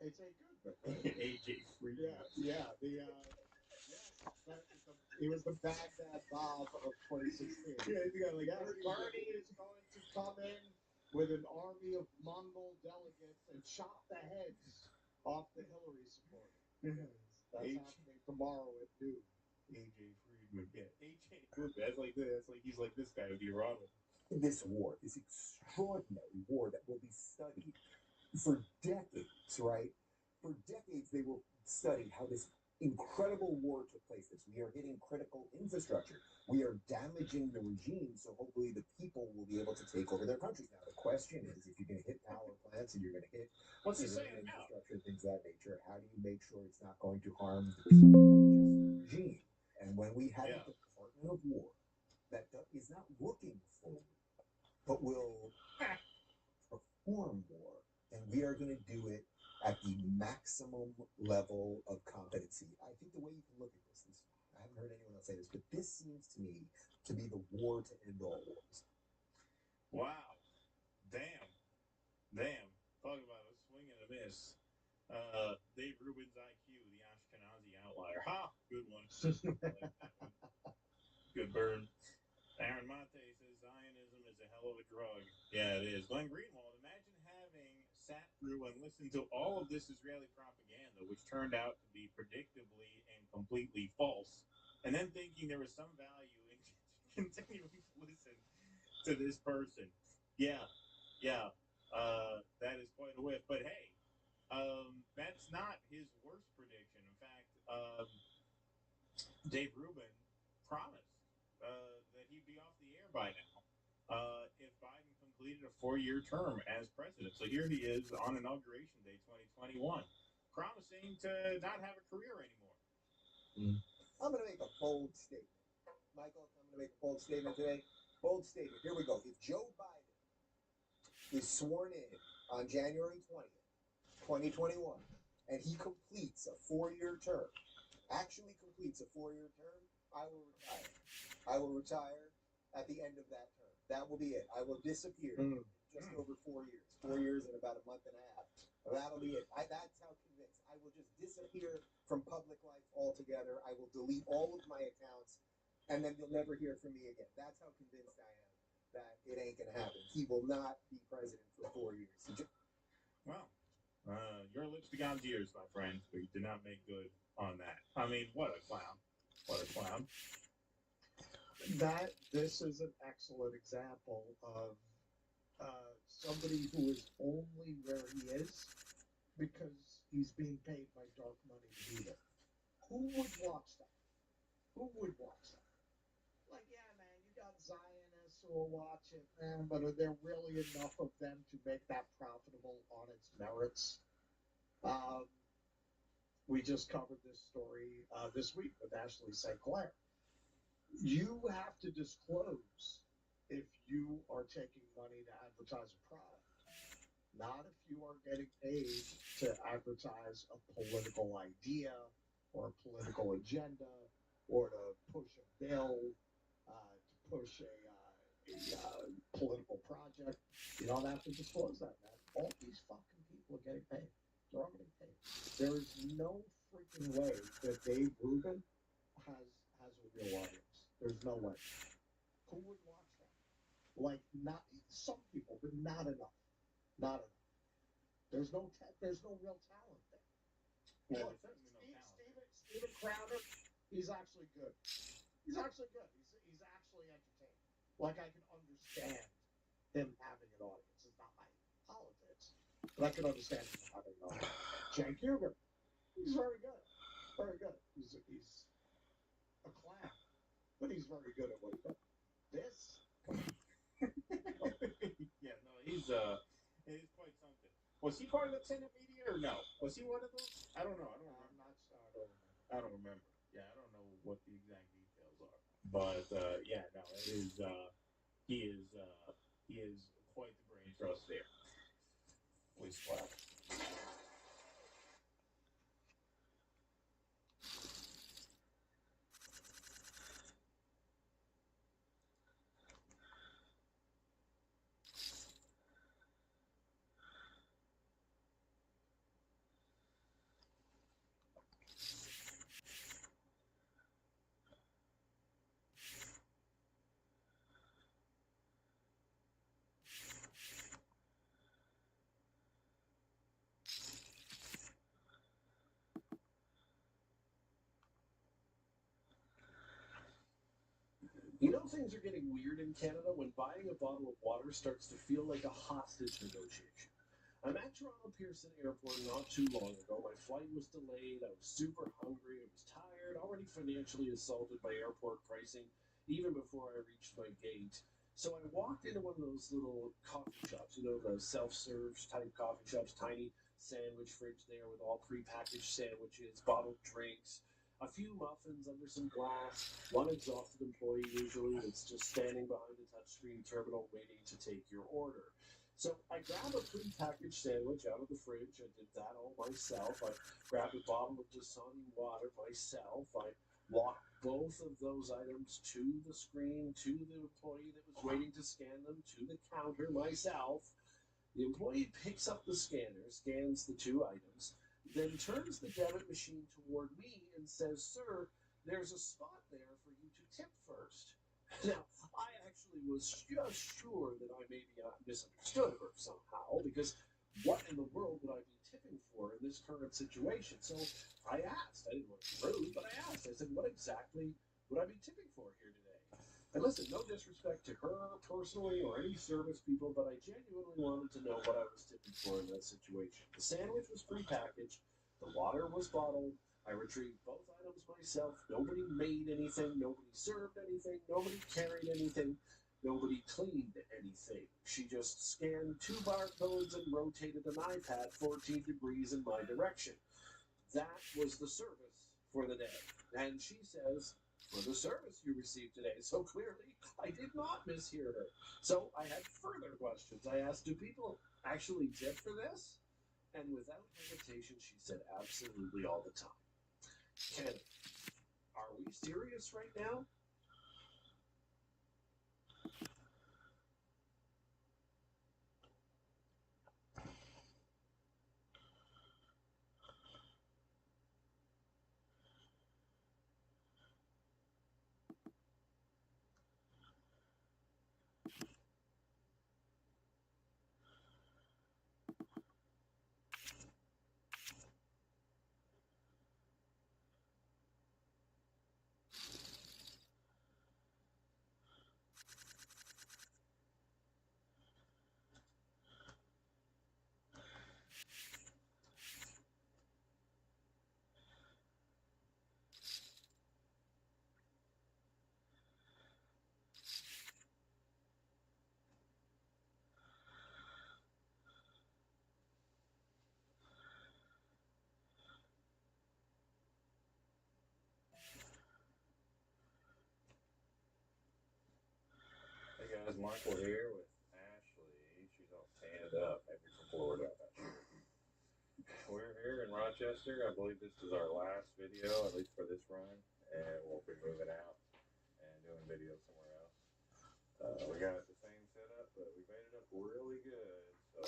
AJ Goodman. AJ Freeman. Yeah. He was the Baghdad Bob of 2016. Bernie is going to come in with an army of Mongol delegates and chop the heads off the Hillary supporters. That's happening tomorrow at noon. AJ Freeman. Yeah, AJ Goodman. That's like he's like this guy with Iran. This war, this extraordinary war that will be studied for decades, right? For decades, they will study how this incredible war took place. We are hitting critical infrastructure. We are damaging the regime, so hopefully the people will be able to take over their countries. Now, the question is, if you're going to hit power plants and you're going to hit infrastructure, things of that nature, how do you make sure it's not going to harm the people, just the regime? And when we have a department of war that is not looking for war, but will perform war, and we are going to do it at the maximum level of competency. I think the way you can look at this, I haven't heard anyone else say this, but this seems to me to be the war to end all wars. Wow. Damn. Talk about a swing and a miss. Dave Rubin's IQ, the Ashkenazi outlier. Ha! Good one. Like that one. Good burn. Aaron Mate says Zionism is a hell of a drug. Yeah, it is. Glenn Greenwald, imagine having sat through and listened to all of this Israeli propaganda, which turned out to be predictably and completely false, and then thinking there was some value in continuing to listen to this person. Yeah, that is quite a whiff. But hey, that's not his worst prediction. In fact, Dave Rubin promised that he'd be off the air by now if Biden completed a 4-year term as president. So here he is on Inauguration Day 2021, promising to not have a career anymore. I'm going to make a bold statement. Michael, I'm going to make a bold statement today. Bold statement. Here we go. If Joe Biden is sworn in on January 20th, 2021, and he completes a 4-year term, actually completes a 4-year term, I will retire. I will retire at the end of that term. That will be it. I will disappear just over 4 years. 4 years and about a month and a half. That'll be it. That's how convinced. I will just disappear from public life altogether. I will delete all of my accounts, and then you'll never hear from me again. That's how convinced I am that it ain't going to happen. He will not be president for 4 years. Well, your lips to God's ears, my friend, but you did not make good on that. I mean, what a clown. This is an excellent example of somebody who is only where he is because he's being paid by dark money to be there. Who would watch that? Like, yeah, man, you got Zionists who will watch it, man, but are there really enough of them to make that profitable on its merits? We just covered this story this week with Ashley St. Clair. You have to disclose if you are taking money to advertise a product, not if you are getting paid to advertise a political idea or a political agenda or to push a bill, to push a political project. You don't have to disclose that, man. All these fucking people are getting paid. They're all getting paid. There is no freaking way that Dave Rubin has a real audience. There's no way. Who would watch that? Like, not some people, but not enough. There's no real talent there. Yeah, Look, Steven Crowder, he's actually good. He's actually entertaining. Like, I can understand him having an audience. It's not my politics, but I can understand him having an audience. Cenk Uygur, he's very good. He's a clown, but he's very good at what he does. This? Yeah, no, it is quite something. Was he part of the Tenet Media or no? Was he one of those? I don't know. I don't remember. Yeah, I don't know what the exact details are. But yeah, no, it is. He is quite the brain trust there. Please clap. things are getting weird in Canada when buying a bottle of water starts to feel like a hostage negotiation. I'm at Toronto Pearson Airport not too long ago. My flight was delayed. I was super hungry. I was tired, already financially assaulted by airport pricing, even before I reached my gate. So I walked into one of those little coffee shops, you know, the self-serve type coffee shops, tiny sandwich fridge there with all prepackaged sandwiches, bottled drinks, a few muffins under some glass, one exhausted employee usually that's just standing behind a touchscreen terminal waiting to take your order. So I grabbed a prepackaged sandwich out of the fridge. I did that all myself. I grabbed a bottle of Dasani water myself. I walked both of those items to the screen, to the employee that was waiting to scan them, to the counter myself. The employee picks up the scanner, scans the two items, then turns the debit machine toward me and says, "Sir, there's a spot there for you to tip first." Now, I actually was just sure that I maybe misunderstood her somehow, because what in the world would I be tipping for in this current situation? So I asked. I didn't want to be rude, but I asked. I said, "What exactly would I be tipping for here today?" And listen, no disrespect to her personally or any service people, but I genuinely wanted to know what I was tipping for in that situation. The sandwich was prepackaged, the water was bottled, I retrieved both items myself, nobody made anything, nobody served anything, nobody carried anything, nobody cleaned anything. She just scanned two barcodes and rotated an iPad 14 degrees in my direction. That was the service for the day. And she says, "For the service you received today." So clearly, I did not mishear her. So I had further questions. I asked, "Do people actually tip for this?" And without hesitation, she said, "Absolutely, all the time." Ken, are we serious right now? Hey guys, Michael here with Ashley. She's all tanned up, maybe from Florida. I'm not sure. We're here in Rochester. I believe this is our last video, at least for this run, and we'll be moving out and doing videos somewhere else. We got the same setup, but we made it up really good. So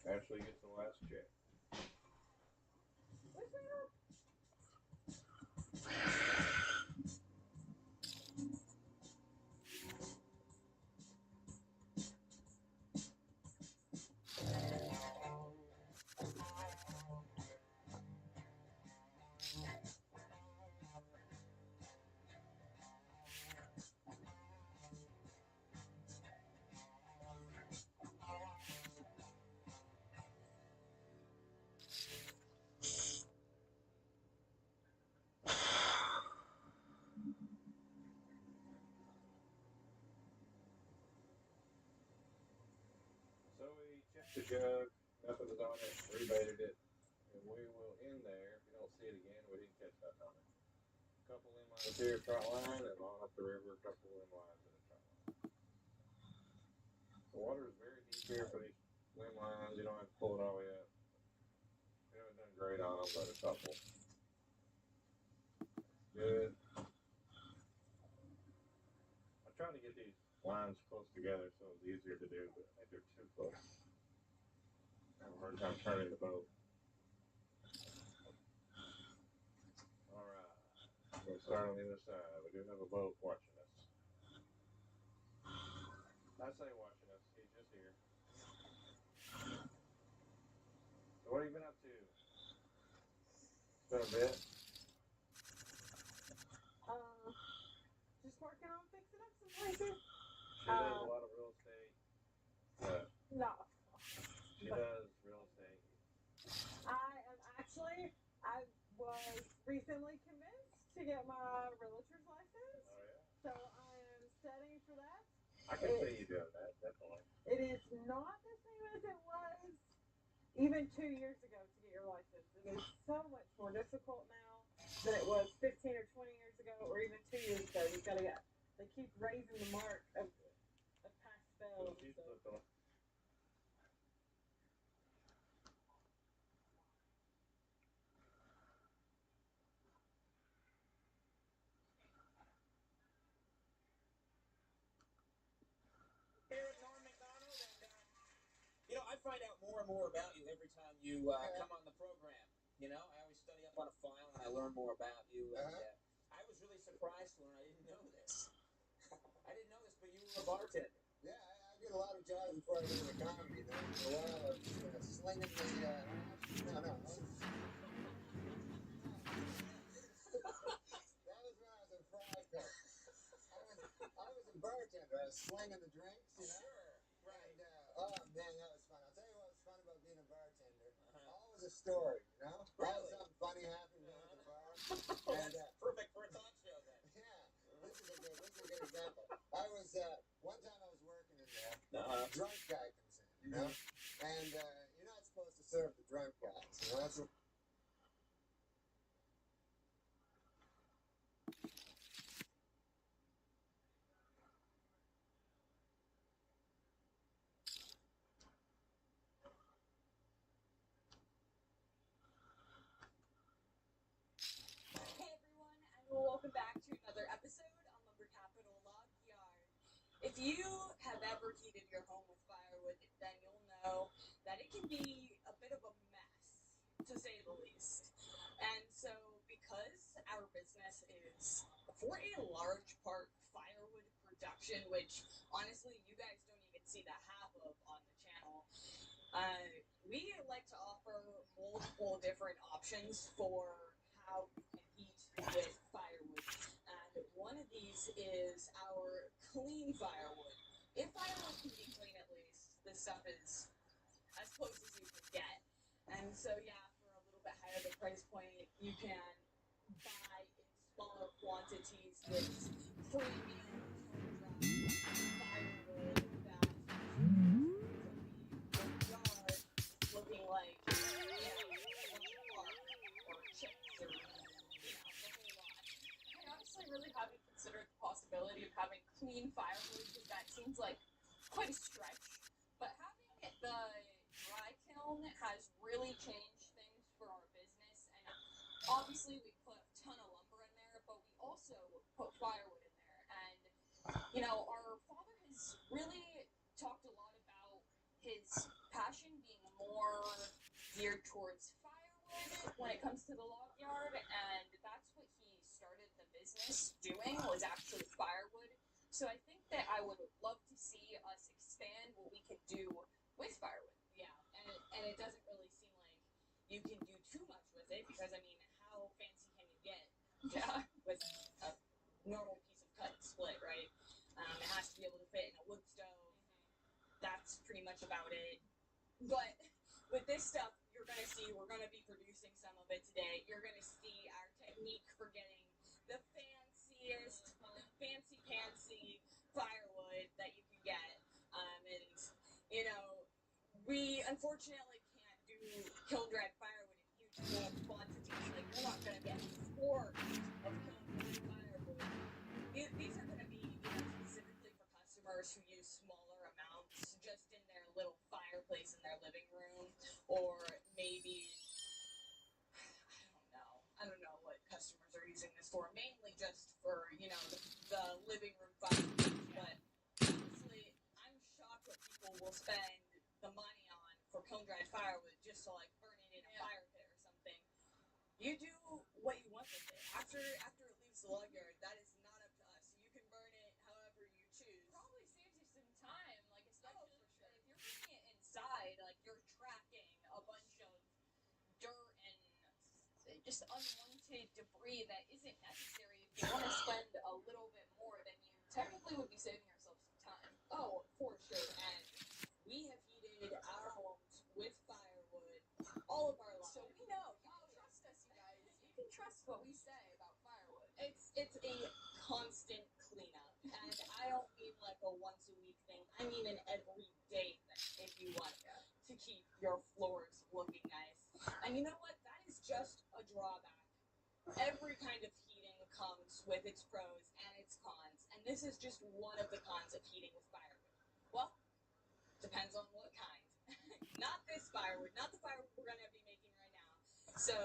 Ashley gets the last check. So we checked the jug, nothing was on it, rebaited it, and we will end there. If you don't see it again, we didn't catch nothing on it. A couple in lines here, trot line, and on up the river, a couple in lines in the trot line. The water is very deep here for these limb lines. You don't have to pull it all the way up. We haven't done great on them, but a couple. Good. I'm trying to get these lines close together so it's easier to do, but I think they're too close. I have a hard time turning the boat. Alright. We'll start on the other side. We do have a boat watching us. I say watching us. He's just here. So what have you been up to? It's been a bit. Just working on fixing up some license. She does a lot of real estate. No. She does real estate. I was recently convinced to get my realtor's license. Oh, yeah? So I am studying for that. I can see you doing that, definitely. It is not the same as it was even 2 years ago to get your license. It is so much more difficult now than it was 15 or 20 years ago or even 2 years ago. You've got to get, they keep raising the mark of past fails. She's So. looking. Here at Norm McDonald, and I find out more and more about you every time you come on the program. I always study up on a file and I learn more about you. And I was really surprised when I didn't know this. I didn't know this, but you were a bartender. Yeah, I did a lot of jobs before I got into comedy. For a while, I was slinging the. No. That was when I was a fry cook. I was a bartender. I was slinging the drinks, Sure, right. And, oh man, that was fun. I'll tell you what was fun about being a bartender. Always a story, Always something funny happened at the bar. Well, that's perfect for a talk show then. Yeah, this is a good example. I was one time I was working in there. Drunk guy comes in, and you're not supposed to serve the drunk guys. That's what. Hey everyone, and welcome back to another episode on Lumber Capital Log Yard. If you have ever heated your home with firewood, then you'll know that it can be a bit of a mess, to say the least. And so, because our business is, for a large part, firewood production, which honestly you guys don't even see the half of on the channel, we like to offer multiple different options for how you can heat with firewood. And one of these is our clean firewood. If firewood can be clean, at least, this stuff is as close as you can get. And so, yeah, for a little bit higher the price point, you can buy in smaller quantities this premium firewood that yard looking like or chips or the whole lot. I honestly really haven't considered the possibility of having clean firewood because that seems like quite a stretch. But having the dry kiln has really changed things for our business. And obviously we put a ton of lumber in there, but we also put firewood in there. And our father has really talked a lot about his passion being more geared towards firewood when it comes to the log yard, and that's what he started the business doing, was actually firewood. So I think that I would love to see us expand what we could do with firewood. Yeah, and it doesn't really seem like you can do too much with it because, I mean, how fancy can you get with a normal piece of cut and split, right? It has to be able to fit in a wood stove. That's pretty much about it. But with this stuff, you're going to see, we're going to be producing some of it today. You're going to see our technique for getting the fanciest, fancy firewood that you can get. We unfortunately can't do kiln-dried firewood in huge quantities. Like, you're not going to get scores of kiln-dried firewood. These are going to be specifically for customers who use smaller amounts just in their little fireplace in their living room, or maybe I don't know what customers are using this for. Mainly just for the living room fireplace. But honestly, I'm shocked what people will spend the money on for cone-dried firewood just to like burn it in a fire pit or something. You do what you want with it. After it leaves the log yard, that is not up to us. You can burn it however you choose. Probably saves you some time, like especially if you're putting it inside, like you're tracking a bunch of dirt and just unwanted debris that isn't necessary. If you want to spend a little bit more, then you technically would be saving ourselves some time. Oh, for sure. And we have heated our homes with firewood all of our lives. So we know. You can trust us, you guys. You can trust what we say about firewood. It's a constant cleanup. And I don't mean like a once a week thing. I mean an everyday thing if you want to keep your floors looking nice. And you know what? That is just a drawback. Every kind of heating comes with its pros and its cons. And this is just one of the cons of heating with firewood. Well, depends on what kind. Not this firewood, not the firewood we're going to be making right now. So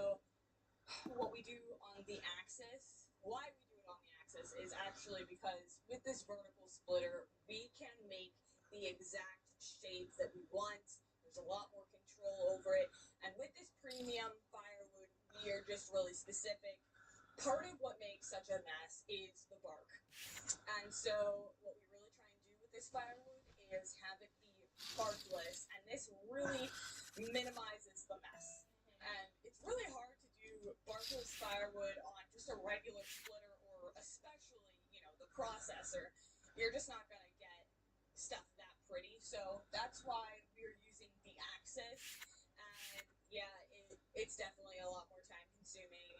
what we do on the axis, why we do it on the axis is actually because with this vertical splitter, we can make the exact shapes that we want. There's a lot more control over it. And with this premium firewood, we are just really specific. Part of what makes such a mess is the bark. And so what we really try and do with this firewood is have it be barkless, and this really minimizes the mess. And it's really hard to do barkless firewood on just a regular splitter, or especially, the processor. You're just not going to get stuff that pretty. So that's why we're using the axis. And yeah, it's definitely a lot more time consuming.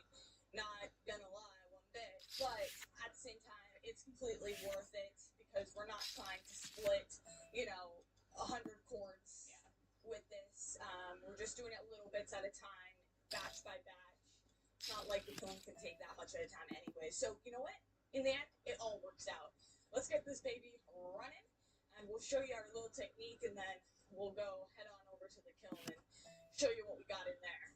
Not gonna lie one bit, but at the same time, it's completely worth it because we're not trying to split, 100 cords with this. We're just doing it little bits at a time, batch by batch. It's not like the kiln can take that much at a time anyway. So you know what? In the end, it all works out. Let's get this baby running, and we'll show you our little technique, and then we'll go head on over to the kiln and show you what we got in there.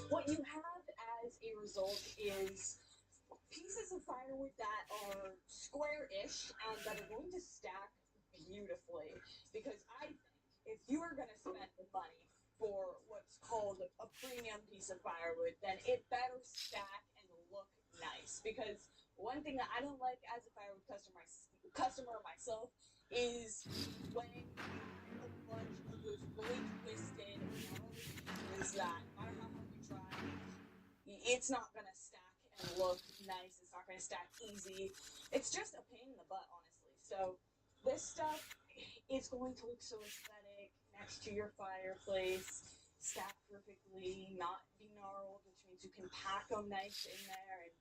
What you have as a result is pieces of firewood that are square-ish and that are going to stack beautifully. Because I think if you are going to spend the money for what's called a premium piece of firewood, then it better stack and look nice. Because one thing that I don't like as a firewood customer myself is when you have a bunch of those really twisted pieces that no matter how hard you try, it's not going to stack and look nice. It's not going to stack easy. It's just a pain in the butt, honestly. So this stuff is going to look so aesthetic next to your fireplace, stack perfectly, not be gnarled, which means you can pack them nice in there. And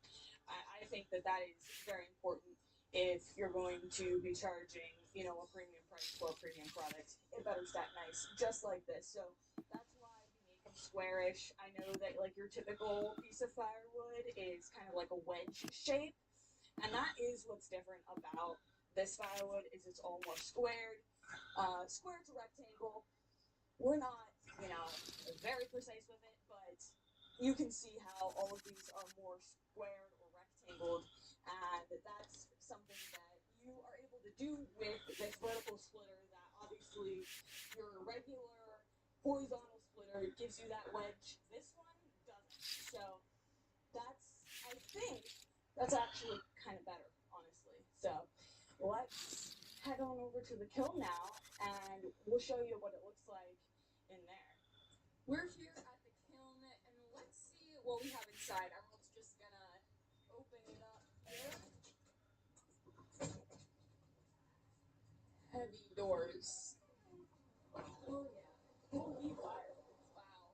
I think that is very important if you're going to be charging, a premium price for a premium product. It better stack nice, just like this. So that's why we make them squarish. I know that your typical piece of firewood is kind of like a wedge shape, and that is what's different about this firewood is it's all more squared. Square to rectangle. We're not, very precise with it, but you can see how all of these are more squared or rectangled, and that's something that you are able to do with this vertical splitter that obviously your regular horizontal splitter gives you that wedge. This one doesn't. So I think that's actually kind of better, honestly. So let's head on over to the kiln now, and we'll show you what it looks like in there. We're here at the kiln, and let's see what we have inside. Everyone's just gonna open it up here. Yours. Oh yeah. Holy firewood. Wow.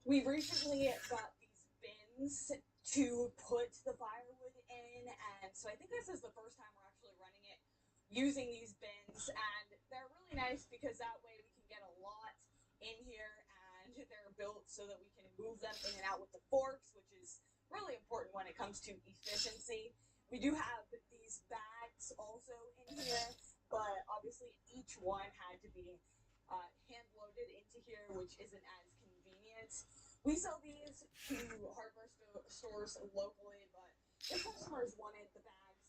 We recently got these bins to put the firewood in, and so I think this is the first time we're actually running it using these bins, and they're really nice because that way we can get a lot in here, and they're built so that we can move them in and out with the forks, which is really important when it comes to efficiency. We do have these bags also in here, but obviously each one had to be hand loaded into here, which isn't as convenient. We sell these to hardware stores locally, but if customers wanted the bags,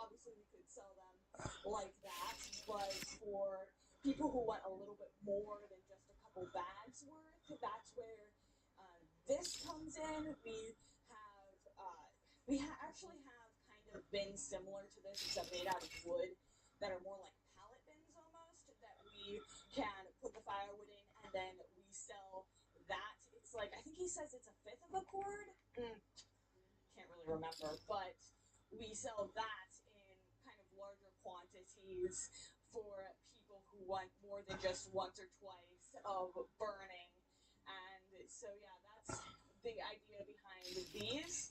obviously we could sell them like that. But for people who want a little bit more than just a couple bags worth, that's where this comes in. Actually have kind of bins similar to this, except made out of wood, that are more like pallet bins almost, that we can put the firewood in, and then we sell that. It's like, I think he says it's a fifth of a cord. Can't really remember, but we sell that in kind of larger quantities for people who want more than just once or twice of burning. And so yeah, that's the idea behind these,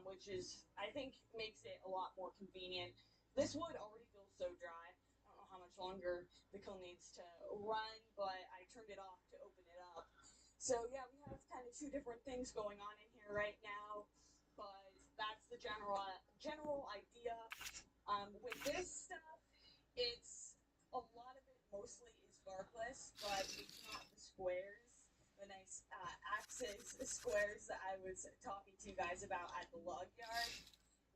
which is, I think, makes it a lot more convenient. This wood already feels so dry. I don't know how much longer the kiln needs to run, but I turned it off to open it up. So yeah, we have kind of two different things going on in here right now, but that's the general idea. With this stuff, it's a lot of it mostly is gargless, but it's not the squares, the nice axis squares that I was talking to you guys about at the log yard.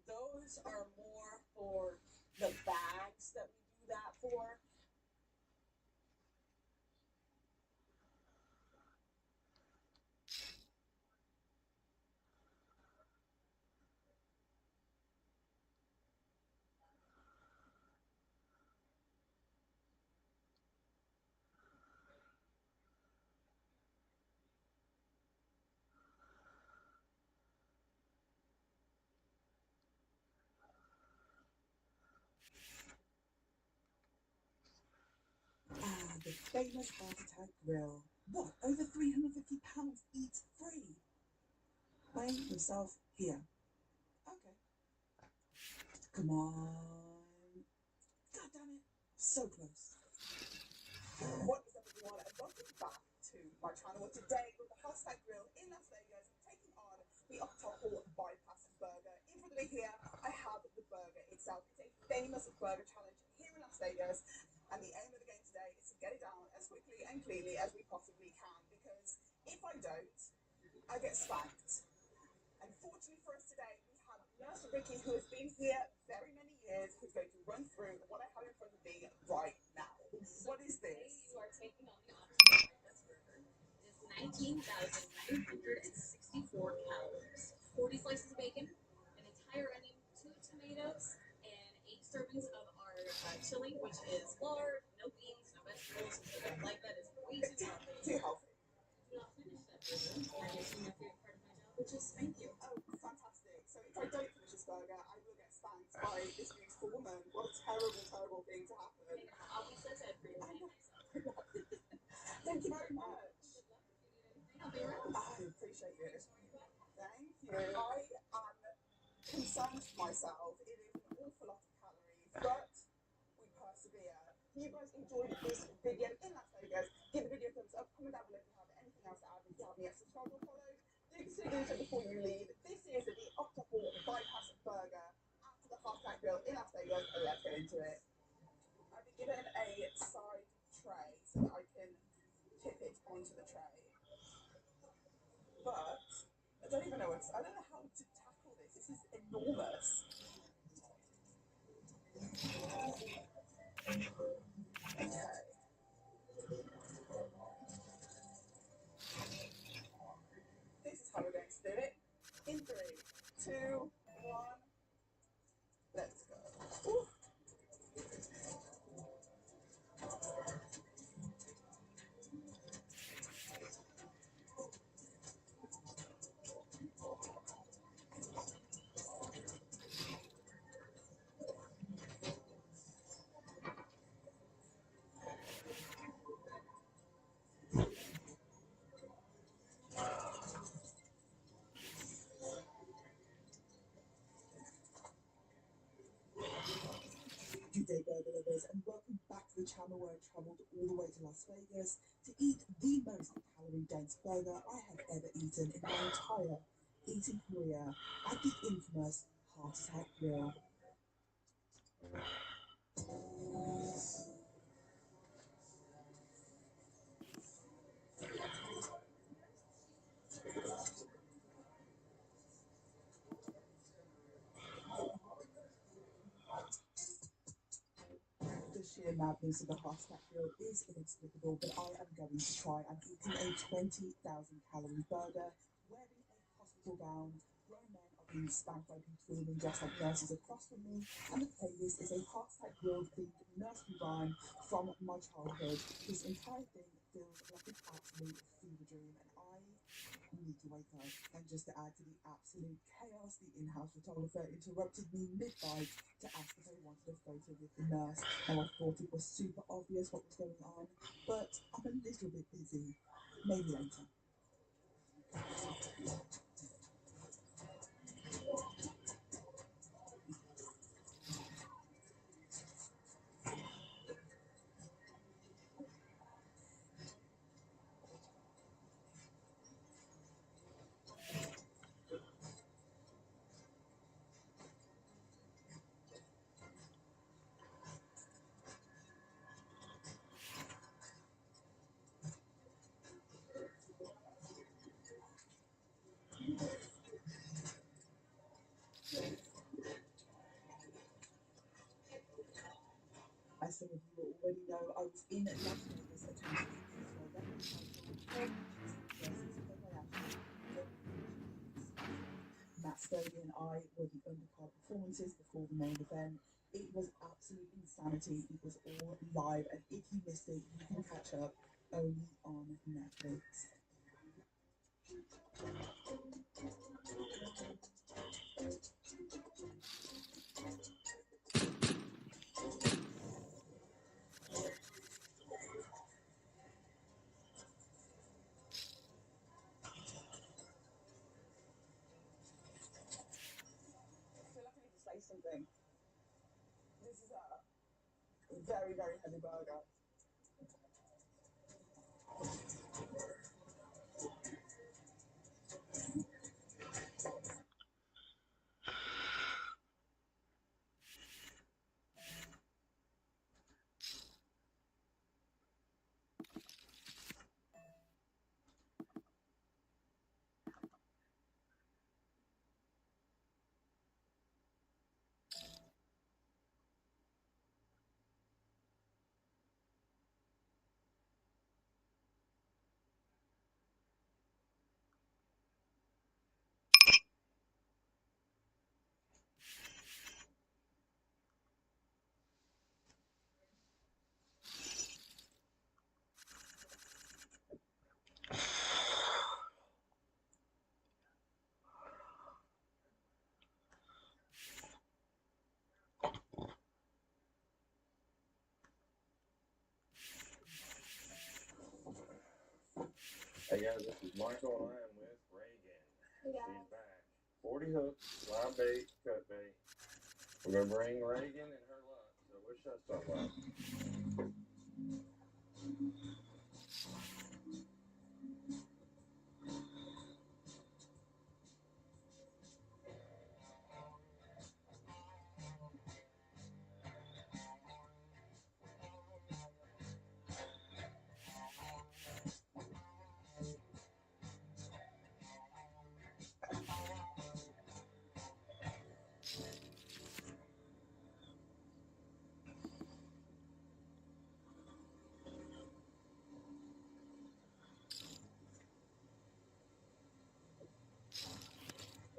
Those are more for the bags that we do that for. The famous heart attack grill. What, over £350 eats free? Buy yourself here. Okay. Come on. God damn it. So close. What is up, everyone, and welcome back to my channel. Today, with the Hashtag Grill in Las Vegas, taking on the Octohol Bypass Burger. In front of me here, I have the burger itself. It's a famous burger challenge here in Las Vegas, and the aim of the game today is to get it down as quickly and cleanly as we possibly can, because if I don't, I get spanked. Unfortunately for us today, we have Nurse Ricky, who has been here very many years, who's going to run through what I have in front of me right now. What is this? You are taking on the Octohol Bypass Burger. It is 19,964 calories, 40 slices of bacon, an entire onion, 2 tomatoes, and 8 servings of our chili, which is lard, no beans, no vegetables. So if you like that, is way too healthy. Too healthy. Do not finish that burger. I get to my favorite part of my job, which is thank you. Oh, fantastic. So if I don't finish this burger, I will get spanked by this beautiful woman. What a terrible, terrible thing to happen. I'll be so sad for you. Thank you very much. I'll be around. I appreciate you. Thank you. I am concerned for myself. It is an awful lot of calories, but we persevere. If you guys enjoyed this video in Las Vegas, give the video a thumbs up, comment down below if you have anything else to add. If you have any subscribe or follow, do consider doing so before you leave. This is the Octohol Bypass Burger after the Hashtag Grill in Las Vegas. Let's get into it. I've been given a side tray so that I can tip it onto the tray. But I don't even know I don't know how to tackle this. This is enormous. Okay. This is how we're going to do it. In 3, 2, 1. Let's go. Ooh. and welcome back to the channel where I travelled all the way to Las Vegas to eat the most calorie-dense burger I have ever eaten in my entire eating career at the infamous Heart Attack Grill. The sheer madness of the Heart Attack Grill is inexplicable, but I am going to try. I'm eating a 20,000 calorie burger, wearing a hospital gown. Grown men are being spanked by beautiful women dressed like nurses across from me, and the playlist is a Heart Attack Grill themed nursery rhyme from my childhood. This entire thing feels like an absolute fever dream, and I need to wake up. And just to add to the absolute chaos, the in-house photographer interrupted me mid-bite to ask if I wanted a photo with the nurse. Now I thought it was super obvious what was going on, but I'm a little bit busy. Maybe later. As some of you already know, I was in Las Vegas attending the FIFA record title Matt Stody and I were the undercard performances before the main event. It was absolute insanity. It was all live, and if you missed it, you can catch up only on Netflix. I feel like I need to say something. This is a very, very heavy burger. Hey guys, this is Michael and I am with Reagan. Hey guys. She's back. 40 hooks, live bait, cut bait. We're gonna bring Reagan and her luck. So wish us some luck.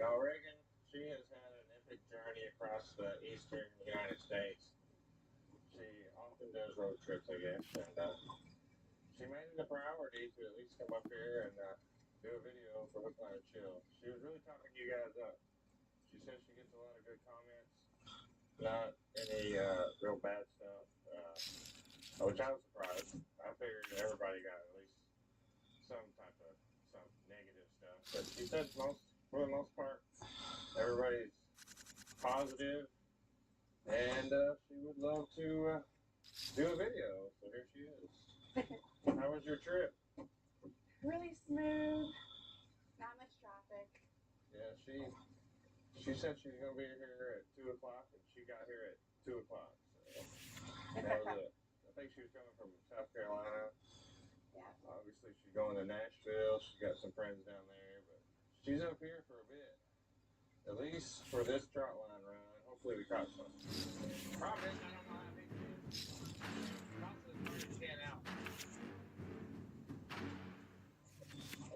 Now Reagan, she has had an epic journey across the eastern United States. She often does road trips, I guess, and she made it a priority to at least come up here and do a video for Hook Line and Chill. She was really talking you guys up. She says she gets a lot of good comments, not any real bad stuff, which I was surprised. I figured everybody got at least some type of some negative stuff, but she said for the most part, everybody's positive, and she would love to do a video. So here she is. How was your trip? Really smooth. Not much traffic. Yeah, she said she was gonna be here at 2:00, and she got here at 2:00. So that was it. I think she was coming from South Carolina. Yeah. Obviously, she's going to Nashville. She's got some friends down there, but she's up here for a bit. At least for this trot line run. Hopefully, we caught some. Problem is, I don't know how big it is. Probably 110 out.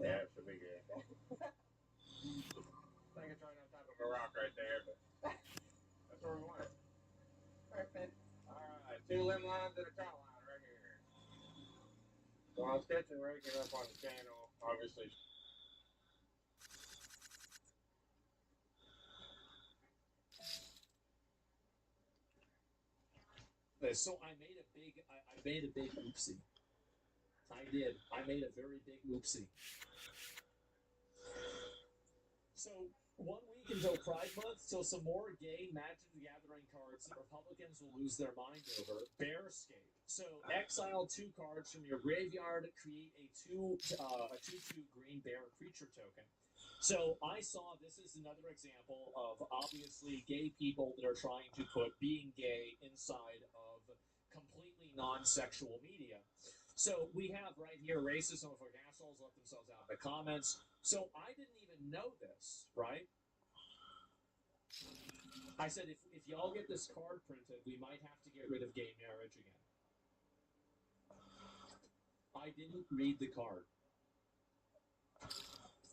Yeah, it should be good. I think it's right on top of a rock right there, but that's where we want it. Perfect. Alright, 2 limb lines and a trot line right here. So I'm sketching raking up on the channel, obviously. So I made a big oopsie. I did. I made a very big oopsie. So 1 week until Pride Month, so some more gay Magic the Gathering cards that Republicans will lose their mind over. Bearscape. So exile 2 cards from your graveyard, create a 2/2 green bear creature token. So I saw this is another example of obviously gay people that are trying to put being gay inside of completely non-sexual media. So we have right here racism of assholes let themselves out in the comments. So I didn't even know this, right? I said if y'all get this card printed, we might have to get rid of gay marriage again. I didn't read the card.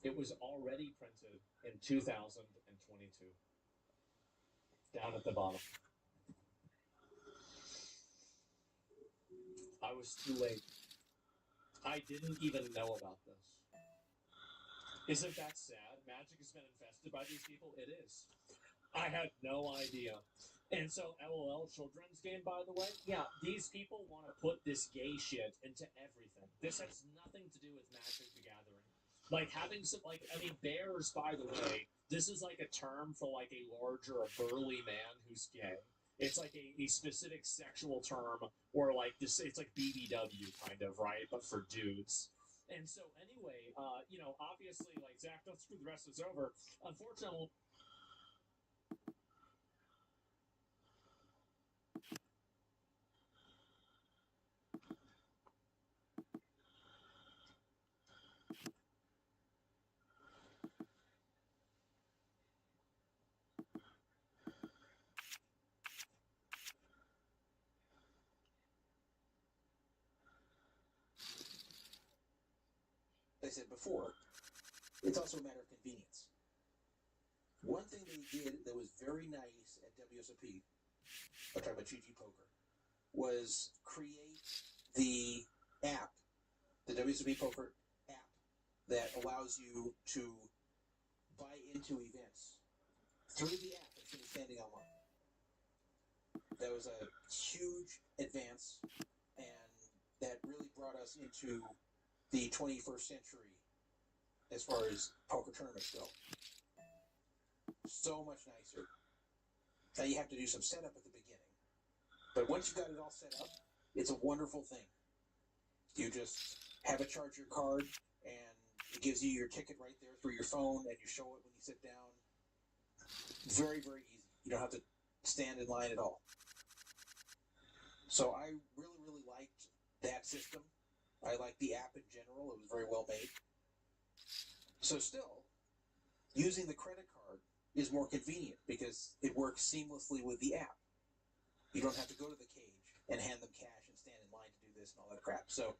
It was already printed in 2022. Down at the bottom. I was too late. I didn't even know about this. Isn't that sad? Magic has been infested by these people? It is. I had no idea. And so LOL children's game, by the way, yeah, these people want to put this gay shit into everything. This has nothing to do with Magic the Gathering. Like having some, like, I mean, bears, by the way, this is like a term for like a larger, a burly man who's gay. It's like a specific sexual term, or like this, it's like BBW kind of, right? But for dudes. And so anyway, obviously, like, Zach, don't screw the rest of this over. Unfortunately, I said before, it's also a matter of convenience. One thing they did that was very nice at WSOP, I'm talking about GG Poker, was create the app, the WSOP Poker app, that allows you to buy into events through the app instead of standing online. That was a huge advance, and that really brought us into the 21st century as far as poker tournaments go. So much nicer. Now you have to do some setup at the beginning, but once you've got it all set up, it's a wonderful thing. You just have it charge your card, and it gives you your ticket right there through your phone, and you show it when you sit down. Very, very easy. You don't have to stand in line at all. So I really, really liked that system. I liked the app in general. It was very well made. So still, using the credit card is more convenient because it works seamlessly with the app. You don't have to go to the cage and hand them cash and stand in line to do this and all that crap. So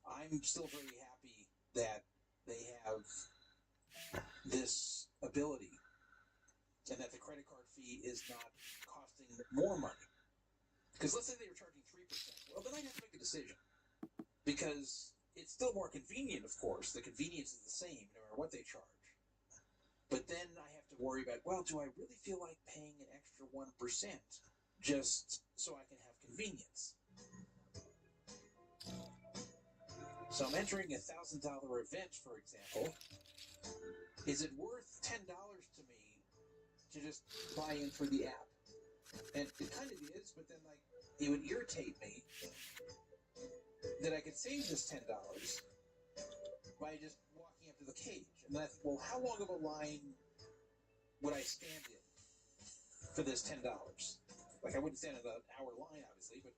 I'm still very happy that they have this ability and that the credit card fee is not costing more money. Because let's say they were charging 3%. Well, then I'd have to make a decision. Because it's still more convenient, of course. The convenience is the same no matter what they charge. But then I have to worry about, well, do I really feel like paying an extra 1% just so I can have convenience? So I'm entering a $1,000 event, for example. Is it worth $10 to me to just buy in through the app? And it kind of is, but then, like, it would irritate me that I could save this $10 by just walking up to the cage. And then I think, well, how long of a line would I stand in for this $10? Like, I wouldn't stand in an hour line, obviously, but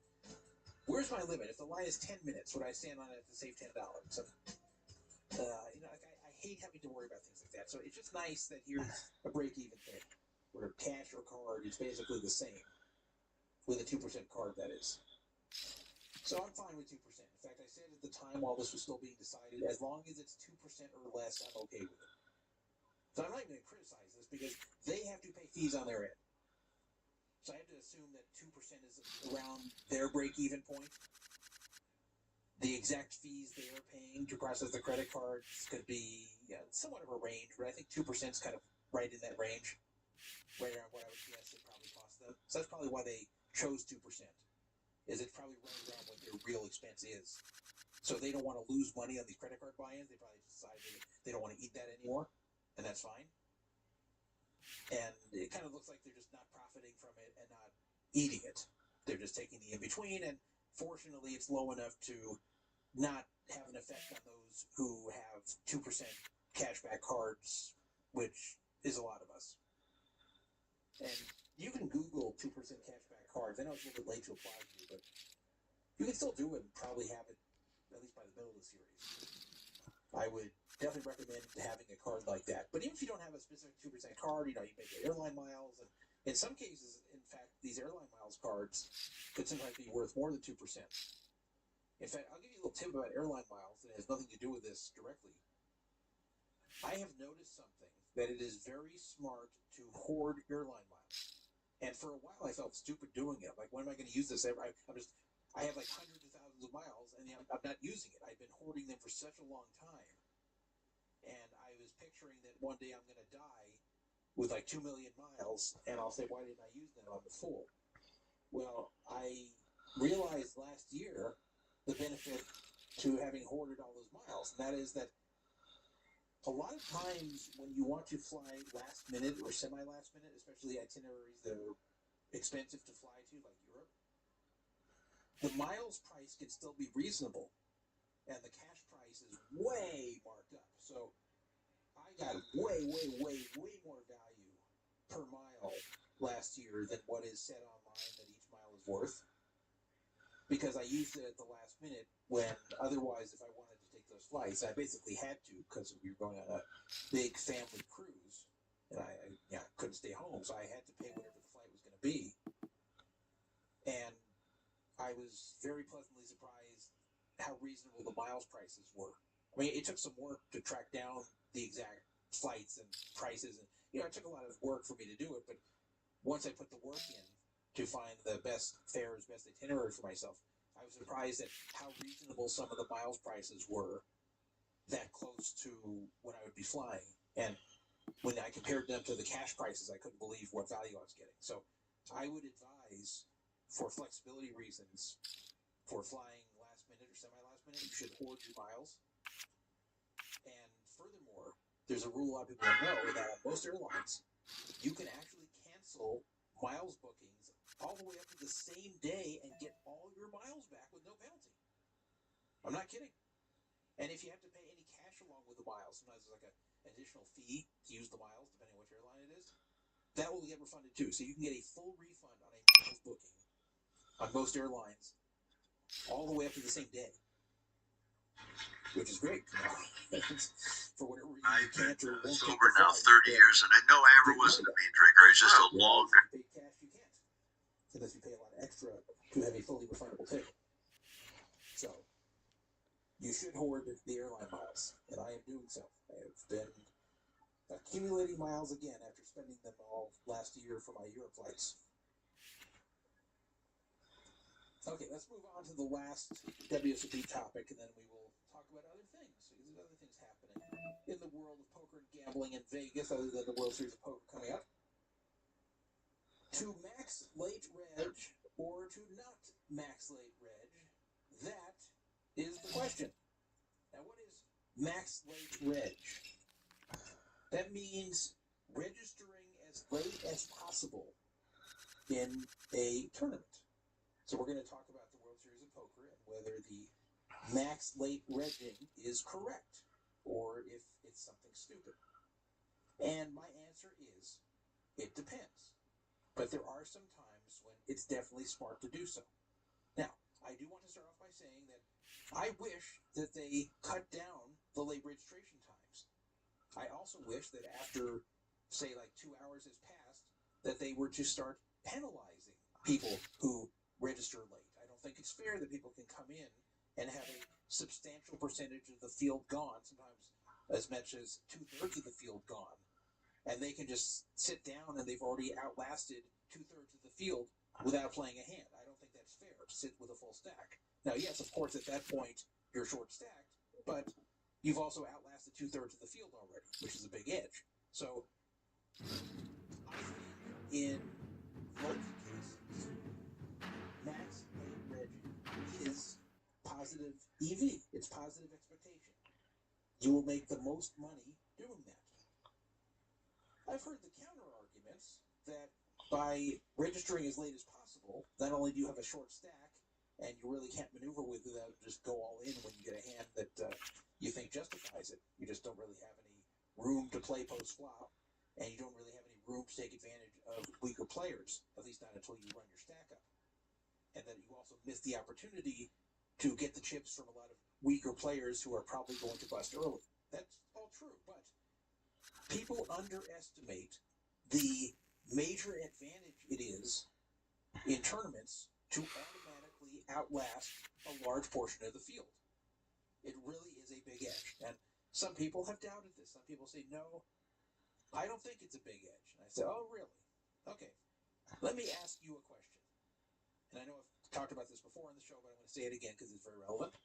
where's my limit? If the line is 10 minutes, would I stand on it to save $10? So, like I hate having to worry about things like that. So it's just nice that here's a break-even thing, where cash or card is basically the same, with a 2% card, that is. So I'm fine with 2%. In fact, I said at the time while this was still being decided, as long as it's 2% or less, I'm okay with it. So I'm not even going to criticize this because they have to pay fees on their end. So I have to assume that 2% is around their break-even point. The exact fees they are paying to process the credit cards could be somewhat of a range, but I think 2% is kind of right in that range, right around what I would guess it probably cost them. So that's probably why they chose 2%, is it's probably right around what their real expense is. So they don't want to lose money on these credit card buy-ins. They probably decided they don't want to eat that anymore, and that's fine. And it kind of looks like they're just not profiting from it and not eating it. They're just taking the in-between, and fortunately it's low enough to not have an effect on those who have 2% cashback cards, which is a lot of us. And you can Google 2% cashback cards. I know it's a little bit late to apply to, but you can still do it and probably have it at least by the middle of the series. I would definitely recommend having a card like that. But even if you don't have a specific 2% card, you may get airline miles. And in some cases, in fact, these airline miles cards could sometimes be worth more than 2%. In fact, I'll give you a little tip about airline miles that has nothing to do with this directly. I have noticed something, that it is very smart to hoard airline miles. And for a while, I felt stupid doing it. Like, when am I going to use this? I have like hundreds of thousands of miles, and I'm not using it. I've been hoarding them for such a long time. And I was picturing that one day I'm going to die with like 2 million miles, and I'll say, why didn't I use them? I'm a fool. Well, I realized last year the benefit to having hoarded all those miles, and that is that a lot of times when you want to fly last minute or semi-last minute, especially itineraries that are expensive to fly to, like Europe, the miles price can still be reasonable, and the cash price is way marked up. So I got way more value per mile last year than what is said online that each mile is worth, because I used it at the last minute when otherwise, if I wanted to take those flights, I basically had to, because we were going on a big family cruise, and I couldn't stay home, so I had to pay whatever the flight was going to be. And I was very pleasantly surprised how reasonable the miles prices were. I mean, it took some work to track down the exact flights and prices, and it took a lot of work for me to do it, but once I put the work in to find the best fares, best itinerary for myself, I was surprised at how reasonable some of the miles prices were that close to when I would be flying. And when I compared them to the cash prices, I couldn't believe what value I was getting. So I would advise, for flexibility reasons, for flying last minute or semi-last minute, you should hoard your miles. And furthermore, there's a rule a lot of people don't know, that on most airlines, you can actually cancel miles bookings all the way up to the same day and get all your miles back with no penalty. I'm not kidding. And if you have to pay any cash along with the miles, sometimes there's like an additional fee to use the miles, depending on which airline it is, that will get refunded too. So you can get a full refund on a miles booking on most airlines all the way up to the same day, which is great. For whatever reason, I've been sober now 30 years, and I know I ever wasn't a mean drinker. It's just a long... If you pay cash, you can't, unless you pay a lot extra to have a fully refundable ticket. So you should hoard the airline miles, and I am doing so. I have been accumulating miles again after spending them all last year for my Europe flights. Okay, let's move on to the last WSOP topic, and then we will talk about other things, because there's other things happening in the world of poker and gambling in Vegas, other than the World Series of Poker coming up. To max late reg or to not max late reg? That is the question. Now, what is max late reg? That means registering as late as possible in a tournament. So we're going to talk about the World Series of Poker and whether the max late regging is correct or if it's something stupid. And my answer is, it depends. But there are some times when it's definitely smart to do so. Now, I do want to start off by saying that I wish that they cut down the late registration times. I also wish that after, say, like 2 hours has passed, that they were to start penalizing people who register late. I don't think it's fair that people can come in and have a substantial percentage of the field gone, sometimes as much as 2/3 of the field gone, and they can just sit down and they've already outlasted 2/3 of the field without playing a hand. I don't think that's fair to sit with a full stack. Now, yes, of course, at that point, you're short stacked, but you've also outlasted 2/3 of the field already, which is a big edge. So, I think in most cases, max late regging is positive EV. It's positive expectation. You will make the most money doing that. I've heard the counter arguments that by registering as late as possible, not only do you have a short stack, and you really can't maneuver with it without just go all in when you get a hand that you think justifies it. You just don't really have any room to play post flop, and you don't really have any room to take advantage of weaker players, at least not until you run your stack up. And then you also miss the opportunity to get the chips from a lot of weaker players who are probably going to bust early. That's all true, but people underestimate the major advantage it is in tournaments to automatically outlast a large portion of the field. It really is a big edge. And some people have doubted this. Some people say, no, I don't think it's a big edge. And I say, oh, really? Okay. Let me ask you a question. And I know I've talked about this before on the show, but I'm going to say it again because it's very relevant.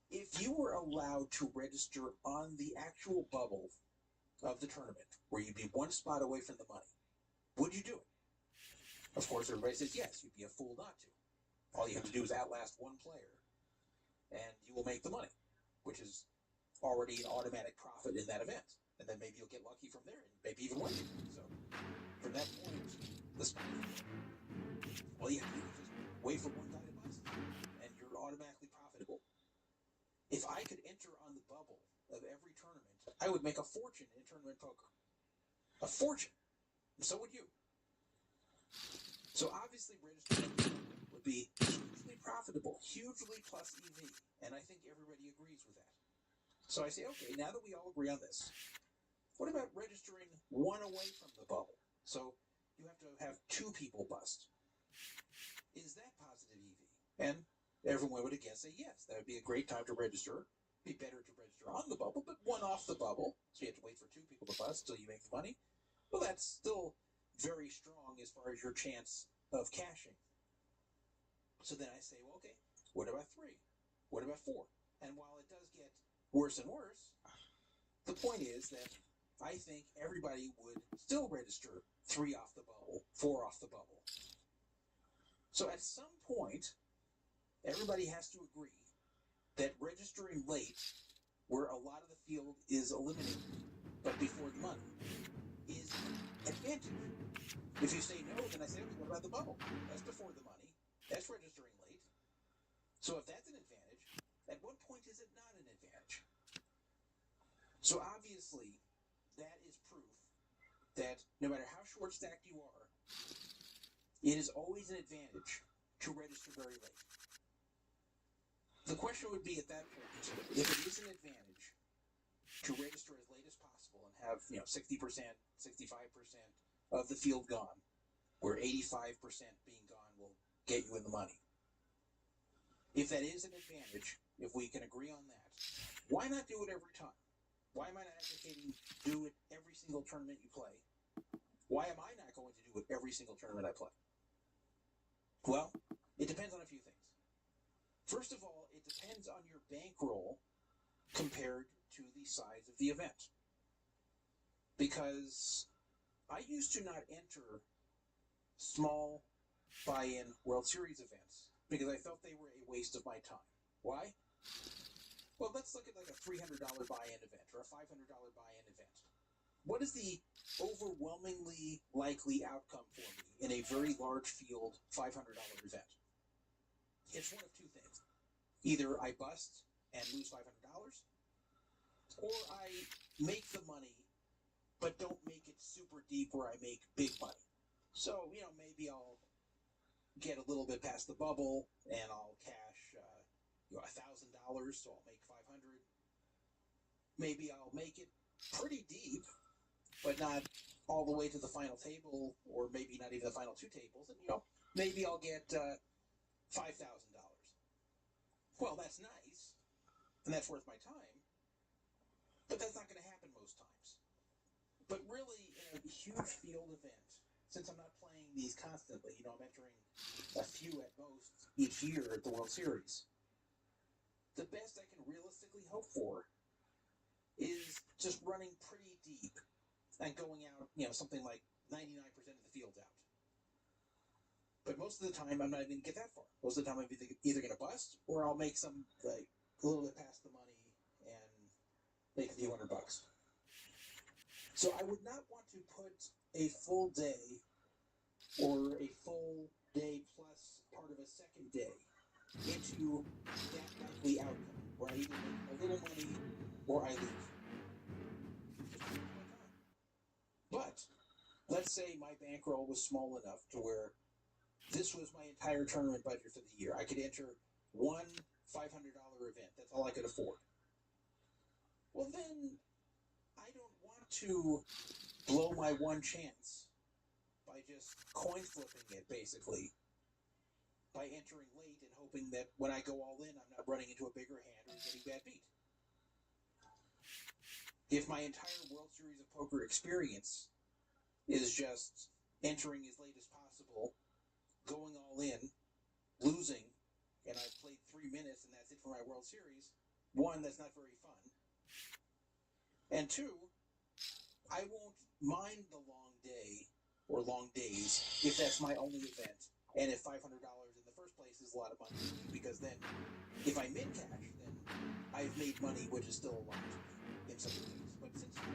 If you were allowed to register on the actual bubble of the tournament, where you'd be one spot away from the money, would you do it? Of course, everybody says yes. You'd be a fool not to. All you have to do is outlast one player, and you will make the money, which is already an automatic profit in that event. And then maybe you'll get lucky from there, and maybe even win. So, from that point, all you have to do is just wait for one guy to bust, and you're automatically profitable. If I could enter on the bubble of every tournament, I would make a fortune in tournament poker. A fortune. And so would you. So obviously registering would be hugely profitable, hugely plus EV, and I think everybody agrees with that. So I say, okay, now that we all agree on this, what about registering one away from the bubble? So you have to have 2 people bust. Is that positive EV? And everyone would again say yes, that would be a great time to register. Be better to register on the bubble, but one off the bubble, so you have to wait for 2 people to bust till you make the money. Well, that's still very strong as far as your chance of cashing. So then I say, well, okay, what about 3? What about 4? And while it does get worse and worse, the point is that I think everybody would still register 3 off the bubble, 4 off the bubble. So at some point, everybody has to agree that registering late, where a lot of the field is eliminated, but before the money, is an advantage. If you say no, then I say, okay, what about the bubble? That's before the money. That's registering late. So if that's an advantage, at what point is it not an advantage? So obviously, that is proof that no matter how short stacked you are, it is always an advantage to register very late. The question would be at that point, if it is an advantage to register as late as possible and have 60%, 65% of the field gone, where 85% being gone will get you in the money. If that is an advantage, if we can agree on that, why not do it every time? Why am I not advocating do it every single tournament you play? Why am I not going to do it every single tournament I play? Well, it depends on a few things. First of all, it depends on your bankroll compared to the size of the event. Because I used to not enter small buy-in World Series events because I felt they were a waste of my time. Why? Well, let's look at like a $300 buy-in event or a $500 buy-in event. what is the overwhelmingly likely outcome for me in a very large field $500 event? It's one of two things. Either I bust and lose $500, or I make the money, but don't make it super deep where I make big money. So, maybe I'll get a little bit past the bubble and I'll cash $1,000, so I'll make 500. Maybe I'll make it pretty deep, but not all the way to the final table, or maybe not even the final two tables, and maybe I'll get $5,000. Well, that's nice, and that's worth my time, but that's not going to happen most times. But really, in a huge field event, since I'm not playing these constantly, I'm entering a few at most each year at the World Series, the best I can realistically hope for is just running pretty deep and going out, something like 99% of the field out. But most of the time, I'm not even going to get that far. Most of the time, I'm either going to bust, or I'll make some, a little bit past the money and make a few $100. So I would not want to put a full day or a full day plus part of a second day into that likely outcome, where I either make a little money or I lose. But let's say my bankroll was small enough to where this was my entire tournament budget for the year. I could enter one $500 event. That's all I could afford. Well, then I don't want to blow my one chance by just coin flipping it, basically, by entering late and hoping that when I go all in, I'm not running into a bigger hand or getting bad beat. If my entire World Series of Poker experience is just entering as late as possible, going all in, losing, and I've played 3 minutes and that's it for my World Series, one, that's not very fun. And two, I won't mind the long day or long days if that's my only event, and if $500 in the first place is a lot of money to me, because then if I min-cash, then I've made money, which is still a lot in some ways. But since 500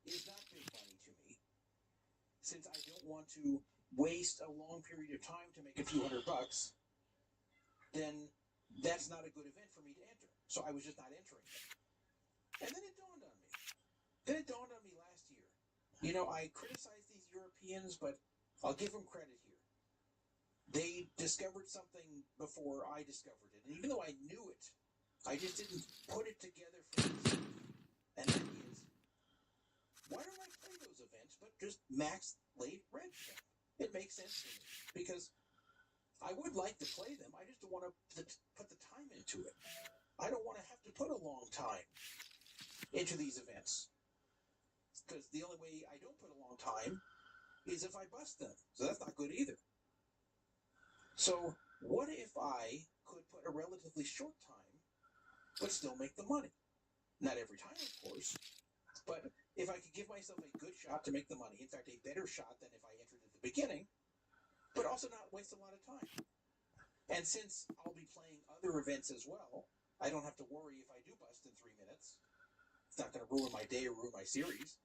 is not big money to me, since I don't want to waste a long period of time to make a few $100, then that's not a good event for me to enter. So I was just not entering it. And then it dawned on me. Last year. I criticize these Europeans, but I'll give them credit here. They discovered something before I discovered it. And even though I knew it, I just didn't put it together for myself. And that is, why don't I play those events, but just max late reg them? It makes sense to me, because I would like to play them. I just don't want to put the time into it. I don't want to have to put a long time into these events, because the only way I don't put a long time is if I bust them. So that's not good either. So what if I could put a relatively short time, but still make the money? Not every time, of course, but if I could give myself a good shot to make the money, in fact, a better shot than if I entered at the beginning, but also not waste a lot of time. And since I'll be playing other events as well, I don't have to worry if I do bust in 3 minutes. It's not going to ruin my day or ruin my series.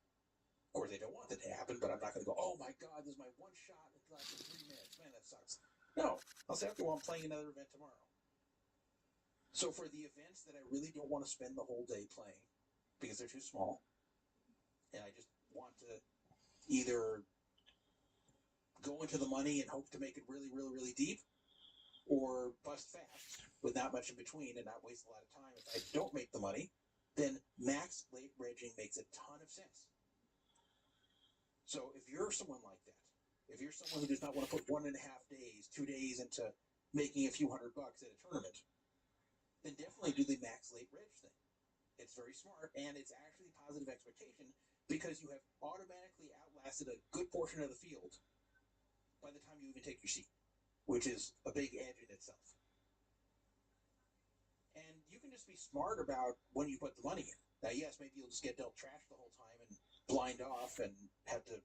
Of course, I don't want that to happen, but I'm not going to go, oh my God, this is my one shot. It lasted 3 minutes. Man, that sucks. No, I'll say, okay, well, I'm playing another event tomorrow. So for the events that I really don't want to spend the whole day playing because they're too small, and I just want to either go into the money and hope to make it really, really, really deep, or bust fast with not much in between and not waste a lot of time. If I don't make the money, then max late regging makes a ton of sense. So if you're someone like that, if you're someone who does not want to put 1.5 days, 2 days into making a few $100 at a tournament, then definitely do the max late reg thing. It's very smart, and it's actually positive expectation, because you have automatically outlasted a good portion of the field by the time you even take your seat, which is a big edge in itself. And you can just be smart about when you put the money in. Now, yes, maybe you'll just get dealt trash the whole time and blind off and have to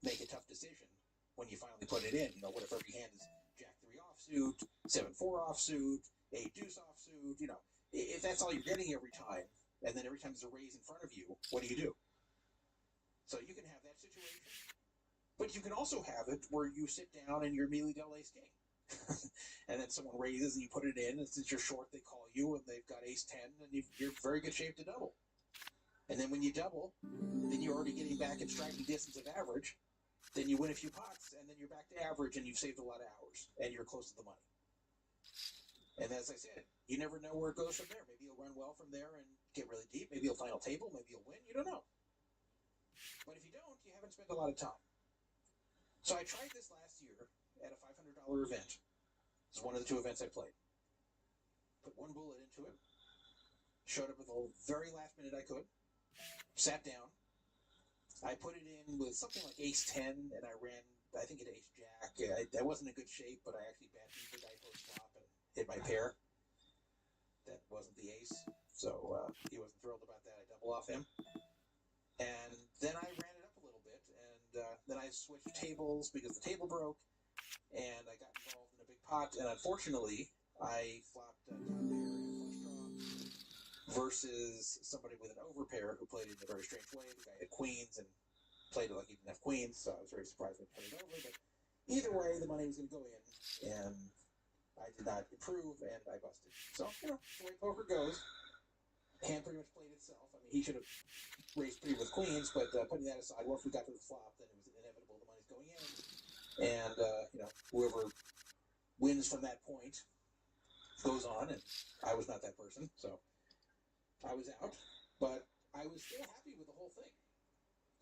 make a tough decision when you finally put it in. What if every hand is Jack 3 offsuit, 7-4 offsuit, 8 deuce offsuit? If that's all you're getting every time, and then every time there's a raise in front of you, what do you do? So you can have that situation, but you can also have it where you sit down and you're immediately double ace king. And then someone raises and you put it in, and since you're short, they call you, and they've got ace 10, and you're very good shape to double. And then when you double, then you're already getting back in striking distance of average. Then you win a few pots, and then you're back to average, and you've saved a lot of hours, and you're close to the money. And as I said, you never know where it goes from there. Maybe you'll run well from there and get really deep. Maybe you'll final table. Maybe you'll win. You don't know. But if you don't, you haven't spent a lot of time. So I tried this last year at a $500 event. It's one of the 2 events I played. Put 1 bullet into it. Showed up at the very last minute I could. Sat down. I put it in with something like ace 10, and I ran, I think, at ace jack. I wasn't in good shape, but I actually bet the guy post flop and hit my pair. That wasn't the ace, so he wasn't thrilled about that. I double off him. And then I ran it up a little bit, and then I switched tables because the table broke, and I got involved in a big pot, and unfortunately, I flopped a top pair and a flush draw versus somebody with an overpair who played it in a very strange way. The guy had queens and played it like he didn't have queens, so I was very surprised when he put it over, but either way, the money was going to go in, and I did not improve, and I busted. So, the way poker goes, the hand pretty much played itself. I mean, he should have raised 3 with queens, but putting that aside, once we got to the flop, then it was inevitable the money's going in. And, whoever wins from that point goes on, and I was not that person, so I was out. But I was still happy with the whole thing.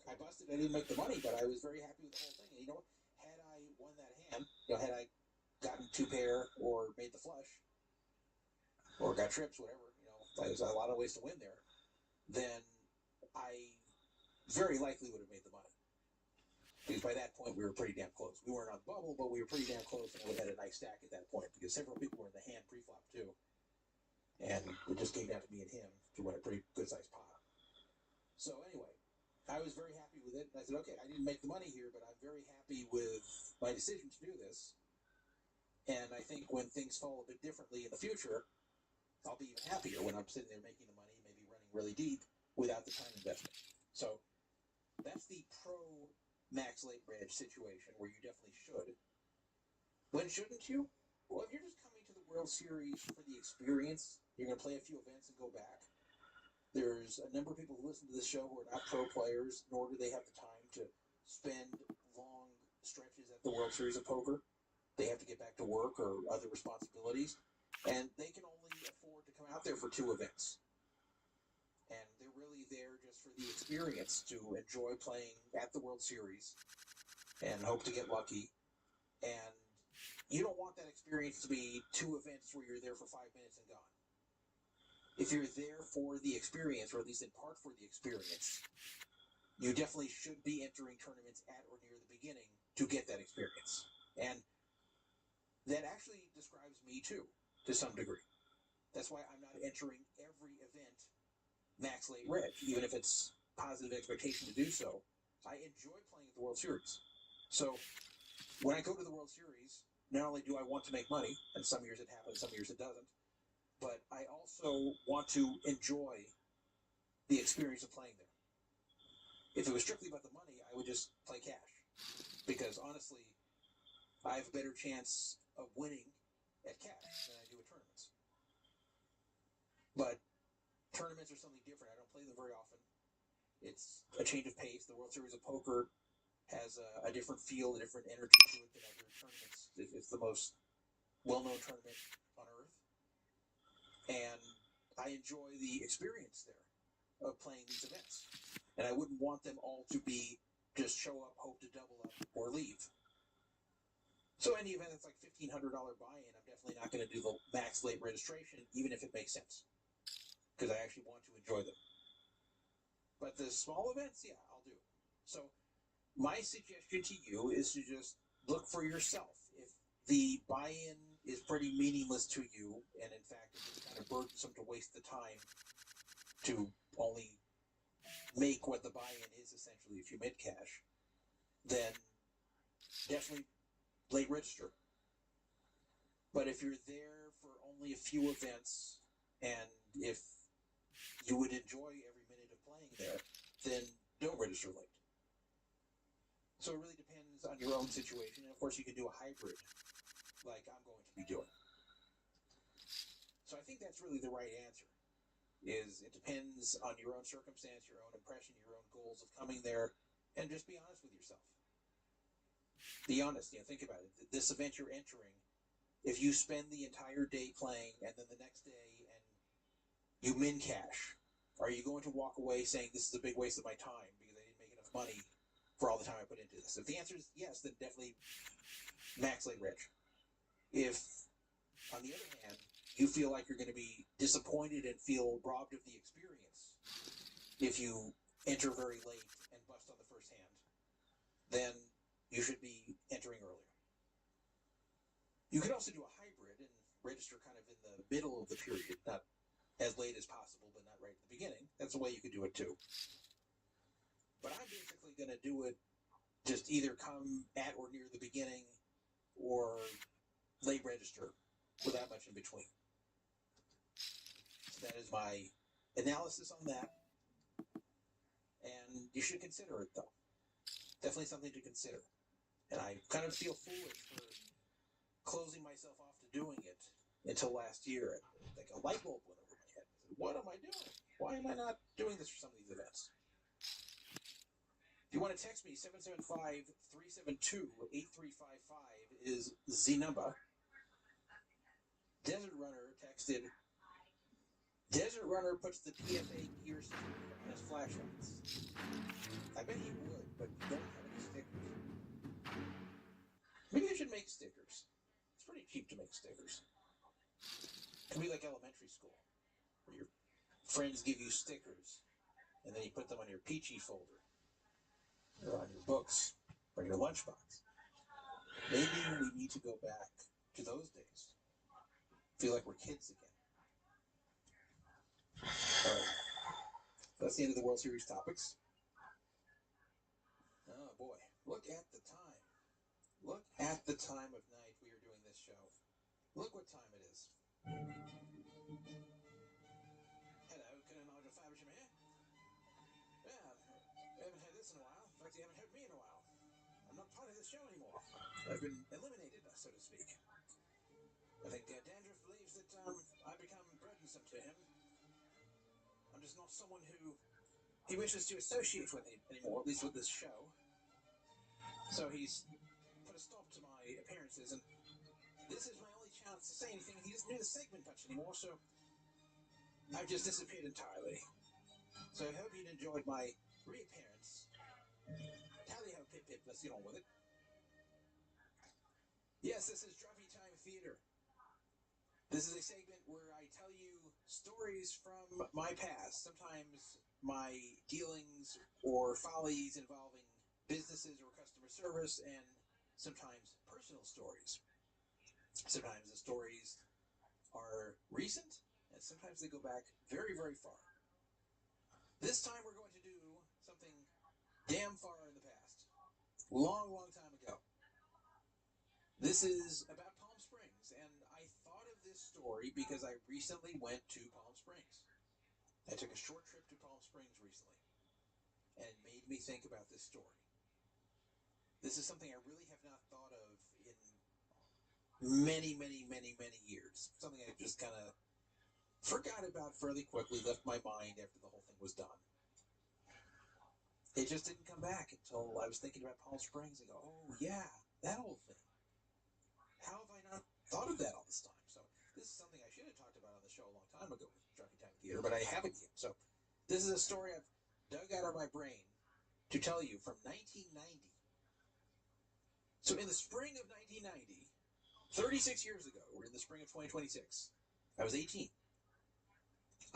I busted, I didn't make the money, but I was very happy with the whole thing. And you know what? Had I won that hand, had I gotten 2 pair or made the flush or got trips, whatever, there's a lot of ways to win there, then I very likely would have made the money. Because by that point, we were pretty damn close. We weren't on the bubble, but we were pretty damn close, and I would have had a nice stack at that point because several people were in the hand pre-flop too. And it just came down to me and him to win a pretty good-sized pot. So anyway, I was very happy with it, and I said, okay, I didn't make the money here, but I'm very happy with my decision to do this. And I think when things fall a bit differently in the future, I'll be even happier when I'm sitting there making the money, maybe running really deep without the time investment. So that's the pro max late reg situation where you definitely should. When shouldn't you? Well, if you're just coming to the World Series for the experience, you're going to play a few events and go back. There's a number of people who listen to this show who are not pro players, nor do they have the time to spend long stretches at the World Series of Poker. They have to get back to work or other responsibilities, and they can only afford to come out there for 2 events. And they're really there just for the experience, to enjoy playing at the World Series and hope to get lucky. And you don't want that experience to be 2 events where you're there for 5 minutes and gone. If you're there for the experience, or at least in part for the experience, you definitely should be entering tournaments at or near the beginning to get that experience. And that actually describes me too, to some degree. That's why I'm not entering every event max late reg, even if it's positive expectation to do so. I enjoy playing at the World Series. So when I go to the World Series, not only do I want to make money, and some years it happens, some years it doesn't, but I also want to enjoy the experience of playing there. If it was strictly about the money, I would just play cash. Because honestly, I have a better chance of winning at cash than I do at tournaments. But tournaments are something different. I don't play them very often. It's a change of pace. The World Series of Poker has a different feel, a different energy to it than other tournaments. It's the most well-known tournament on earth. And I enjoy the experience there of playing these events. And I wouldn't want them all to be just show up, hope to double up, or leave. So any event that's like $1,500 buy-in, I'm definitely not going to do the max late registration, even if it makes sense. Because I actually want to enjoy them. But the small events, yeah, I'll do. So my suggestion to you is to just look for yourself. If the buy-in is pretty meaningless to you, and in fact it's kind of burdensome to waste the time to only make what the buy-in is essentially if you mid cash, then definitely late register. But if you're there for only a few events, and if you would enjoy every minute of playing there, then don't register late. So it really depends on your own situation. And of course, you can do a hybrid like I'm going to be doing. So I think that's really the right answer. Is it depends on your own circumstance, your own impression, your own goals of coming there, and just be honest with yourself. Be honest. Think about it. This event you're entering, if you spend the entire day playing and then the next day and you min cash, are you going to walk away saying this is a big waste of my time because I didn't make enough money for all the time I put into this? If the answer is yes, then definitely max late rich. If, on the other hand, you feel like you're going to be disappointed and feel robbed of the experience if you enter very late and bust on the first hand, then you should be entering earlier. You could also do a hybrid and register kind of in the middle of the period, not as late as possible, but not right at the beginning. That's a way you could do it too. But I'm basically going to do it just either come at or near the beginning or late register without much in between. So that is my analysis on that. And you should consider it, though. Definitely something to consider. And I kind of feel foolish for closing myself off to doing it until last year. Like a light bulb went over my head. I said, what am I doing? Why am I not doing this for some of these events? If you want to text me, 775-372-8355 is the number. Desert Runner texted, Desert Runner puts the PFA gear sticker on his flashlights. I bet he would, but we don't have any stickers. Maybe I should make stickers. It's pretty cheap to make stickers. It can be like elementary school, where your friends give you stickers, and then you put them on your peachy folder, or on your books, or your lunchbox. Maybe we need to go back to those days. Feel like we're kids again. All right. That's the end of the World Series topics. Oh boy, look at the time. Look at the time of night we are doing this show. Look what time it is. Hello, Colonel Fabersham here. Yeah, we haven't heard this in a while. In fact, you haven't heard me in a while. I'm not part of this show anymore. I've been eliminated, so to speak. I think Dandruff believes that I become burdensome to him. I'm just not someone who he wishes to associate with anymore, at least with this show. So he's put a stop to my appearances, and this is my only chance to say anything. He doesn't do the segment much anymore, so I've just disappeared entirely. So I hope you'd enjoyed my reappearance. Tally-ho, pip-pip, let's get on with it. Yes, this is Druffy Time Theater. This is a segment where I tell you stories from my past, sometimes my dealings or follies involving businesses or customer service, and sometimes personal stories. Sometimes the stories are recent, and sometimes they go back very, very far. This time we're going to do something damn far in the past. Long, long time ago. This is about Palm Springs, and I thought of this story because I recently went to Palm Springs. I took a short trip to Palm Springs recently, and it made me think about this story. This is something I really have not thought of in many, many, many, many years. Something I just kind of forgot about fairly quickly, left my mind after the whole thing was done. It just didn't come back until I was thinking about Palm Springs and go, oh yeah, that whole thing. How have I not thought of that all this time? So this is something I should have talked about on the show a long time ago with Druffy Time Theater, but I haven't yet. So this is a story I've dug out of my brain to tell you from 1990. So in the spring of 1990, 36 years ago, or in the spring of 2026, I was 18.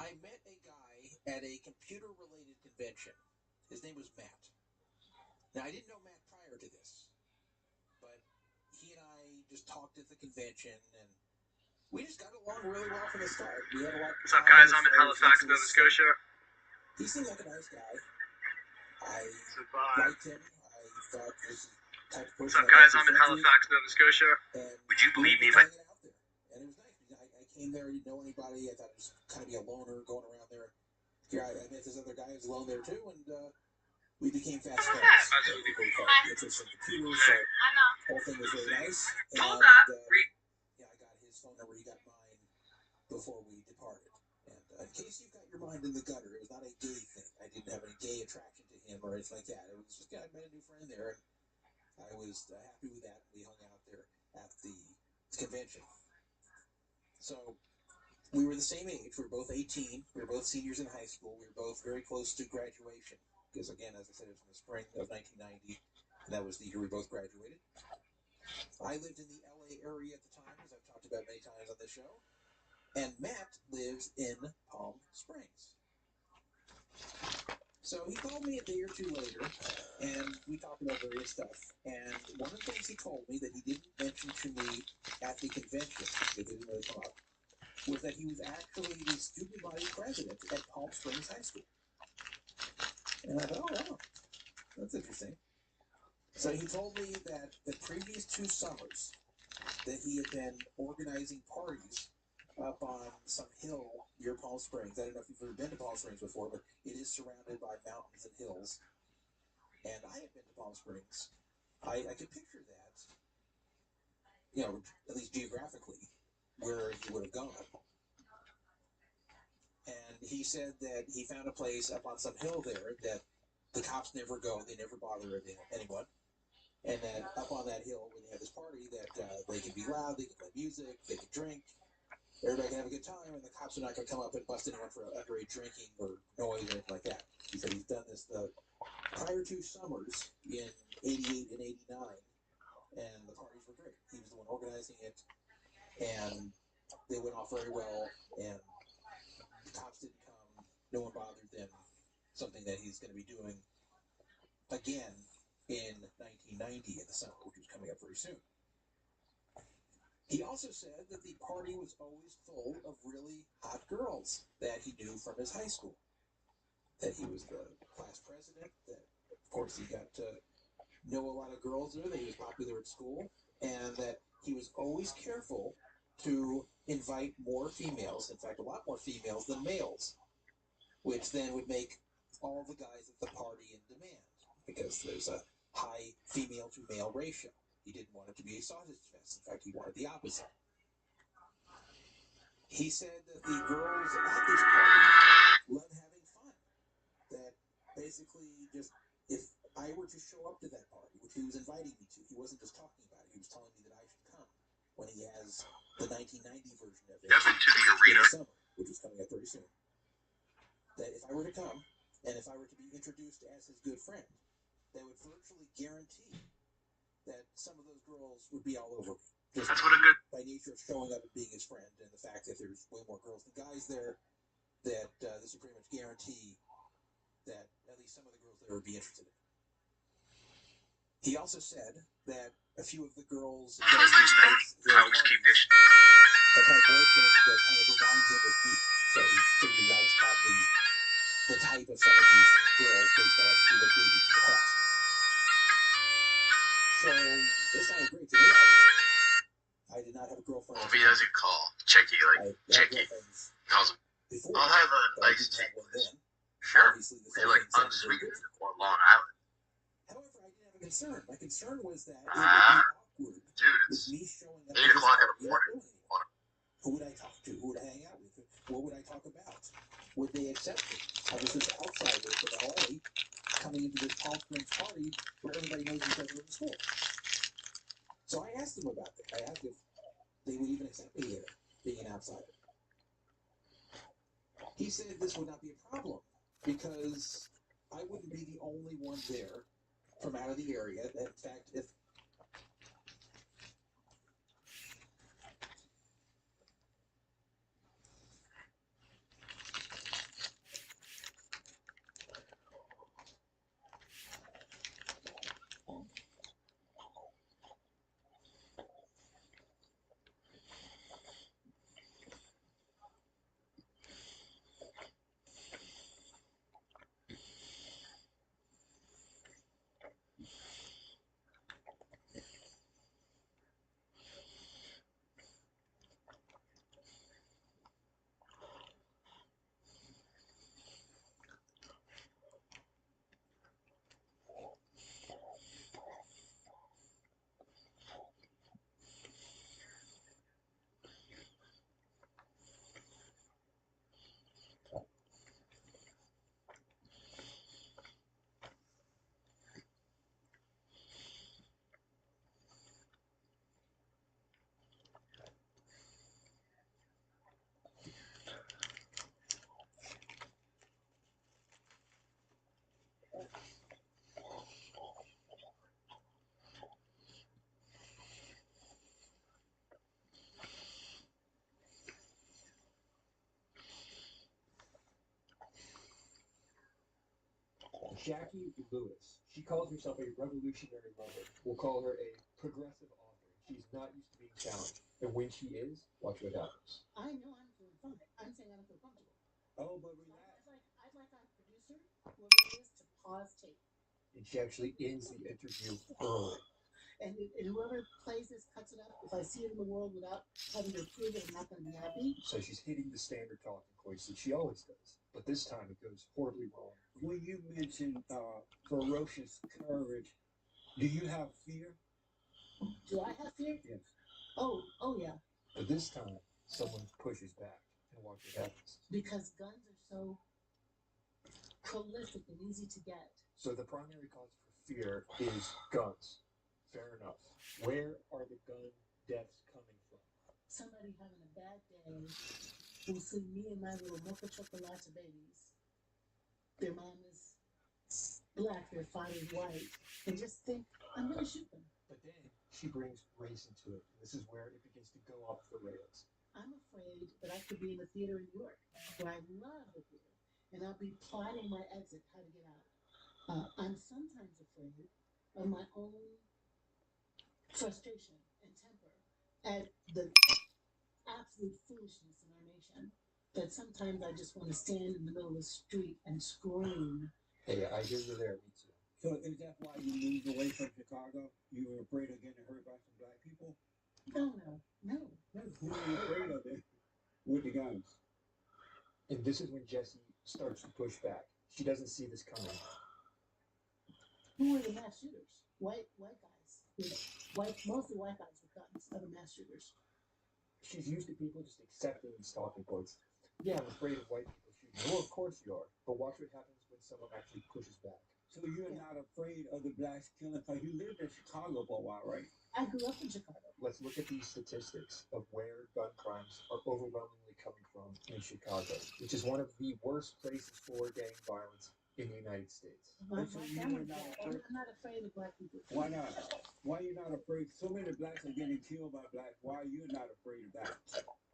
I met a guy at a computer-related convention. His name was Matt. Now, I didn't know Matt prior to this, but he and I just talked at the convention, and we just got along really well from the start. We had a lot of What's up, guys? I'm in Halifax, Nova Scotia. He seemed like a nice guy. I liked him. I thought this type of person. What's up, guys? I'm in Halifax, Nova Scotia. Would you believe me if I... And it was nice. I came there, I didn't know anybody. I thought it was kind of be a loner going around there. Here I met this other guy who was alone there too, and we became fast Oh, friends. absolutely. We both had interest in computers, so I know. the whole thing was really nice. And Hold up. yeah, I got his phone number, he got mine before we departed. And in case you've got your mind in the gutter, it was not a gay thing. I didn't have any gay attraction to him or anything like that. It was just, I met a new friend there, and I was happy with that. We hung out there at the convention. So we were the same age. We were both 18. We were both seniors in high school. We were both very close to graduation. Because, again, as I said, it was in the spring of 1990, and that was the year we both graduated. I lived in the LA area at the time, as I've talked about many times on this show. And Matt lives in Palm Springs. So he called me a day or two later, and we talked about various stuff. And one of the things he told me that he didn't mention to me at the convention, because it didn't really come up, was that he was actually the student body president at Palm Springs High School. And I thought, oh, wow, that's interesting. So he told me that the previous 2 summers that he had been organizing parties up on some hill near Palm Springs. I don't know if you've ever been to Palm Springs before, but it is surrounded by mountains and hills. And I had been to Palm Springs. I could picture that, at least geographically, where he would have gone. And he said that he found a place up on some hill there that the cops never go, they never bother anyone. And that up on that hill, when they have this party, that they can be loud, they can play music, they can drink, everybody can have a good time, and the cops are not going to come up and bust anyone for underage drinking or noise or anything like that. He said he's done this the prior 2 summers in 88 and 89, and the parties were great. He was the one organizing it, and they went off very well, and the cops didn't come, no one bothered them, something that he's going to be doing again in 1990 in the summer, which was coming up very soon. He also said that the party was always full of really hot girls that he knew from his high school. That he was the class president, that of course he got to know a lot of girls there, that he was popular at school, and that he was always careful to invite more females, in fact a lot more females than males, which then would make all the guys at the party in demand, because there's a high female to male ratio. He didn't want it to be a sausage fest. In fact, he wanted the opposite. He said that the girls at this party loved having fun. That basically just, if I were to show up to that party, which he was inviting me to, he wasn't just talking about it, he was telling me that I should come when he has the 1990 version of it Step into the arena. in the summer, which is coming up very soon. That if I were to come, and if I were to be introduced as his good friend, they would virtually guarantee that some of those girls would be all over me. Just That's what a good. by nature of showing up and being his friend, and the fact that there's way more girls than guys there, that this would pretty much guarantee that at least some of the girls there would be interested in. He also said that a few of the girls that How's this thing? I always keep this. have had boyfriends that kind of remind him of me. So he figured I was probably the type of some of these girls based on who they dated in the past. So this sounded great to me, obviously. I did not have a girlfriend. If he doesn't call, check it, I had check it. girlfriends Calls him. before. I'll have an but I iced didn't tea. have one then. Sure. Obviously, this Would you whole like thing sounded very unsweetened good. or Long Island? However, I did have a concern. My concern was that it would be Ah, awkward dude, with it's me showing up 8 to this o'clock in party the and not morning. knowing anyone. Who would I talk to? Who would I hang out with? What would I talk about? Would they accept me? I was this outsider from LA coming into this Palm Springs party where everybody knows each other in school. So I asked them about that. I asked if they would even accept me there, being an outsider. He said this would not be a problem because I wouldn't be the only one there from out of the area. In fact, if Jackie Lewis. She calls herself a revolutionary lover. We'll call her a progressive author. She's not used to being challenged. And when she is, watch what happens. I know I'm doing fine. I'm saying I don't feel comfortable. Oh, but relax. I'd like our producer, whoever it is, to pause tape. And she actually ends the interview early. And whoever plays this cuts it up. If I see it in the world without having to prove it, I'm not going to be happy. So she's hitting the standard talking points that she always does. But this time it goes horribly wrong. When you mentioned ferocious courage, do you have fear? Do I have fear? Yes. Oh yeah. But this time, someone pushes back. And watch what happens. Because guns are so prolific and easy to get. So the primary cause for fear is guns. Fair enough. Where are the gun deaths coming from? Somebody having a bad day will see me and my little mocha chocolate babies. Their mom is black, their father's white, and just think, I'm going to shoot them. But then she brings race into it. This is where it begins to go off the rails. I'm afraid that I could be in the theater in New York, where I love the theater, and I'll be plotting my exit, how to get out. I'm sometimes afraid of my own frustration and temper at the absolute foolishness in our nation. That sometimes I just want to stand in the middle of the street and scream. Hey, I hear you there, me too. So is that why you moved away from Chicago? You were afraid of getting hurt by some black people? No. Who are you afraid of then? With the guns. And this is when Jessie starts to push back. She doesn't see this coming. Who are the mass shooters? White guys. Mostly white guys with guns are the mass shooters. She's used to people just accepting these talking points. Yeah, I'm afraid of white people shooting. Well, of course you are. But watch what happens when someone actually pushes back. So you're not afraid of the blacks killing, because you lived in Chicago for a while, right? I grew up in Chicago. Let's look at these statistics of where gun crimes are overwhelmingly coming from in Chicago, which is one of the worst places for gang violence in the United States. I'm not afraid of black people. Why not? Why are you not afraid? So many blacks are getting killed by blacks. Why are you not afraid of that?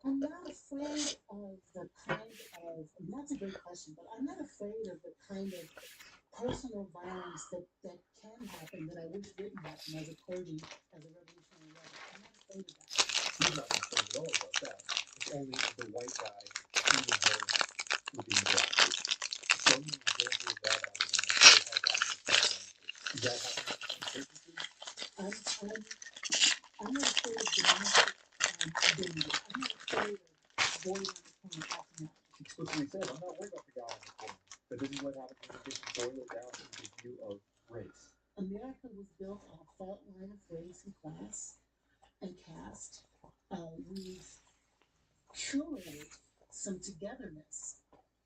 I'm not afraid of the kind of, and that's a great question, but I'm not afraid of the kind of personal violence that can happen that I wish didn't happen as a clergy, as a revolutionary leader. I'm not afraid of that. She's not concerned at all about that. It's only the white guy shooting her with the black. Show me an example of that happening. Is that happening with frequency? I'm not afraid of domestic danger. I'm not afraid of boys on the corner acting out. She explicitly said, I'm not worried about the guy on the corner. But this is what happens when you just boil it down to the view of race. America was built on a fault line of race and class and caste. We've curated some togetherness,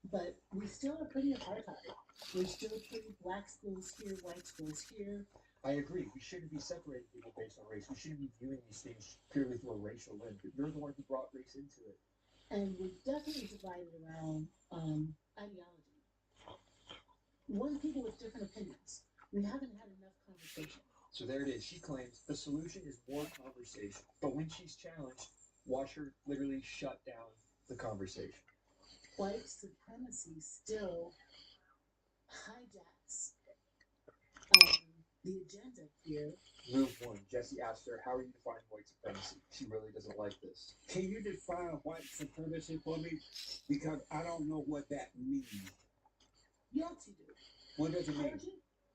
but we still are pretty apartheid. We're still pretty black schools here, white schools here. I agree. We shouldn't be separating people based on race. We shouldn't be viewing these things purely through a racial lens. But you're the one who brought race into it. And we're definitely divided around ideology. We're people with different opinions. We haven't had enough conversation. So there it is. She claims the solution is more conversation. But when she's challenged, watch her literally shut down the conversation. White supremacy still hijacks the agenda here. Move 1. Jessie asked her, how are you defining white supremacy? She really doesn't like this. Can you define white supremacy for me? Because I don't know what that means. Yes, you do. What does it mean?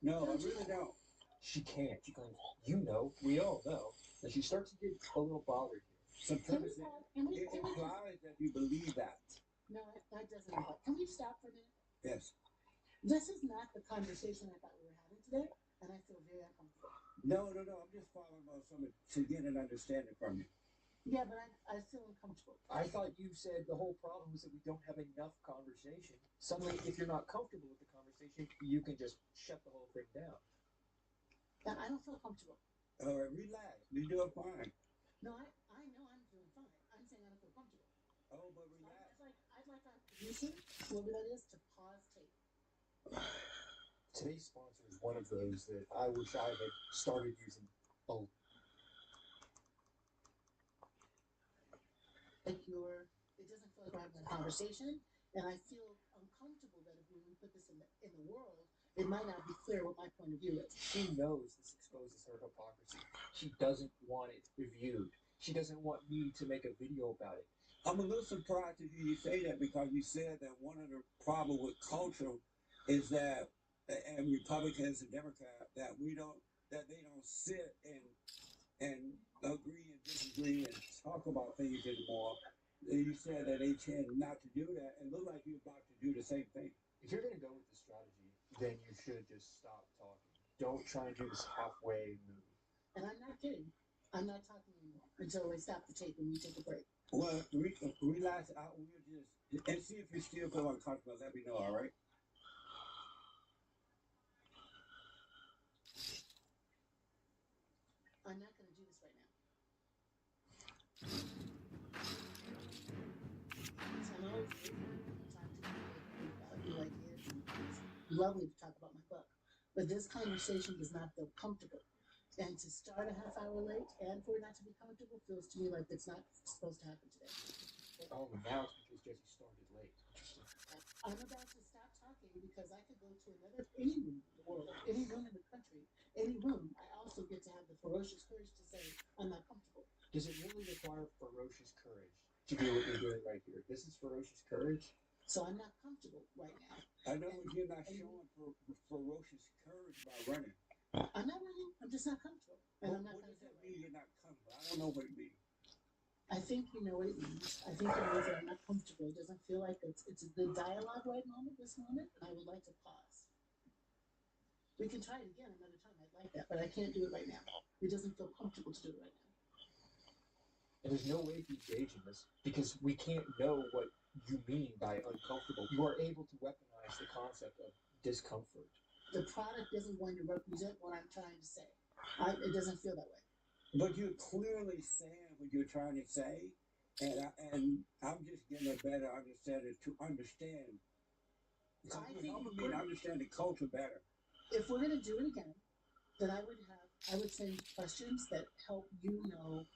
No, I really don't. She can't. She claims, you know, we all know. And she starts to get a little bothered here. Supremacy, it implies that you believe that. No, that doesn't imply. Can we stop for a minute? Yes. This is not the conversation I thought we were having today, and I feel very uncomfortable. No, I'm just following up something to get an understanding from you. Yeah, but I feel uncomfortable. I thought you said the whole problem was that we don't have enough conversation. Suddenly, if you're not comfortable with the conversation, you can just shut the whole thing down. I don't feel comfortable. All right, relax. You're doing fine. No, I know I'm doing fine. I'm saying I don't feel comfortable. Oh, but relax. I'd like our producer, whoever that is, to pause tape. Today's sponsor is one of those that I wish I had started using. Oh. Like it doesn't feel like we're having a conversation, and I feel uncomfortable that if we put this in the world, it might not be clear what my point of view is. She knows this exposes her hypocrisy. She doesn't want it reviewed. She doesn't want me to make a video about it. I'm a little surprised to hear you say that because you said that one of the problems with culture is that, and Republicans and Democrats, that they don't sit and agree and disagree and talk about things anymore. And you said that they tend not to do that, and look like you're about to do the same thing. If you're going to go with the strategy, then you should just stop talking. Don't try and do this halfway move. And I'm not kidding. I'm not talking anymore until we stop the tape and we take a break. Well, relax out. And see if you still feel uncomfortable. Let me know, all right? I'm not going to do this right now. So I'm always time to about new ideas. It's lovely to talk about my book, but this conversation does not feel comfortable. And to start a half hour late and for it not to be comfortable feels to me like it's not supposed to happen today. Oh, now it's because Jesse started late. Interesting. I'm about to stop talking because I could go to any room in the world, any room in the country, any room. I also get to have the ferocious courage to say I'm not comfortable. Does it really require ferocious courage to do what you're doing right here? This is ferocious courage. So I'm not comfortable right now. I know you're not showing ferocious courage by running. I'm not running. I'm just not comfortable. And I'm not what does that mean? You're not comfortable. I don't know what it means. I think you know what it means. I think it means that I'm not comfortable. It doesn't feel like it's a good dialogue this moment, and I would like to pause. We can try it again another time. I'd like that, but I can't do it right now. It doesn't feel comfortable to do it right now. And there's no way to engage in this because we can't know what you mean by uncomfortable. You are able to weaponize the concept of discomfort. The product isn't going to represent what I'm trying to say. It doesn't feel that way. But you're clearly saying what you're trying to say, and I'm just getting a better understanding to understand. You're helping me to understand the culture better. If we're going to do it again, then I would send questions that help you know,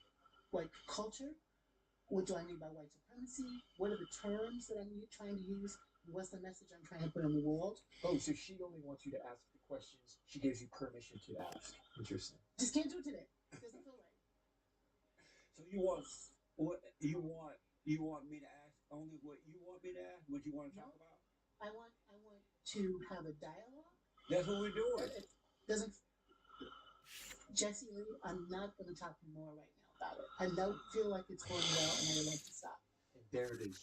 like culture. What do I mean by white supremacy? What are the terms that I'm trying to use? What's the message I'm trying to put in the world? Oh, so she only wants you to ask the questions she gives you permission to ask. Interesting. Just can't do it today. It doesn't feel right. So you want me to ask only what you want me to ask? What you want to talk about? I want to have a dialogue. That's what we're doing. It doesn't. Jesse Lee, I'm not going to talk more right now about it. I don't feel like it's going well, and I would like to stop. And there it is.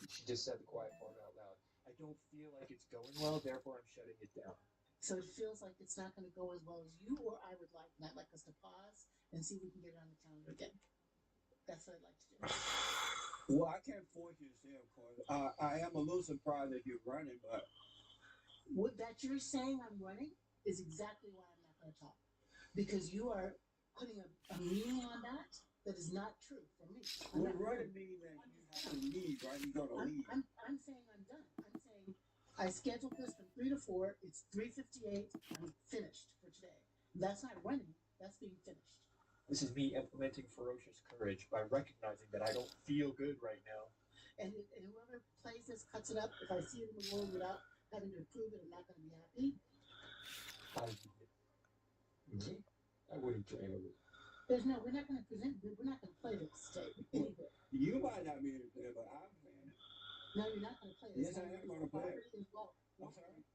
She just said the quiet part out loud. I don't feel like it's going well, therefore I'm shutting it down. So it feels like it's not going to go as well as you or I would like. And I'd like us to pause and see if we can get it on the calendar again. That's what I'd like to do. Well, I can't force you to say, of course. I am a little surprised that you're running, but what that you're saying I'm running is exactly why I'm not going to talk. Because you are putting a meaning on that is not true for me. What running means that you have to leave, right? You're going to leave. I'm saying I'm done. I'm saying I scheduled this from 3 to 4. It's 3:58. I'm finished for today. That's not running. That's being finished. This is me implementing ferocious courage by recognizing that I don't feel good right now. And whoever plays this, cuts it up. If I see it in the world without having to prove it, I'm not going to be happy. Me? I wouldn't care. We're not going to present. We're not going to play this tape anywhere. You might not be able to play it, but I'm playing it. No, you're not going to play this. Yes, I am going to play it. Well. I'm sorry.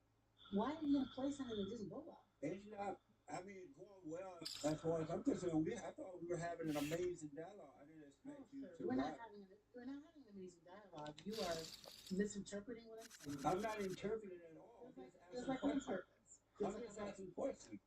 Why are you going to play something that didn't go well? It's not. I mean, going well as far as I'm concerned. I thought we were having an amazing dialogue. I didn't expect you to. We're not having an amazing dialogue. You are misinterpreting what I'm saying. I'm not interpreting it at all. There's like no purpose. I'm just asking questions.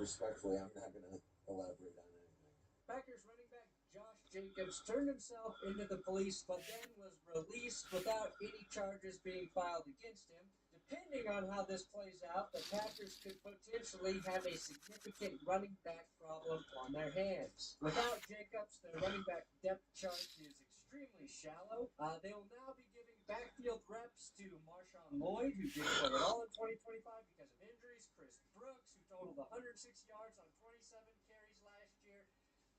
Respectfully, I'm not going to elaborate on anything. Packers running back Josh Jacobs turned himself into the police, but then was released released without any charges being filed against him. Depending on how this plays out, the Packers could potentially have a significant running back problem on their hands. Without Jacobs, their running back depth chart is extremely shallow. They will now be giving backfield reps to Marshawn Lloyd, who didn't play at all in 2025 because of injuries, Chris Brooks, who totaled 106 yards on 27 carries last year,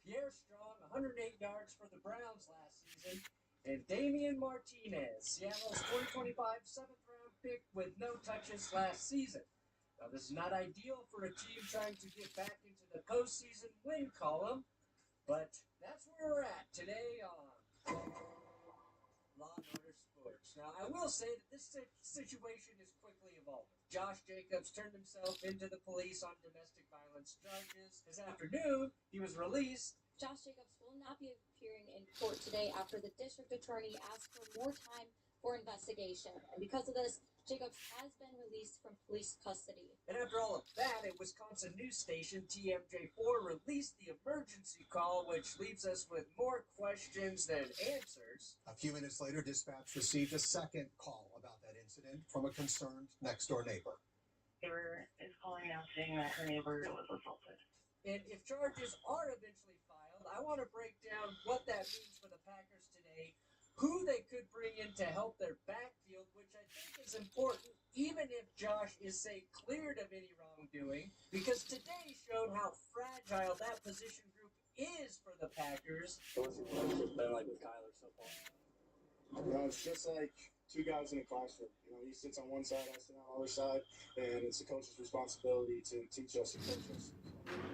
Pierre Strong, 108 yards for the Browns last season, and Damian Martinez, Seattle's 2025 7th-round pick with no touches last season. Now, this is not ideal for a team trying to get back into the postseason win column, but that's where we're at today on Law and Order Sports. Now, I will say that this situation is quickly evolving. Josh Jacobs turned himself into the police on domestic violence charges. This afternoon, he was released. Josh Jacobs will not be appearing in court today after the district attorney asked for more time for investigation. And because of this, Jacobs has been released from police custody. And after all of that, a Wisconsin news station, TMJ4, released the emergency call, which leaves us with more questions than answers. A few minutes later, dispatch received a second call about that incident from a concerned next-door neighbor. Neighbor is calling now saying that her neighbor was assaulted. And if charges are eventually filed, I want to break down what that means for the Packers today, who they could bring in to help their backfield, which I think is important, even if Josh is, say, cleared of any wrongdoing, because today showed how fragile that position group is for the Packers. What's your relationship been like with Kyler so far? It's just like two guys in a classroom. He sits on one side, I sit on the other side, and it's the coach's responsibility to teach us and coach us.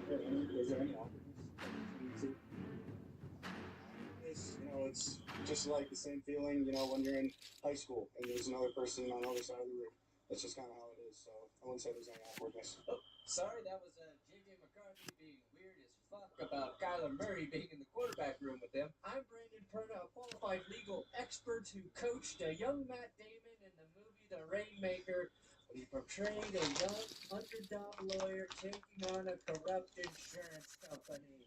Is there any awkwardness? It's just like the same feeling, when you're in high school and there's another person on the other side of the room. That's just kind of how it is. So I wouldn't say there's any awkwardness. Oh, sorry, that was J.J. McCarthy being weird as fuck about Kyler Murray being in the quarterback room with them. I'm Brandon Perna, a qualified legal expert who coached a young Matt Damon in the movie The Rainmaker when he portrayed a young underdog lawyer taking on a corrupt insurance company.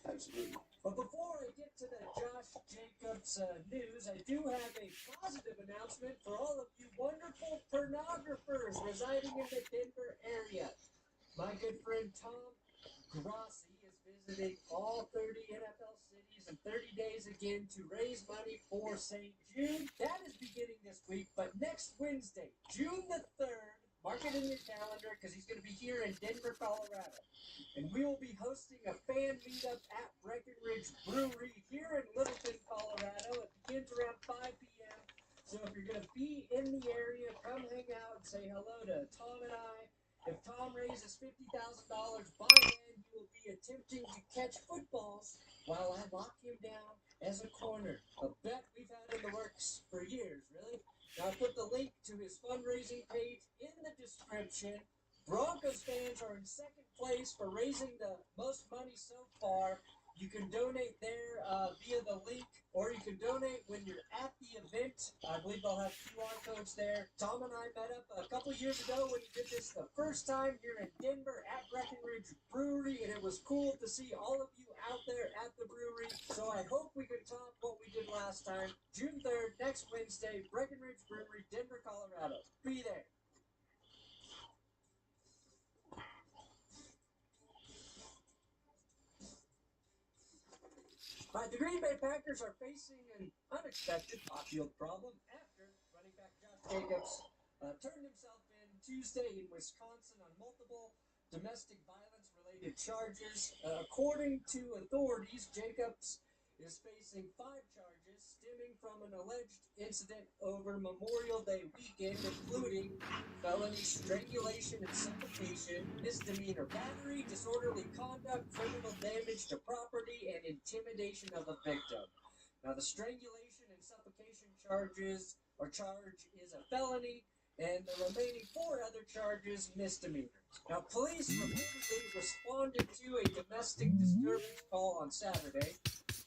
Absolutely. But before I get to the Josh Jacobs news, I do have a positive announcement for all of you wonderful pornographers residing in the Denver area. My good friend Tom Grossi is visiting all 30 NFL cities in 30 days again to raise money for St. Jude. That is beginning this week, but next Wednesday, June the 3rd, mark it in your calendar because he's going to be here in Denver, Colorado. And we will be hosting a fan meetup at Breckenridge Brewery here in Littleton, Colorado. It begins around 5 p.m. So if you're going to be in the area, come hang out and say hello to Tom and I. If Tom raises $50,000 by then, you will be attempting to catch footballs while I lock him down as a corner. A bet we've had in the works for years, really. Now, I'll put the link to his fundraising page in the description. Broncos fans are in second place for raising the most money so far. You can donate there via the link, or you can donate when you're at the event. I believe they'll have QR codes there. Tom and I met up a couple years ago when he did this the first time here in Denver at Breckenridge Brewery, and it was cool to see all of you out there at the brewery. So I hope we can top what we did last time. June 3rd, next Wednesday, Breckenridge Brewery, Denver, Colorado. Be there. The Green Bay Packers are facing an unexpected off-field problem after running back Josh Jacobs turned himself in Tuesday in Wisconsin on multiple domestic violence-related charges. According to authorities, Jacobs is facing 5 charges stemming from an alleged incident over Memorial Day weekend, including felony strangulation and suffocation, misdemeanor battery, disorderly conduct, criminal damage to property, and intimidation of a victim. Now, the strangulation and suffocation charge is a felony, and the remaining 4 other charges misdemeanors. Now, police reportedly responded to a domestic disturbance call on Saturday.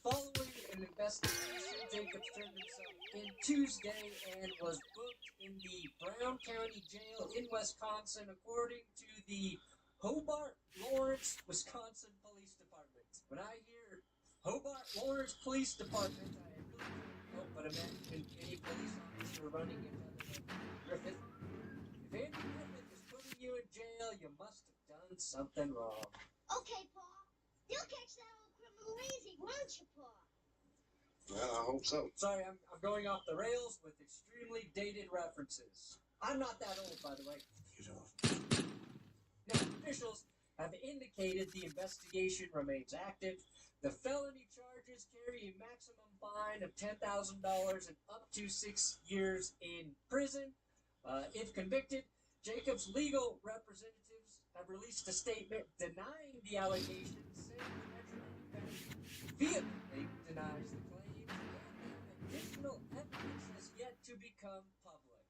Following an investigation, Jacobs turned himself in Tuesday and was booked in the Brown County Jail in Wisconsin, according to the Hobart Lawrence, Wisconsin Police Department. When I hear Hobart Lawrence Police Department, I really but imagine any police officer running into Griffith. If Andy Griffith is putting you in jail, you must have done something wrong. Okay, Pa. You'll catch that old criminal easy, won't you, Pa? Well, I hope so. Sorry, I'm going off the rails with extremely dated references. I'm not that old, by the way. Now, officials have indicated the investigation remains active. The felony charges carry a maximum fine of $10,000 and up to 6 years in prison. If convicted, Jacob's legal representatives have released a statement denying the allegations, saying the Metropolitan Bank vehemently denies the claims, and additional evidence has yet to become public.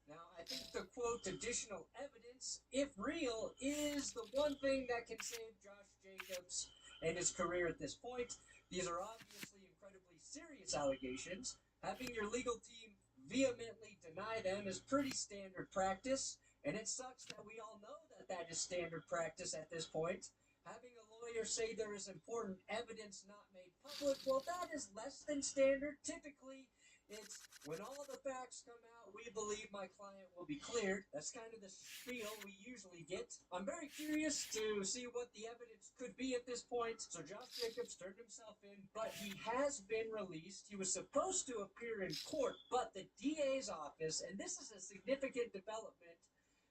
Now, I think the quote, additional evidence, if real, is the one thing that can save Josh Jacobs and his career at this point. These are obviously incredibly serious allegations. Having your legal team vehemently deny them is pretty standard practice, and it sucks that we all know that that is standard practice at this point. Having a lawyer say there is important evidence not made public, well, that is less than standard. Typically, it's when all the facts come out, we believe my client will be cleared. That's kind of the spiel we usually get. I'm very curious to see what the evidence could be at this point. So Josh Jacobs turned himself in, but he has been released. He was supposed to appear in court, but the DA's office, and this is a significant development,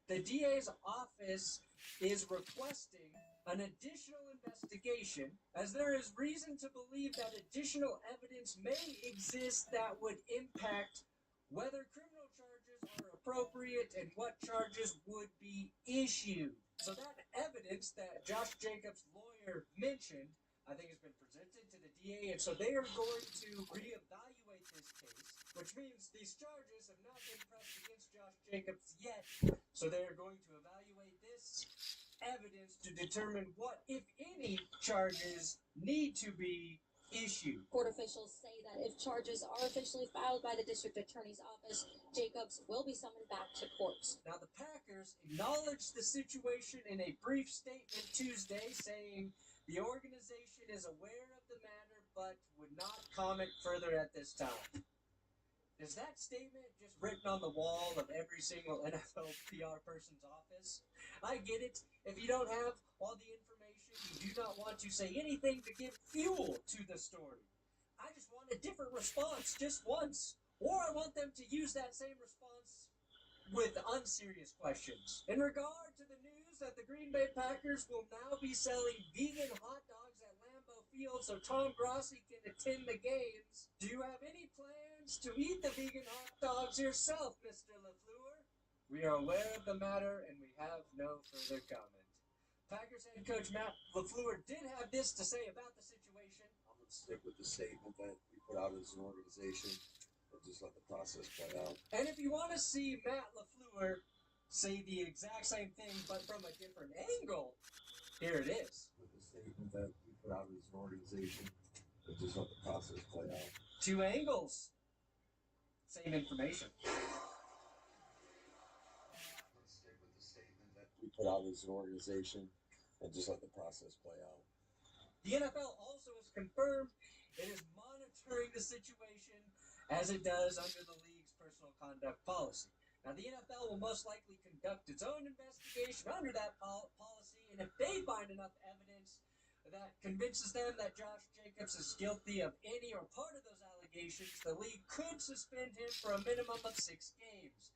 the DA's office is requesting an additional investigation, as there is reason to believe that additional evidence may exist that would impact whether criminal charges are appropriate and what charges would be issued. So that evidence that Josh Jacobs' lawyer mentioned, I think, has been presented to the DA, and so they are going to reevaluate this case, which means these charges have not been pressed against Josh Jacobs yet, so they are going to evaluate this evidence to determine what, if any, charges need to be issued. Court officials say that if charges are officially filed by the district attorney's office, Jacobs will be summoned back to court. Now, the Packers acknowledged the situation in a brief statement Tuesday, saying the organization is aware of the matter but would not comment further at this time. Is that statement just written on the wall of every single NFL PR person's office? I get it. If you don't have all the information, you do not want to say anything to give fuel to the story. I just want a different response just once. Or I want them to use that same response with unserious questions. In regard to the news that the Green Bay Packers will now be selling vegan hot dogs at Lambeau Field so Tom Grossi can attend the games, do you have any plans to eat the vegan hot dogs yourself, Mr. LaFleur? We are aware of the matter and we have no further comment. Packers head coach Matt LaFleur did have this to say about the situation. I'm going to stick with the statement that we put out as an organization and just let the process play out. And if you want to see Matt LaFleur say the exact same thing but from a different angle, here it is. With the statement that we put out as an organization and just let the process play out. 2 angles. Same information. Let's stick with the statement that we put out as an organization and just let the process play out. The NFL also has confirmed it is monitoring the situation as it does under the league's personal conduct policy. Now, the NFL will most likely conduct its own investigation under that policy, and if they find enough evidence that convinces them that Josh Jacobs is guilty of any or part of those allegations, the league could suspend him for a minimum of 6 games.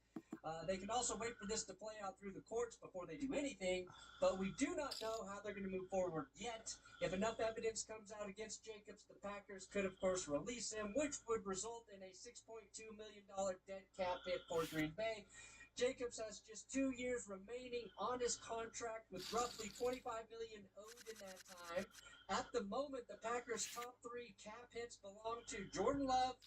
They can also wait for this to play out through the courts before they do anything, but we do not know how they're going to move forward yet. If enough evidence comes out against Jacobs, the Packers could, of course, release him, which would result in a $6.2 million dead cap hit for Green Bay. Jacobs has just 2 years remaining on his contract with roughly $25 million owed in that time. At the moment, the Packers' top 3 cap hits belong to Jordan Love,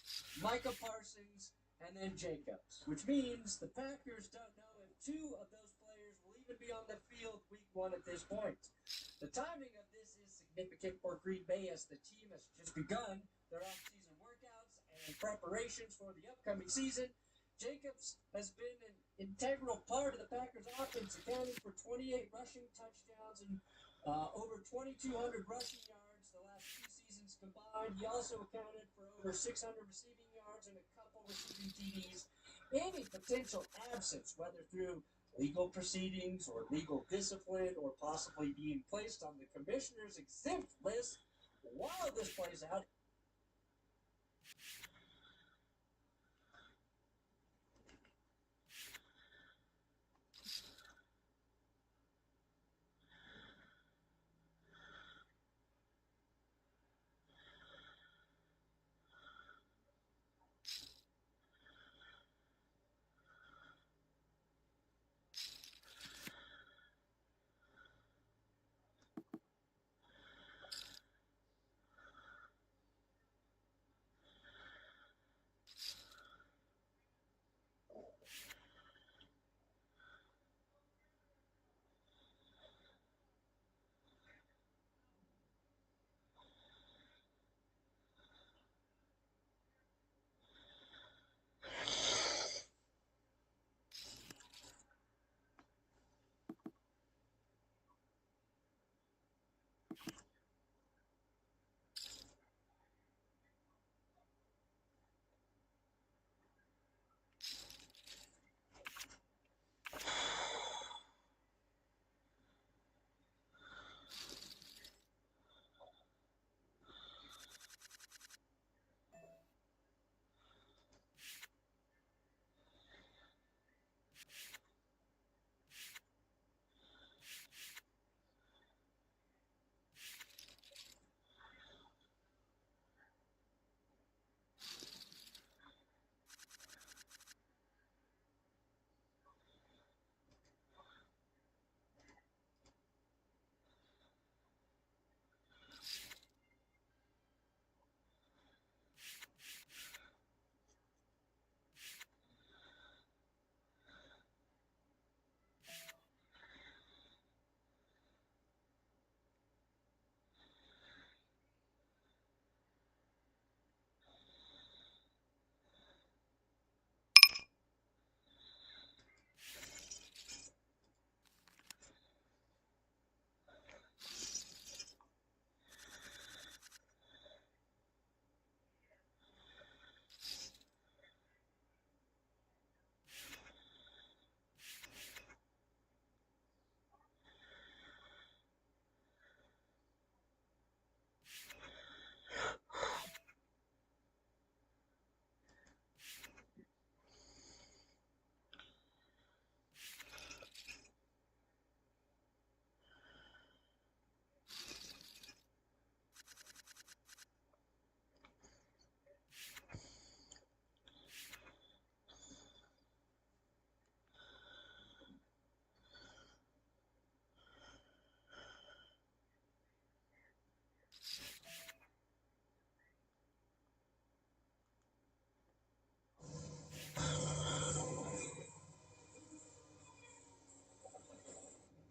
Micah Parsons, and then Jacobs, which means the Packers don't know if 2 of those players will even be on the field week 1 at this point. The timing of this is significant for Green Bay as the team has just begun their off-season workouts and preparations for the upcoming season. Jacobs has been an integral part of the Packers' offense, accounting for 28 rushing touchdowns and over 2,200 rushing yards the last 2 seasons combined. He also accounted for over 600 receiving yards charging a couple receiving TDs, any potential absence, whether through legal proceedings or legal discipline or possibly being placed on the commissioner's exempt list while this plays out.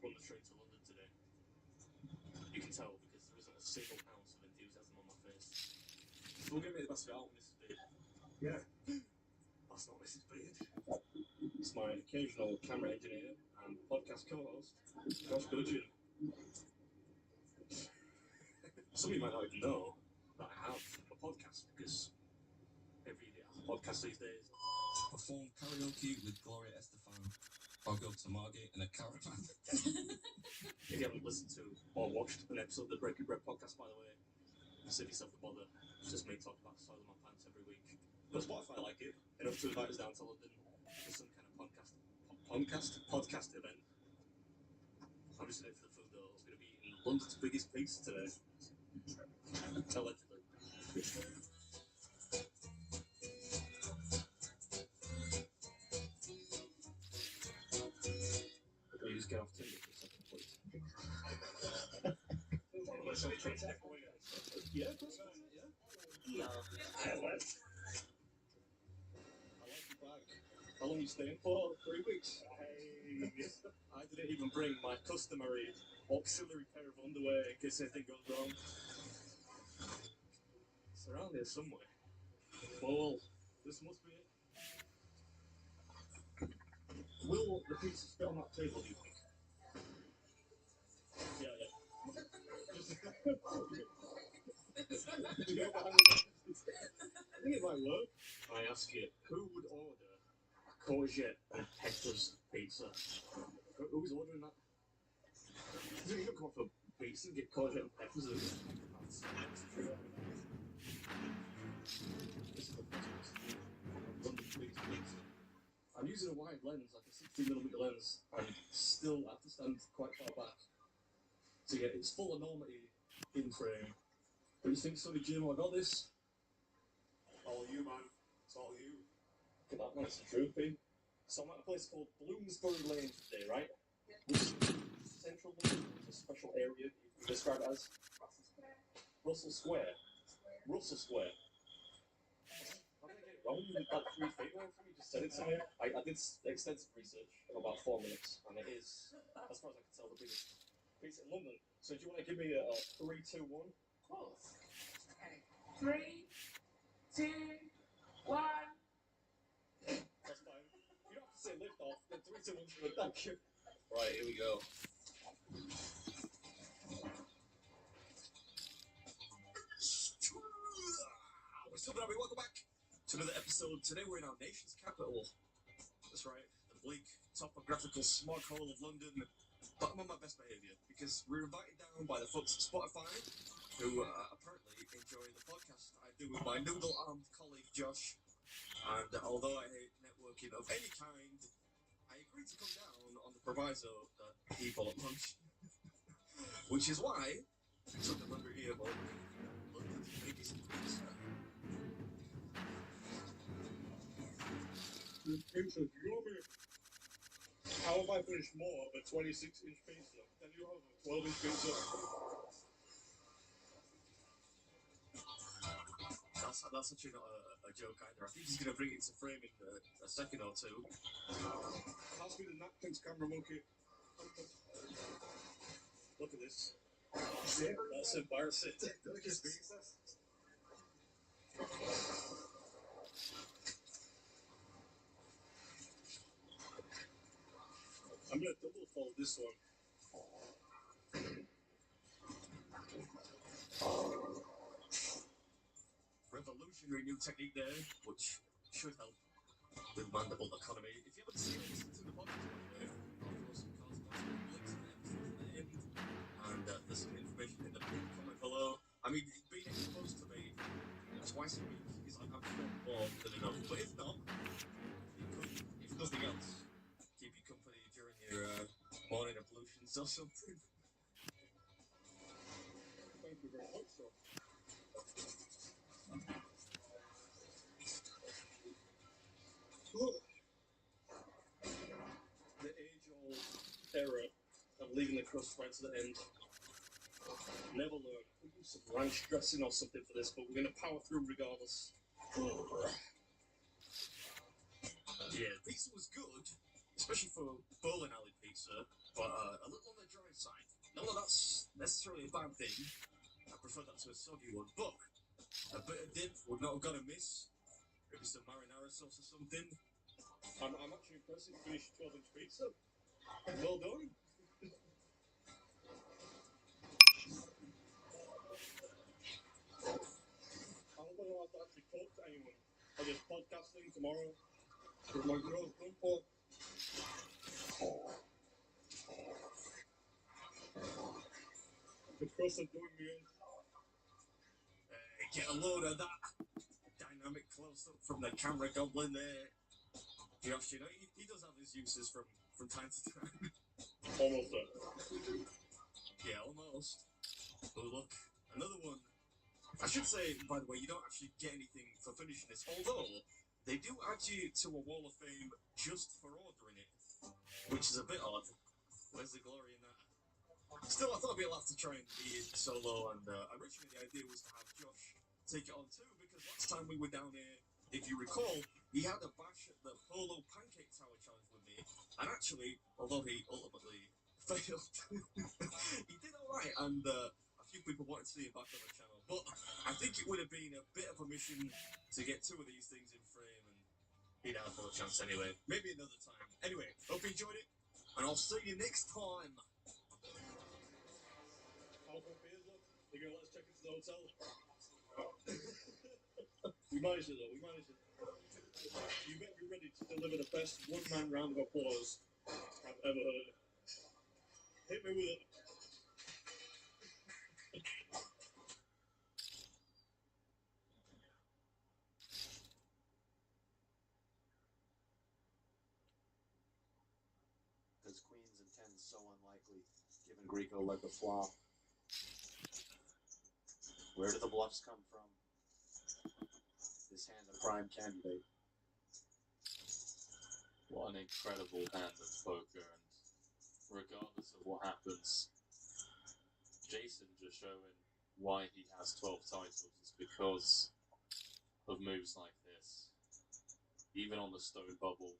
On the train to London today. You can tell because there isn't a single ounce of enthusiasm on my face. Don't give me the best of it out, Mrs. Beard. Yeah. That's not Mrs. Beard. It's my occasional camera engineer and podcast co-host, Josh Gudgeon. Some of you might not even know that I have a podcast because everybody has a podcast these days. Perform karaoke with Gloria Estefan, or go to Margate in a caravan. If you haven't listened to or watched an episode of the Breaking Bread podcast, by the way, save yourself the bother. It's just me talking about the size of my pants every week. But Spotify like it enough to invite us down to London for some kind of podcast event. I'm just in it for the food though. It's going to be in London's biggest pizza today. Allegedly. Can you just get off Tinder for a second, please? Yeah, of course. Yeah. I like your bag. How long are you staying for? 3 weeks? I didn't even bring my customary auxiliary pair of underwear in case anything goes wrong. It's around here somewhere. Well, this must be it. Will the pizza fit on that table, do you think? Yeah. Just... I think it might work. I ask you, who would order a courgette and peppers pizza? Who's ordering that? You don't come off a pizza and get courgette and peppers. That's true. This is the podcast. London pizza. I'm using a wide lens, like a 16mm lens, and still have to stand quite far back. So yeah, it's full enormity in frame. But you think, sorry Jim, I got this? All you, man. It's all you. Look at that, nice and droopy. So I'm at a place called Bloomsbury Lane today, right? Which is central London, it's a special area you describe it as Russell Square. Russell Square. How did I get it wrong? Like 3 feet away from you, just said it to me. I did extensive research in about 4 minutes, and it is, as far as I can tell, the biggest piece in London. So do you want to give me a 3, 2, 1? Of course. Okay. 3, 2, 1. That's fine. You don't have to say lift off. Then 3, 2, 1's good. Thank you. Right, here we go. What's up, everybody? Welcome back to another episode. Today we're in our nation's capital. That's right, the bleak, topographical smog hole of London. But I'm on my best behaviour because we're invited down by the folks at Spotify, who apparently enjoy the podcast I do with my noodle-armed colleague Josh. And although I hate networking of any kind, I agreed to come down on the proviso that he bought lunch. Which is why I took the longer here about London's biggest pizza. This pizza is yummy. How have I finished more of a 26-inch pizza than you have a 12-inch pizza? That's actually not a joke either. I think he's going to bring it into frame in a second or two. Pass me the napkins, camera monkey. Look at this. That's embarrassing. Look at his pizza. I'm going to double fold this one. Revolutionary new technique there, which should help with mandible economy. If you haven't seen or listened to the podcast, by the way, I'll throw some corresponding links in the episode at the end. And there's some information in the pinned comment below. I mean, being exposed to me twice a week is, I'm sure, more than enough. But if not, it could, if nothing else, keep you company during your morning ablutions or something. Thank you very much, sir. The age-old error of leaving the crust right to the end. Never learn. We'll use some ranch dressing or something for this, but we're going to power through regardless. Yeah, the pizza was good, especially for bowling alley pizza, but a little on the dry side. Not that that's necessarily a bad thing. I prefer that to a soggy one, but a bit of dip would not have got a miss. Maybe some marinara sauce or something. I'm actually impressed you finished 12-inch pizza. Well done. I'm going to have to actually talk to anyone. I'm just podcasting tomorrow with my girl's grandpa. The crust is doing me in. Get a load of that dynamic close-up from the camera goblin there. Josh, you know, he does have his uses from time to time. Almost there. Yeah, almost. Oh, look, another one. I should say, by the way, you don't actually get anything for finishing this, although they do add you to a wall of fame just for ordering it, which is a bit odd. Where's the glory in that? Still, I thought I'd be allowed to try and eat it solo, and originally the idea was to have Josh take it on too, because last time we were down here, if you recall, he had a bash at the Polo Pancake Tower Challenge with me, and actually, although he ultimately failed, he did alright, and a few people wanted to see him back on the channel, but I think it would have been a bit of a mission to get 2 of these things in frame, and he'd have no chance anyway. Maybe another time. Anyway, hope you enjoyed it, and I'll see you next time. How's my pizza? You gonna let us check into the hotel? We managed it though, we managed it. You better be ready to deliver the best one-man round of applause I've ever heard. Hit me with it. Because queens and tens so unlikely, given Grieco led the flop. Where do the bluffs come from? This hand a prime candidate. What an incredible hand of poker, and regardless of what happens, Jason just showing why he has 12 titles is because of moves like this. Even on the stone bubble,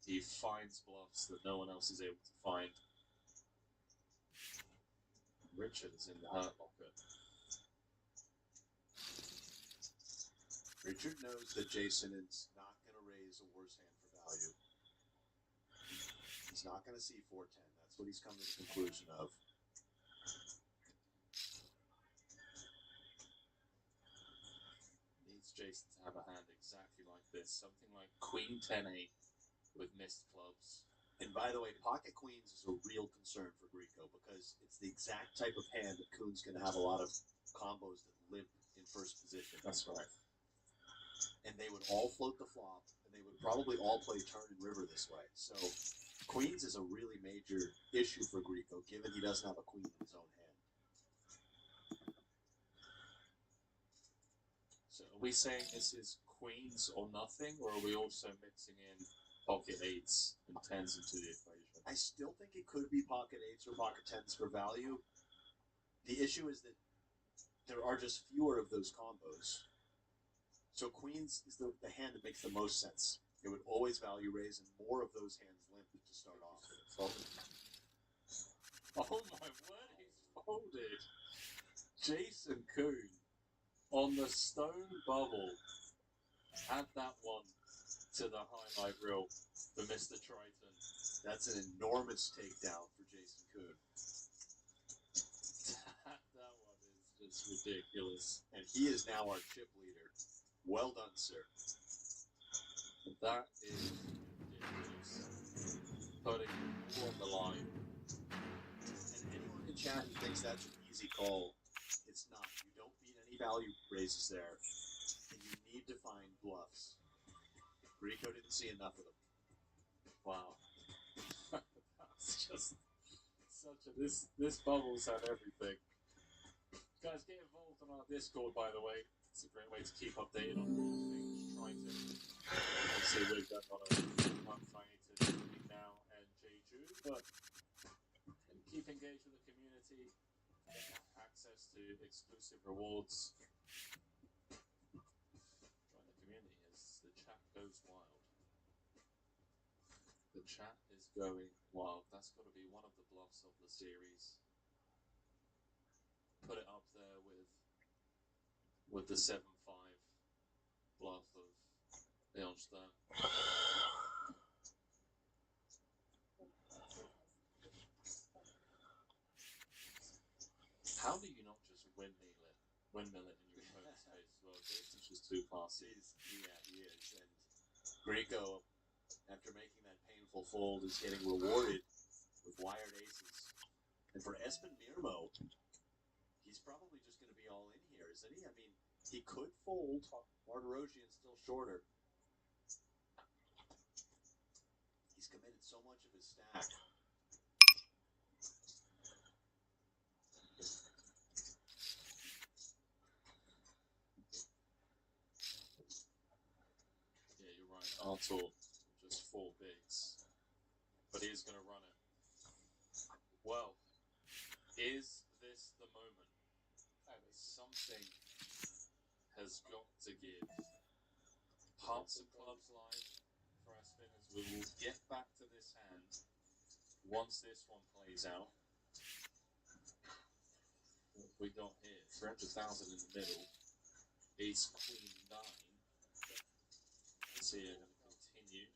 he finds bluffs that no one else is able to find. Richard is in the hurt locker. Richard knows that Jason is not going to raise a worse hand for value. He's not going to see 410. That's what he's come to the conclusion of. Needs Jason to have a hand exactly like this. Something like Queen 10-8 with missed clubs. And by the way, pocket queens is a real concern for Grieco because it's the exact type of hand that Kuhn's going to have a lot of combos that limp in first position. That's right. And they would all float the flop, and they would probably all play turn and river this way. So queens is a really major issue for Grieco, given he doesn't have a queen in his own hand. So are we saying this is queens or nothing, or are we also mixing in pocket eights and tens into the equation? I still think it could be pocket eights or pocket tens for value. The issue is that there are just fewer of those combos. So queens is the hand that makes the most sense. It would always value raise, and more of those hands limp to start off. Oh my word, he's folded. Jason Kuhn on the stone bubble. Add that one to the highlight reel for Mr. Triton. That's an enormous takedown for Jason Kuhn. That one is just ridiculous. And he is now our chip leader. Well done, sir. That is ridiculous. Putting all on the line. And anyone in chat who thinks that's an easy call, it's not. You don't beat any value raises there, and you need to find bluffs. Grieco didn't see enough of them. Wow. That's just such a... This bubble's had everything. Guys, get involved on our Discord, by the way. It's a great way to keep updated on all things Triton. Obviously, we've done on a month hiatus now and Jeju, but keep engaged with the community, get access to exclusive rewards. Join the community as the chat goes wild. The chat is going wild. That's got to be one of the bluffs of the series. Put it up there with the 7-5 bluff of Leon Stern. How do you not just windmill it in your opponent's face as well? Jason's just too classy. Yeah, he is. And Grieco, after making that painful fold, is getting rewarded with wired aces. And for Espen Mirmo, he's probably just going to be all in here, isn't he? I mean, he could fold. Martirosian's still shorter. He's committed so much of his stack. Yeah, you're right. Artur, just 4 bigs. But he is going to run it. Well, is this the moment? Something has got to give. Hearts and clubs live for our spinners. We will get back to this hand once this one plays out. What we got here? 300,000 in the middle. Ace Queen 9. Let's see, I'm going to continue.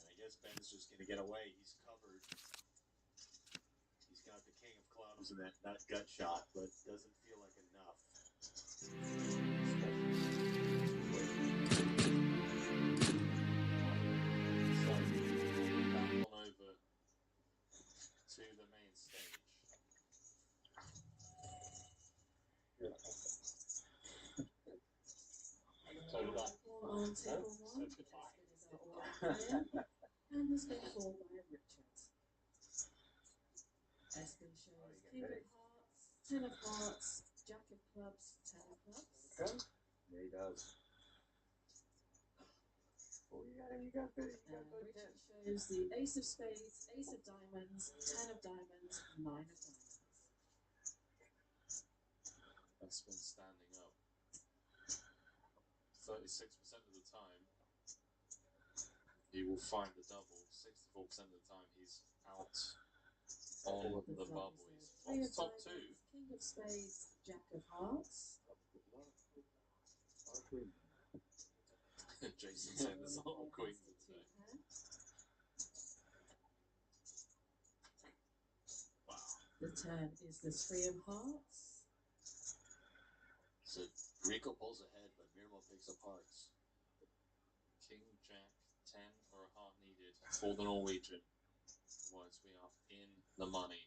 And I guess Ben's just going to get away. He's covered. He's got the king of clubs and that gut shot, but doesn't feel like enough. Back on over to the main stage. So did I. On table one, Said goodbye. it is our order plan, and has been called by Richard. Espen shows King of Hearts, Ten of Hearts, Jack of Clubs, Ten of Clubs. Okay. Yeah, he does. Oh, you got Richard shows the Ace of Spades, Ace of Diamonds, Ten of Diamonds, Nine of Diamonds. That's been standing up 36% of the time. He will find the double. 64% of the time he's out on the bubble. He's top two. King of Spades, Jack of Hearts. Jason saying there's a lot of queens in today. Wow. The 10 is the Three of Hearts. So Rico pulls ahead, but Mirmo picks up hearts. King, Jack, 10, or a heart needed for the Norwegian. Otherwise, we are in the money.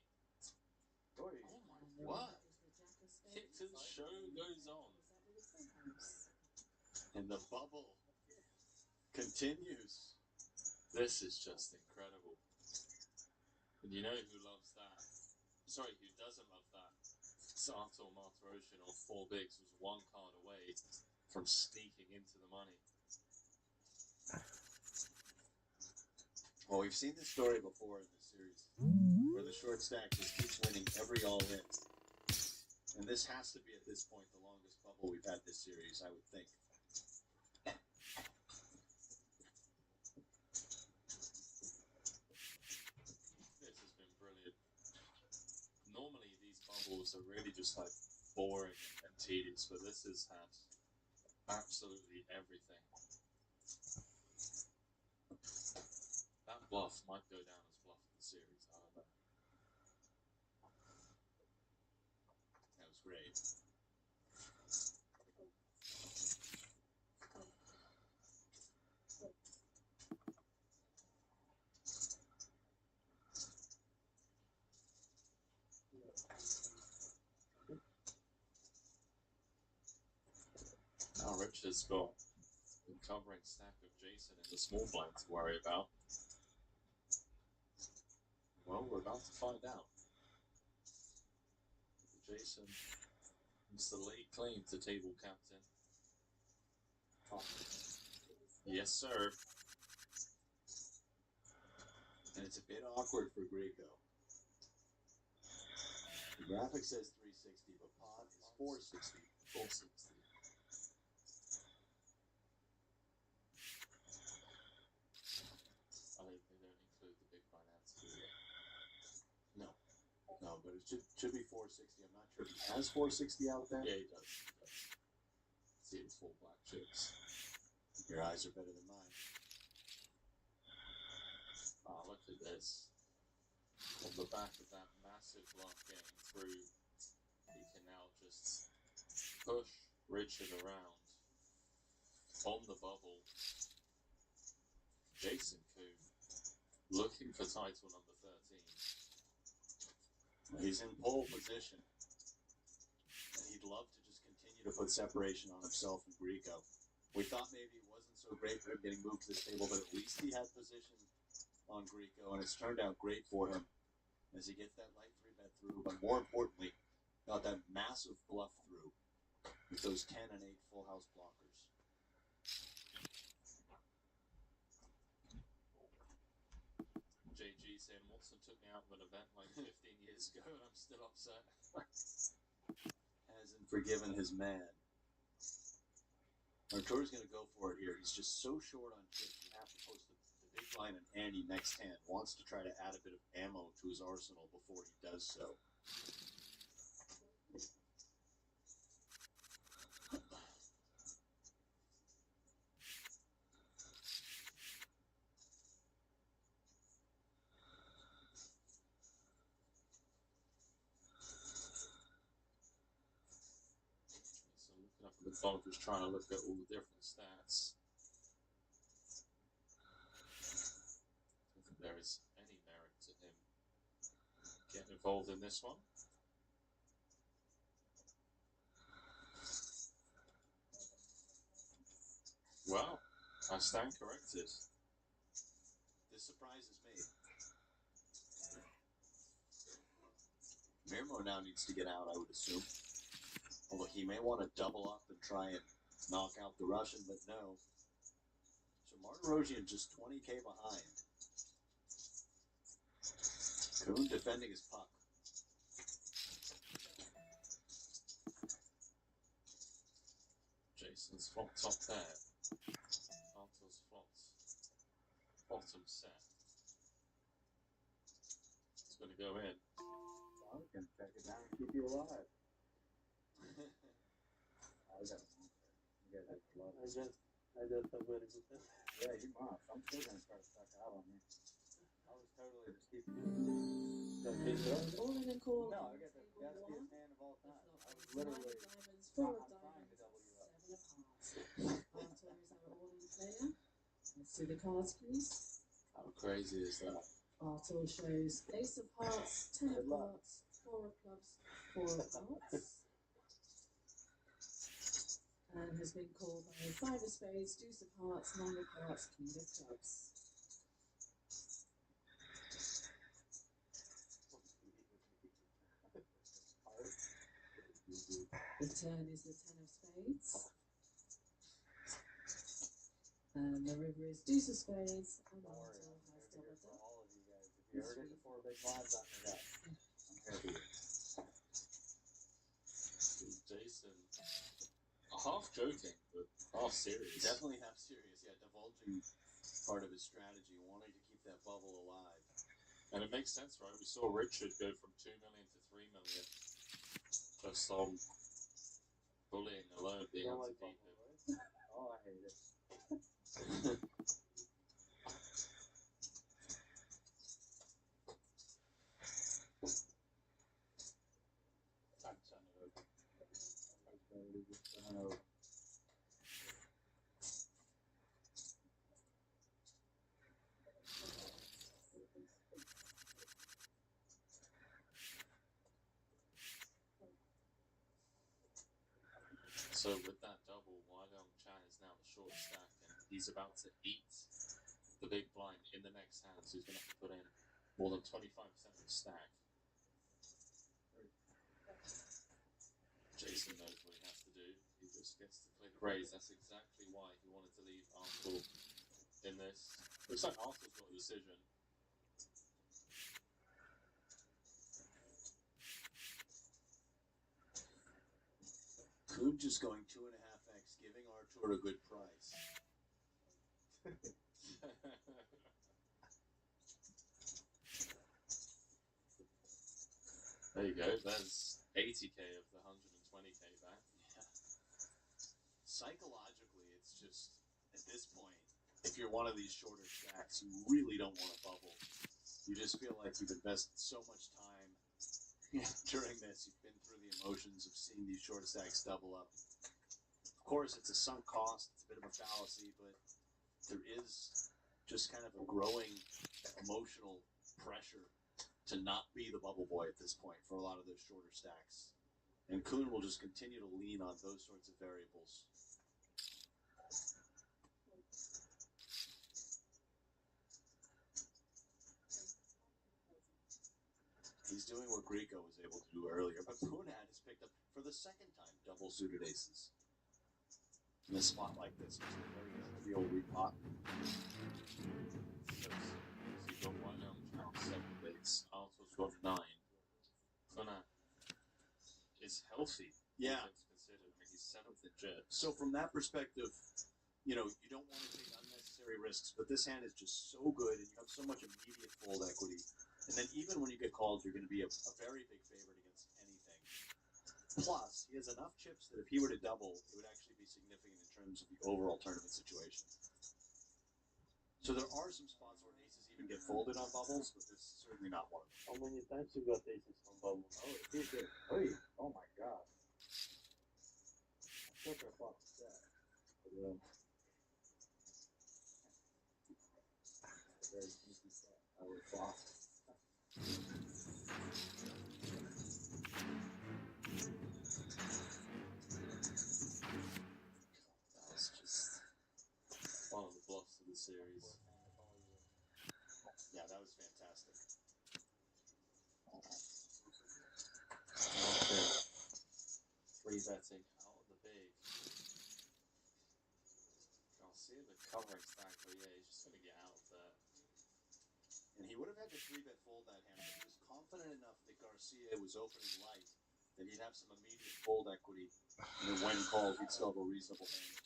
Oh my, what? The show goes on. And the bubble continues. This is just incredible. And you know who loves that? Sorry, who doesn't love that? Sato Martiroshin on 4 bigs was 1 card away from sneaking into the money. Well, we've seen this story before in this series, where the short stack just keeps winning every all-in. And this has to be, at this point, the longest bubble we've had this series, I would think. This has been brilliant. Normally, these bubbles are really just like boring and tedious, but this has had absolutely everything. That bluff might go down as bluff of the series, I don't know. That was great. Now Richard's got the covering stack of Jason in the small blind to worry about. Well, we're about to find out. Jason is the late claim to table captain. Yes, sir. And it's a bit awkward for Greco. The graphic says 360, but pot is 460. 460. I think they don't include the big finance, do they? No, but it should be 460. I'm not sure if he has 460 out there. Yeah, he does. See, it's 4 black chips. Your eyes are better than mine. Ah, look at this. On the back of that massive bluff getting through, he can now just push Richard around on the bubble. Jason Kuhn looking for title number 13. He's in pole position. And he'd love to just continue to put separation on himself and Greco. We thought maybe it wasn't so great for him getting moved to this table, but at least he had position on Greco, and it's turned out great for him as he gets that light 3-bet through, but more importantly, got that massive bluff through with those 10 and 8 full house blockers. JG saying Watson took me out of an event like 15 years ago and I'm still upset. Hasn't forgiven his man. Artur's going to go for it here. He's just so short on chips. You have to post the big line and ante next hand. Wants to try to add a bit of ammo to his arsenal before he does so. So The dog was trying to look at all the different stats. I don't think there is any merit to him getting involved in this one. Well, I stand corrected. This surprises me. Mirmo now needs to get out, I would assume. Although he may want to double up and try and knock out the Russian, but no. So Martirosyan just 20k behind. Kuhn defending his puck. Jason's flopped top there. Arthur's flopped bottom set. It's going to go in. I can take it down and keep you alive. I just have very good sense. Yeah, you must. I'm still gonna try to suck out on you. I was totally just keeping All in a call. No, I got the best hand of all time. I was literally Diamonds, four of trying to double you up. seven of hearts. Arthur is our all-in player. Let's see the cards, please. How crazy is that? Arthur shows ace of hearts, 10 of hearts, 4 of clubs, 4 of hearts. And has been called by 5 of spades, deuce of hearts, 9 of hearts, king of clubs. The turn is the 10 of spades. And the river is deuce of spades, and Arthur has doubled up. All of you guys, if you ever get the 4 big blinds on your guy, I'm here for you. Jason, half joking, but half serious. Definitely half serious, yeah, divulging part of his strategy, wanting to keep that bubble alive. And it makes sense, right? We saw Richard go from 2 million to 3 million just on bullying alone, being able to beat him. Oh, I hate it. So with that double, Wylong Chan is now the short stack, and he's about to eat the big blind in the next hand, so he's going to have to put in more than 25% of the stack. Jason knows what he has to do. He just gets to click raise. That's exactly why he wanted to leave Arthur in this. Looks like Arthur's got a decision. Kuhn just going 2.5x, giving Artur a good price. There you go. There's 80k of the 120k back. Yeah. Psychologically, it's just, at this point, if you're one of these shorter stacks, you really don't want to bubble. You just feel like you've invested so much time during this. You've been through the emotions of seeing these short stacks double up. Of course, it's a sunk cost. It's a bit of a fallacy, but there is just kind of a growing emotional pressure to not be the bubble boy at this point for a lot of those shorter stacks. And Kuhn will just continue to lean on those sorts of variables. He's doing what Grieco was able to do earlier, but Poonad has picked up, for the second time, double suited aces. In a spot like this, which is very good for the old repot. He's got 1 on 7 bigs. Arthur's got 9. Poonad is healthy. Yeah. Considered. I mean, he's 7th in jet. So from that perspective, you know, you don't want to take unnecessary risks, but this hand is just so good, and you have so much immediate fold equity. And then even when you get called, you're going to be a very big favorite against anything. Plus, he has enough chips that if he were to double, it would actually be significant in terms of the overall tournament situation. So there are some spots where aces even get folded on bubbles, but this is certainly not one of them. How many times you got aces on bubble? Oh, it is it. Hey, oh my god. such a fucked set. Yeah. Very sneaky set. I would flop. That was just one of the bluffs of the series. Yeah, that was fantastic. Okay. 3-betting out of the big. Garcia the covering stack, but yeah, he's just gonna get out of there. And he would have had to 3-bet fold that hand, but he was confident enough that Garcia was opening light that he'd have some immediate fold equity. And then when called, he'd still have a reasonable hand.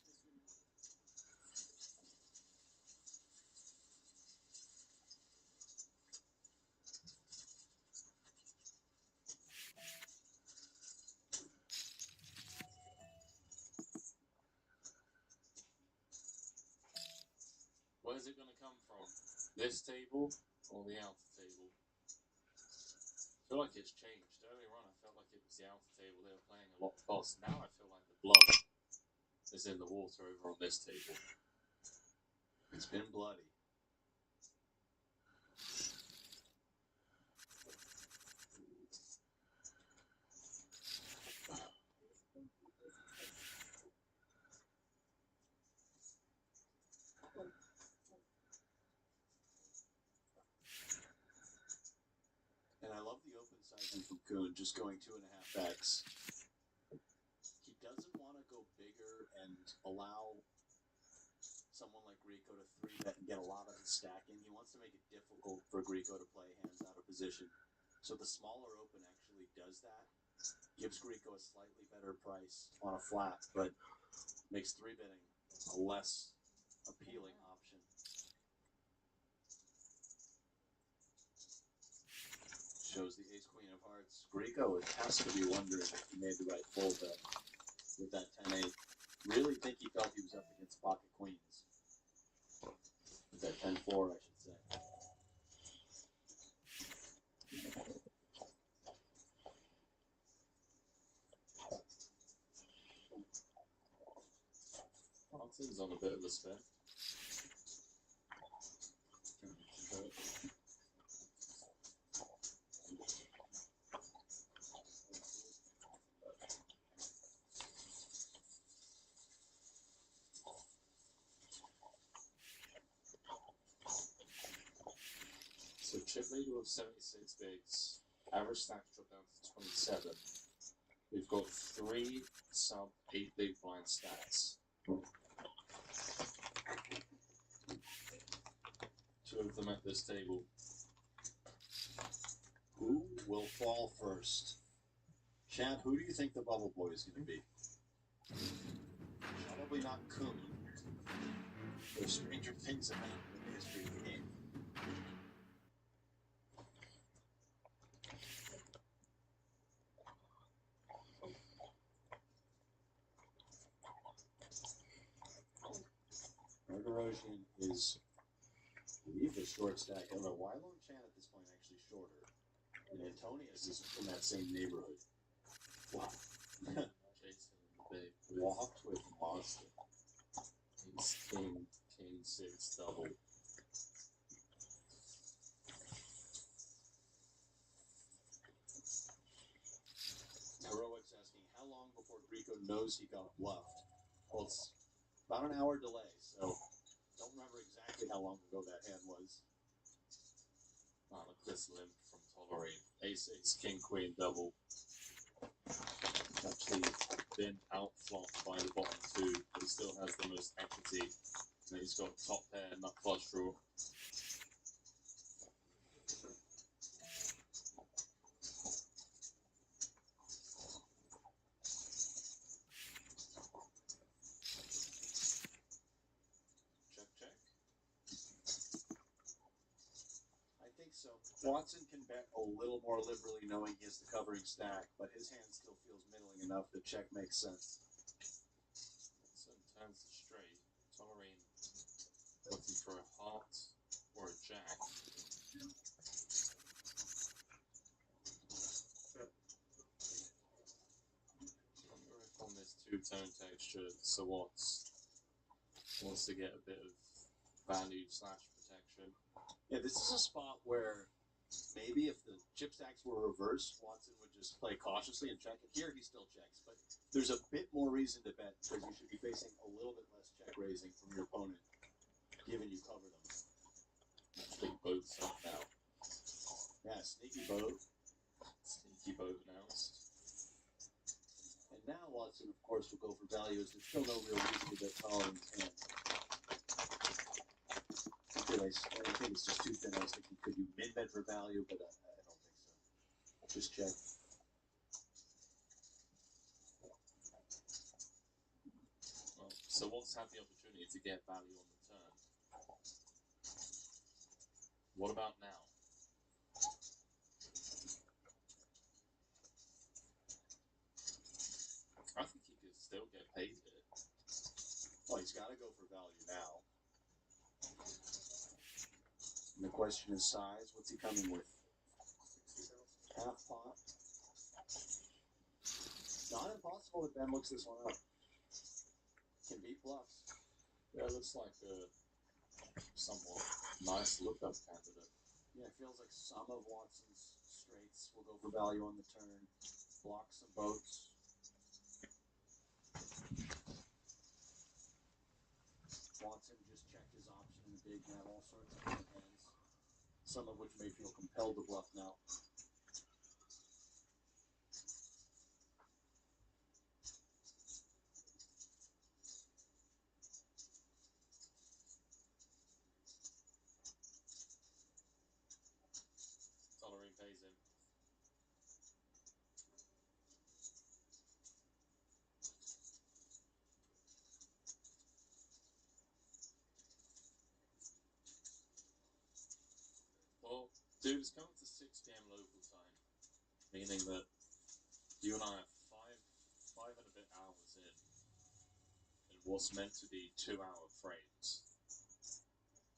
Where's it gonna come from? This table or the alpha table? I feel like it's changed. Earlier on, I felt like it was the alpha table. They were playing a lot fast. Now I feel like the bluff is in the water over on this table. It's been bloody. And I love the open sizing from Kuhn, just going 2.5x. He doesn't want to go bigger and allow someone like Grieco to 3-bet and get a lot of his stack in. He wants to make it difficult for Grieco to play hands out of position. So the smaller open actually does that. Gives Grieco a slightly better price on a flat, but makes 3-betting a less appealing option. Shows the ace-queen of hearts. Grieco has to be wondering if he made the right fold there with that 10-8. Really think he felt he was up against pocket queens. With that 10-4, I should say. Watson's on a bit of a spin. So chip lead of 76 bigs. Average stack dropped down to 27. We've got 3 sub 8 big blind stacks. 2 of them at this table. Who will fall first? Chad, who do you think the bubble boy is going to be? Probably not Kuhn. There's stranger things have happened in the history of the game. Margarosian is, I believe, the short stack. I don't know why Lone Chan at this point actually shorter. And Antonius is from that same neighborhood. Wow. Jason, they walked with Boston. Ace King, King 6 double. Heroic's asking how long before Grieco knows he got bluffed. Well, it's about an hour delay, so don't remember exactly how long ago that hand was. Look at this limp from Tolerate. Ace, Ace, King, Queen, double. Actually been outflopped by the bottom 2, but he still has the most equity. And he's got top pair, nut flush draw. Check, check. I think so. Watson can bet a little more liberally knowing he has the covering stack, but his hand still feels middling enough that check makes sense. So turns the straight. Tolerine looking for a heart or a jack. I wonder if on this 2 two-tone texture, so wants to get a bit of value / protection. Yeah, this is a spot where maybe if the chip stacks were reversed, Watson would just play cautiously and check it. Here, he still checks, but there's a bit more reason to bet because you should be facing a little bit less check raising from your opponent, given you cover them. Actually, boats up now. Yeah, sneaky boat. Sneaky boat announced. And now Watson, of course, will go for value as there's still no real reason to bet taller in his hand. I think it's just too thin. I was thinking, could you min-bet for value, but I don't think so. Just check. Well, so what's had the opportunity to get value on the turn? What about now? I think he could still get paid here. Well, he's got to go for value now. And the question is size. What's he coming with? Half pot. Not impossible that Ben looks this one up. Can beat bluffs. Yeah, looks like a somewhat nice lookup candidate. Yeah, it feels like some of Watson's straights will go for value on the turn. Block some boats. Watson just checked his option in the big and have all sorts of good hands, some of which may feel compelled to bluff now. Tollering pays him. Well, dude, it's coming to 6 p.m. local time, meaning that you and I are five and a bit hours in what's meant to be 2-hour frames.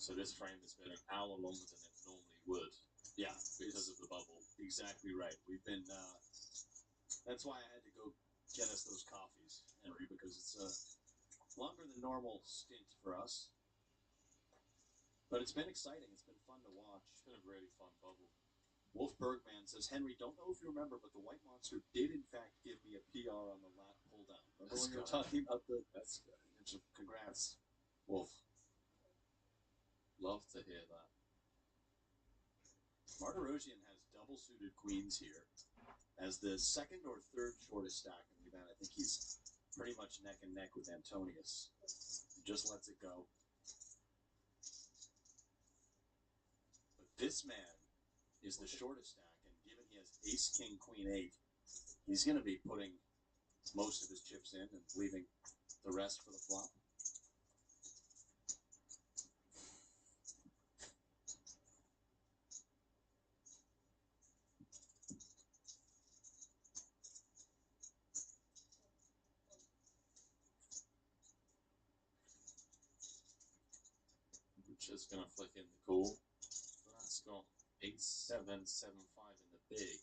So this frame has been an hour longer than it normally would. Yeah, because of the bubble. Exactly right. We've been, that's why I had to go get us those coffees, Henry, because it's a longer than normal stint for us. But it's been exciting. It's been fun to watch. It's been a really fun bubble. Wolf Bergman says, Henry, don't know if you remember, but the White Monster did in fact give me a PR on the lat pull down. Remember when you were talking about the... That's good. Congrats, Wolf. Love to hear that. Martirosian has double-suited queens here as the second or third shortest stack in the event. I think he's pretty much neck and neck with Antonius. He just lets it go. But this man is the shortest stack, and given he has ace, king, queen, 8, he's going to be putting most of his chips in and leaving the rest for the flop. Just gonna flick in the call. That's got 8-7-7-5 in the big,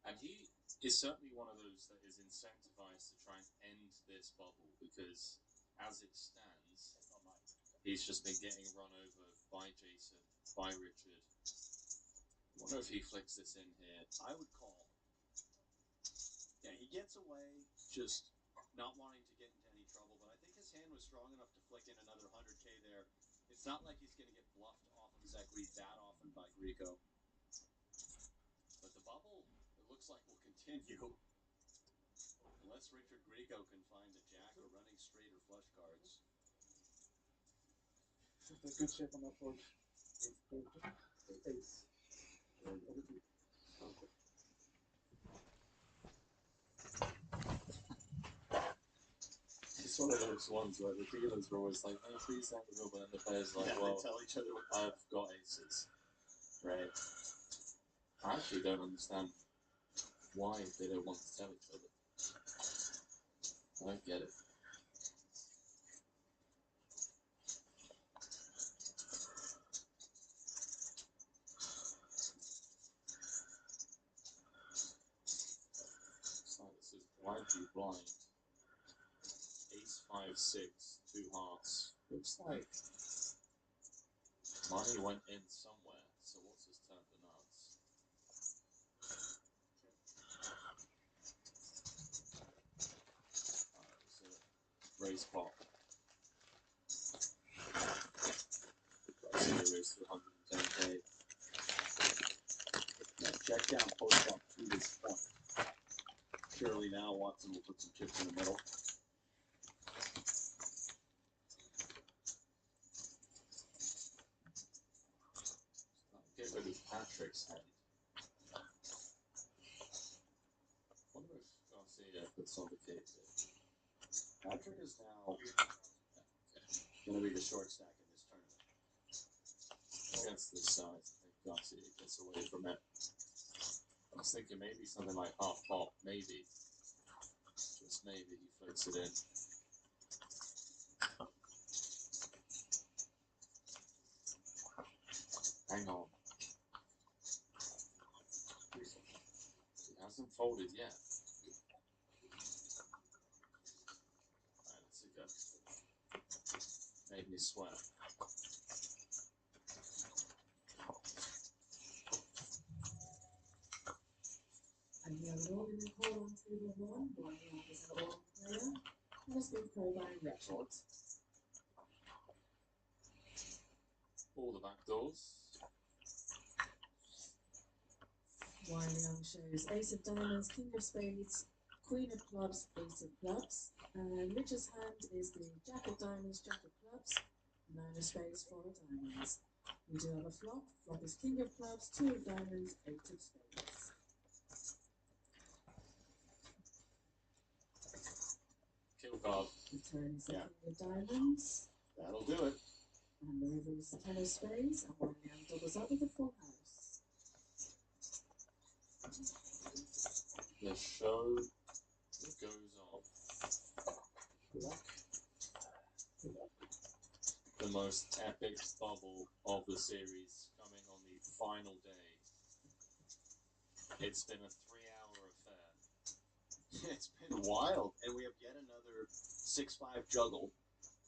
and he is certainly one of those that is incentivized to try and end this bubble because, as it stands, he's just been getting run over by Jason, by Richard. I wonder if he flicks this in here. I would call. Yeah, he gets away just not wanting to get into any trouble, but I think his hand was strong enough to flick in another 100K there. It's not like he's going to get bluffed off of his equity that often by Grieco. But the bubble, it looks like, will continue. Unless Richard Grieco can find a jack or running straight or flush cards. That's good shape on that board. Ace. It's one of those ones where the dealers are always like, "Oh, please have the rubber," and the players are like, Yeah, "Well, they tell each other I've got aces." Right? I actually don't understand why they don't want to tell each other. I get it. It's like this is widely blind. 5, 6, 2 hearts. Looks like money went in somewhere. So what's his turn to nuts? It's a raise pot. So they raised to 110k. Now check down post flop to this point. Surely now Watson will put some chips in the middle. Get rid of Patrick's hand. Wonder if Garcia puts on the cake. Patrick is now going to be the short stack in this tournament. Against this size, I think Garcia gets away from it. I was thinking maybe something like half pop, maybe. Just maybe he floats it in. Hang on. He hasn't folded yet. Alright, let's see go. Made me sweat. And we have rolling the call on table 1, while is our own player, and has been called by Richard. All the back doors. Wiley Young shows Ace of Diamonds, King of Spades, Queen of Clubs, Ace of Clubs, and Richard's hand is the Jack of Diamonds, Jack of Clubs, 9 of Spades, 4 of Diamonds. We do have a flop. Flop is King of Clubs, 2 of Diamonds, 8 of Spades. Kill card. The turn is the Yeah. King of Diamonds, That'll do it. and the river is 10 of Spades, and Wiley Young doubles up with a full house. The show goes on. The most epic bubble of the series coming on the final day. It's been a 3-hour affair. It's been wild, and we have yet another 6-5 juggle,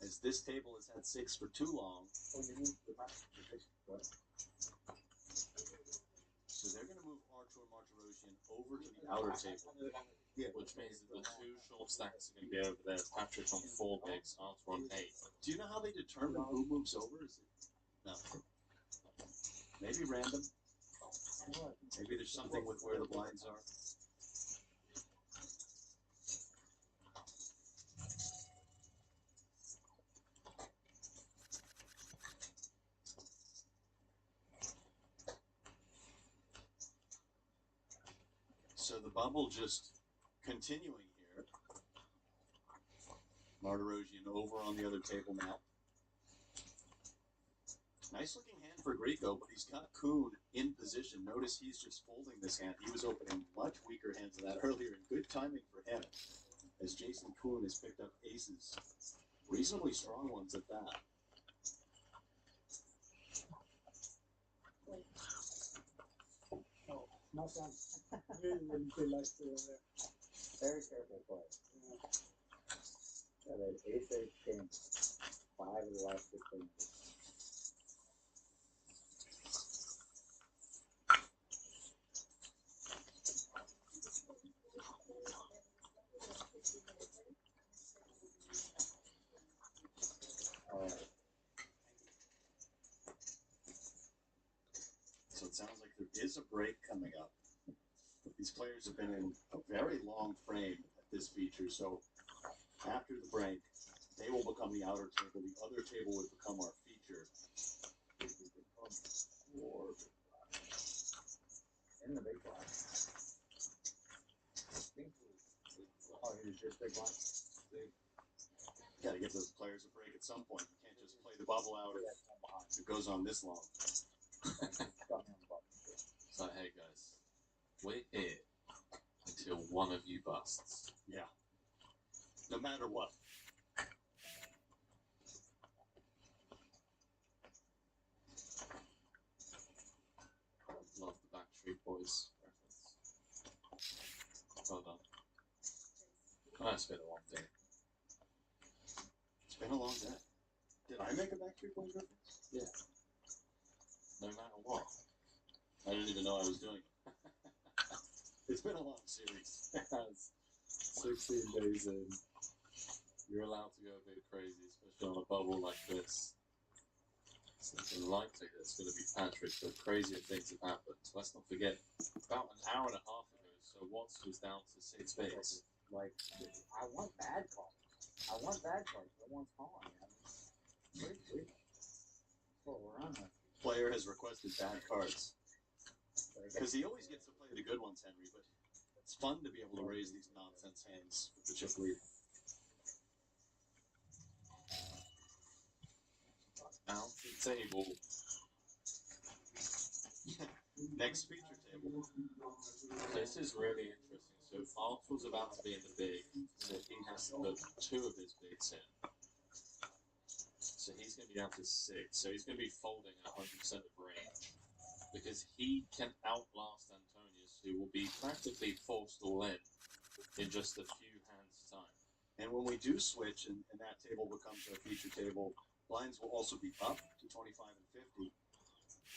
as this table has had 6 for too long. So they're going to move Archer and Martirosian over to the outer table. Which means that the 2 short stacks are going to be over there. Patrick on 4 bigs, Arthur on 8. Do you know how they determine who moves over? Is it? No. Maybe random. Maybe there's something with where the blinds are. So the bubble just continuing here. Martirosian over on the other table now. Nice looking hand for Grieco, but he's got Kuhn in position. Notice he's just folding this hand. He was opening much weaker hands than that earlier, and good timing for him, as Jason Kuhn has picked up aces. Reasonably strong ones at that. No sound. Really wouldn't be like to Very careful play. Yeah, that ace-8 king. 5 of the last 15 minutes. So it sounds like there is a break coming up. These players have been in a very long frame at this feature, so after the break, they will become the outer table. The other table would become our feature. In the big block. Oh, he was just big block. Got to give those players a break at some point. You can't just play the bubble out if it goes on this long. So, hey guys, we're here until one of you busts. Yeah. No matter what. Love the Backstreet Boys reference. Well done. Oh, that's a bit of one thing. been a long day. Did I make a back three-point reference? Yeah. No matter what. I didn't even know I was doing it. It's been a long series. It has. 16 days in. You're allowed to go a bit crazy, especially on a bubble like this. It's looking likely that it's going to be Patrick, but crazier things have happened. Let's not forget, about an hour and a half ago, so Watts was down to 6 bigs. Like, I want bad cards. I want bad cards. No one's calling. That's what we're on with. Player has requested bad cards. Because he always gets to play the good ones, Henry, but it's fun to be able to raise these nonsense hands with the chip lead. Out the table. Next feature table. This is really interesting. So Arthur's about to be in the big, so he has to put 2 of his bigs in. So he's going to be down to 6. So he's going to be folding at 100% of range. Because he can outlast Antonius, who will be practically forced all in just a few hands' time. And when we do switch and that table becomes our feature table, blinds will also be up to 25 and 50.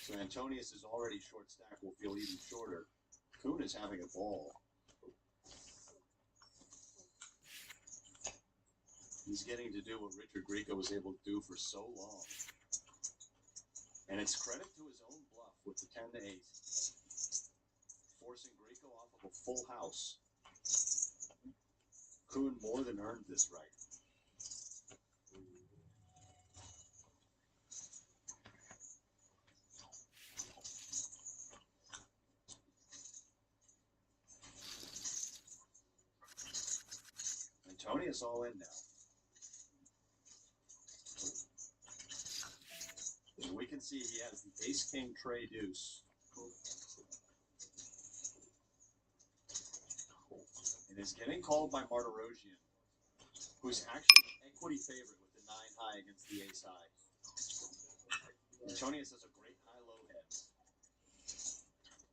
So Antonius is already short stack, will feel even shorter. Kuhn is having a ball. He's getting to do what Richard Grieco was able to do for so long. And it's credit to his own bluff with the 10 to 8. Forcing Grieco off of a full house. Kuhn more than earned this right. Antonius all in now. And we can see he has the ace-king tray deuce. And is getting called by Martirosian, who's actually an equity favorite with the 9 high against the ace high. Antonius has a great high-low hand.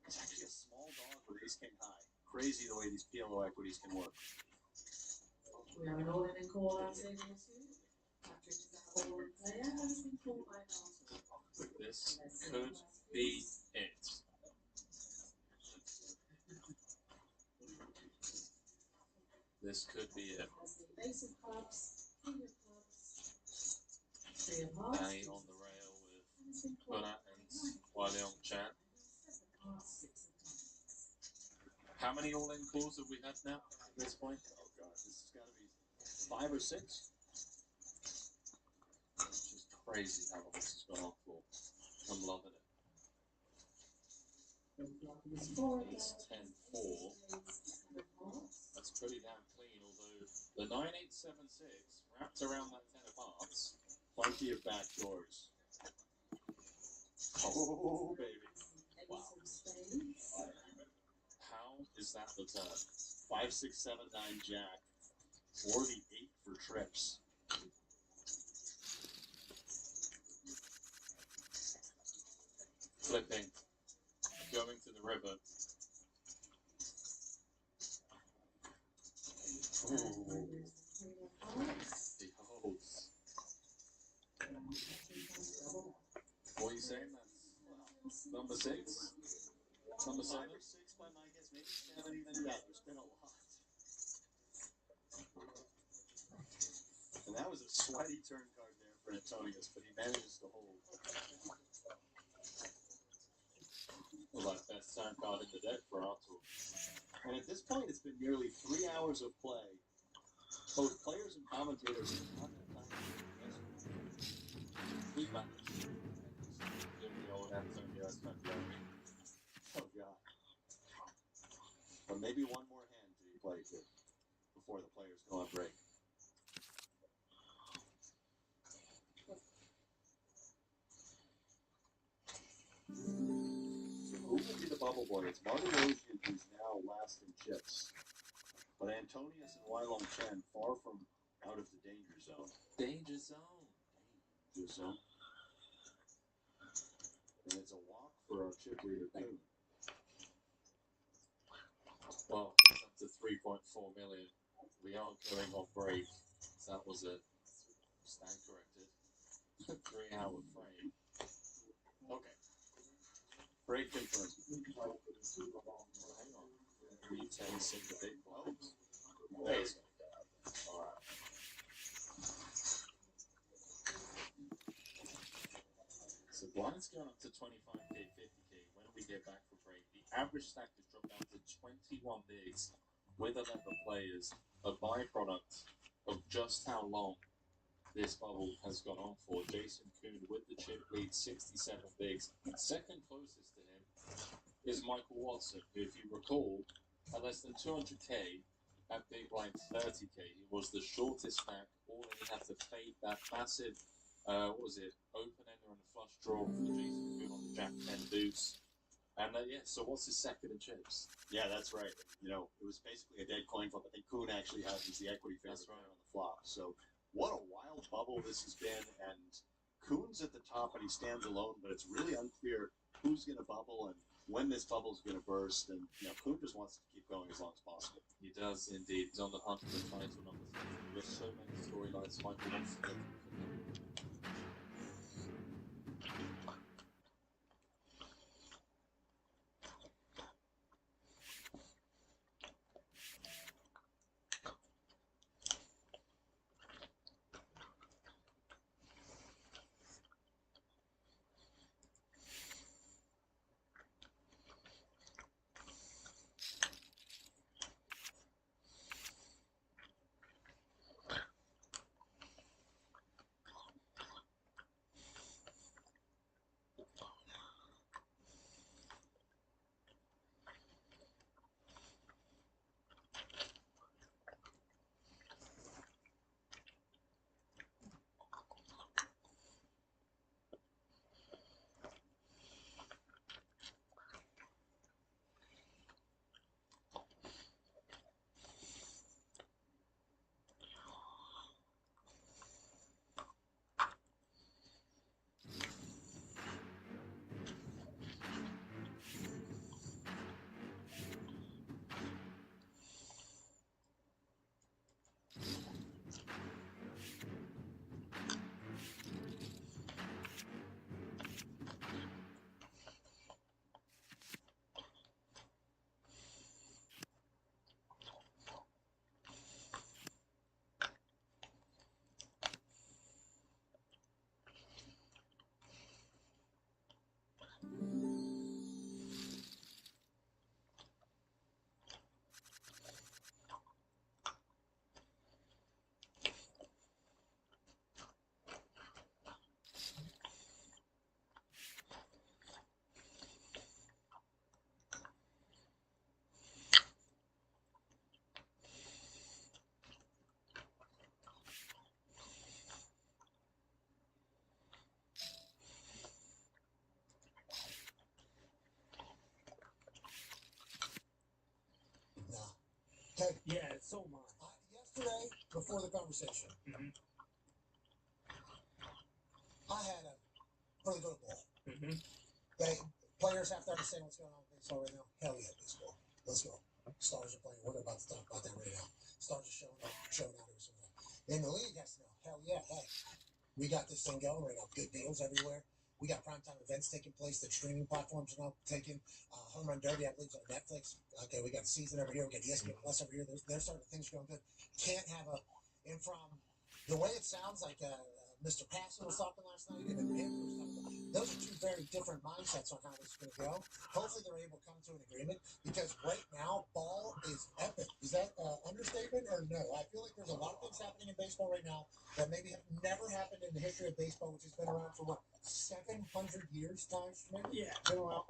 It's actually a small dog with ace-king high. Crazy the way these PLO equities can work. We have an all-in call on table 2. Patrick is our all-in player, has been called by Arthur. This could be it. This could be it. Ace of clubs, king of clubs, 3 of hearts. Danny on the rail with Gunnar and Waliong Chan. How many all-in calls have we had now at this point? Oh god, this has got to be 5 or 6. It's just crazy how long this has gone on for. I'm loving it. It's 10-4. That's pretty damn clean, although the 9-8-7-6 wrapped around that 10 of hearts. Plenty of back doors. Oh, baby. Wow. How is that the turn? 5, 6, 7, 9 jack. Or the 8 for trips. Flipping. Going to the river. Ooh. He holds. What are you saying? That's number 6? Number 7? 5 or 6 by my guess. Maybe 7 even better. There's been a lot. And that was a sweaty turn card there for Antonius, but he manages to hold. Well, like best turn card in the deck for Arthur. And at this point, it's been nearly 3 hours of play. Both players and commentators have not had time to invest. He managed. Give me old Antonio Espandiari. Oh, God. But maybe one more hand to be played here before the players go on break. So who will be the bubble boy? It's Martirosian, who's now last in chips. But Antonius and Wylong Chen far from out of the danger zone. Danger zone. Danger zone. And it's a walk for our chip leader, Kuhn. Well, it's up to 3.4 million. We are going off break. That was it. Stand corrected. 3-hour frame. Okay. Break confirmed. Hang on. 3:10 in the big blinds. There's no doubt. Alright. So blinds going up to 25k, 50k. When we get back for break, the average stack has dropped down to 21 bigs with 11 players. A byproduct of just how long this bubble has gone on for. Jason Kuhn with the chip lead, 67 bigs. Second closest to him is Michael Watson, who, if you recall, at less than 200k at big blind 30k, he was the shortest stack. All in, he had to fade that massive, open ender and a flush draw for Jason Kuhn on the Jack 10 deuce. And so what's his second in chips? Yeah, that's right. You know, it was basically a dead coin flip. I think Kuhn actually has the equity favorite right on the flop. So what a wild bubble this has been. And Kuhn's at the top and he stands alone, but it's really unclear who's going to bubble and when this bubble is going to burst. And, you know, Kuhn just wants to keep going as long as possible. He does indeed. He's on the hunt for the title number 3. There's so many storylines. Michael wants to go. Okay. Yeah, so am I. Yesterday, before the conversation, I had a pretty good ball. Okay, players have to understand what's going on with baseball right now. Hell yeah, baseball. Let's go. Stars are playing. We're about to talk about that right now. Stars are showing up, showing out every single day. And the league has to know, hell yeah, hey, we got this thing going right now. Good deals everywhere. We got primetime events taking place that streaming platforms are now taking. Home Run Derby, I believe, is on Netflix. Okay, we got the season over here. We got ESPN Plus over here. There's certain things going good. Can't have and from the way it sounds like Mr. Passon was talking last night, and Manfred was talking about, those are two very different mindsets on how this is going to go. Hopefully they're able to come to an agreement, because right now, ball is epic. Is that understatement or no? I feel like there's a lot of things happening in baseball right now that maybe have never happened in the history of baseball, which has been around for, what, 700 years, times? Maybe? Yeah, been around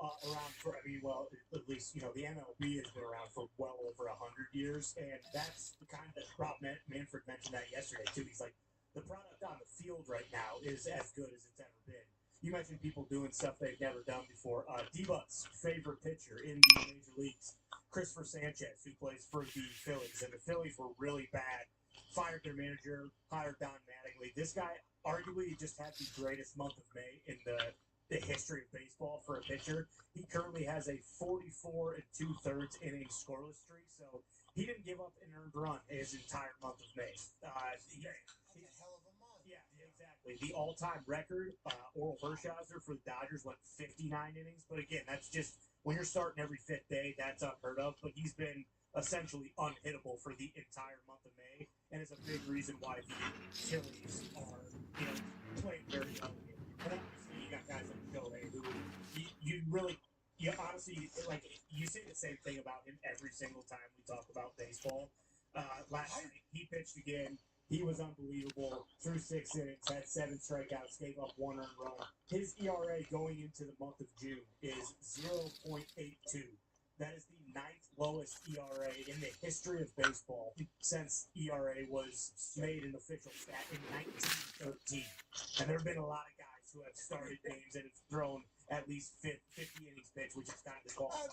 for, I mean, well, at least, you know, the MLB has been around for well over 100 years, and that's the kind of, Rob Manfred mentioned that yesterday, too. He's like, the product on the field right now is as good as it's ever been. You mentioned people doing stuff they've never done before. D-But's favorite pitcher in the major leagues, Christopher Sanchez, who plays for the Phillies, and the Phillies were really bad. Fired their manager, hired Don Mattingly. This guy arguably just had the greatest month of May in the history of baseball for a pitcher. He currently has a 44 2/3 inning scoreless streak, so he didn't give up an earned run his entire month of May. A hell of a month. Yeah, Exactly. The all-time record, Oral Hershiser for the Dodgers went 59 innings. But again, that's just when you're starting every fifth day, that's unheard of. But he's been essentially unhittable for the entire month of May, and is a big reason why the Phillies are, playing very well here. And obviously, you got guys like Shohei who you honestly, like, you say the same thing about him every single time we talk about baseball. Last night, he pitched again. He was unbelievable. Threw 6 innings, had 7 strikeouts, gave up 1 earned run. His ERA going into the month of June is 0.82. That is the 9th lowest ERA in the history of baseball since ERA was made an official stat in 1913. And there have been a lot of guys who have started games and have thrown at least 50 innings pitch, which is kind of disqualified.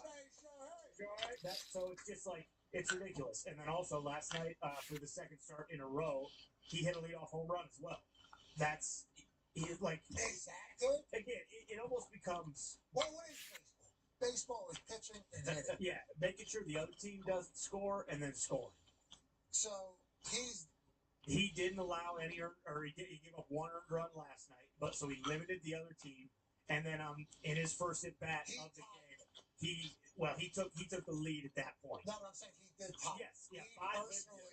So it's just like, it's ridiculous. And then also last night, for the second start in a row, he hit a leadoff home run as well. That's like, exactly. Again, it almost becomes. What is baseball? Baseball is pitching and hitting. Yeah, making sure the other team doesn't score and then scoring. So he didn't allow any he gave up 1 earned run last night, but so he limited the other team. And then in his first at bat of the game, he took the lead at that point. No, but I'm saying he did tie. Yes, yeah, he 5 personally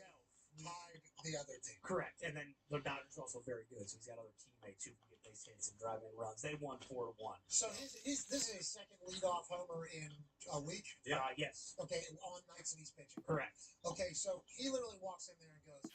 tied the other team. Correct, and then the Dodgers also very good, so he's got other teammates who can get base hits and drive in runs. They won 4-1. So this is his second leadoff homer in a week. Yeah, yes. Okay, on nights that he's pitching. Correct. Okay, so he literally walks in there and goes,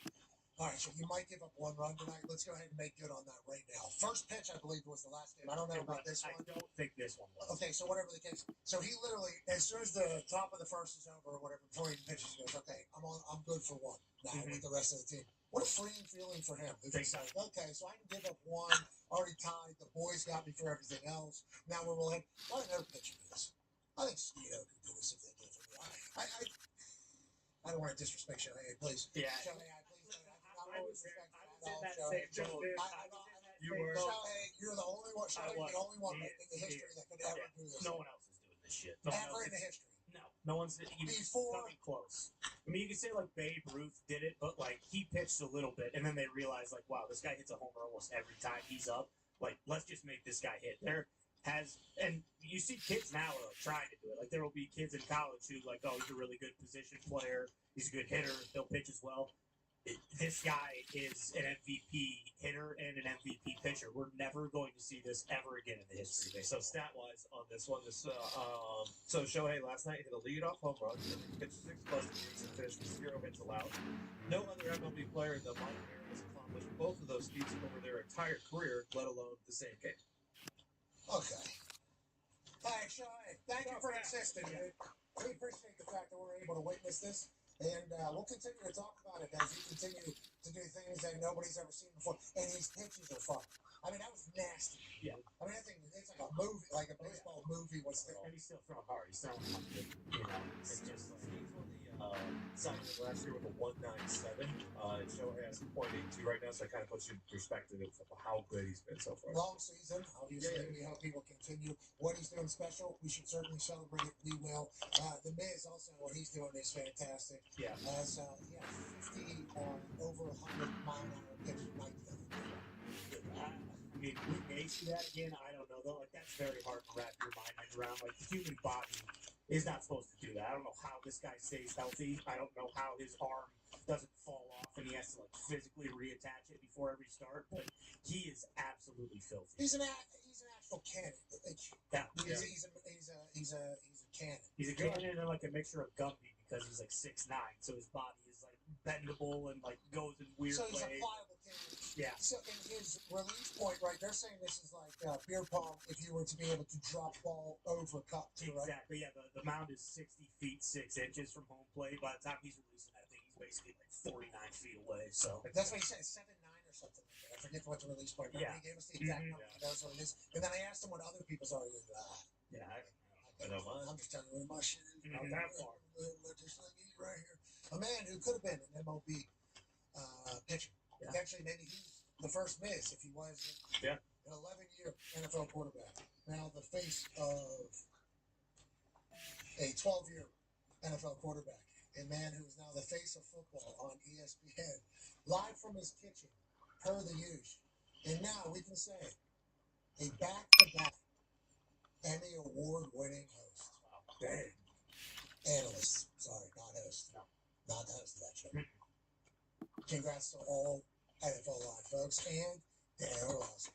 "All right, so you might give up 1 run tonight. Let's go ahead and make good on that right now." First pitch, I believe, was the last game. I don't know about this one. I don't think this one was. Okay, so whatever the case. So he literally, as soon as the top of the first is over or whatever, before he pitches, he goes, "Okay, I'm good for 1 now with the rest of the team." What a freeing feeling for him. If he's like, "Okay, so I can give up 1, already tied. The boys got me for everything else. Now we're willing." Why didn't their pitcher do this? I think Steito could do this if they give him. I don't want to disrespect Shohei, please. Yeah. Shohei, I was in that same boat. Shohei, you're the only one. Shohei, the only one in the history that could ever do this. No one else is doing this shit. Ever in the history. No one's even coming close. I mean, you could say like Babe Ruth did it, but like he pitched a little bit, and then they realized like, wow, this guy hits a homer almost every time he's up. Like, let's just make this guy hit. And you see kids now are like, trying to do it. Like there will be kids in college who like, oh, he's a really good position player. He's a good hitter. He'll pitch as well. This guy is an MVP hitter and an MVP pitcher. We're never going to see this ever again in the history of baseball. So stat-wise on this one, so Shohei last night hit a leadoff home run, pitched 6 busted innings and finished with 0 hits allowed. No other MLB player in the modern era has accomplished both of those feats over their entire career, let alone the same game. Okay. Thanks, Shohei. Thank you for insisting, dude. We appreciate the fact that we're able to witness this. And we'll continue to talk about it as he continue to do things that nobody's ever seen before. And his pitches are fun. I mean, that was nasty. Yeah. I mean, I think it's like a movie, like a baseball movie. And he's still throwing hard. He's throwing hard. It's just like Signed last year with a 197. Shohei has 0.82 right now, so it kind of puts you in perspective of how good he's been so far. Long season, obviously. We hope people continue what he's doing special. We should certainly celebrate it. We will. The Miz also, what he's doing is fantastic. Yeah. As 50 over 100 mile an hour pitch night. I mean, we may see that again. I don't know though. Like that's very hard to wrap your mind around. Like the human body is not supposed to do that. I don't know how this guy stays healthy. I don't know how his arm doesn't fall off and he has to like physically reattach it before every start. But he is absolutely filthy. He's an actual cannon. He's a cannon. He's a cannon and like a mixture of Gumby because he's like 6'9", so his body is like bendable and like goes in weird ways. So he's a pliable cannon. Yeah. So in his release point, right, they're saying this is like beer pong if you were to be able to drop ball over cup too, right? Exactly, yeah. The mound is 60 feet 6 inches from home plate. By the time he's releasing that thing, he's basically like 49 feet away. So that's what he said, 7'9" or something like that. I forget what the release point was. Yeah. He gave us the exact number. He knows what it is. And then I asked him what other people's are. Yeah, I know mine. I'm just telling you where my shit is. Not that far. Just like he's right here. A man who could have been an MLB pitcher. Yeah. Actually, maybe he's the first miss if he was an 11-year NFL quarterback. Now the face of a 12-year NFL quarterback. A man who is now the face of football on ESPN. Live from his kitchen, per the usual. And now we can say a back-to-back Emmy Award-winning host. Dang. Analyst. Sorry, not host. No. Not the host of that show. Congrats to all NFL Live folks and Dan Orlowski.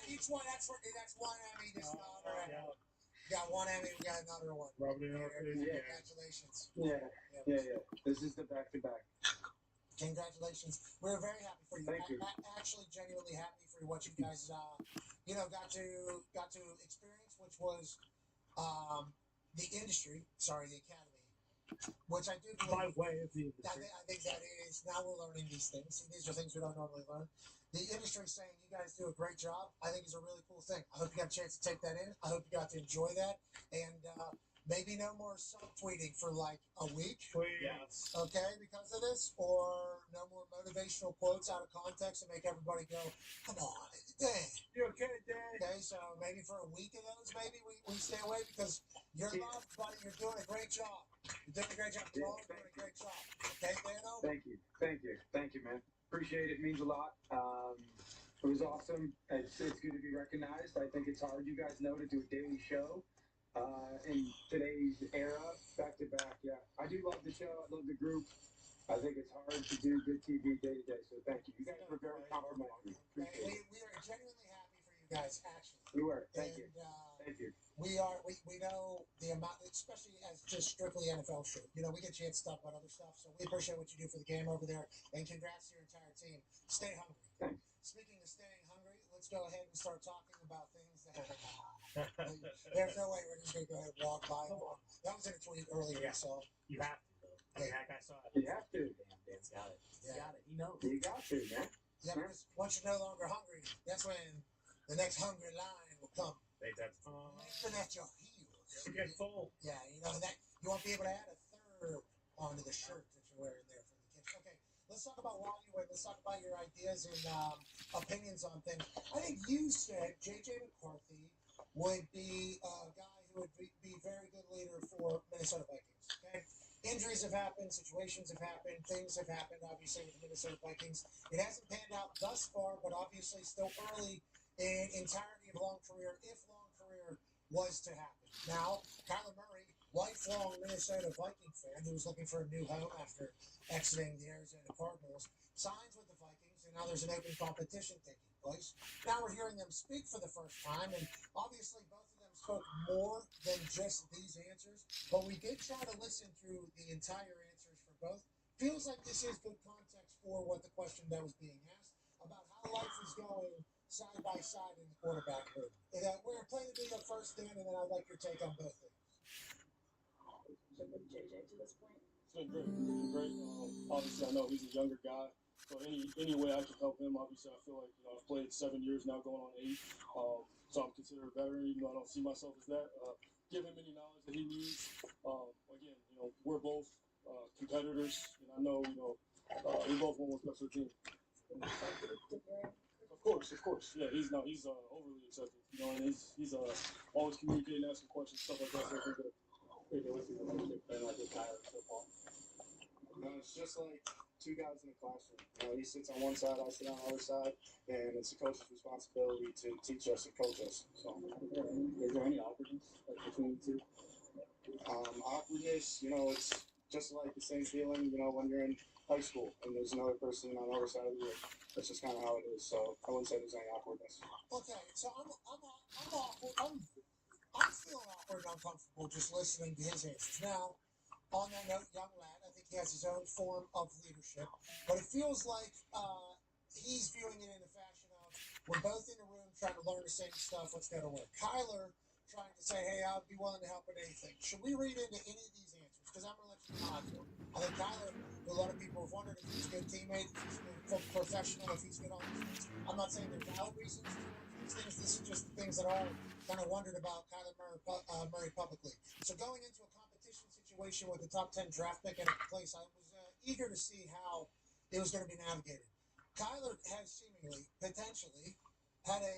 Each one, that's one Emmy, just another Emmy. We got one Emmy, we got another one. Congratulations. Yeah. This is the back-to-back. Congratulations. We're very happy for you. Thank you. Actually, genuinely happy for what you guys, got to experience, which was the industry. Sorry, the academy, which I do believe. By way of the industry. I think that is, now we're learning these things. These are things we don't normally learn. The industry saying you guys do a great job, I think is a really cool thing. I hope you got a chance to take that in. I hope you got to enjoy that. And maybe no more subtweeting for like a week. Yes. Okay, because of this, or no more motivational quotes out of context and make everybody go, come on, dang. You okay, Dan? Okay, so maybe for a week of those, maybe we stay away because you're loved, buddy. You're doing a great job. You're doing a great job. You're all doing a great job. Okay, Dano? Thank you, man. Appreciate it. Means a lot. It was awesome. It's good to be recognized. I think it's hard, you guys know, to do a daily show in today's era, back to back. Yeah, I do love the show. I love the group. I think it's hard to do good TV day to day. So thank you. You guys were very complimentary. Appreciate it. We are genuinely happy for you guys, actually. We were. Thank you. Thank you. We know the amount, especially as just strictly NFL show. You know, we get a chance to talk about other stuff, so we appreciate what you do for the game over there, and congrats to your entire team. Stay hungry. Thanks. Speaking of staying hungry, let's go ahead and start talking about things that. There's no way we're just gonna go ahead and walk by. That was in a tweet earlier, so You have to, though. I mean, that guy saw it. You have to. Damn, Dan's got it. Yeah. He got it. He knows. You got to, man. yeah, because once you're no longer hungry, that's when the next hungry line will come. They that's Listen at your heels. you get full. Yeah, you know that you won't be able to add a third onto the shirt that you're wearing there from the kitchen. Okay, let's talk about why you went. Let's talk about your ideas and opinions on things. I think you said J.J. McCarthy would be a guy who would be very good leader for Minnesota Vikings. Okay, injuries have happened, situations have happened, things have happened. Obviously, with the Minnesota Vikings, it hasn't panned out thus far, but obviously still early in entirety of long career, if long career was to happen. Now, Kyler Murray, lifelong Minnesota Viking fan who was looking for a new home after exiting the Arizona Cardinals, signs with the Vikings, and now there's an open competition taking place. Now we're hearing them speak for the first time, and obviously both of them spoke more than just these answers, but we did try to listen through the entire answers for both. Feels like this is good context for what the question that was being asked about how life is going side by side in the quarterback room. And, we're going to play the video first, Dan, and then I'd like your take on both things. JJ to this point? It's been great. It's been great. Obviously, I know he's a younger guy, so any way I can help him. Obviously, I feel like I've played 7 years now, going on 8. So I'm considered a veteran, even though I don't see myself as that. Give him any knowledge that he needs. Again, we're both competitors, and I know we both want what's best for the team. Of course. Yeah, he's overly accepting. And he's always communicating, asking questions, stuff like that. So I think that it's just like two guys in a classroom. He sits on one side, I sit on the other side, and it's the coach's responsibility to teach us and coach us. So, is there any awkwardness between the two? Awkwardness, it's just like the same feeling, when you're in high school and there's another person on the other side of the room. That's just kind of how it is. So I wouldn't say there's any awkwardness. Okay, so I'm awkward. I'm feeling awkward and uncomfortable just listening to his answers. Now, on that note, young lad, I think he has his own form of leadership, but it feels like he's viewing it in the fashion of we're both in the room trying to learn the same stuff. Let's go to work. Kyler trying to say, hey, I'll be willing to help with anything. Should we read into any of these answers? Because I'm going to let you know how I feel. I think Kyler, a lot of people have wondered if he's a good teammate, if he's a good professional, if he's good on these things. I'm not saying there's valid reasons to do these things. This is just the things that are kind of wondered about Kyler Murray publicly. So going into a competition situation with the top 10 draft pick in a place, I was eager to see how it was going to be navigated. Kyler has seemingly, potentially, had a,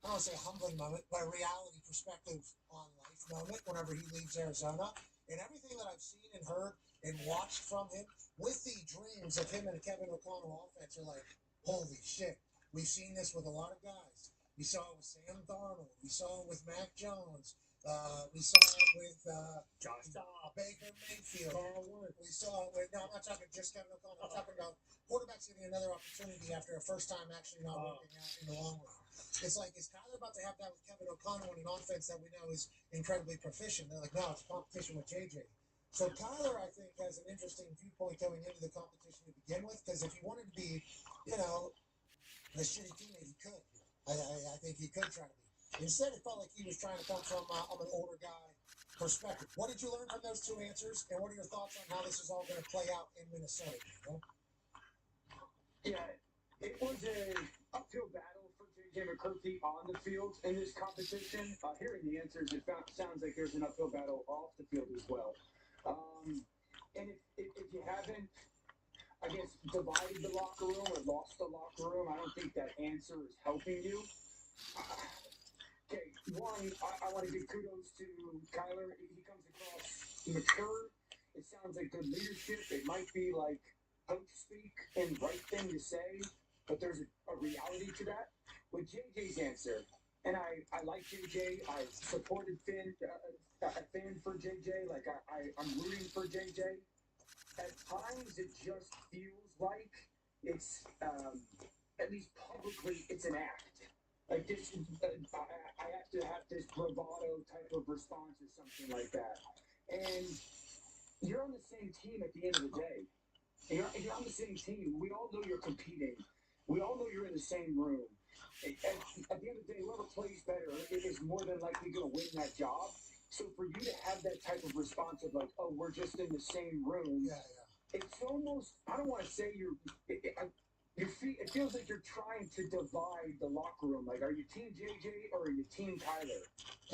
I don't want to say a humbling moment, but a reality perspective on life moment whenever he leaves Arizona. And everything that I've seen and heard and watched from him with the dreams of him and a Kevin O'Connell offense are like, holy shit. We've seen this with a lot of guys. We saw it with Sam Darnold. We saw it with Mac Jones. We saw it with Josh Baker Mayfield. Carl Wentz. We saw it with, no, I'm not talking just Kevin O'Connell. I'm talking about quarterbacks getting another opportunity after a first time actually not working out in the long run. It's like, is Kyler about to have that with Kevin O'Connell in an offense that we know is incredibly proficient? They're like, no, it's competition with JJ. So Kyler, I think, has an interesting viewpoint going into the competition to begin with, because if he wanted to be, you know, the shitty teammate, he could. I think he could try to be. Instead, it felt like he was trying to come from I'm an older guy perspective. What did you learn from those two answers, and what are your thoughts on how this is all going to play out in Minnesota? Yeah, it was a uphill battle for J.J. McCarthy on the field in this competition. Hearing the answers, it sounds like there's an uphill battle off the field as well. And if you haven't, I guess, divided the locker room or lost the locker room, I don't think that answer is helping you. Okay, one, I want to give kudos to Kyler. He comes across mature. It sounds like good leadership. It might be like coach speak and right thing to say, but there's a reality to that. With JJ's answer, and I like JJ. I supported Finn, a fan for JJ. Like I'm rooting for JJ. At times, it just feels like it's, at least publicly, it's an act. Like this, I have to have this bravado type of response or something like that. And you're on the same team at the end of the day. You're on the same team. We all know you're competing. We all know you're in the same room. At the end of the day, whoever plays better is more than likely going to win that job. So for you to have that type of response of like, oh, we're just in the same room, it's almost, I don't want to say it feels like you're trying to divide the locker room. Like, are you team JJ or are you team Kyler?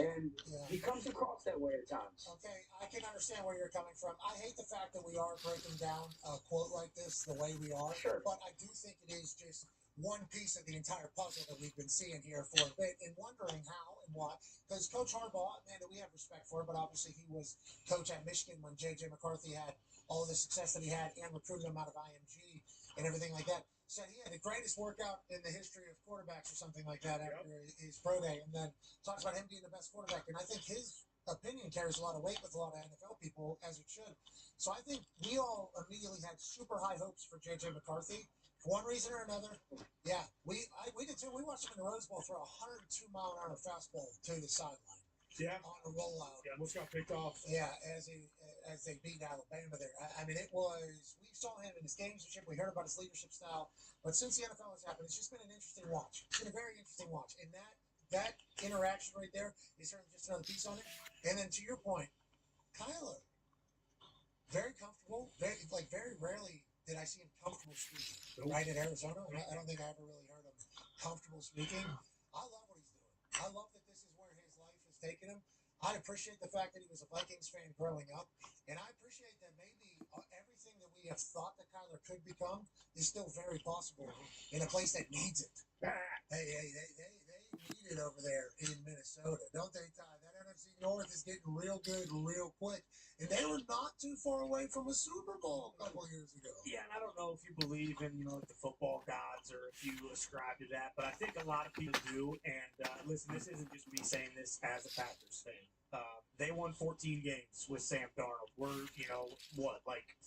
And he comes across that way at times. Okay, I can understand where you're coming from. I hate the fact that we are breaking down a quote like this the way we are. Sure. But I do think it is just one piece of the entire puzzle that we've been seeing here for a bit and wondering how and why. Because Coach Harbaugh, man, we have respect for, but obviously he was coach at Michigan when J.J. McCarthy had all the success that he had and recruited him out of IMG and everything like that. Said he had the greatest workout in the history of quarterbacks or something like that after his pro day, and then talks about him being the best quarterback. And I think his opinion carries a lot of weight with a lot of NFL people, as it should. So I think we all immediately had super high hopes for J.J. McCarthy. For one reason or another, yeah, we did too. We watched him in the Rose Bowl throw a 102-mile-an-hour fastball to the sideline. Yeah. On a rollout. Yeah, almost got picked off. Yeah, as they beat Alabama there. I mean, we saw him in his gamesmanship. We heard about his leadership style. But since the NFL has happened, it's just been an interesting watch. It's been a very interesting watch. And that interaction right there is certainly just another piece on it. And then to your point, Kyler, very comfortable. Very rarely did I see him comfortable speaking. Right at Arizona, I don't think I ever really heard him comfortable speaking. I love what he's doing. I love that this is where his life has taken him. I appreciate the fact that he was a Vikings fan growing up, and I appreciate that maybe everything that we have thought that Kyler could become is still very possible in a place that needs it. Hey, they need it over there in Minnesota, don't they, Ty? That NFC North is getting real good real quick, and they were not too far away from a Super Bowl a couple years ago. Yeah, and I don't know if you believe in, like the football gods or if you ascribe to that, but I think a lot of people do. And listen, this isn't just me saying this as a Packers fan. They won 14 games with Sam Darnold. We're,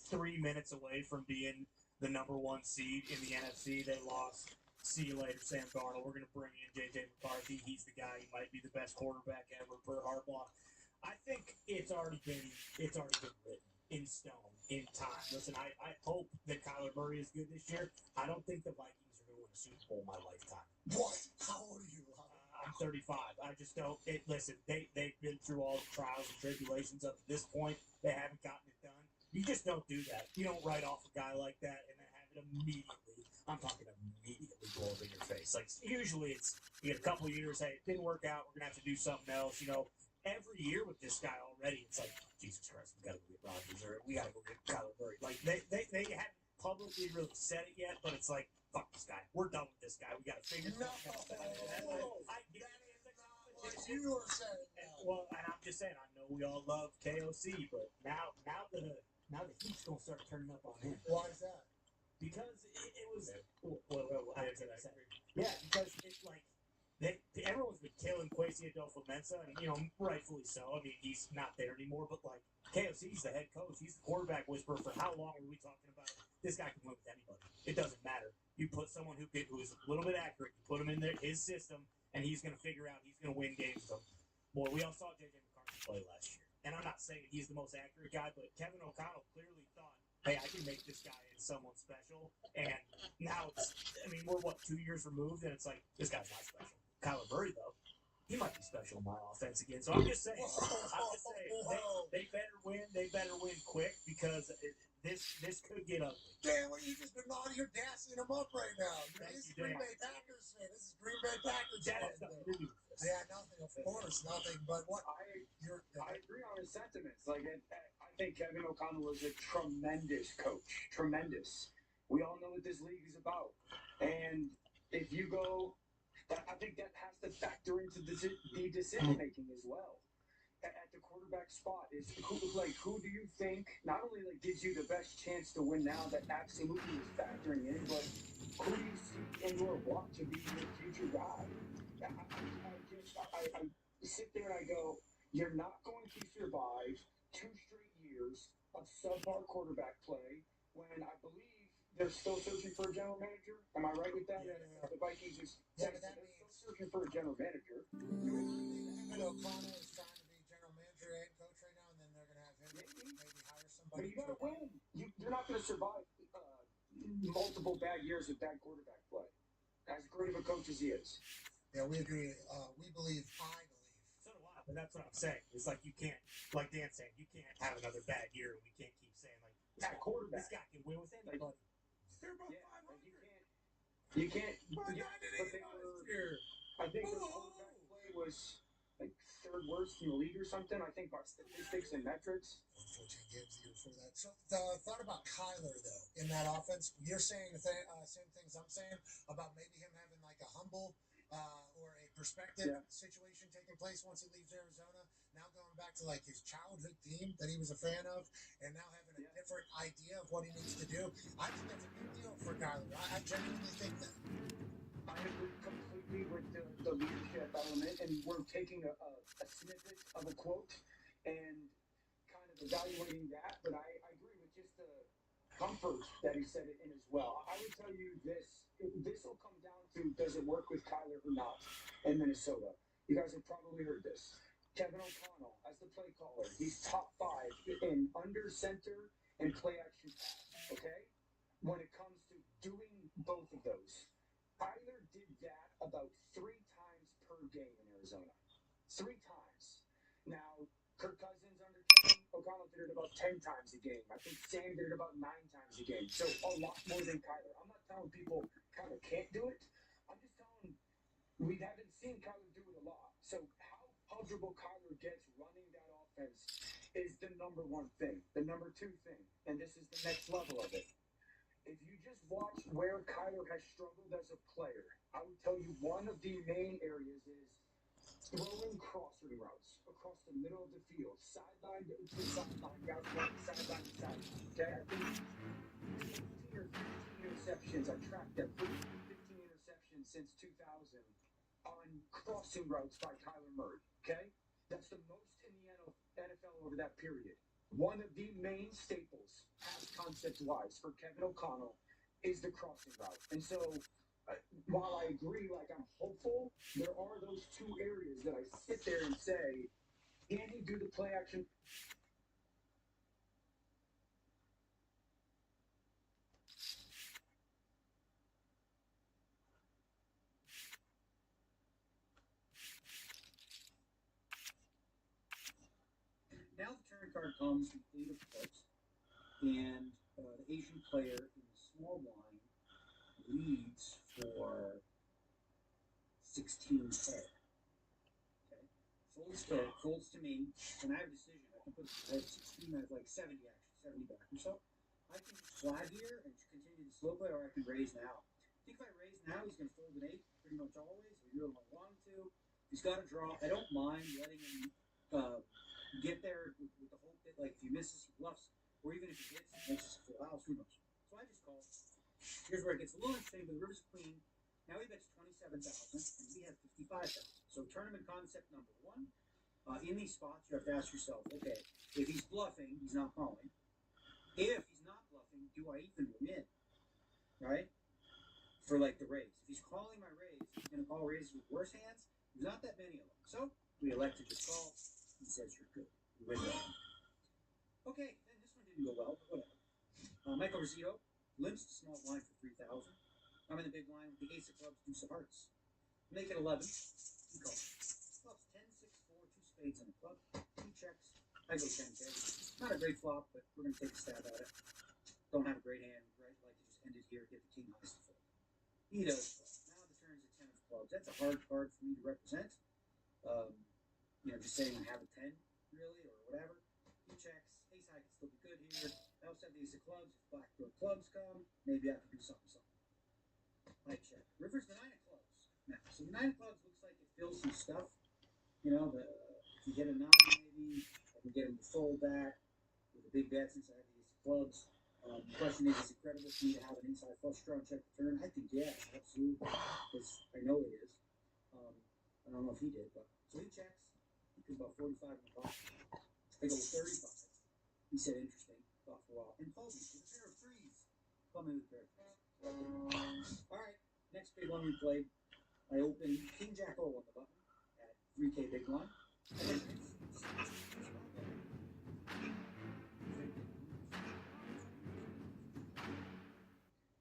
3 minutes away from being the number one seed in the NFC. They lost. See you later, Sam Darnold. We're going to bring in J.J. McCarthy. He's the guy. He might be the best quarterback ever per Harbaugh. I think it's already been written in stone, in time. Listen, I hope that Kyler Murray is good this year. I don't think the Vikings are going to win a Super Bowl in my lifetime. What? How old are you? I'm 35. I just don't. Listen, they've been through all the trials and tribulations up to this point. They haven't gotten it done. You just don't do that. You don't write off a guy like that and then have it immediately. I'm talking immediately blow up in your face. Like, usually it's, you get a couple of years, hey, it didn't work out, we're going to have to do something else. Every year with this guy already, it's like, Jesus Christ, we got to go get Rodgers, or we got to go get Kyler Murray. Like, they haven't publicly really said it yet, but it's like, fuck this guy. We're done with this guy. We got to figure it out. I get it. What you are saying. Well, and I'm just saying, I know we all love KOC, but now the now the heat's gonna start turning up on him. Why is that? Because it was. Well, I didn't say that. Yeah, because it's like everyone's been killing Kwesi Adolfo-Mensah, and rightfully so. I mean, he's not there anymore, but like KOC's the head coach. He's the quarterback whisperer. For how long are we talking about? This guy can win with anybody. It doesn't matter. You put someone who is a little bit accurate. You put him in his system, and he's going to figure out. He's going to win games with them. Boy, we all saw J.J. McCarthy play last year, and I'm not saying he's the most accurate guy, but Kevin O'Connell clearly thought, hey, I can make this guy into someone special. And now we're 2 years removed, and it's like, this guy's not special. Kyler Murray, though, he might be special in my offense again. So I'm just saying, they better win. They better win quick because this could get ugly. Dan, well, you just been you're gassing him up right now. This is Green Bay Packers fan. This is Green Bay Packers fan. Yeah, nothing, of course, nothing. But what I agree on his sentiments. Like, I think Kevin O'Connell is a tremendous coach. Tremendous. We all know what this league is about. And if you go, I think that has to factor into the decision making as well. At the quarterback spot, who do you think not only gives you the best chance to win now, that absolutely is factoring in, but who do you see in your want to be your future guy? I sit there and I go, you're not going to survive 2 straight years of subpar quarterback play when I believe they're still searching for a general manager. Am I right with that? Yeah. The Vikings is still searching for a general manager. Kevin O'Connell is trying to be general manager and coach right now, and then they're going to have him maybe hire somebody. But you got to win. You're not going to survive multiple bad years of bad quarterback play. As great of a coach as he is. Yeah, we agree. We believe. So do I. But that's what I'm saying. It's like you can't, like Dan's saying, you can't have another bad year, and we can't keep saying that quarterback. This guy can win with anybody. They're about 500. You can't. But I think the quarterback play was third worst in the league or something. I think by statistics and metrics. 14 games the year before that. So the thought about Kyler though in that offense, you're saying the same things I'm saying about maybe him having a humble or a perspective situation taking place once he leaves Arizona. Now going back to his childhood team that he was a fan of, and now having a different idea of what he needs to do. I think that's a big deal for Kyler. I genuinely think that. I agree completely with the leadership element, and we're taking a snippet of a quote and kind of evaluating that. But I agree with just the comfort that he said it in as well. I would tell you this will come down to, does it work with Kyler or not in Minnesota? You guys have probably heard this. Kevin O'Connell as the play caller. He's top 5 in under center and play action pass. Okay? When it comes to doing both of those, Kyler did that about 3 times per game in Arizona. 3 times. Now, Kirk Cousins under Kevin O'Connell did it about 10 times a game. I think Sam did it about 9 times a game. So a lot more than Kyler. I'm not telling people Kyler can't do it. I'm just telling we haven't seen Kyler do it a lot. So how comfortable Kyler gets running that offense is the number 1 thing. The number 2 thing, and this is the next level of it. If you just watch where Kyler has struggled as a player, I would tell you one of the main areas is throwing crossing routes across the middle of the field, sideline to sideline, guys running sideline to sideline. Okay, I think 15 or 15 interceptions. I tracked that 15 interceptions since 2000 on crossing routes by Kyler Murray. Okay, that's the most in the NFL over that period. One of the main staples, pass concept-wise, for Kevin O'Connell is the crossing route. And so, while I agree, I'm hopeful, there are those 2 areas that I sit there and say, can he do the play action? Now the turn card comes from 8 of clubs, and the Asian player in the small blind leads for 16 head. Okay, folds to me, and I have a decision. I have 16. I have 70 back or so. I can just flag here and continue the slow play, or I can raise now. I think if I raise now, he's going to fold an 8 pretty much always. I really want him to. He's got to draw. I don't mind letting him get there with the hope that if he misses, he bluffs. or even if he gets it, it's just a full house, who knows? So I just call. Here's where it gets a little interesting, but the river's clean. Now he bets 27,000, and we have 55,000. So tournament concept number one, in these spots, you have to ask yourself, okay, if he's bluffing, he's not calling. If he's not bluffing, do I even win? Right? For like the raise. If he's calling my raise, he's going to call raises with worse hands. There's not that many of them. So we elect to just call. He says you're good. We win that. Okay, then this one didn't go well, but whatever. Michael Rizzuto limps the small blind for 3,000. I'm in the big line with the ace of clubs, deuce of hearts. Make it 11. He calls. Clubs 10, 6, 4, 2 spades and a club. He checks. I go 10K. Not a great flop, but we're going to take a stab at it. Don't have a great hand, right? Like to just end it here, get the king highs to fold. He does fold. Now the turn's a 10 of clubs. That's a hard card for me to represent. Just saying I have a 10, really, or whatever. He checks. Ace high can still be good here. I also have the ace of clubs. If blackdoor clubs come, maybe I can do something. I check. River's the 9 of clubs. Now, so the 9 of clubs looks like it fills some stuff. If you hit a 9, maybe I can get him to fold that with a big bet since I have the ace of clubs. The question is it credible for me to have an inside flush draw and check the turn? I think yes, absolutely, because I know it is. I don't know if he did, but so he checks. He goes about 45 in the pot. I go 35. He said interesting. Thought for a while and called me with a pair of threes. Called me with a pair of threes. All right, next big one we played. I opened King Jack O on the button at 3K big blind.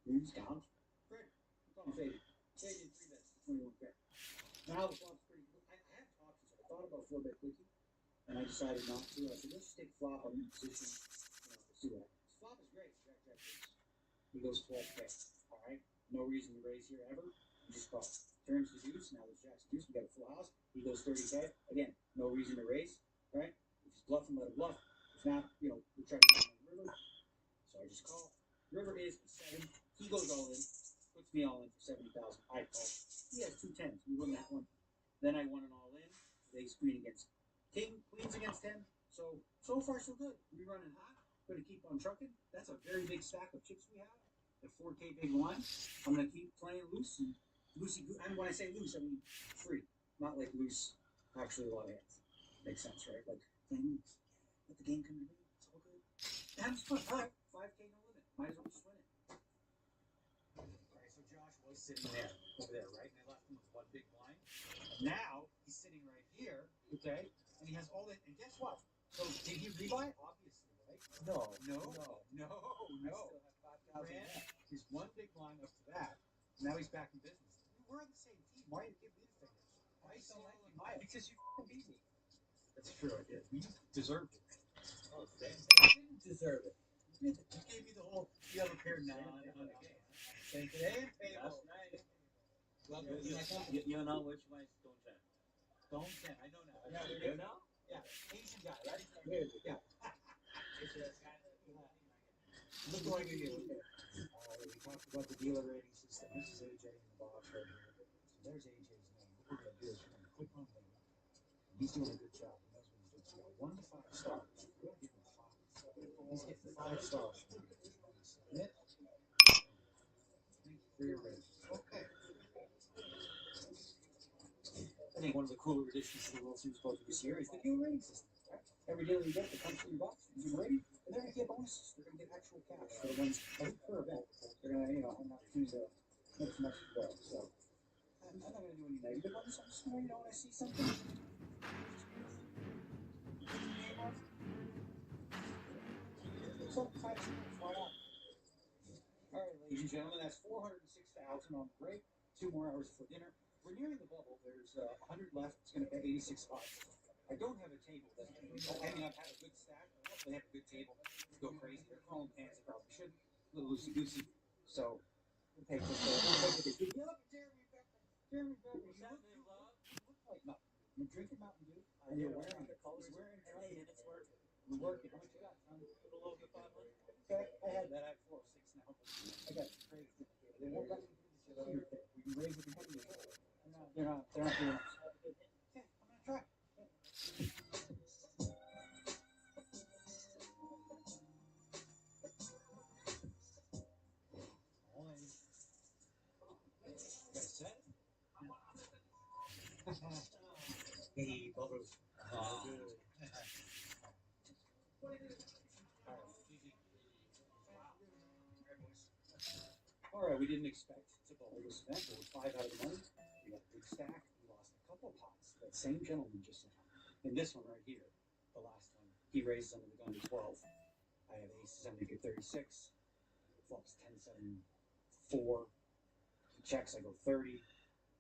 Moves down. Great. I'm calling faded. Faded 3 bets to 21K. Now the flop's pretty good. I have options. I thought about 4-bet quickie, and I decided not to. I said, let's stick flop. I'm in position. Let's see what happens. Flop is great. Jack, Jack, ace. He goes 12K. All right. No reason to raise here ever. You just call. Turns to deuce. Now there's Jack's deuce. We got a full house. He goes 30K. Again, no reason to raise. Right? If he's bluffing, let him bluff. If not, we'll try to get him on the river. So I just call. River is 7. He goes all in. Puts me all in for 70,000. I call. He has 2 10s. We win that one. Then I won an all in. Ace queen against king. Queens against 10. So far so good. We running hot. Going to keep on trucking. That's a very big stack of chips we have. At 4K big line. I'm going to keep playing loose and loosey. And when I say loose, I mean free. Not like loose. Actually, a lot of hands. Makes sense, right? Like playing loose. Let the game come to me. It's all good. That was fun. All right. 5K no limit. Might as well just win it. Alright, so Josh was sitting there, over there, right? And I left him with 1 big blind. And now he's sitting right here, okay? And he has all that. And guess what? So did he rebuy? Obviously, right? No. I still have 5,000 left. His 1 big blind up to that. Now he's back in business. We're on the same team. Why do you give me the fingers? Why you don't like me? Why? Because you beat me. That's true, I did. You deserved it. Oh, damn. I didn't deserve it. You gave me the other pair now on the game. Same today, table. Last night. Welcome to my company. You know which one is Stone Chen? Stone Chen, I know now. You know? Yeah. Asian guy, right? Yeah. Look like you. We talked about the dealer rating system. This is AJ in the box right here. So there's AJ's name. What we're going to do is we're going to click on him. He's doing a good job. He knows what he's doing. So 1 to 5 stars. We're going to give him 5. He's getting 5 stars. Submit. Thank you for your rating. Okay. I think one of the cooler additions to the World Series both this year is the dealer rating system. Right? Every dealer you get that comes to your box, you can rating, and they're going to get bonuses. They're going to get actual cash for the ones per event. They're going to, have an opportunity to make some extra dough. So I'm not going to do any negative ones. I'm just going to, when I see something. All right, ladies and gentlemen, that's 406,000 on the break. 2 more hours for dinner. We're nearing the bubble. There's 100 left. It's going to pay 86 bucks. I don't have a table. I've had a good stack. I don't really have a good table to go crazy. They're calling hands. They probably should. A little loosey-goosey. So, we'll take this. You look at Jeremy Becker. Jeremy Becker. You look like Mountain Dew. You're drinking Mountain Dew. And you're wearing it. He's wearing it. Hey, and it's working. We're working. How much you got, son? A little over 500. Okay. I had that. I have 406 now. I got crazy. They won't let me do this. We can raise it behind you. They're not doing it. Okay, I'm going to try. Hey, bubbles. Oh. Good. All right, we didn't expect to bubble this event. There were 5 out of the money. We got a big stack. We lost a couple of pots. That same gentleman just now. And this one right here, the last one, he raises under the gun to 12. I have aces. I make it 36. Flops 10, 7, 4. He checks. I go 30.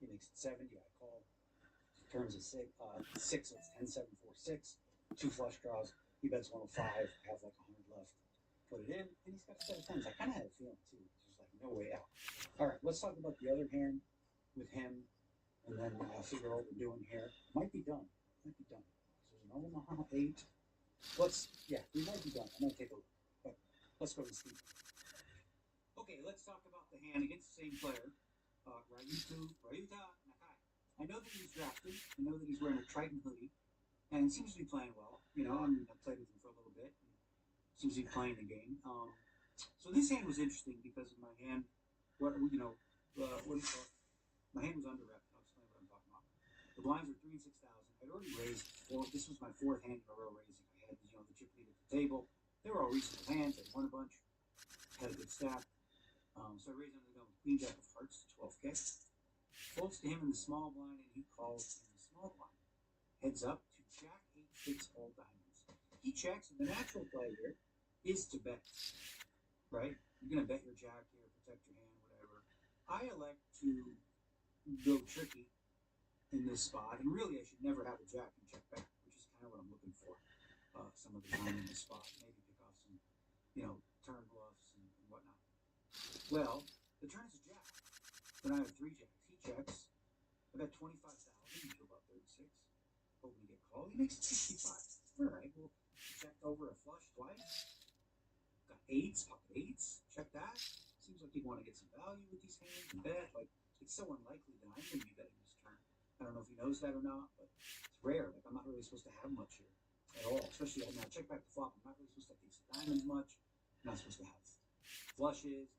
He makes it 70. I call. Turns a 6, so it's 10, 7, 4, 6. 2 flush draws. He bets 105. I have like 100 left. Put it in, and he's got a set of 10s. I kind of had a feeling too. There's like no way out. All right, let's talk about the other hand with him, and then figure out what we're doing here. Might be done. Might be done. There's an Omaha 8. We might be done. I'm gonna take a look, but let's go to Steve. Okay, let's talk about the hand against the same player, Ryuta Nakai. I know that he's drafted. I know that he's wearing a Triton hoodie, and seems to be playing well. You know, I mean, I played with him for a little bit. Seems to be playing the game. So this hand was interesting because of my hand. My hand was under rep. I'll explain what I'm talking about. The blinds were 3 and 6,000. I'd already raised. Well, this was my 4th hand in a row raising. I had the chip lead at the table. They were all reasonable hands. I won a bunch. Had a good stack. So I raised under the gun with Queen Jack of Hearts, 12K. Folds to him in the small blind, and he calls in the small blind. Heads up to Jack 8, 6, all diamonds. He checks, and the natural play here is to bet, right? You're going to bet your jack here, protect your hand, whatever. I elect to go tricky in this spot, and really I should never have a jack and check back, which is kind of what I'm looking for some of the time in this spot. Maybe pick off some, turn bluffs and whatnot. Well, the turn is a jack. Then I have 3 jacks. He checks. I bet 25,000 to about 36. Hoping to get called. He makes it 65. All right, well, checked over a flush twice. Got 8s, pocket 8s. Check that. Seems like he'd want to get some value with these hands and bet. Like, it's so unlikely that I'm going to be betting this turn. I don't know if he knows that or not, but it's rare. Like, I'm not really supposed to have much here at all. Especially right now. Check back the flop. I'm not really supposed to have ace of diamonds much. I'm not supposed to have flushes.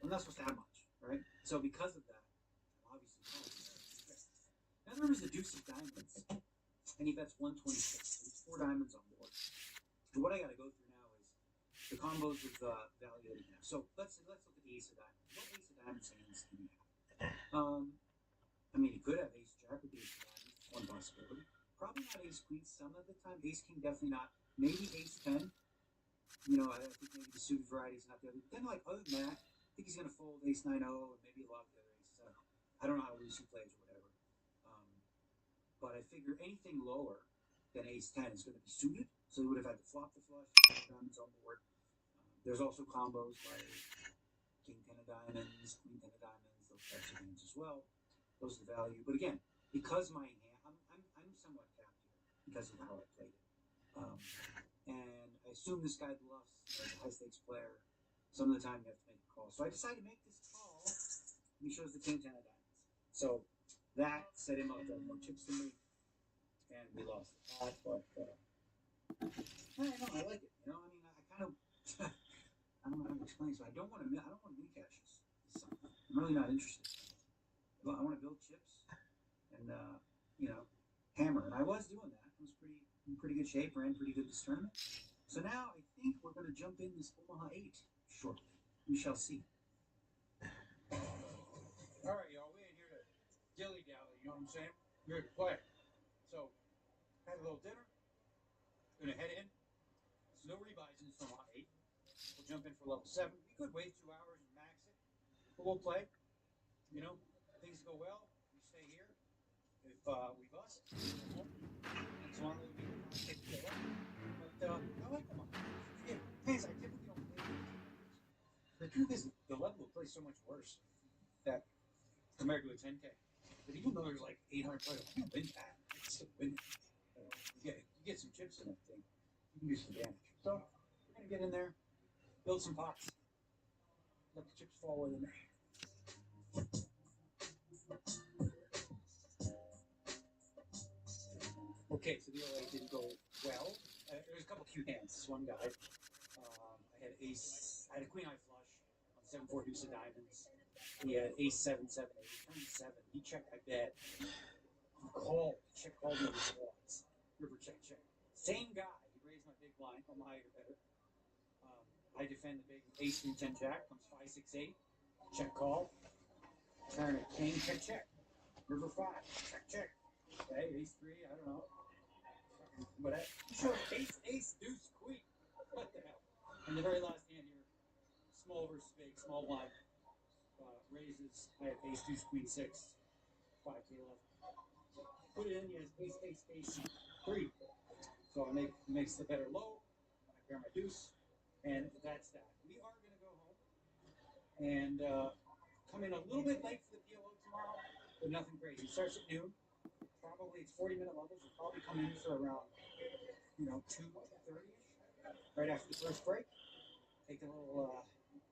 I'm not supposed to have much, right? So because of that, I'm obviously calling. Now there is a deuce of diamonds, and he bets 126. So it's 4 diamonds on board. And what I got to go through now is the combos with value that he has. So let's look at the ace of diamonds. What ace of diamonds hands do we have? I mean, he could have ace jack with the ace of diamonds. One possibility. Probably not ace queen some of the time. Ace king definitely not. Maybe ace 10. I think maybe the suited variety is not the other. But then, other than that, I think he's going to fold ace 9-0 and maybe a lot of the other aces. I don't know how loose he plays or whatever. But I figure anything lower than ace 10 is going to be suited. So he would have had to flop the flush, diamonds on board. There's also combos like king 10 of diamonds, queen 10 of diamonds, those types of hands as well. Those are the value. But again, because my hand, I'm somewhat capped here because of how I played it. And I assume this guy bluffs, a high stakes player. Some of the time you have to make a call. So I decided to make this call. And he shows the king 10 of diamonds. So that set him up to have more chips than me. And we lost the pot, but I like it. I kind of I don't know how to explain. So I don't want mini caches. I'm really not interested. I want to build chips and hammer. And I was doing that. I was in pretty good shape. Ran pretty good this tournament. So now I think we're going to jump in this Omaha 8 shortly. We shall see. All right, y'all. We ain't here to dilly dally. You know what I'm saying? We're here to play. So had a little dinner. Gonna head in. There's no rebuys in this Omaha 8. We'll jump in for level 7. We could wait 2 hours and max it, but we'll play. Things go well, we stay here. If we bust, as long as we take the day off. But I like them. Guys, I typically don't play them. The truth is, the level of play is so much worse that compared to a 10K. But even though there's like 800 players, I can win that. I still win. You get some chips in that thing, you can do some damage. So we're gonna get in there, build some pots, let the chips fall where they may. Okay, so the 08 didn't go well. There was a couple cute hands. This one guy, I had a queen eye flush on 7-4 deuce of diamonds. He had ace 7-7-8, turn 7. He checked, I bet. Check called me once. River check. Same guy. He raised my big blind. I'm higher better. I defend the big ace 3-10 jack. Comes 5-6-8. Check call. Turn it. King check. River 5. Check. Okay, ace 3. I don't know. But sure, ace deuce queen. What the hell? And the very last hand here, small versus big, small blind. Raises. I have ace deuce queen 6. 5K left. Put it in. He has ace 3. So I makes the better low. I pair my deuce, and that's that. We are going to go home and come in a little bit late for the PLO tomorrow, but nothing crazy. It starts at noon. Probably it's 40-minute levels. We'll probably come in for around 2:30ish, right after the first break. Take a little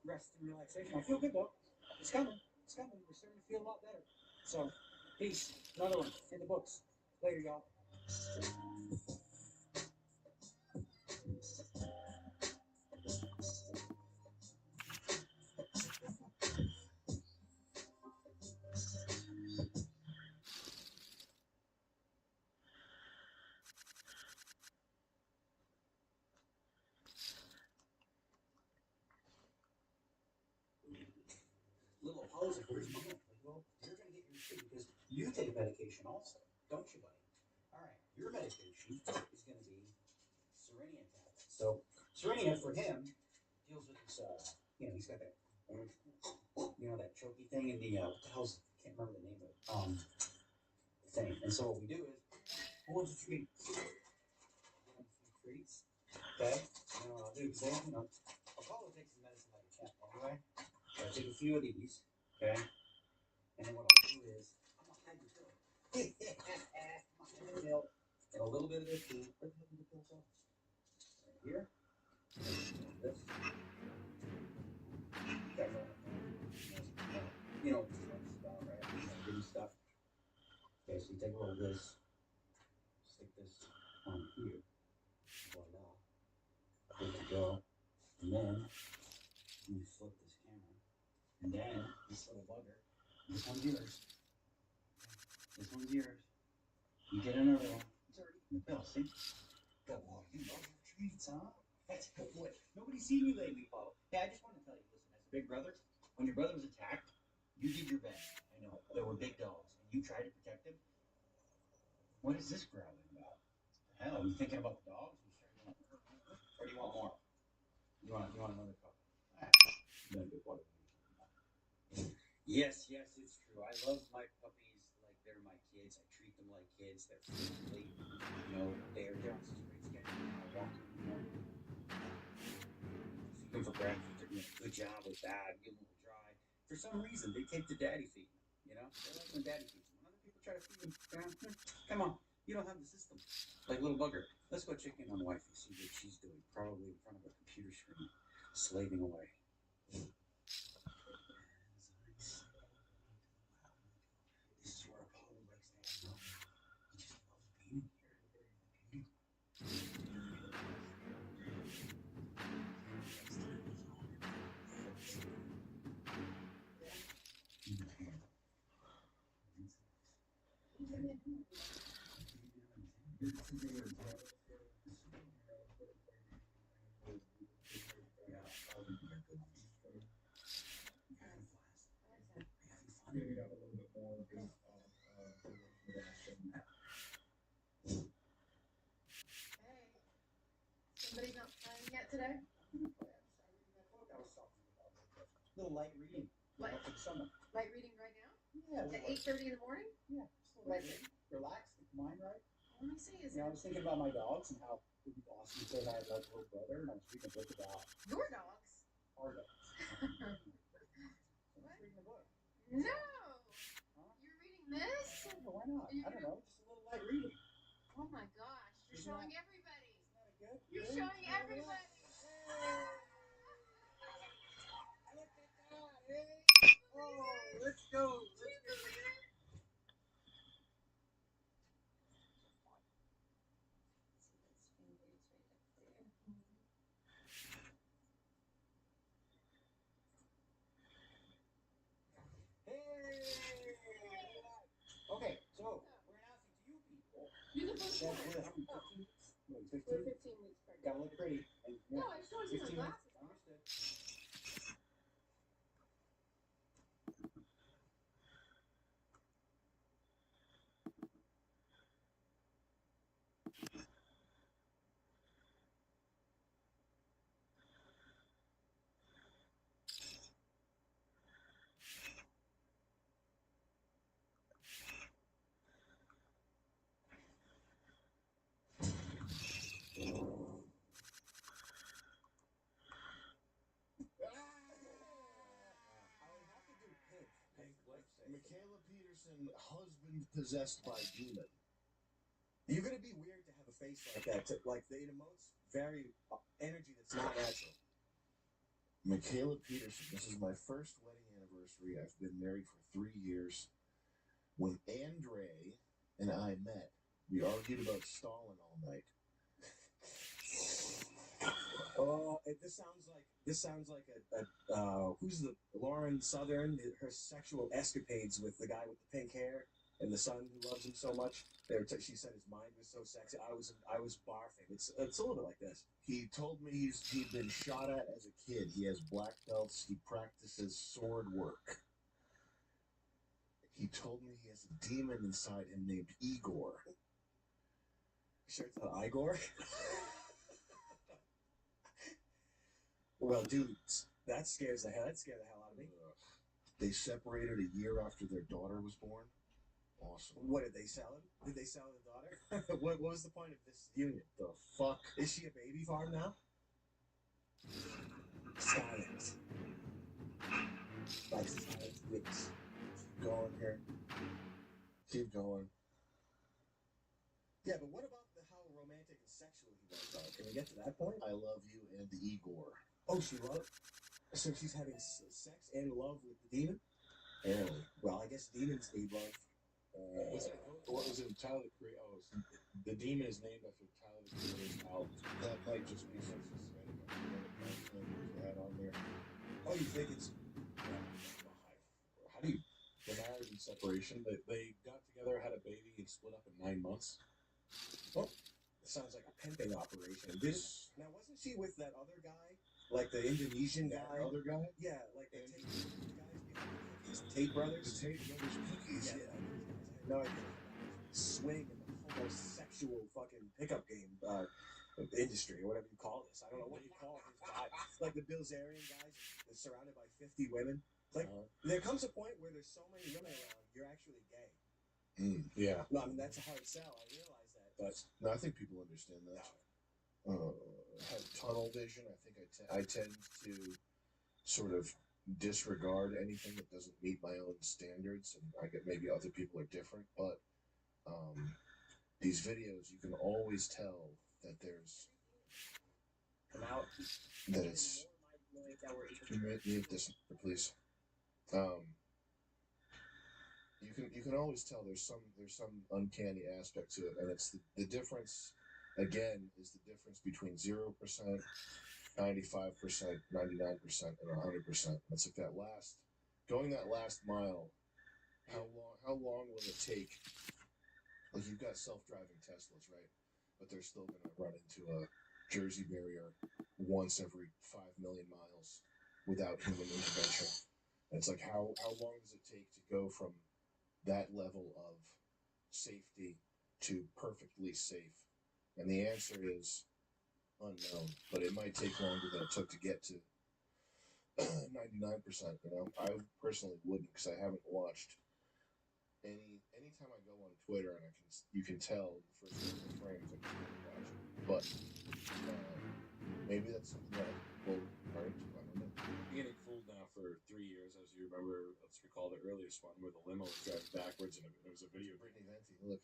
rest and relaxation. I feel good though. It's coming. We're starting to feel a lot better. So, peace. Another one in the books. Later, y'all. Little apology for his mom. Well, you're going to get your shit because you take medication also, don't you, buddy? All right, your medication is going to be Serenia tablets. So Serenia for him deals with this. He's got that, that choky thing in the what the hell's I can't remember the name of it. Thing. And so what we do is hold the treat. Treats. Okay. And what I'll do is I'll probably take some medicine like a champ anyway. So I take a few of these, okay? And then what I'll do is, I'm going to hide the pill. I'm going to hide the pill. And a little bit of this too. Where the hell did the pill go? Right here. This. This is stuff. Okay, so you take a little of this, stick this on here. Voila. Good to go. And then you flip this camera. And then this little bugger. This one's yours. This one's yours. You get another one. It's already in the bill, see? Go on. You love your treats, huh? That's a good boy. Nobody's seen you lately, Paul. Yeah, I just want to tell you, listen, as a big brother, when your brother was attacked, you did your best. I know. There were big dogs, and you tried to protect him. What is this growling about? Hell, are you thinking about the dogs? Or do you want more? You want another cup? Then good water. Yes, it's true. I love my puppies like they're my kids. I treat them like kids. They're friendly. They're on some great schedule. I walk them. Feed them for breakfast. They're doing a good job with that. Give them a little dry. For some reason, they take to daddy feeding. They like when daddy feeds them. When other people try to feed them, come on. You don't have the system. Like little bugger. Let's go check in on wife and see what she's doing. Probably in front of a computer screen, slaving away. This is where Apollo likes to hang out. He just loves being here. Somebody's not playing yet today? Little light reading. Light reading right now? Yeah. At 8:30 in the morning? Yeah. What is it? Relax, get the mind right. Let me see. Is I it was thinking about my dogs and how it would be awesome if I had like a little brother, and I was reading a book about your dogs? our dogs. What? Reading a book. No. You're reading this? Well, why not? I don't know. Just a little light reading. Oh my gosh! You're Isn't showing that- everybody. Isn't that a good? You're showing everybody. Look at that, eh? Oh, let's go. Let's go. Okay, so we're announcing gotta look pretty. And, No, I just want to see my 15 glasses. Understood. Michaela Peterson, husband possessed by demon. You're gonna be weird to have a face like that. Like it emotes very energy that's not natural. Michaela Peterson, this is my first wedding anniversary. I've been married for 3 years. When Andre and I met, we argued about Stalin all night. Oh, this sounds like a who's the Lauren Southern? Her sexual escapades with the guy with the pink hair and the son who loves him so much. She said his mind was so sexy. I was barfing. It's a little bit like this. He told me he'd been shot at as a kid. He has black belts. He practices sword work. He told me he has a demon inside him named Igor. Sure it's not Igor? Well, dude, that scares the hell out of me. They separated a year after their daughter was born. Awesome. What did they sell him? Did they sell the daughter? what was the point of this union? The fuck? Is she a baby farm now? Silent. Like silent witch. Keep going here. Keep going. Yeah, but what about how romantic and sexual he was, though? Can we get to that point? I love you and Igor. Oh, she loved? So she's having sex and love with the demon? Apparently. Well, I guess demons need love. What was it? Tyler the Creator. Oh, the demon is named after Tyler the Creator's album. That might just be some systematic had on there. Oh, you think it's? How do you? The marriage and separation. They got together, had a baby, and split up in 9 months. Well, it sounds like a pimping operation. Now, wasn't she with that other guy? Like the Indonesian guy? Other guy? Yeah, like the Tate brothers? The Tate brothers cookies, yeah. I had no idea. Swing in the homosexual fucking pickup game industry, or whatever you call this. I don't know what you call it. Like the Bilzerian guys that's surrounded by 50 women. Like, there comes a point where there's so many women around, you're actually gay. Yeah. No, I mean, that's a hard sell. I realize that. But no, I think people understand that. Have tunnel vision. I think I tend to sort of disregard anything that doesn't meet my own standards, and I get maybe other people are different, but these videos, you can always tell that there's that it's mute this, please. You can always tell there's some uncanny aspect to it, and it's the difference. Again, is the difference between 0%, 95%, 99%, and 100%. It's like going that last mile. How long will it take? Like, you've got self-driving Teslas, right? But they're still going to run into a Jersey barrier once every 5 million miles without human intervention. And it's like, how long does it take to go from that level of safety to perfectly safe? And the answer is unknown, but it might take longer than it took to get to 99%. You know, I personally wouldn't, because I haven't watched anytime I go on Twitter and you can tell the first couple of frames I can't watch it. But maybe that's something that will turn to. I don't know. I'm getting fooled now for 3 years, as you remember. Let's recall the earliest one where the limo was driving backwards and it was a video. Brittany Venti, look.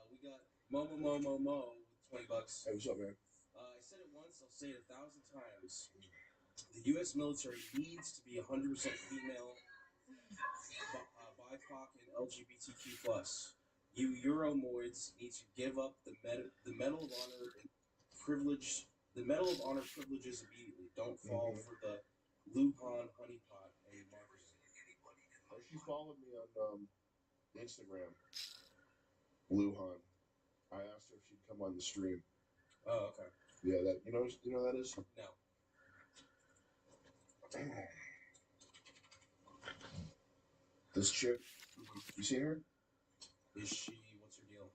We got Mo with $20. Hey, what's up, man? I said it once, I'll say it 1,000 times. The U.S. military needs to be 100% female, BIPOC, and LGBTQ+. You Euromoids need to give up the Medal of Honor and privilege. The Medal of Honor privileges immediately. Don't fall for the Lujan honeypot and marketing. She followed me on Instagram. Lujan. I asked her if she'd come on the stream. Oh, okay. Yeah, that you know who that is? No. This chick, you seen her? Is she? What's her deal?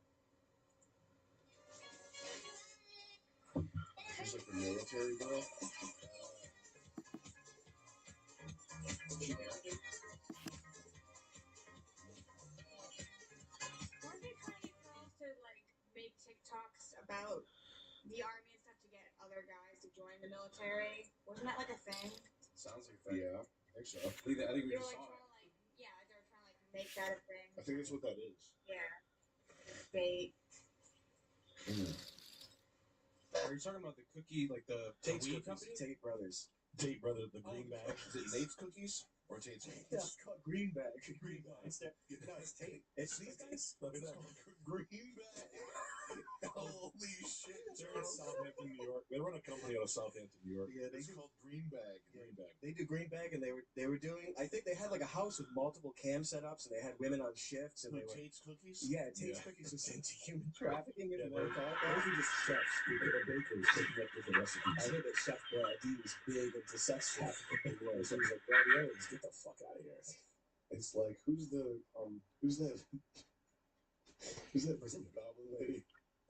She's like a military girl. She American? Weren't they trying to get girls to like make TikToks about the army and stuff to get other guys to join the military? Wasn't that like a thing? Sounds like a thing. Yeah, I think so. I think we They were just like saw trying it. to like they were trying to like make that a thing. I think that's what that is. Yeah. Bait. Are you talking about the cookie, like the Tate's weed cookies. company? Tate Brothers. Tate Brother, the green bag. Is it Nate's cookies or Tate's cookies? Yeah, it's called Green Bag. Green bag. No, it's Tate. It's these guys. That's It's that. called Green Bag. Holy shit! They're in Southampton, New York. They run a company out of Southampton, New York. Yeah, It's called Green Bag. Green bag. They do Green Bag, and they were doing. I think they had like a house with multiple cam setups, and they had women on shifts, and Who, they were. Tate's cookies? Yeah, Tate's Yeah. Cookies was into human trafficking, if you Yeah, want to call it those that. are just chefs. They're bakers cooking up different I recipes. heard that Chef D was big into sex trafficking. He was. He was like, raviolis, get the fuck out of here. It's like who's that who's that Brazilian goblin lady?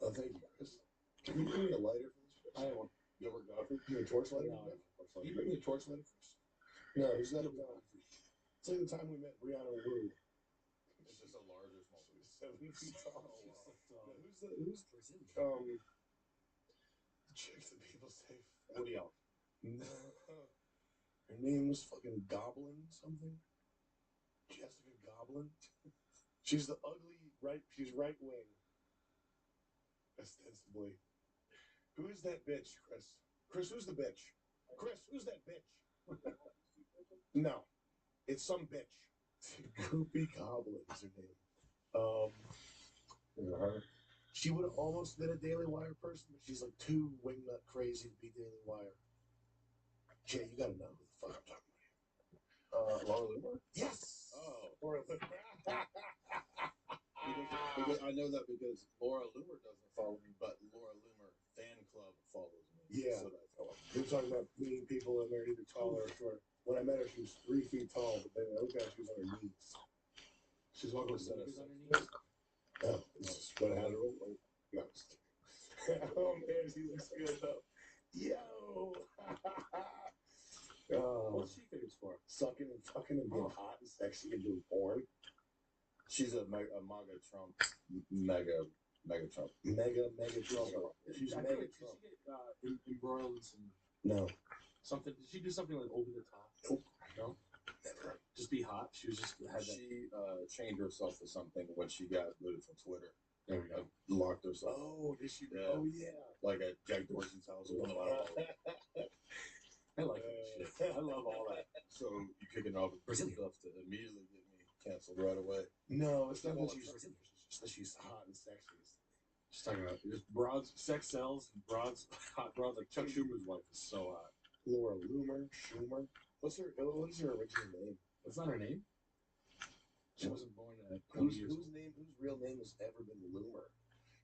Oh, thank you, Chris. Can you bring me a lighter for this? I have one. You ever Godfrey? You a torch lighter? No, Can you bring me a torch lighter, Chris? No, who's that? It's like the time we met Brianna Wu. It's just a large or small piece. 7 feet tall. Oh, Who's the chick that people say? Woody Allen. No. Her name was fucking Goblin something. Jessica Goblin. She's the ugly she's right wing. Ostensibly. Who is that bitch, Chris? Chris, who's the bitch? Chris, who's that bitch? No. It's some bitch. Goopy Goblin is her name. Is it her? She would have almost been a Daily Wire person, but she's like too wingnut crazy to be Daily Wire. Jay, you gotta know who the fuck I'm talking about. Laura Loomer? Yes! Oh. Laura Loomer. Because I know that because Laura Loomer doesn't follow me, but Laura Loomer fan club follows me. Yeah. So that's how We were talking about meeting people and they're either taller or short. When I met her, she was 3 feet tall, but then I looked at her, she was on her knees. She's walking with Is that a sneakers sex underneath. Oh, this is what I had her over. No, I'm just kidding. Oh man, she looks good though. Yo! What's she famous for? Sucking and fucking and being hot and sexy and doing porn. She's a MAGA Trump. Mega Trump. Mega Trump. She's I feel mega like, Trump. did she get embroiled in some No. something? Did she do something like over the top? Nope. No. Never. Just be hot. She was just had that. She chained herself to something when she got booted from Twitter. There we go. Locked herself. Oh, did she? Yeah. Oh, yeah. Like at Jack Dorsey's house or something. I like that shit. I love all that. So you kicking off with Brazilian. stuff to immediately get me canceled right away. No, it's not that she's Brazilian. It's just that she's hot and sexy. Just talking about just broads, sex sells, broads, hot broads. Like Chuck Schumer's wife is so hot. Laura Loomer, Schumer. What is her original name? That's not her name. She wasn't born at 20 Whose years old. real name has ever been Loomer?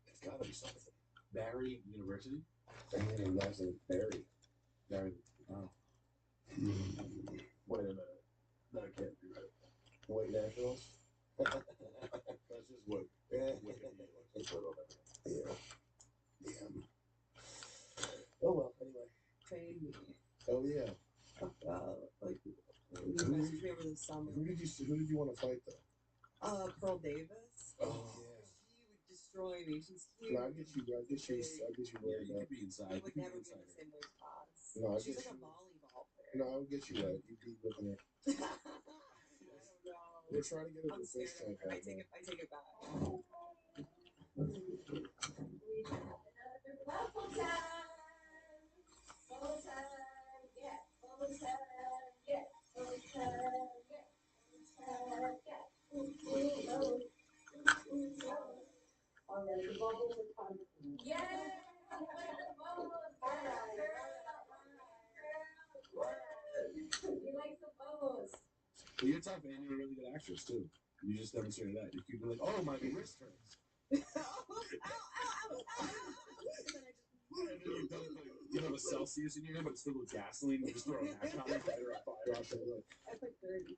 It's gotta be something. Barry University. And last name Barry. Barry. Oh. Wait a minute. That can't be right. White nationals. That's just what Wikipedia looks like. Yeah. Yeah. Oh well. Anyway. Train me. Oh yeah. Like you Who messaged me over the summer. Who did you want to fight though? Pearl Davis. Oh yeah. She would destroy me. She's huge. No, I'll get you big. right You now. could be inside. We would never be in the same weight class. No, I'll She's get like a you. volleyball player. No, I'll get you right. You keep looking at. I don't know. We're trying to get her I'm to scared FaceTime. of her. I take it back. But you're tough, and you're a really good actress too. You just demonstrated that. You keep like, oh, my wrist hurts. Ow, ow, You have a Celsius in your hand, but it's filled with gasoline. You just throw a match on it, light her on fire. I put 30.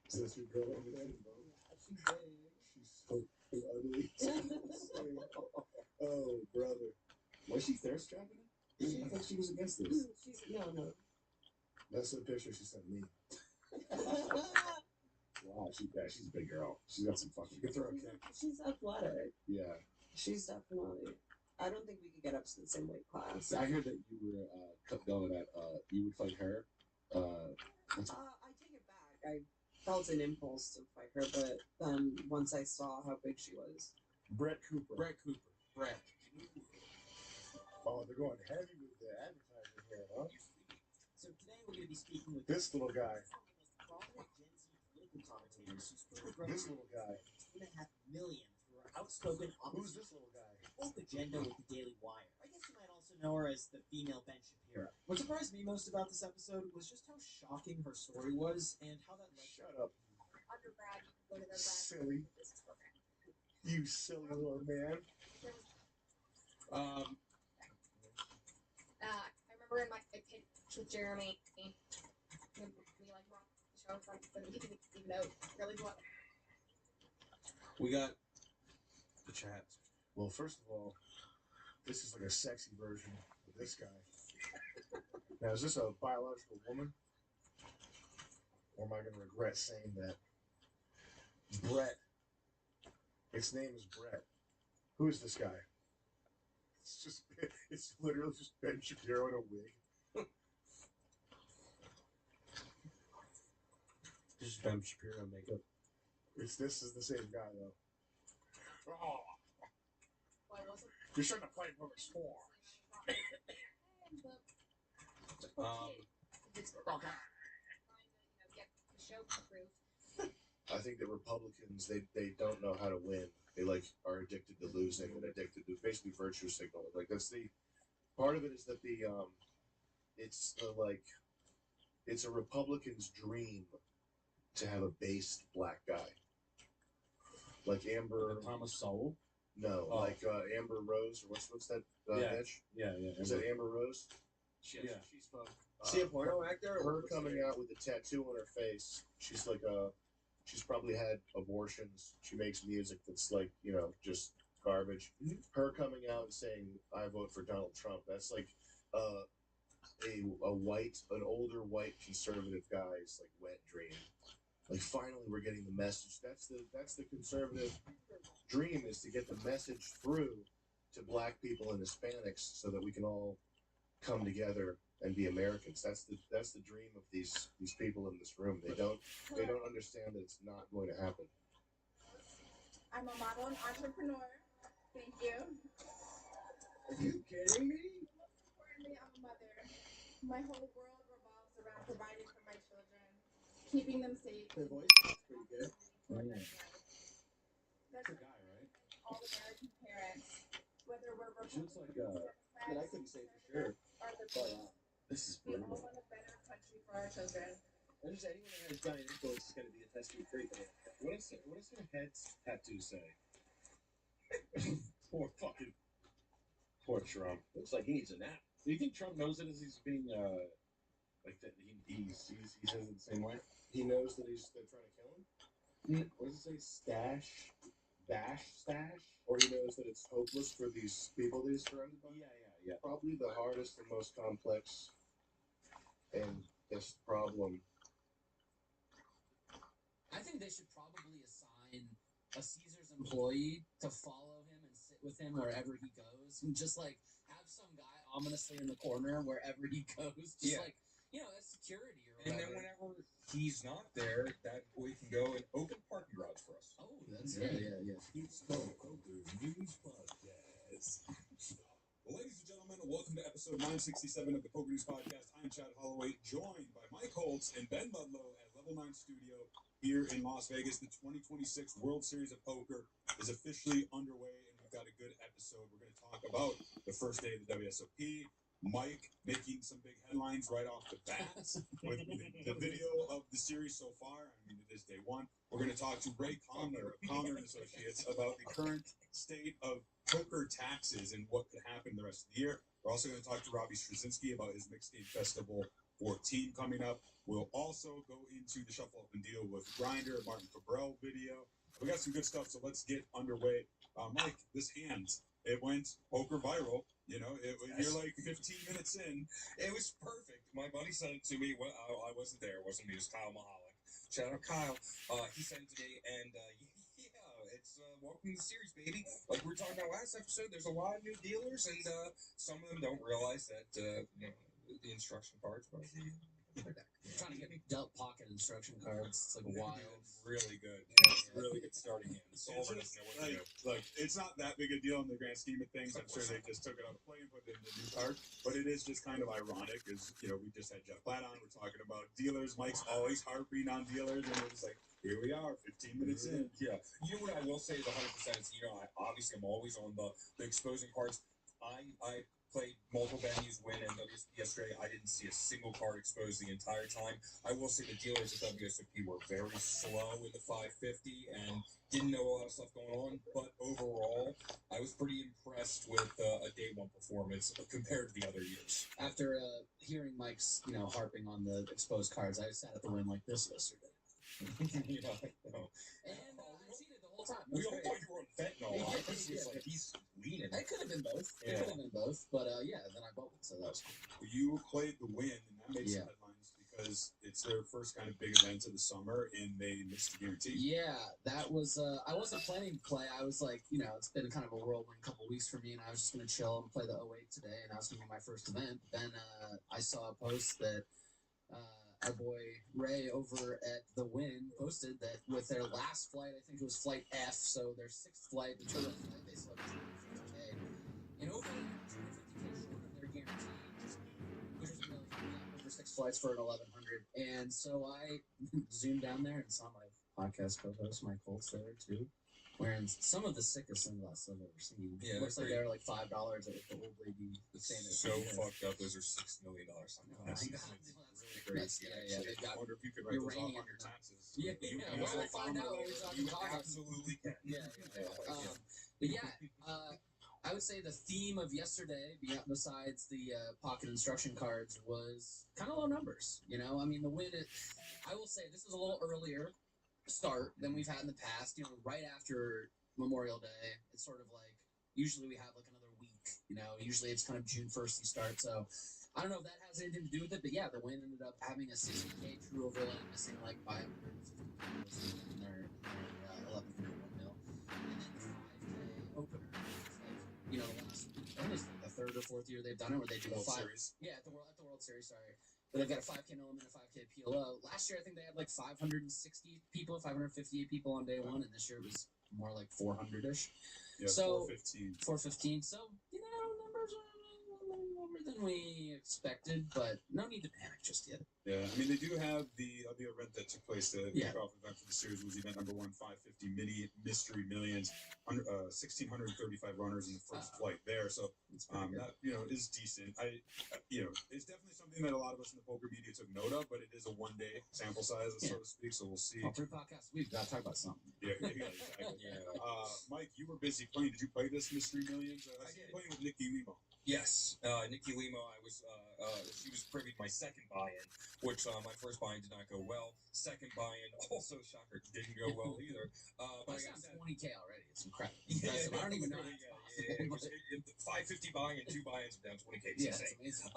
Is this your girl over there? She's big. She's so ugly. Oh, brother. Was she thirst trapping? I thought she was against this. She's no. That's the picture she sent me. Wow, she's a big girl. She's got some fucking. You can throw a kick. She's athletic. Yeah. She's definitely. I don't think we could get up to the same weight class. I heard that you were going at you would fight her. I take it back. I felt an impulse to fight her, but then once I saw how big she was. Brett Cooper. Brett. Oh, they're going heavy with the advertising here, huh? So today we're going to be speaking with This little guy. prominent Gen Z political commentators who's quickly grown This little guy. 2.5 million through her outspoken Who's this little guy? woke agenda with the Daily Wire. I guess you might also know her as the female Ben Shapiro. What surprised me most about this episode was just how shocking her story was and how that led Shut up, Undergrad, you can go to their silly. business program. You silly little man. I remember in my pitch with Jeremy, we like were on the show, but he didn't even know really what. We got the chat. Well, first of all, this is like a sexy version of this guy. Now, is this a biological woman? Or am I going to regret saying that? Brett. Its name is Brett. Who is this guy? It's literally just Ben Shapiro in a wig. This is Ben Shapiro makeup. This is the same guy, though. Oh, Why wasn't you shouldn't have played number 4. it's trying to, get the show approved. I think that Republicans they don't know how to win. They are addicted to losing and addicted to basically virtue signaling. Like that's the part of it is that it's a Republican's dream to have a based black guy. Like Amber Thomas Sowell? No, Amber Rose or what's that bitch? Yeah. Is that Amber Rose? She's from. Is she a porno actor? Her coming out with a tattoo on her face. She's she's probably had abortions. She makes music that's just garbage. Mm-hmm. Her coming out and saying, "I vote for Donald Trump." That's like an older white conservative guy's wet dream. Like finally, we're getting the message. That's the conservative dream, is to get the message through to black people and Hispanics so that we can all come together and be Americans. That's the dream of these people in this room. They don't understand that it's not going to happen. I'm a model and entrepreneur. Thank you. Are you kidding me? Importantly, I'm a mother. My whole world revolves around providing for my children, keeping them safe. Her voice is pretty good. That's a guy, right? all American parents, whether we're She looks like I couldn't say for sure. But this is we all brutal. want a better country for our children. Anyone that has giant nipples is going to be a test tube free. What does her head tattoo say? Poor Trump. Looks like he needs a nap. Do you think Trump knows it as he's being like that? He says it the same way. He knows that they're trying to kill him. What does it say? Stash? Or he knows that it's hopeless for these people that he's surrounded by. Yeah. Probably the hardest and most complex and best problem. I think they should probably assign a Caesars employee to follow him and sit with him wherever he goes, and just have some guy ominously in the corner wherever he goes, just as security or whatever. And then whenever he's not there, that boy can go and open parking garage for us. Oh, that's Yeah. It's called Poker News Podcast. Well, ladies and gentlemen, welcome to episode 967 of the Poker News Podcast. I'm Chad Holloway, joined by Mike Holtz and Ben Ludlow at Level 9 Studio here in Las Vegas. The 2026 World Series of Poker is officially underway, and we've got a good episode. We're going to talk about the first day of the WSOP, Mike making some big headlines right off the bat with the video of the series so far. I mean, it is day one. We're going to talk to Ray Conner of Conner and Associates about the current state of poker taxes and what could happen the rest of the year. We're also going to talk to Robbie Straczynski about his Mixed Game Festival 14 coming up. We'll also go into the Shuffle Up and Deal with Grinder, Martin Cabral video. We got some good stuff, so let's get underway. Mike, this hand, it went poker viral. You know, you're like 15 minutes in. It was perfect. My buddy sent it to me. Well, I wasn't there. It wasn't me. It was Kyle Mahalik. Shout out Kyle. He sent it to me, and yeah, it's welcome to the series, baby. Like we were talking about last episode, there's a lot of new dealers, and some of them don't realize that you know, the instruction cards. But trying to get dealt pocket instruction cards. It's like wild. Really good. It's really good starting in. Solver doesn't know what to do. Like, it's not that big a deal in the grand scheme of things. I'm sure they just took it out of play and put it in the new card. But it is just kind of ironic, as you know, we just had Jeff Platt on. We're talking about dealers. Mike's always harping on dealers, and it was like, here we are, 15 minutes in. Yeah. You know what I will say is 100% is, you know, obviously I'm always on the exposing cards. I played multiple venues, win, and WSOP yesterday. I didn't see a single card exposed the entire time. I will say the dealers at WSOP were very slow in the 550 and didn't know a lot of stuff going on. But overall, I was pretty impressed with a day one performance compared to the other years. After hearing Mike's, you know, harping on the exposed cards, I sat at the win like this yesterday. Yeah, I know. And I've seen it the whole time. We all thought you were on fentanyl. I was like, he's leaning. It could have been both. Yeah. It could have been both. But yeah, then I bubbled, so that was cool. You played the win, and that made some headlines because it's their first kind of big event of the summer, and they missed the guarantee. Yeah, that was. I wasn't planning to play. I was like, you know, it's been kind of a whirlwind couple weeks for me, and I was just going to chill and play the 08 today, and that was going to be my first event. Then I saw a post that our boy Ray over at The Win posted that with their last flight, I think it was flight F, so their sixth flight, the turbo flight, they still have 250K. And over 250K short of their guarantee, which was really over 6 flights for an 1100. And so I zoomed down there and saw my podcast co-host, Mike Holtz, there too, wearing some of the sickest sunglasses I've ever seen. Yeah, it looks like they were like $5 at the old lady. So fucked up. Those are $6 million sunglasses. Crazy. Yeah. They've got I wonder if you could write those off on your taxes. Yeah, You we'll find out when we talk You about absolutely can. Yeah. But yeah, I would say the theme of yesterday, besides the pocket instruction cards, was kind of low numbers. You know, I mean, the win. I will say this is a little earlier start than we've had in the past. You know, right after Memorial Day, it's sort of like usually we have like another week. You know, usually it's kind of June 1st you start. So I don't know if that has anything to do with it, but yeah, the win ended up having a 60K true overlay, missing like by 150 in their 1100 mil, and then 5K opener. You know, I think it's like the third or fourth year they've done it where they do a World 5. Series. Yeah, at the World Series. Sorry. But they've got a 5K element, a 5K PLO. Last year, I think they had like 560 people, 558 people on day one, and this year it was more like 400-ish. Yeah, so 415. 415. So, you know, numbers are a little lower than we expected, but no need to panic just yet. Yeah, I mean, they do have the event that took place, the kickoff event for the series was event number 1, 550 mini Mystery Millions, 1,635 runners in the first flight there. So that, you know, is decent. You know, it's definitely something that a lot of us in the poker media took note of, but it is a one-day sample size, so to speak. So we'll see. 3 podcasts a week. Gotta talk about something. Yeah, exactly. Mike, you were busy playing. Did you play this Mystery Millions? I see you playing with Nikki Limo. Yes, Nikki Limo. She was privy to my second buy-in, which my first buy-in did not go well. Second buy-in, also shocker, didn't go well either. But I got 20K already. It's incredible. Yeah, I don't even know. It was 550 buy-in, 2 buy-ins down 20K. Yeah, it's amazing.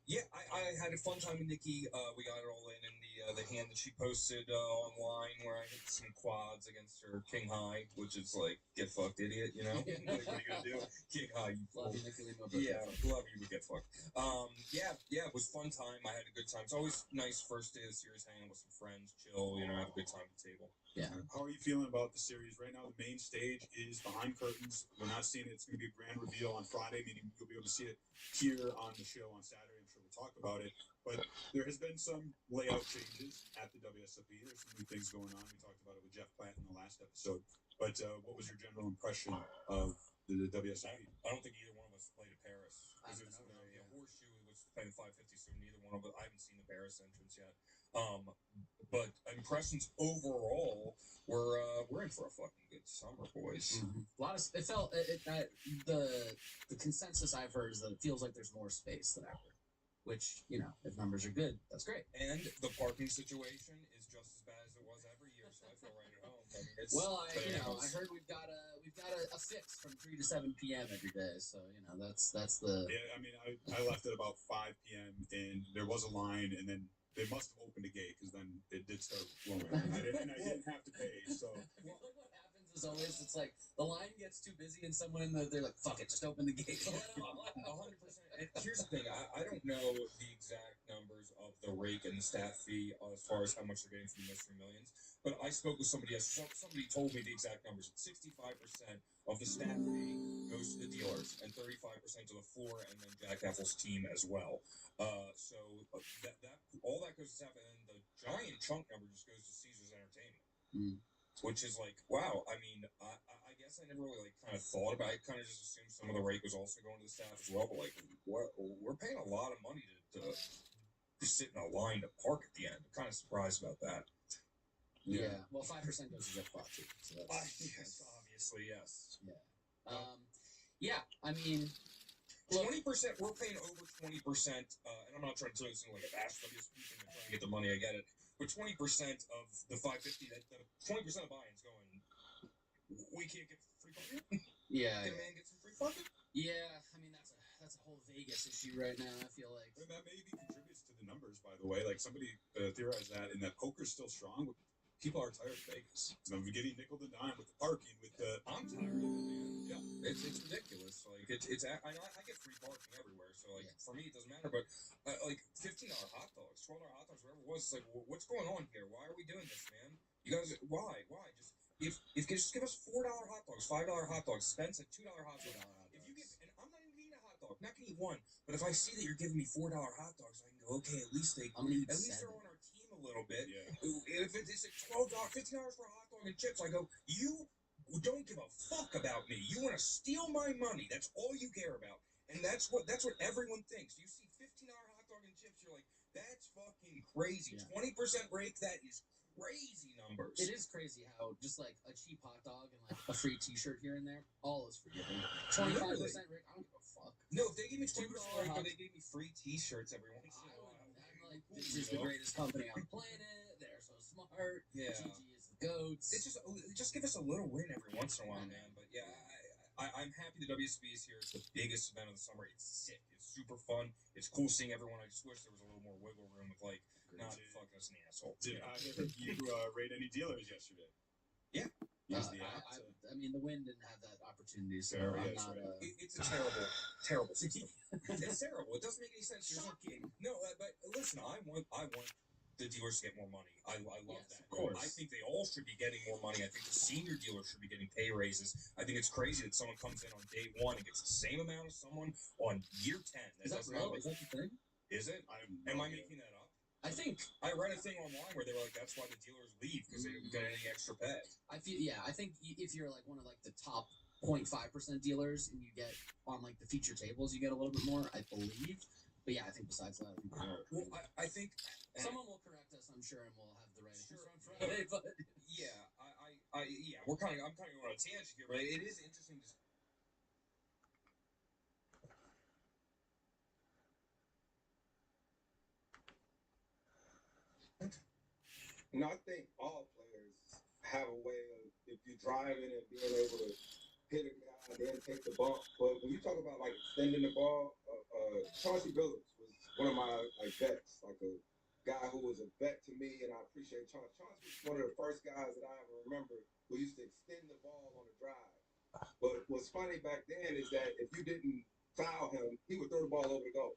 Yeah, I had a fun time with Nikki. We got it all in the hand that she posted online, where I hit some quads against her King High, which is like, get fucked, idiot, you know? Like, what are you gonna do? King High, you fool. Love you, Nikki Limo. Yeah, love you, but get fucked. Yeah, it was fun time. I had a good time. It's always nice first day of the series, hanging with some friends, chill, you know, have a good time at the table. Yeah. How are you feeling about the series right now? The main stage is behind curtains. We're not seeing it. It's going to be a grand reveal on Friday, meaning you'll be able to see it here on the show on Saturday. I'm sure we'll talk about it. But there has been some layout changes at the WSOP. There's some new things going on. We talked about it with Jeff Platt in the last episode. But what was your general impression of the WSOP? I don't think either one of us played at Paris. because I've it's been over the horseshoe was paying $5.50, so neither one of it. I haven't seen the Paris entrance yet. But impressions overall, we're in for a fucking good summer, boys. Mm-hmm. A lot of it felt that the consensus I've heard is that it feels like there's more space than ever. Which, you know, if numbers are good, that's great. And the parking situation is just as bad as it was every year, so I feel right at home. I mean, it's I heard we've got a fix from 3 to 7 p.m. every day, so you know that's the. Yeah, I mean, I left at about 5 p.m. and there was a line, and then they must have opened a gate because then it did start flowing, and I didn't have to pay. So I feel like what happens is always it's like the line gets too busy, and someone they're like, "Fuck it, just open the gate." 100%. And here's the thing: I don't know the exact numbers of the rake and the staff fee as far as how much they're getting from the Mystery Millions. But I spoke with somebody else. Somebody told me the exact numbers. 65% of the staff fee goes to the dealers, and 35% to the floor, and then Jack Effel's team as well. So that all that goes to staff, and then the giant chunk number just goes to Caesars Entertainment. Mm. Which is like, wow. I mean, I guess I never really kind of thought about it. I kind of just assumed some of the rake was also going to the staff as well. But like, we're paying a lot of money to sit in a line to park at the end. I'm kind of surprised about that. Yeah. Well, 5% goes to Zip too. So yes, obviously, yes. Yeah. Yeah. I mean, 20%. We're paying over 20%. And I'm not trying to turn this into like a bash WSP thing. They're trying to get the money. I get it. But 20% of the 550, that 20% of buy-ins going, we can't get free parking. Yeah. Can a man get some free parking? Yeah. I mean, that's a whole Vegas issue right now. I feel like. And that maybe contributes to the numbers, by the way. Like somebody theorized that, and that poker's still strong. But people are tired of Vegas. I'm getting nickel and dime with the parking. I'm tired of it, man. Yeah, it's ridiculous. Like I get free parking everywhere, so like for me it doesn't matter. But like $15 hot dogs, $12 hot dogs, whatever it was. It's like, what's going on here? Why are we doing this, man? You guys, why? Just just give us $4 hot dogs, $5 hot dogs, Spence at $2 hot dogs. If you give, and I'm not even eating a hot dog, I'm not gonna eat one. But if I see that you're giving me $4 hot dogs, I can go, okay, at least they're on our team a little bit. Yeah. If it's at $12, $15 for a hot dog and chips, I go, you don't give a fuck about me. You want to steal my money. That's all you care about. And that's what everyone thinks. You see $15 hot dog and chips, you're like, that's fucking crazy. 20% rake, that is crazy numbers. It is crazy how just like a cheap hot dog and like a free T-shirt here and there, all is forgiven. 25% rake, I don't give a fuck. No, if they gave me 20% rake, but they gave me free T-shirts every once in a while. I'm like, this is the greatest company on the planet. They're so smart. Yeah. GG is the goats. It's just give us a little win every once in a while, man. But yeah, I'm happy the WSB is here. It's the biggest event of the summer. It's sick. It's super fun. It's cool seeing everyone. I just wish there was a little more wiggle room with like not fucking us in the asshole. Did either of you rate any dealers yesterday? Yeah. Use the app. I mean, the Wind didn't have that opportunity, so Fair, I'm yes, not. right. It's a terrible system. It's terrible. It doesn't make any sense. Shocking. No, but listen, I want the dealers to get more money. I love that. Of course. I think they all should be getting more money. I think the senior dealers should be getting pay raises. I think it's crazy that someone comes in on day 1 and gets the same amount as someone on year 10. Is that real? Is that the thing? Is it? Am I making that up? I think I read a thing online where they were like, "That's why the dealers leave because they don't get any extra pay." I think if you're like one of like the top 0.5% dealers and you get on like the feature tables, you get a little bit more, I believe. But yeah, I think besides that, I think well, I think someone will correct us, I'm sure, and we'll have the right answer on Friday. But yeah, I'm kind of going on a tangent here, but it is interesting to. No, I think all players have a way of, if you're driving and being able to hit a guy and then take the bump. But when you talk about like extending the ball, Chauncey Billups was one of my like vets, like a guy who was a vet to me, and I appreciate Chauncey. Chauncey was one of the first guys that I ever remember who used to extend the ball on a drive. But what's funny back then is that if you didn't foul him, he would throw the ball over the goal.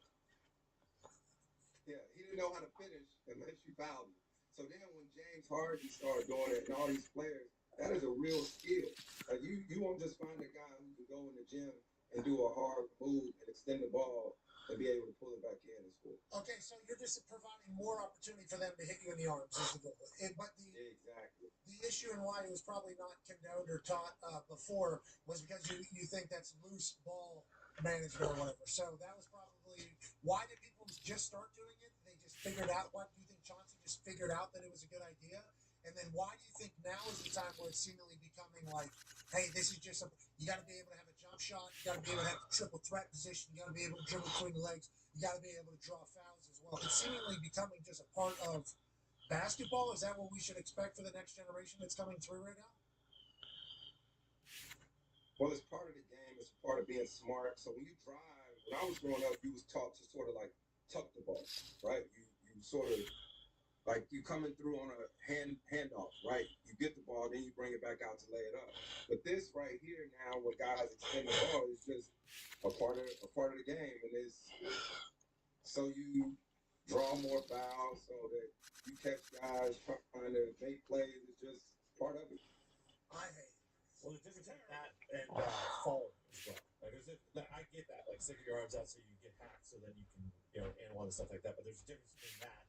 Yeah, he didn't know how to finish unless you fouled him. So then when James Harden started doing it and all these players, that is a real skill. Like you won't just find a guy who can go in the gym and do a hard move and extend the ball and be able to pull it back in and score. Okay, so you're just providing more opportunity for them to hit you in the arms is the goal. But the issue and why it was probably not condoned or taught before was because you think that's loose ball management or whatever. So that was probably why did people just start doing it? They just figured out what do you think Chauncey just figured out that it was a good idea? And then why do you think now is the time where it's seemingly becoming like, hey, this is just you got to be able to have a jump shot, you got to be able to have a triple threat position, you got to be able to dribble between the legs, you got to be able to draw fouls as well. It's seemingly becoming just a part of basketball. Is that what we should expect for the next generation that's coming through right now? Well, it's part of the game. It's part of being smart. So when you drive, when I was growing up, you was taught to sort of like tuck the ball, right? You sort of like you coming through on a handoff, right? You get the ball, then you bring it back out to lay it up. But this right here now, when guys extend the ball, is just a part of the game, and it's so you draw more fouls, so that you catch guys trying to make plays. It's just part of it. I hate. Well, the difference between that and falling as well. Like, I get that, like sticking your arms out so you get hacked, so then you can, analyze stuff like that. But there's a difference between that,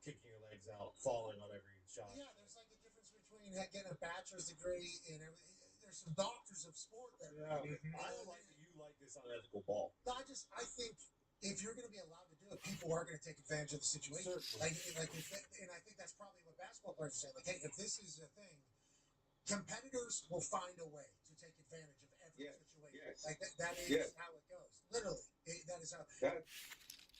kicking your legs out, falling on every shot. Yeah, there's like a difference between getting a bachelor's degree and everything. There's some doctors of sport that. Yeah. I don't like that you like this unethical ball. No, I think if you're going to be allowed to do it, people are going to take advantage of the situation. Certainly. And I think that's probably what basketball players are saying. Like, hey, if this is a thing, competitors will find a way to take advantage of every situation. Yes. Like that is how it goes. Literally, that is how.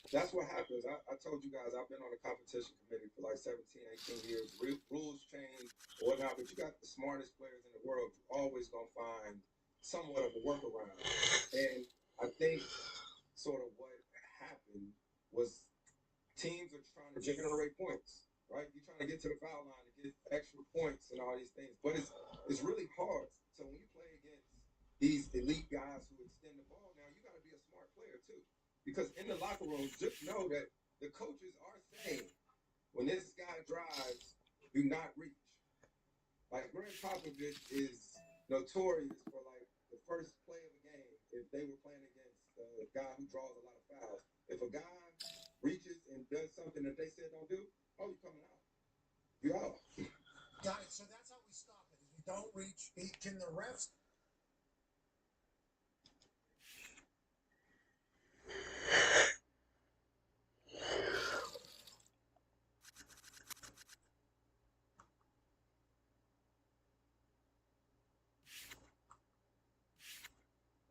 That's what happens. I told you guys I've been on the competition committee for like 17, 18 years. Rules change or whatnot, but you got the smartest players in the world. You're always gonna find somewhat of a workaround. And I think sort of what happened was teams are trying to generate points, right? You're trying to get to the foul line and get extra points and all these things, but it's really hard. So when you play against these elite guys who extend the ball, now you got to be a smart player too, because in the locker room, just know that the coaches are saying when this guy drives, do not reach. Like Greg Popovich is notorious for like the first play of a game. If they were playing against a guy who draws a lot of fouls, if a guy reaches and does something that they said don't do, oh, you're coming out. You're out. Got it. So that's how we stop it. If we don't reach, can the refs?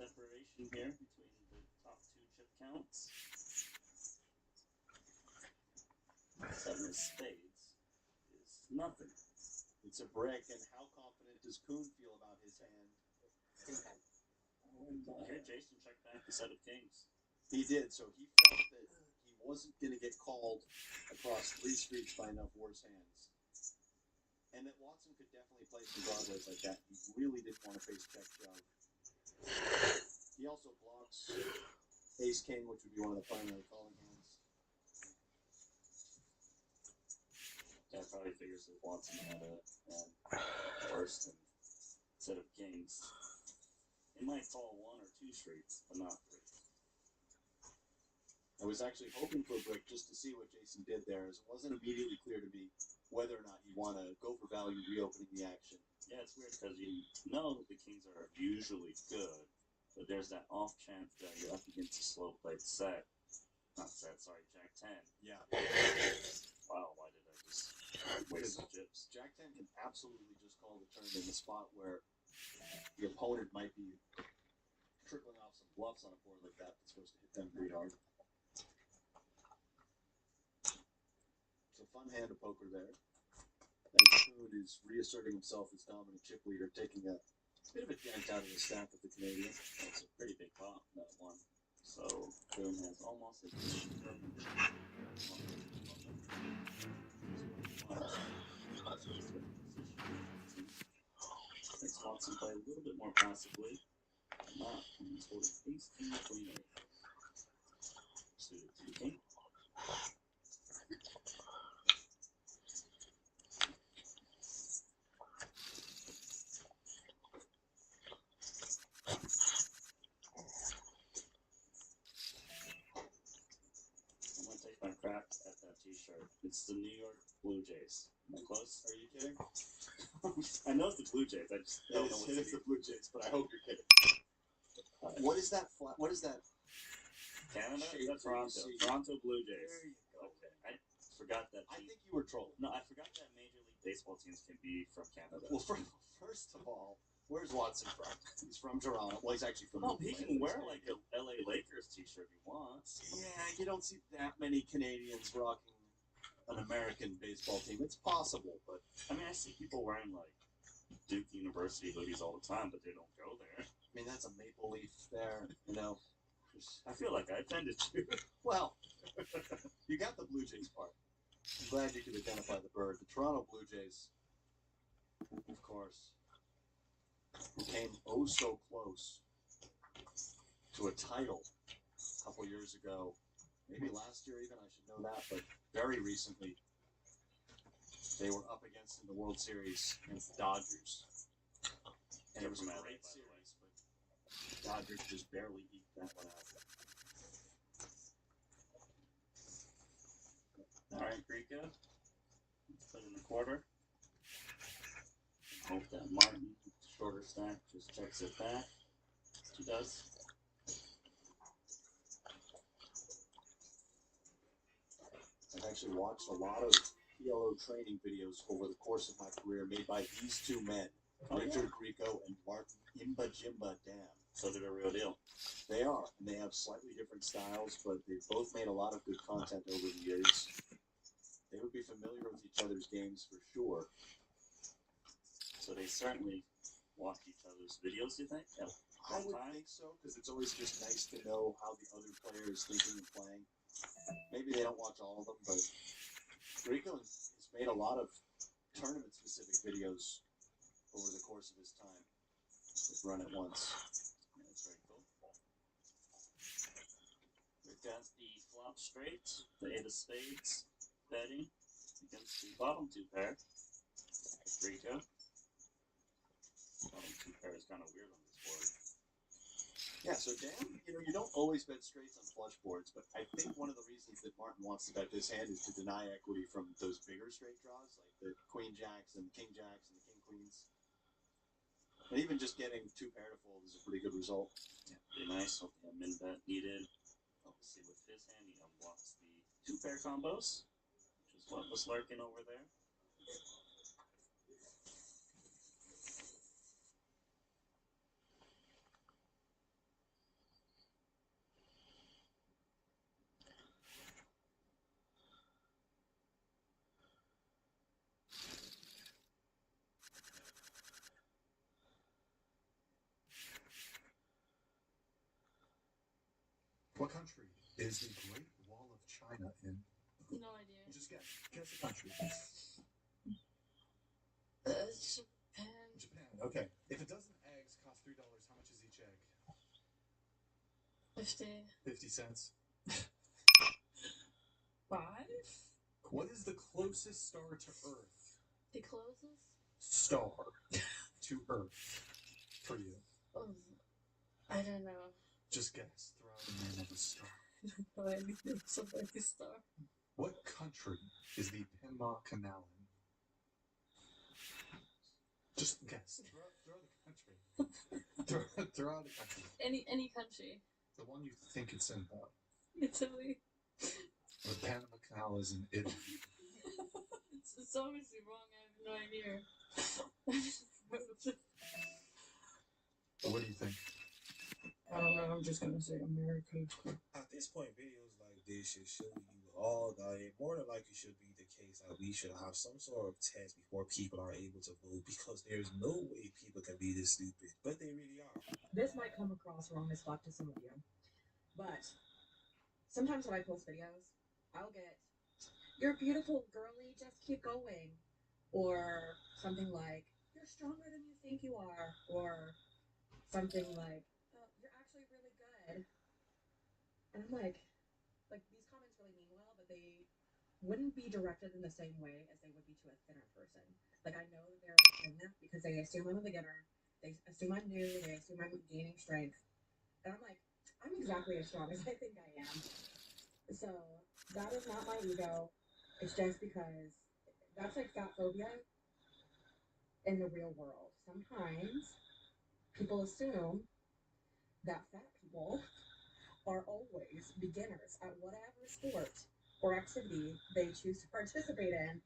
Separation here between the top two chip counts. 7 of spades is nothing. It's a brick, and how confident does Kuhn feel about his hand? Here, Jason checked back the set of kings. He did, so he felt that he wasn't going to get called across 3 streets by enough worse hands. And that Watson could definitely play some Broadways like that. He really didn't want to face check shove. He also blocks ace-king, which would be one of the primary calling hands. Yeah, probably figures that Watson had a worse than set of kings. He might call 1 or 2 streets, but not 3. I was actually hoping for a brick just to see what Jason did there, as it wasn't immediately clear to me whether or not you want to go for value reopening the action. Yeah, it's weird because you know that the kings are usually good, but there's that off chance that you're up against a slow played set. Not set, sorry, Jack 10. Yeah. Wow, why did I just waste some chips? Jack 10 can absolutely just call the turn in the spot where the opponent might be trickling off some bluffs on a board like that that's supposed to hit them pretty hard. So fun hand of poker there. As Kuhn is reasserting himself as dominant chip leader, taking a bit of a dent out of the stack of the Canadian. That's a pretty big pop, that one. So Kuhn has almost a permanent chip. Makes Watson play a little bit more passively. Not he's holding ace, king, queen, 8. Suited to the king. I'm gonna take my crack at that t-shirt. It's the New York Blue Jays. Am I close? Are you kidding? I know it's the Blue Jays. I just don't know what it is the Blue Jays, but I hope you're kidding. What is that? What is that? Canada? Shape That's that you Toronto. see? Toronto Blue Jays. There you go. Okay. I forgot that. I think you were trolling. No, I forgot that Major League Baseball teams can be from Canada. Well, first of all, where's Watson from? He's from Toronto. Well, he's actually from. Oh, he can wear like a LA Lakers t-shirt if he wants. Yeah, you don't see that many Canadians rocking an American baseball team. It's possible, but I mean, I see people wearing like Duke University hoodies all the time, but they don't go there. I mean, that's a maple leaf there, you know. I feel like I offended you. Well, you got the Blue Jays part. I'm glad you could identify the bird. The Toronto Blue Jays, of course, who came oh so close to a title a couple years ago. Maybe last year even, I should know that, but very recently they were up against in the World Series against the Dodgers. And it was a great series, but Dodgers just barely eked that one out. Alright, Rico. Let's put in the quarter. Hope that Martin, shorter stack, just checks it back. He does. I've actually watched a lot of PLO training videos over the course of my career made by these two men, Richard Grieco and Martin Imba Jimba Dam. So they're the real deal. They are, and they have slightly different styles, but they've both made a lot of good content over the years. They would be familiar with each other's games for sure. So they certainly watch each other's videos, do you think? Yeah. I would think so, because it's always just nice to know how the other player is thinking and playing. Maybe they don't watch all of them, but Grieco has made a lot of tournament-specific videos over the course of his time with Run It Once. Yeah, that's very cool. We've got the flop straight, the 8 of spades, betting against the bottom two pair. Grieco. Bottom two pair is kind of weird on this board. Yeah, so Dan, you don't always bet straights on flush boards, but I think one of the reasons that Martin wants to bet this hand is to deny equity from those bigger straight draws, like the Queen Jacks and King Jacks and the King Queens. And even just getting two pair to fold is a pretty good result. Yeah, pretty nice. Hope the min bet needed. Obviously, with his hand, he unblocks the two pair combos, which is what was lurking over there. What country is the Great Wall of China in? No idea. Just guess. Guess the country. Japan. Japan. Okay. If a dozen eggs cost $3, how much is each egg? 50. 50 cents. 5? What is the closest star to Earth? The closest? Star to Earth for you. Oh, I don't know. Just guess. Throw out the name of a star. I don't know anything about the star. What country is the Panama Canal in? Just guess. Throw the country. throw out a country. Any country. The one you think it's in, though. Italy. The Panama Canal is in Italy. It's obviously wrong. I have no idea. What do you think? I don't know. I'm just gonna say America. At this point, videos like this should show you all that it more than likely should be the case that we should have some sort of test before people are able to vote, because there's no way people can be this stupid, but they really are. This might come across wrong as fuck to some of you, but sometimes when I post videos, I'll get, "You're beautiful, girly, just keep going," or something like, "You're stronger than you think you are," or something like, "Oh, you're actually really good." And I'm like these comments really mean well, but they wouldn't be directed in the same way as they would be to a thinner person. Like, I know that they're doing that because they assume I'm a beginner, they assume I'm new, they assume I'm gaining strength. And I'm like, I'm exactly as strong as I think I am. So that is not my ego. It's just because that's like fat phobia in the real world. Sometimes people assume that fat people are always beginners at whatever sport or activity they choose to participate in.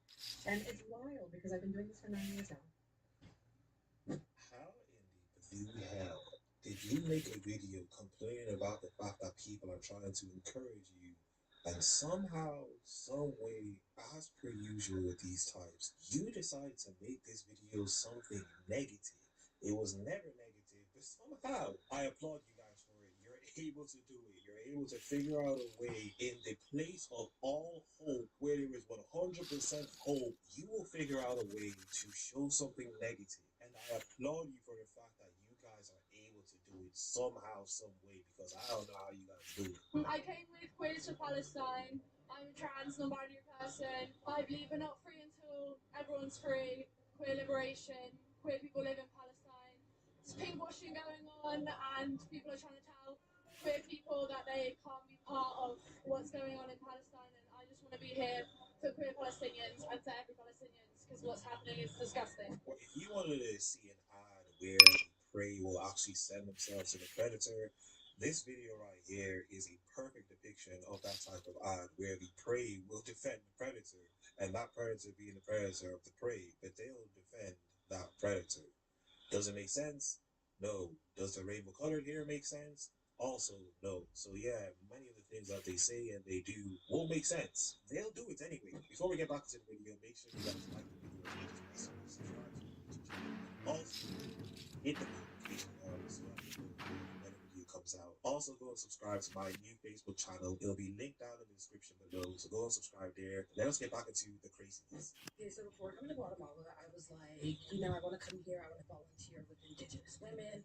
And it's wild because I've been doing this for 9 years now. How in the blue hell did you make a video complaining about the fact that people are trying to encourage you, and somehow, some way, as per usual with these types, you decided to make this video something negative? It was never negative, but somehow I applaud you guys for it. You're able to do it. You're able to figure out a way in the place of all hope, where there is 100% hope, you will figure out a way to show something negative. And I applaud you for the fact that you guys are able to do it somehow, some way, because I don't know how you guys do it. I came with Queers for Palestine. I'm a trans, non-binary person. I believe we're not free until everyone's free. Queer liberation. Queer people live in Palestine. There's pink washing going on, and people are trying to tell queer people that they can't be part of what's going on in Palestine. And I just want to be here for queer Palestinians and for every Palestinians, because what's happening is disgusting. Well, if you wanted to see an ad where the prey will actually send themselves to the predator, this video right here is a perfect depiction of that type of ad where the prey will defend the predator, and that predator being the predator of the prey, but they'll defend that predator. Does it make sense? No. Does the rainbow colored hair make sense? Also, no. So yeah, many of the things that they say and they do won't make sense. They'll do it anyway. Before we get back to the video, make sure you guys like the video and subscribe to the YouTube channel. Also, hit the notification bell so that you know when a video comes out. Also, go and subscribe to my new Facebook channel. It'll be linked down in the description below. So go and subscribe there. Let us get back into the craziness. Okay, so before coming to Guatemala, I was like, you know, I want to come here, I want to volunteer with Indigenous women,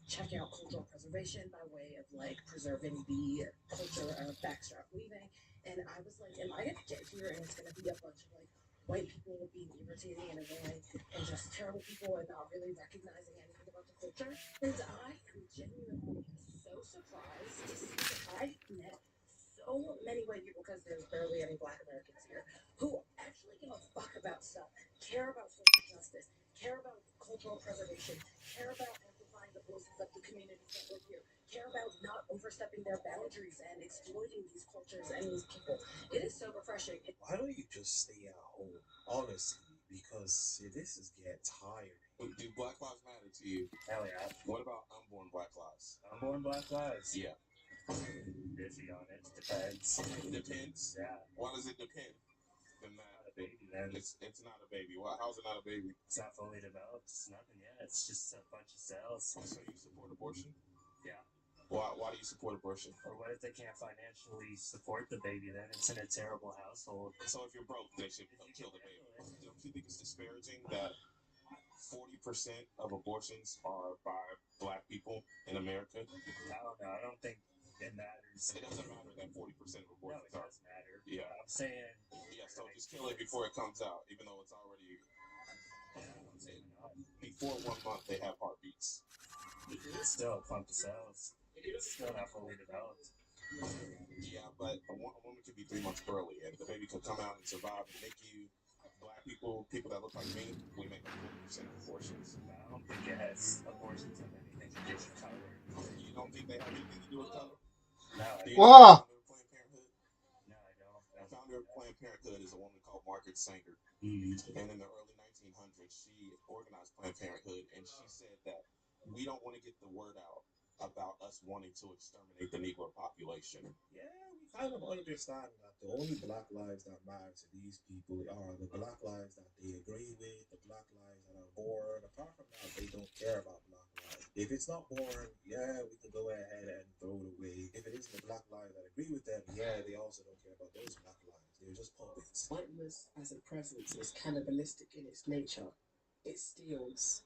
check out cultural preservation by way of like preserving the culture of backstrap weaving. And I was like, am I going to get here and it's going to be a bunch of like white people being irritating and annoying and just terrible people and not really recognizing anything about the culture? And I am genuinely so surprised to see that I met so many white people, because there's barely any Black Americans here, who actually give a fuck about stuff, care about social justice, care about cultural preservation, care about amplifying the voices of the communities that live here, care about not overstepping their boundaries and exploiting these cultures and these people. It is so refreshing. Why don't you just stay at home, honestly? Because this is getting tired. Do Black Lives matter to you? Hell yeah. What about unborn Black lives? Unborn Black lives? Yeah. Iffy on it. Depends. Depends? Yeah. Why does it depend? It's not a baby, then. It's not a baby. Why? How's it not a baby? It's not fully developed. It's nothing yet. It's just a bunch of cells. So you support abortion? Yeah. Why do you support abortion? Or what if they can't financially support the baby? Then it's in a terrible household. So if you're broke, they should kill the baby. Don't you think it's disparaging that 40% of abortions are by Black people in America? I don't know. I don't think it matters. It doesn't matter that 40% of No, abortions it does matter. Yeah. I'm saying. Yeah, so just kill it before it comes out, even though it's already. Before 1 month, they have heartbeats. It's still a clump of cells. It's still not fully developed. Yeah, but a woman could be 3 months early, and the baby could come out and survive and make you. Black people that look like me, we make like 40% of abortions. I don't think it has abortions have anything to do with color. You don't think they have anything to do with color? No. Wow. Planned Parenthood? No, I don't. The founder of Planned Parenthood is a woman called Margaret Sanger. And in the early 1900s, she organized Planned Parenthood, and she said that we don't want to get the word out about us wanting to exterminate the Negro population. Yeah, we kind of understand that the only Black lives that matter to these people are the Black lives that they agree with, the Black lives that are born. Apart from that, they don't care about Black lives. If it's not born, yeah, we can go ahead and throw it away. If it isn't the Black lives that agree with them, yeah, they also don't care about those Black lives. They're just puppets. Whiteness as a presence is cannibalistic in its nature. It steals,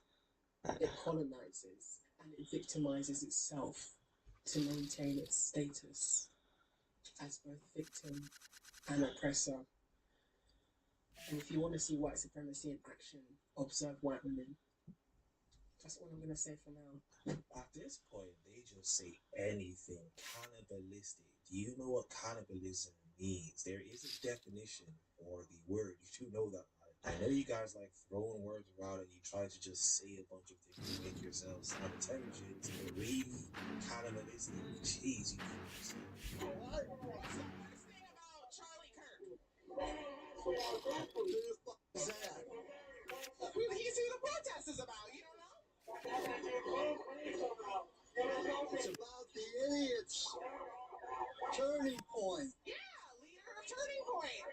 it colonizes, and it victimizes itself to maintain its status as both victim and oppressor. And if you want to see white supremacy in action, observe white women. That's all I'm going to say for now. At this point, they just say anything. Cannibalistic. Do you know what cannibalism means? There is a definition for the word. You should know that, right? I know you guys like throwing words around and you try to just say a bunch of things to make yourselves sound intelligent, but really kind of a listening. Jeez, you What? What's the worst thing about Charlie Kirk? Who the fuck is that? He's who the protest is about. You don't know? It's about the idiots. Turning Point. Yeah, leader of Turning Point.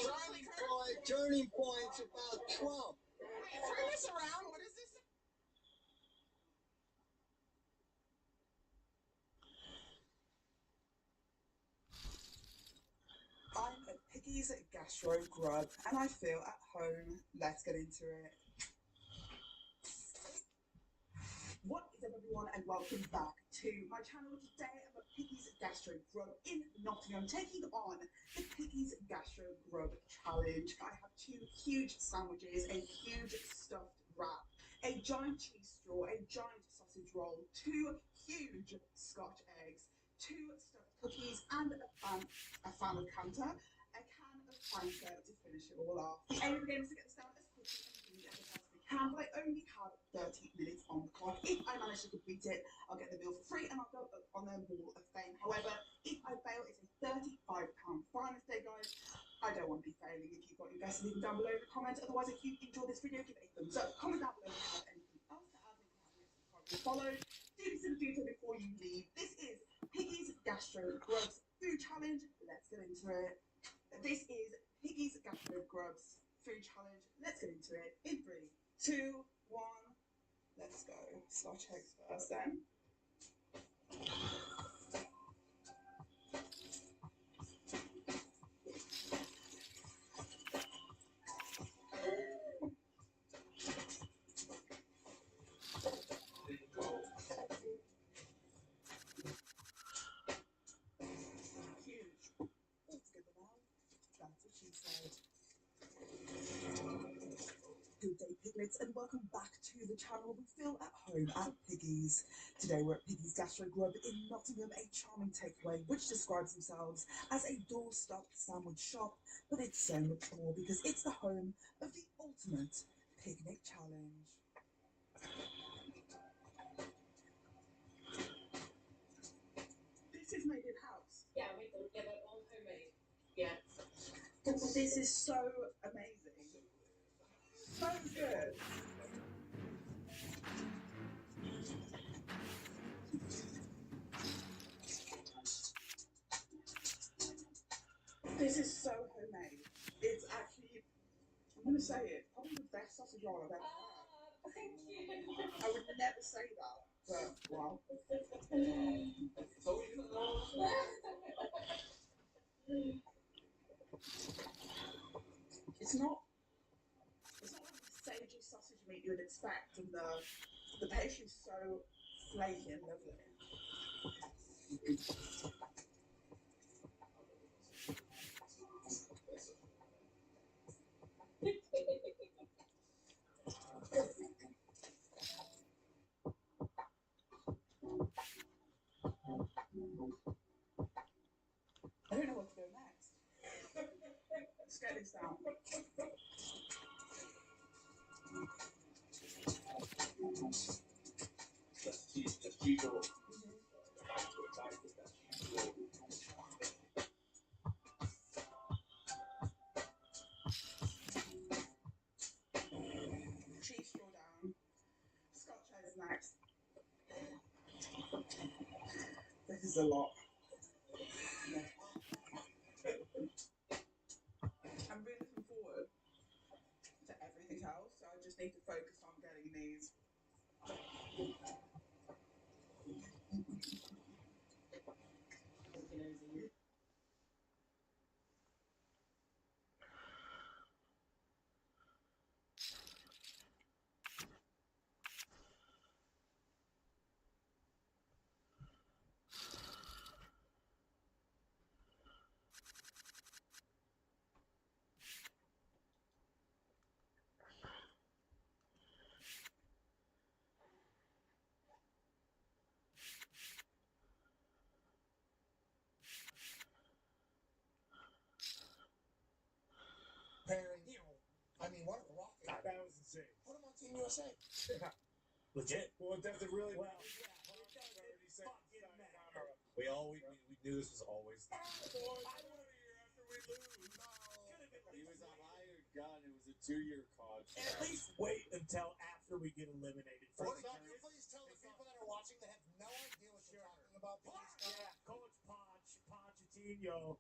Charlie Kirk. Turning Point's about Trump. Wait, turn this around. What is this? I'm a Piggy's Gastro Grub and I feel at home. Let's get into it. What is up, everyone, and welcome back to my channel. Today I'm at Piggy's Gastro Grub in Nottingham, taking on the Piggy's Gastro Grub Challenge. I have two huge sandwiches, a huge stuffed wrap, a giant cheese straw, a giant sausage roll, two huge Scotch eggs, two stuffed cookies, and a fan of Canter, a can of Fanta to finish it all off. The aim of the game is to get this down as quickly and easily as I possibly can, but I only have 30 minutes on the clock. If I manage to complete it, I'll get the meal for free and I'll go up on their wall of fame. However, if I fail, it's a £35 fine. Today, guys, I don't want to be failing. If you've got your guesses, leave them down below in the comments. Otherwise, if you enjoyed this video, give it a thumbs up. Comment down below if you have anything else to add. If you haven't yet subscribed or followed, do consider doing so before you leave. This is Piggy's Gastro Grubs Food Challenge. Let's get into it. This is Piggy's Gastro Grubs Food Challenge. Let's get into it in 3, 2, 1. Let's go. Scotch eggs first then. Good day, piglets, and welcome back to the channel. We feel at home at Piggy's. Today we're at Piggy's Gastro Grub in Nottingham, a charming takeaway which describes themselves as a door-stopped sandwich shop, but it's so much more because it's the home of the ultimate picnic challenge. This is made in-house. Yeah, they're all homemade. Yeah. This is so amazing. So good. This is so homemade. It's actually, I'm going to say it, probably the best sausage roll I've ever had. Thank you. I would never say that, but wow. It's not like the sagey sausage meat you would expect, and the pastry's so flaky and lovely. I don't know what to do next. Let's get this down. Cheese straw down. Scotch eggs next. This is a lot. I'm really looking forward to everything else, so I just need to focus on getting these. mean, what a rocket. That was insane. Put him on Team USA. Legit. Well, does it really? Well, we knew this was always. He was a hired gun. It was a 2-year contract. At least wait until after we get eliminated. What can you please tell the people that are watching that have no idea what you're talking about? Yeah, Coach Pochettino.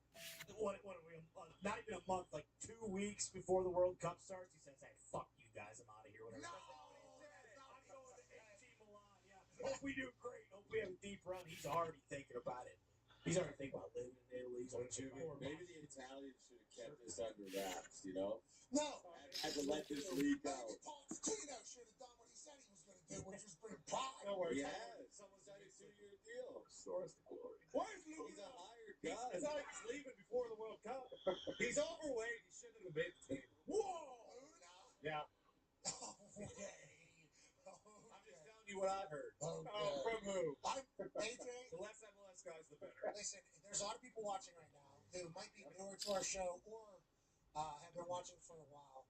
What are we? Not even a month, like 2 weeks before the World Cup starts, he says, "Hey, fuck you guys, I'm out of here." Whatever. No, I'm going to AC Milan. Yeah. Hope we do great. Hope we have a deep run. He's already thinking about it. He's already thinking about living in Italy. He's already thinking about Maybe the Italians should have kept this under wraps, you know? No. Had to let this leak out. Maybe Pochettino should have done what he said he was going to do, which was bring pride. Yeah, someone signed a 2-year deal. Restores the glory. Why is He's Luka? a hired gun. It's not like he's leaving before the World Cup. He's overweight. He shouldn't have made the team. Whoa! Yeah. Okay. I'm just telling you what I've heard. Okay. Oh, from who? AJ, The less MLS guys, the better. listen, there's a lot of people watching right now who might be newer to our show or have been watching for a while.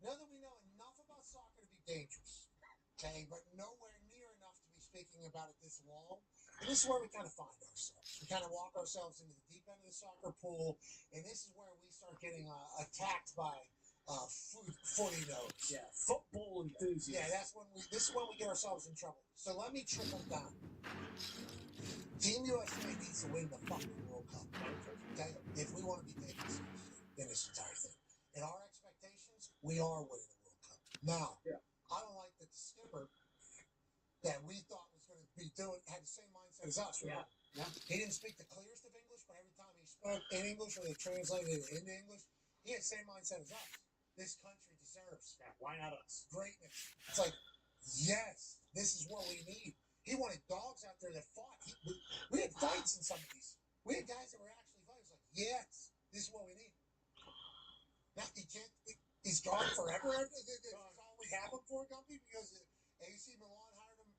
Know that we know enough about soccer to be dangerous, okay, but nowhere near enough to be speaking about it this long. And this is where we kind of find ourselves. We kind of walk ourselves into the deep end of the soccer pool, and this is where we start getting attacked by footy notes. Yeah, football enthusiasts. Yeah, this is when we get ourselves in trouble. So let me trickle down. Team USA needs to win the fucking World Cup. Okay? If we want to be taken seriously in this entire thing. In our expectations, we are winning the World Cup. Now, I don't like that the skipper that we thought was going to be doing had the same mindset as us, right? Yeah. He didn't speak the clearest of English, but every time he spoke in English or they translated it into English, he had the same mindset as us. This country deserves Why not us? greatness. It's like, yes, this is what we need. He wanted dogs out there that fought. We had fights in some of these. We had guys that were actually fighting. It's like, yes, this is what we need. Now, he can't, he's gone forever. This is all we have him for, Gumpy, because AC Milan hired him.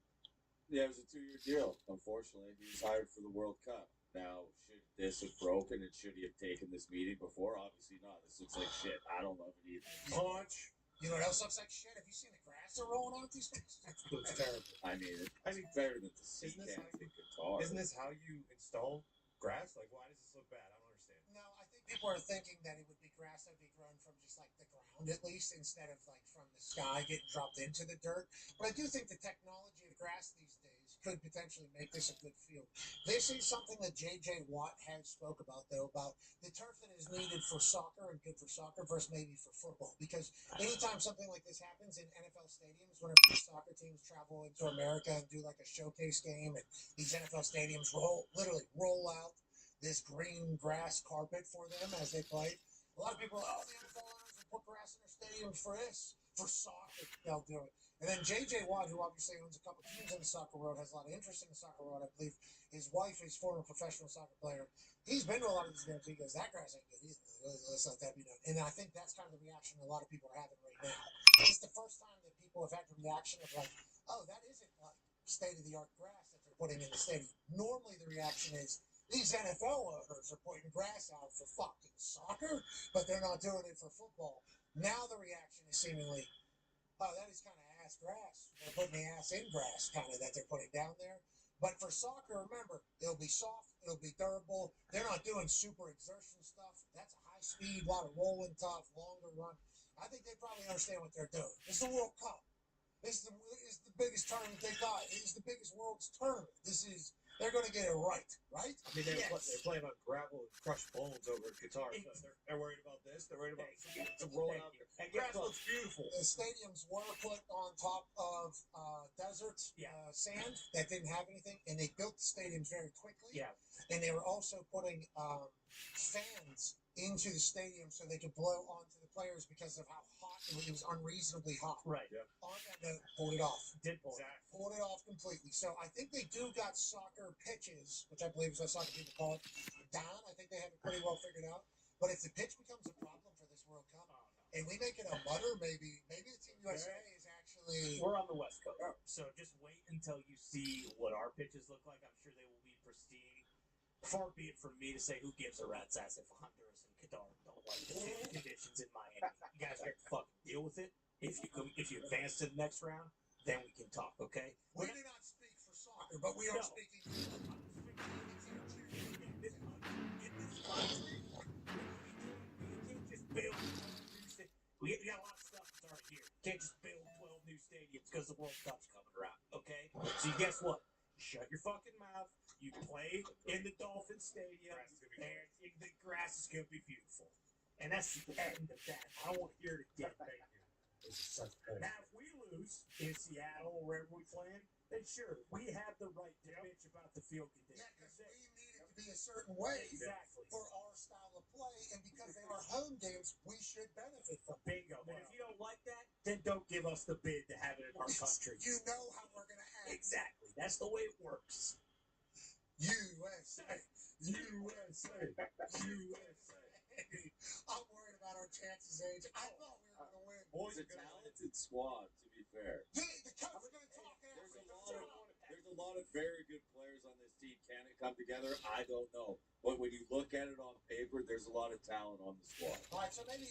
Yeah, it was a 2-year deal, unfortunately. He was hired for the World Cup. Now, should this have broken and should he have taken this meeting before? Obviously not. This looks like shit. I don't love it either. Punch. You know what else looks like shit? Have you seen the grass they're rolling out these days? It looks terrible. I mean, it's better than the sea candy guitar. Isn't this how you install grass? Like, why does this look bad? I don't understand. No, I think people are thinking that it would be grass that would be grown from just like the ground at least, instead of like from the sky getting dropped into the dirt. But I do think the technology of grass these days could potentially make this a good field. This is something that J.J. Watt has spoke about, though, about the turf that is needed for soccer and good for soccer versus maybe for football. Because anytime something like this happens in NFL stadiums, whenever these soccer teams travel into America and do like a showcase game, and these NFL stadiums literally roll out this green grass carpet for them as they play. A lot of people, the NFL owners will put grass in their stadiums for this, for soccer. They'll do it. And then J.J. Watt, who obviously owns a couple teams in the soccer world, has a lot of interest in the soccer world. I believe his wife is a former professional soccer player. He's been to a lot of these games. He goes, that grass ain't good either. Let's let that be known. And I think that's kind of the reaction a lot of people are having right now. It's the first time that people have had the reaction of like, oh, that isn't like state-of-the-art grass that they're putting in the stadium. Normally the reaction is, these NFL owners are putting grass out for fucking soccer, but they're not doing it for football. Now the reaction is seemingly, oh, that is kind of ass grass. They're putting the ass in grass, kind of, that they're putting down there. But for soccer, remember, it'll be soft, it'll be durable. They're not doing super exertion stuff. That's a high speed, a lot of rolling tough, longer run. I think they probably understand what they're doing. This is the World Cup. This is the biggest tournament they got. It is the biggest world's tournament. They're going to get it right? I mean, they're playing on gravel and crushed bones over in Qatar. So they're worried about this. They're worried about some rolling out. And grass looks beautiful. The stadiums were put on top of desert sand that didn't have anything, and they built the stadiums very quickly. Yeah. And they were also putting fans into the stadium so they could blow onto the players because of how hot it was unreasonably hot. Right. Yeah. On that note, pulled it off. Pulled it off completely. So I think they do got soccer pitches, which I believe is what soccer people call it, down. I think they have it pretty well figured out. But if the pitch becomes a problem for this World Cup, and we make it a mutter, maybe the Team USA is actually... We're on the West Coast, so just wait until you see what our pitches look like. I'm sure they will be pristine. Far be it from me to say who gives a rat's ass if Honduras and Qatar don't like the field conditions in Miami. You guys are going to fucking deal with it. If you advance to the next round, then we can talk, okay? We do not speak for soccer, but we are speaking. We got a lot of stuff that's already here. Can't just build 12 new stadiums because the World Cup's coming around, okay? So you guess what? Shut your fucking mouth. You play in the Dolphin Stadium, and the grass is going to be beautiful. And that's the end of that. I don't want to hear it again. Now, if we lose in Seattle or wherever we play in, then sure, we have the right to bitch about the field conditions. Yeah, because we need it to be a certain way for our style of play, and because they are home games, we should benefit from it. Bingo. But if you don't like that, then don't give us the bid to have it in our country. You know how we're going to act. Exactly. That's the way it works. USA. USA. USA. I'm worried about our chances, Age. I thought we were going to win. It's a talented squad, to be fair. The coach is going to talk There's a lot of very good players on this team. Can it come together? I don't know. But when you look at it on paper, there's a lot of talent on the squad. All right, so maybe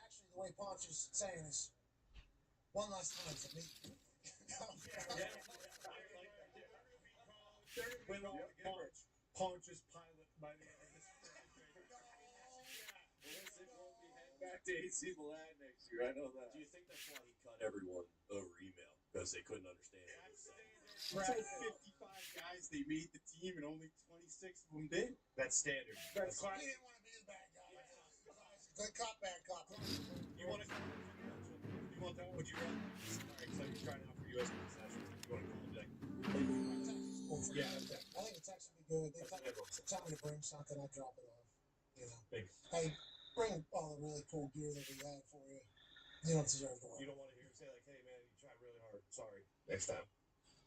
actually the way Ponch is saying is one last time for me. Ponch's pilot by the end of this. Listen, we'll be heading back to AC Milan next year. I know that. Do you think that's why he cut everyone over email? Because they couldn't understand what he was saying? Right. 55 guys, they made the team, and only 26 of them did. That's standard. That's classic. He didn't want to be the bad guy. Good cop, bad cop. You want to? You want that? Would you rather? All right, so you're trying out for U.S. men's national team. You want to call it back? Yeah, I think it's actually good. They tell me to bring something, I drop it off. You know. Hey, bring all the really cool gear that we had for you. You don't deserve the work. You don't want to hear say like, "Hey man, you tried really hard. Sorry. Next time."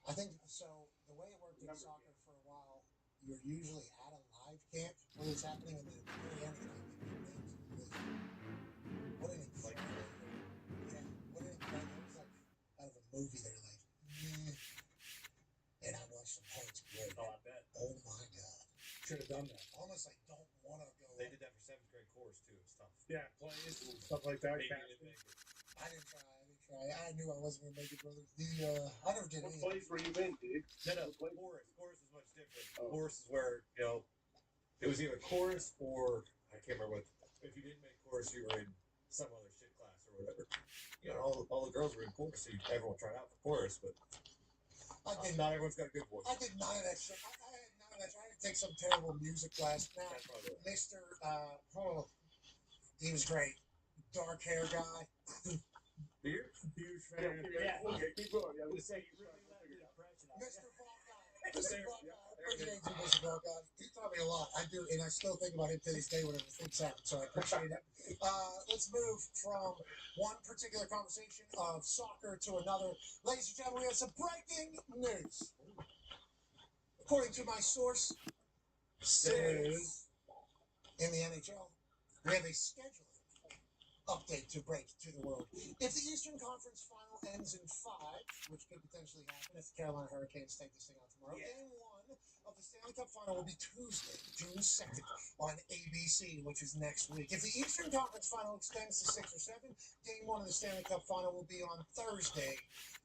I think so. The way it worked in soccer for a while, you're usually at a live camp when it's happening, and then at the very end of the camp, they do names. What an incredible! Yeah, what an incredible! It was like out of a movie. They're like, and I watched some parts great. Oh, I bet. Oh my god! Should have done that. Almost like don't want to go. They did that for 7th grade course too. It's tough. Yeah, plays stuff like that. Maybe you didn't make it. I didn't try. I knew I wasn't gonna make it, brother. I never did anything. What plays were you in, dude? No, chorus. Chorus is much different. Chorus is where it was either chorus or I can't remember what. If you didn't make chorus, you were in some other shit class or whatever. All the girls were in chorus, so everyone tried out for chorus, but not everyone's got a good voice. I did none of that shit. I had none of that shit. I had to take some terrible music class. Now, Mr. He was great. Dark hair guy. Beer? Huge fan. Yeah. Okay, keep going. Yeah, I was saying, you really left the impression on Mr. Buckeye. Mr. Buckeye. I appreciate you, Mr. Buckeye. He taught me a lot. I do, and I still think about him to this day whenever things happen, so I appreciate it. Let's move from one particular conversation of soccer to another. Ladies and gentlemen, we have some breaking news. According to my source, says in the NHL, we have a scheduling update to break to the world. If the Eastern Conference final ends in 5, which could potentially happen if the Carolina Hurricanes take this thing out tomorrow, Game 1 of the Stanley Cup final will be Tuesday, June 2nd on ABC, which is next week. If the Eastern Conference final extends to 6 or 7, Game 1 of the Stanley Cup final will be on Thursday,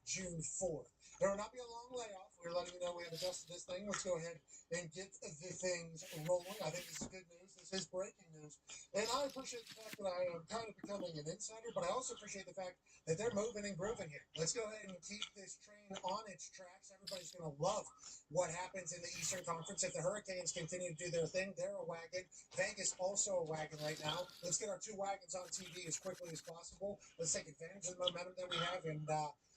June 4th. There will not be a long layoff. We're letting you know we have adjusted this thing. Let's go ahead and get the things rolling. I think this is good news. This is breaking news. And I appreciate the fact that I am kind of becoming an insider, but I also appreciate the fact that they're moving and grooving here. Let's go ahead and keep this train on its tracks. Everybody's going to love what happens in the Eastern Conference. If the Hurricanes continue to do their thing, they're a wagon. Vegas also a wagon right now. Let's get our 2 wagons on TV as quickly as possible. Let's take advantage of the momentum that we have, and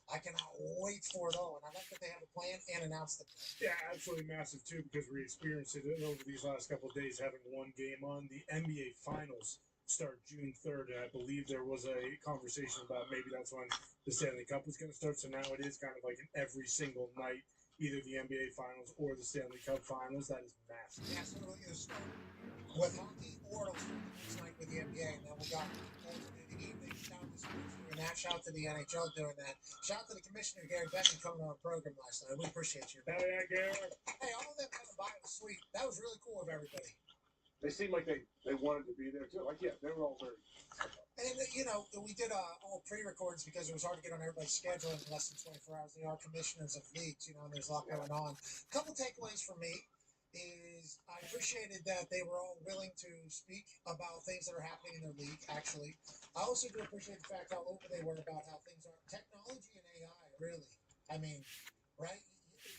I cannot wait for it all, and I like that they have a plan and announced it. Yeah, absolutely massive too, because we experienced it over these last couple of days, having one game on. The NBA Finals start June 3rd, and I believe there was a conversation about maybe that's when the Stanley Cup was going to start. So now it is kind of like an every single night, either the NBA Finals or the Stanley Cup Finals. That is massive. Yeah, so it'll either start with hockey or it'll start the next night with the NBA, and then we got alternating the evening. Shout out to sports doing that. Shout out to the NHL doing that. Shout out to the commissioner, Gary Beckman, coming on our program last night. We appreciate you. Hell yeah, Gary. Hey, all of them coming by the suite. That was really cool of everybody. They seemed like they wanted to be there too. Like, yeah, they were all very. And, you know, we did all pre-records because it was hard to get on everybody's schedule in less than 24 hours. They are commissioners of leagues, you know, and there's a lot going on. A couple takeaways for me is I appreciated that they were all willing to speak about things that are happening in their league, actually. I also do appreciate the fact how open they were about how things are. Technology and AI, really. I mean, right?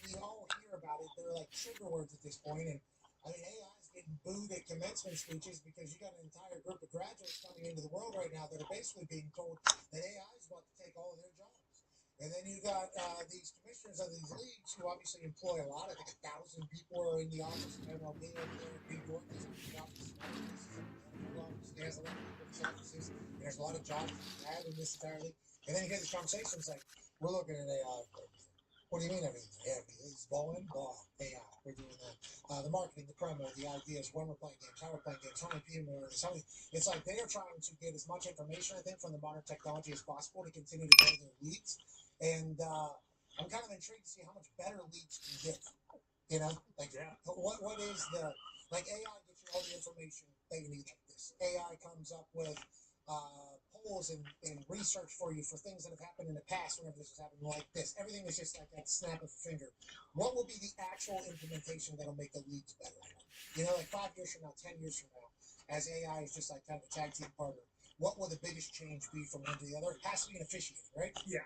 We all hear about it. They're like trigger words at this point. And, I mean, AI is getting booed at commencement speeches because you got an entire group of graduates coming into the world right now that are basically being told that AI is about to take all of their jobs. And then you got these commissioners of these leagues who obviously employ a lot. I think 1,000 people are in the office of MLB over there in New York. There's the office in other places in the NFL office. There's a lot of people in these offices. There's a lot of jobs to be had in this entire league. And then you get these conversations like, we're looking at AI for everything. What do you mean everything? Yeah, it's ball AI. We're doing that. The marketing, the promo, the ideas, when we're playing games, how we're playing games, how many people are there, it's like they are trying to get as much information, I think, from the modern technology as possible to continue to grow their leagues. And I'm kind of intrigued to see how much better leagues can get. You know, like what is the like AI gets you all the information that you need like this. AI comes up with polls and research for you for things that have happened in the past whenever this has happened like this. Everything is just like that snap of a finger. What will be the actual implementation that'll make the leagues better? You know, like 5 years from now, 10 years from now, as AI is just like kind of a tag team partner, what will the biggest change be from one to the other? It has to be an officiating, right? Yeah.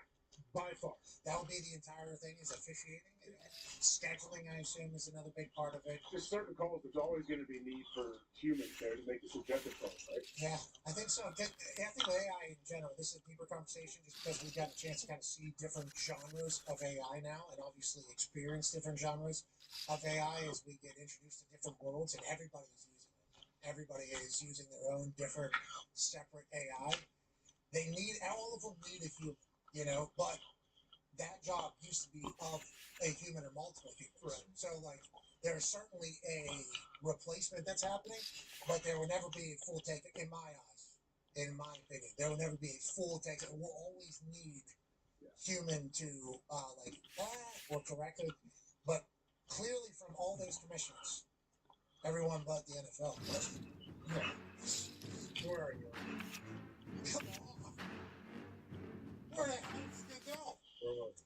By far. That will be the entire thing is officiating. And scheduling, I assume, is another big part of it. Just certain calls, there's always going to be need for humans there to make the subjective calls, right? Yeah, I think so. I think with AI in general, this is a deeper conversation just because we've got a chance to kind of see different genres of AI now and obviously experience different genres of AI as we get introduced to different worlds, and everybody is using it. Everybody is using their own different separate AI. All of them need a human. You know, but that job used to be of a human or multiple humans. Right. So, like, there's certainly a replacement that's happening, but there will never be a full take, in my eyes, in my opinion. There will never be a full take. We'll always need human to, or correct it. But clearly, from all those commissioners, everyone but the NFL. Where are you? Come on. Where the hell did they go? Where was it?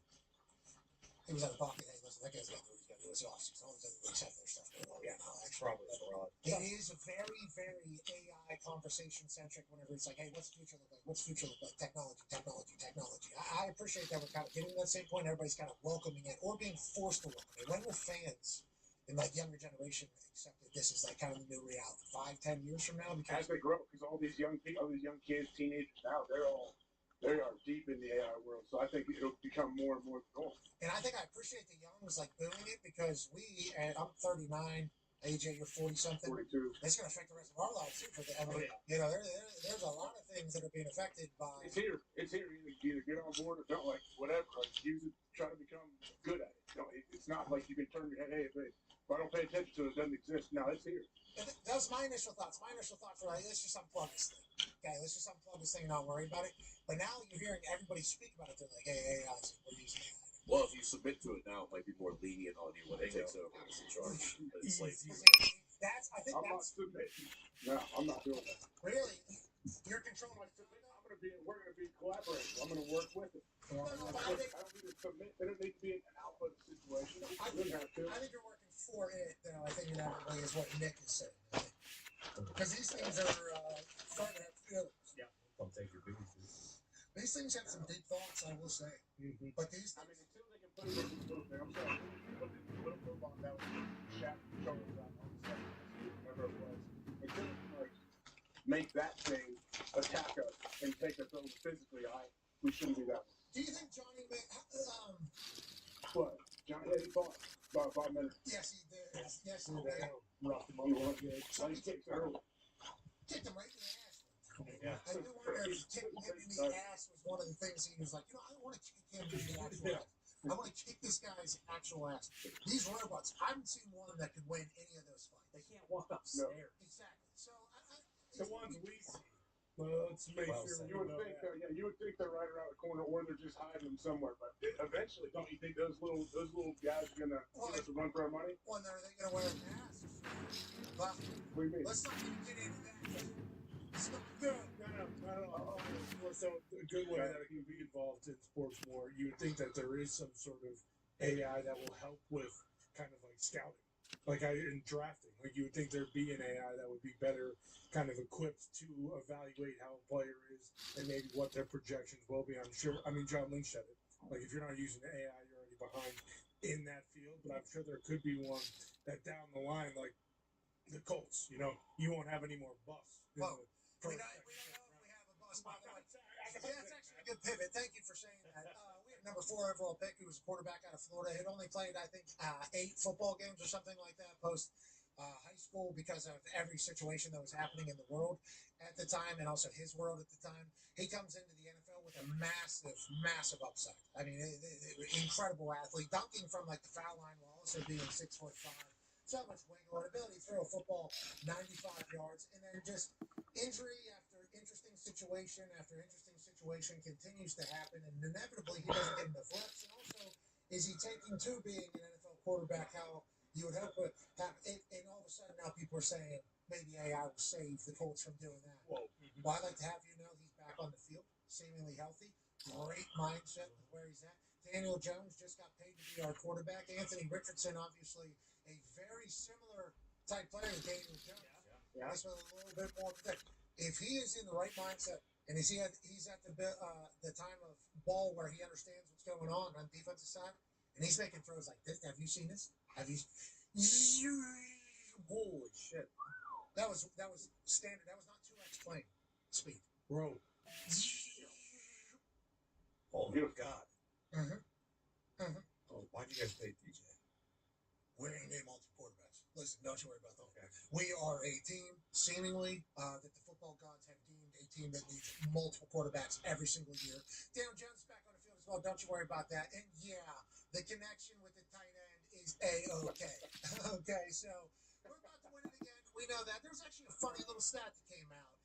He was out of pocket. Hey, listen, that guy's got to do what he's got to do. It's offseason. All these other leagues have their stuff going on. Yeah, no, that's probably fraud. It is very, very AI conversation centric whenever it's like, hey, what's the future look like? What's the future look like? Technology. I appreciate that we're kind of getting to that same point. Everybody's kind of welcoming it or being forced to welcome it. When will fans in like younger generation accept that this is like kind of the new reality? 5-10 years from now? As they grow, because all these young kids, teenagers now, they are deep in the AI world, so I think it'll become more and more normal. And I think I appreciate the youngs like booing it because and I'm 39, AJ, you're 40 something. 42. It's going to affect the rest of our lives too. You know, there's a lot of things that are being affected by. It's here. Either get on board or don't, like whatever. Like use it, try to become good at it. You know, it's not like you can turn your head. Hey, if I don't pay attention to it, it doesn't exist. No, it's here. And that was my initial thoughts. My initial thoughts were like, let's just unplug this thing. Okay, let's just unplug this thing and not worry about it. But now you're hearing everybody speak about it. They're like, hey, we're using AI. Well, if you submit to it now, it might be more lenient on you when it takes over as in charge. It's like, I'm not submitting. No, I'm not doing that. Really? You're controlling my submit? We're going to be collaborators. I'm going to work with it. I don't need to submit. There doesn't need to be an output situation. I think you're working for it, though. I think inevitably is what Nick is saying. Because these things are starting to have feelings. Yeah. Don't take your beans. These things have some deep thoughts, I will say. Mm-hmm. But these things... until they can put it in the movement, I'm sorry, put a move on that was Shaq shoulders on the second, whatever it was. Until they can, make that thing attack us and take us over physically, we shouldn't do that. Do you think Johnny What? Johnny had thought about 5 minutes. Yes, he did. Yes, he did. Rough him up. Somebody kicked him right in the ass. Yeah. I do wonder if kicking him in the ass was one of the things he was like, I don't want to kick him in the actual ass. I want to kick this guy's actual ass. These robots, I haven't seen one that could win any of those fights. They can't walk upstairs. No. Exactly. So the ones we see Well, let's make Well sure said. we You would know think, that. you would think they're right around the corner, or they're just hiding them somewhere. But eventually, don't you think those little guys are gonna give us a run for our money? Well, are they going to wear masks? Well, What do you mean? let's not even get into that. It's not No. Well, so a good way that it can be involved in sports more, you would think that there is some sort of AI that will help with kind of like scouting, like in drafting. Like you would think there'd be an AI that would be better kind of equipped to evaluate how a player is and maybe what their projections will be. I'm sure. I mean, John Lynch said it. Like if you're not using the AI, you're already behind in that field. But I'm sure there could be one that down the line, like the Colts, you won't have any more busts. Well, we don't know if we have a bus, by the way. Yeah, it's actually a good pivot. Thank you for saying that. We have number 4 overall pick, who was a quarterback out of Florida. Had only played, I think, 8 football games or something like that post high school because of every situation that was happening in the world at the time, and also his world at the time. He comes into the NFL with a massive upside. I mean, incredible athlete, dunking from like the foul line while also being 6'5". So much wiggle and ability to throw a football 95 yards, and then just injury after interesting situation after interesting situation continues to happen, and inevitably he doesn't get enough reps. And also, is he taking to being an NFL quarterback how you would hope it happen? And all of a sudden now people are saying maybe AI will save the Colts from doing that. Whoa. Well, I'd like to have you know he's back on the field, seemingly healthy, great mindset with where he's at. Daniel Jones just got paid to be our quarterback. Anthony Richardson, obviously a very similar type player to Daniel Jones. Yeah. Just with a little bit more protect. If he is in the right mindset, and he's at the time of ball where he understands what's going on the defensive side, and he's making throws like this. Have you seen this? Have you? Holy shit! That was standard. That was not 2x plane speed, bro. Oh my God. Oh, why'd you guys pay DJ? We're going to name multiple quarterbacks. Listen, don't you worry about that. Okay. We are a team, seemingly, that the football gods have deemed a team that needs multiple quarterbacks every single year. Daniel Jones is back on the field as well. Don't you worry about that. And yeah, the connection with the tight end is A-okay. Okay, so we're about to win it again. We know that. There's actually a funny little stat that came out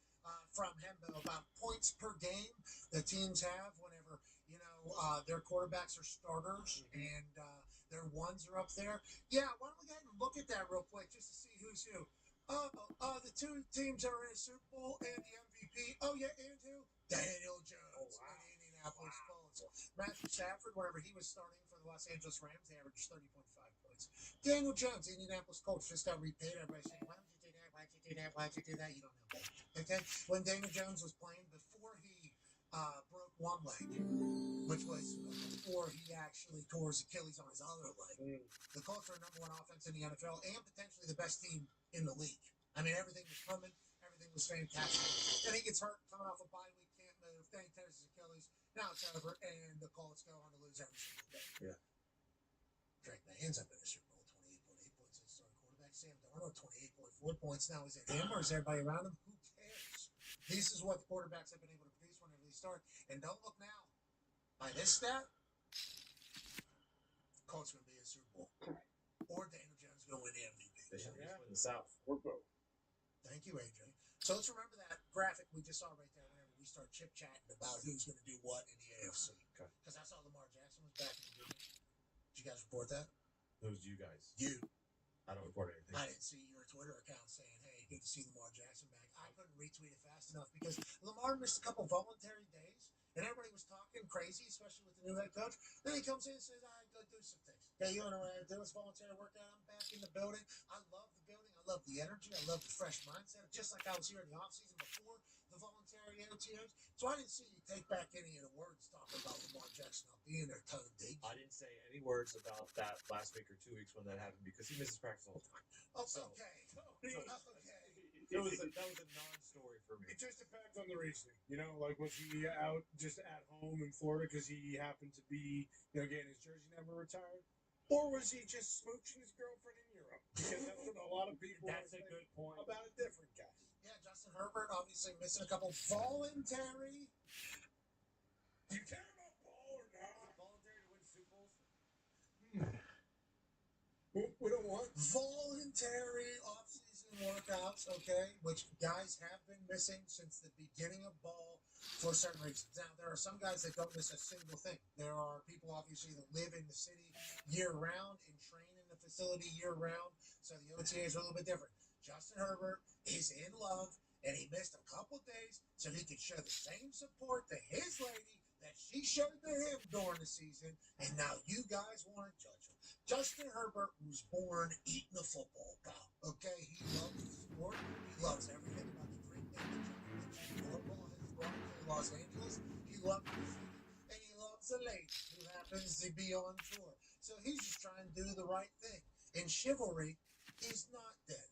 from Hembo about points per game the teams have whenever, their quarterbacks are starters and their ones are up there. Yeah, why don't we go ahead and look at that real quick just to see who's who. The 2 teams are in a Super Bowl and the MVP. Oh, yeah, and who? Daniel Jones and Indianapolis Colts. Matthew Stafford, wherever he was starting for the Los Angeles Rams, they averaged 30.5 points. Daniel Jones, Indianapolis Colts, just got repaid. Everybody saying, why would you do that? Why'd you do that? Why'd you do that? You don't know that. Okay? When Daniel Jones was playing, before he broke one leg, which was before he actually tore his Achilles on his other leg. The Colts are number 1 offense in the NFL and potentially the best team in the league. I mean, everything was coming. Everything was fantastic. Then he gets hurt, coming off a bye week, can't move. Then he tears his Achilles. Now it's over, and the Colts go on to lose every single day. Yeah. Drake May ends up in the Super Bowl, 28.8 points as starting quarterback. Sam Darnold, 28.4 points. Now, is it him or is everybody around him? Who cares? This is what the quarterbacks have been able to produce whenever they start. And don't look now. By this stat, Colts going to be in the Super Bowl. Or Daniel Jones going to win the MVP. They should be in the South. Or both. Thank you, AJ. So let's remember that graphic we just saw right there whenever we start chit-chatting about who's going to do what in the AFC. Okay. Because I saw Lamar Jackson was back in the game. Did you guys report that? Who's you guys? You. I don't report anything. I didn't see your Twitter account saying, hey, good to see Lamar Jackson back. I couldn't retweet it fast enough because Lamar missed a couple voluntary days, and everybody was talking crazy, especially with the new head coach. Then he comes in and says, all right, go do some things. Okay, you want to do this voluntary workout? I'm back in the building. I love the building. I love the energy. I love the fresh mindset, just like I was here in the offseason before the voluntary OTAs. So I didn't see you take back any of the words talking about Lamar Jackson not being there, Tone Diggs. I didn't say any words about that last week or 2 weeks when that happened because he misses practice all the time. Oh, So- okay. That was a non-story for me. It just depends on the reasoning. Like was he out just at home in Florida because he happened to be, getting his jersey number retired? Or was he just smooching his girlfriend in Europe? Because that's what a lot of people That's are a good point. about a different guy. Yeah, Justin Herbert obviously missing a couple voluntary. Do you care about ball or not? Voluntary to win Super Bowls? We don't want voluntary offseason workouts, okay, which guys have been missing since the beginning of ball for certain reasons. Now, there are some guys that don't miss a single thing. There are people, obviously, that live in the city year-round and train in the facility year-round, so the OTAs are a little bit different. Justin Herbert is in love, and he missed a couple days so he could show the same support to his lady that she showed to him during the season, and now you guys want to judge him. Justin Herbert was born eating a football, pal. Okay, he loves the sport. He loves everything about the great thing that Johnny Football has brought to Los Angeles. He loves the city, and he loves a lady who happens to be on tour. So he's just trying to do the right thing. And chivalry is not dead.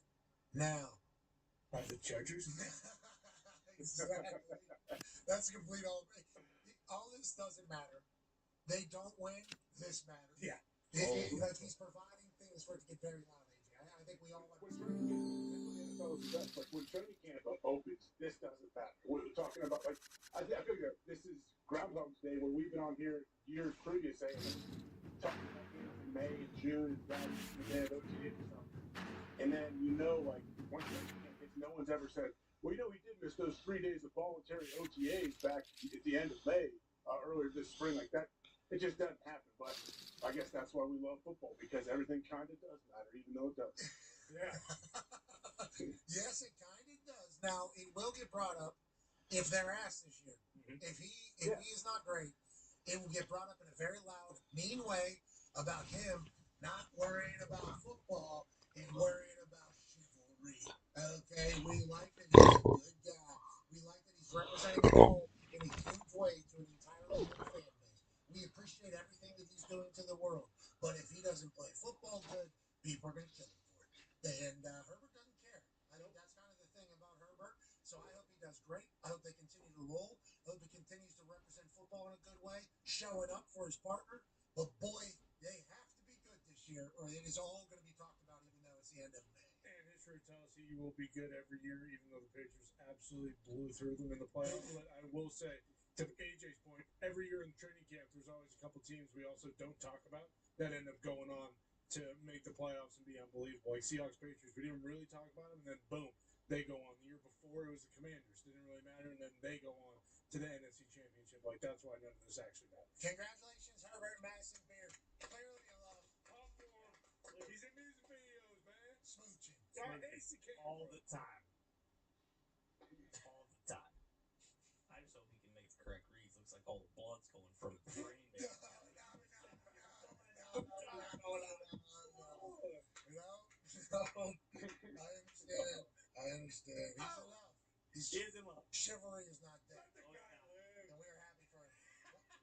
Now, Are the Chargers? exactly. That's a complete all this doesn't matter. They don't win. This matters. Yeah. Like he's providing things for it to get very loud, AJ. I think we all That's what the NFL is best. Like when training camp opens, this doesn't matter. We're talking about I figure this is Groundhog's Day where we've been on here years previous saying talking about games in May and June and guys they have OTA or something. And then once training camp hits, no one's ever said, well, we did miss those 3 days of voluntary OTAs back at the end of May, earlier this spring, like that. It just doesn't happen, but I guess that's why we love football, because everything kind of does matter, even though it doesn't. Yeah. Yes, it kind of does. Now, it will get brought up if they're asked this year. Mm-hmm. If he is not great, it will get brought up in a very loud, mean way about him not worrying about football and worrying about chivalry. Okay, we like that he's a good guy. We like that he's representing home in a huge way to an entirely new fan base. We appreciate everything that he's doing to the world. But if he doesn't play football good, people are going to kill him for it. And Herbert doesn't care. I think that's kind of the thing about Herbert. So I hope he does great. I hope they continue to roll. I hope he continues to represent football in a good way, showing up for his partner. But boy, they have to be good this year, or it is all going to be talked about, even though it's the end of May. And history tells you will be good every year, even though the Patriots absolutely blew through them in the playoffs. But I will say, to AJ's point, every year in training camp, there's always a couple teams we also don't talk about that end up going on to make the playoffs and be unbelievable. Like Seahawks, Patriots, we didn't really talk about them, and then boom, they go on. The year before, it was the Commanders. Didn't really matter, and then they go on to the NFC Championship. Like, that's why none of this actually matters. Congratulations, Herbert Madison Beard. Clearly in love. All for him. He's in music videos, man. Smooching. Got Ace again. All the time. All the time. I just hope he can make the correct reads. Looks like all the blood's going from his brain. I understand. He's in love. He is in love. Chivalry is not dead. And we are happy for him.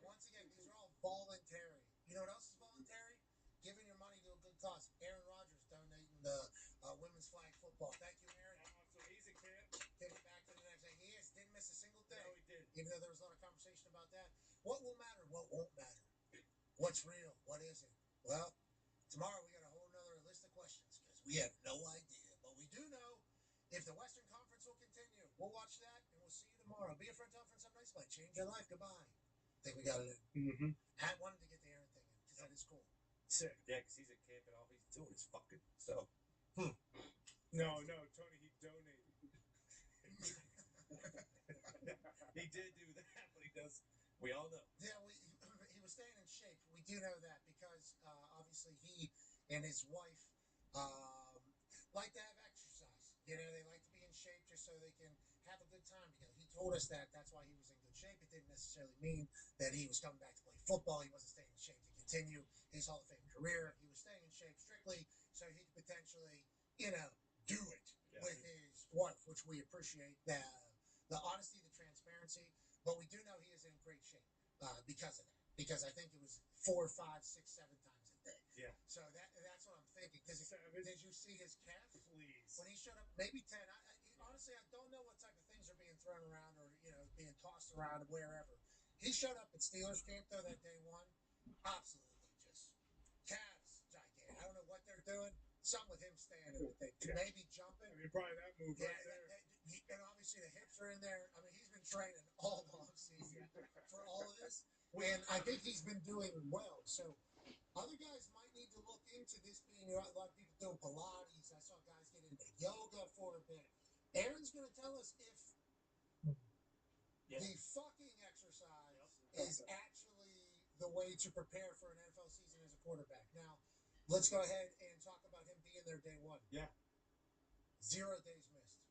Once again, these are all voluntary. You know what else is voluntary? Giving your money to a good cause. Aaron Rodgers donating the women's flag football. Thank you, Aaron. So he's a kid. Get it back to the next day. He is. Didn't miss a single day. No, he did. Even though there was a lot of conversation about that. What will matter? What won't matter? What's real? What isn't? Well, tomorrow we got a whole nother list of questions because we have no idea. But we do know if the Western Conference will continue. We'll watch that and we'll see you tomorrow. Be a friend to our friend some nice play. Change your life. Goodbye. I think we got it in. Mm-hmm. I wanted to get the Aaron thing in because that is cool. Sick. Yeah, because he's at camp and all he's doing is fucking. So. No, Tony, he donated. He did do that, but he does. We all know. Yeah, he was staying in shape. We do know that because obviously he and his wife like to have exercise. You know, they like to be in shape just so they can have a good time together. He told us that. That's why he was in good shape. It didn't necessarily mean that he was coming back to play football. He wasn't staying in shape to continue his Hall of Fame career. He was staying in shape strictly so he could potentially, do it with his wife, which we appreciate. The honesty, the transparency. But we do know he is in great shape because of that. Because I think it was 4, 5, 6, 7 times a day. Yeah. So that's what I'm thinking. Because did you see his calf? Please. When he showed up, maybe 10. Honestly, I don't know what type of things are being thrown around or being tossed around wherever. He showed up at Steelers camp though that day one. Absolutely just calves gigantic. I don't know what they're doing. Something with him standing with it. Maybe jumping. I mean, probably that move right there. And obviously the hips are in there. I mean, he's been training all the offseason for all of this. And I think he's been doing well. So Other guys might need to look into this being a lot of people doing Pilates. I saw guys get into yoga for a bit. Aaron's going to tell us if the fucking exercise is actually the way to prepare for an NFL season as a quarterback. Now, let's go ahead and talk about him being there day one. Yeah. 0 days missed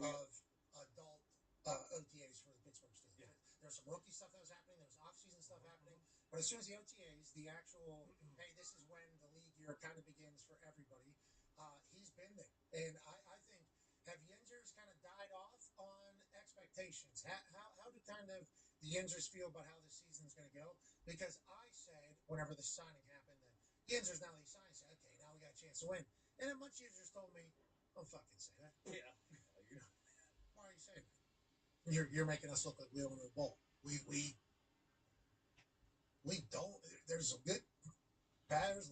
of adult OTAs for the Pittsburgh Steelers. Yeah. There's some rookie stuff that was happening. There was off-season stuff happening. But as soon as the OTAs, the actual, hey, this is when the league year kind of begins for everybody, he's been there. And I think, have Yinzers kind of died off on expectations? How do kind of the Yinzers feel about how the season's going to go? Because I said, whenever the signing happened, that Yinzers, now that he signed, said, okay, now we got a chance to win. And then much Yinzers told me, don't fucking say that. Yeah. Why are you saying that? You're making us look like we own a bowl. We don't. There's a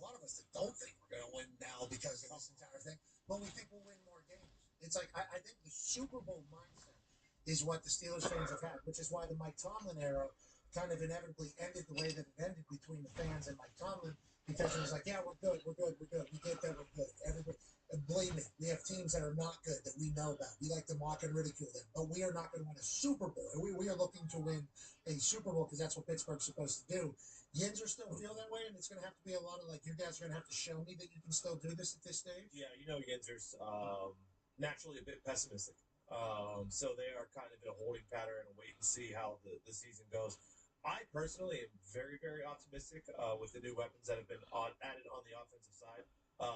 lot of us that don't think we're going to win now because of this entire thing, but we think we'll win more games. It's like I think the Super Bowl mindset is what the Steelers fans have had, which is why the Mike Tomlin era kind of inevitably ended the way that it ended between the fans and Mike Tomlin, because it was like, yeah, we're good. We get that we're good. Everybody, believe me, we have teams that are not good that we know about. We like to mock and ridicule them, but we are not going to win a Super Bowl. We are looking to win a Super Bowl because that's what Pittsburgh's supposed to do. Yinzer still feel that way, and it's going to have to be a lot of like, you guys are going to have to show me that you can still do this at this stage. Yeah, Yinzer's naturally a bit pessimistic. So they are kind of in a holding pattern and wait and see how the season goes. I personally am very, very optimistic with the new weapons that have been added on the offensive side.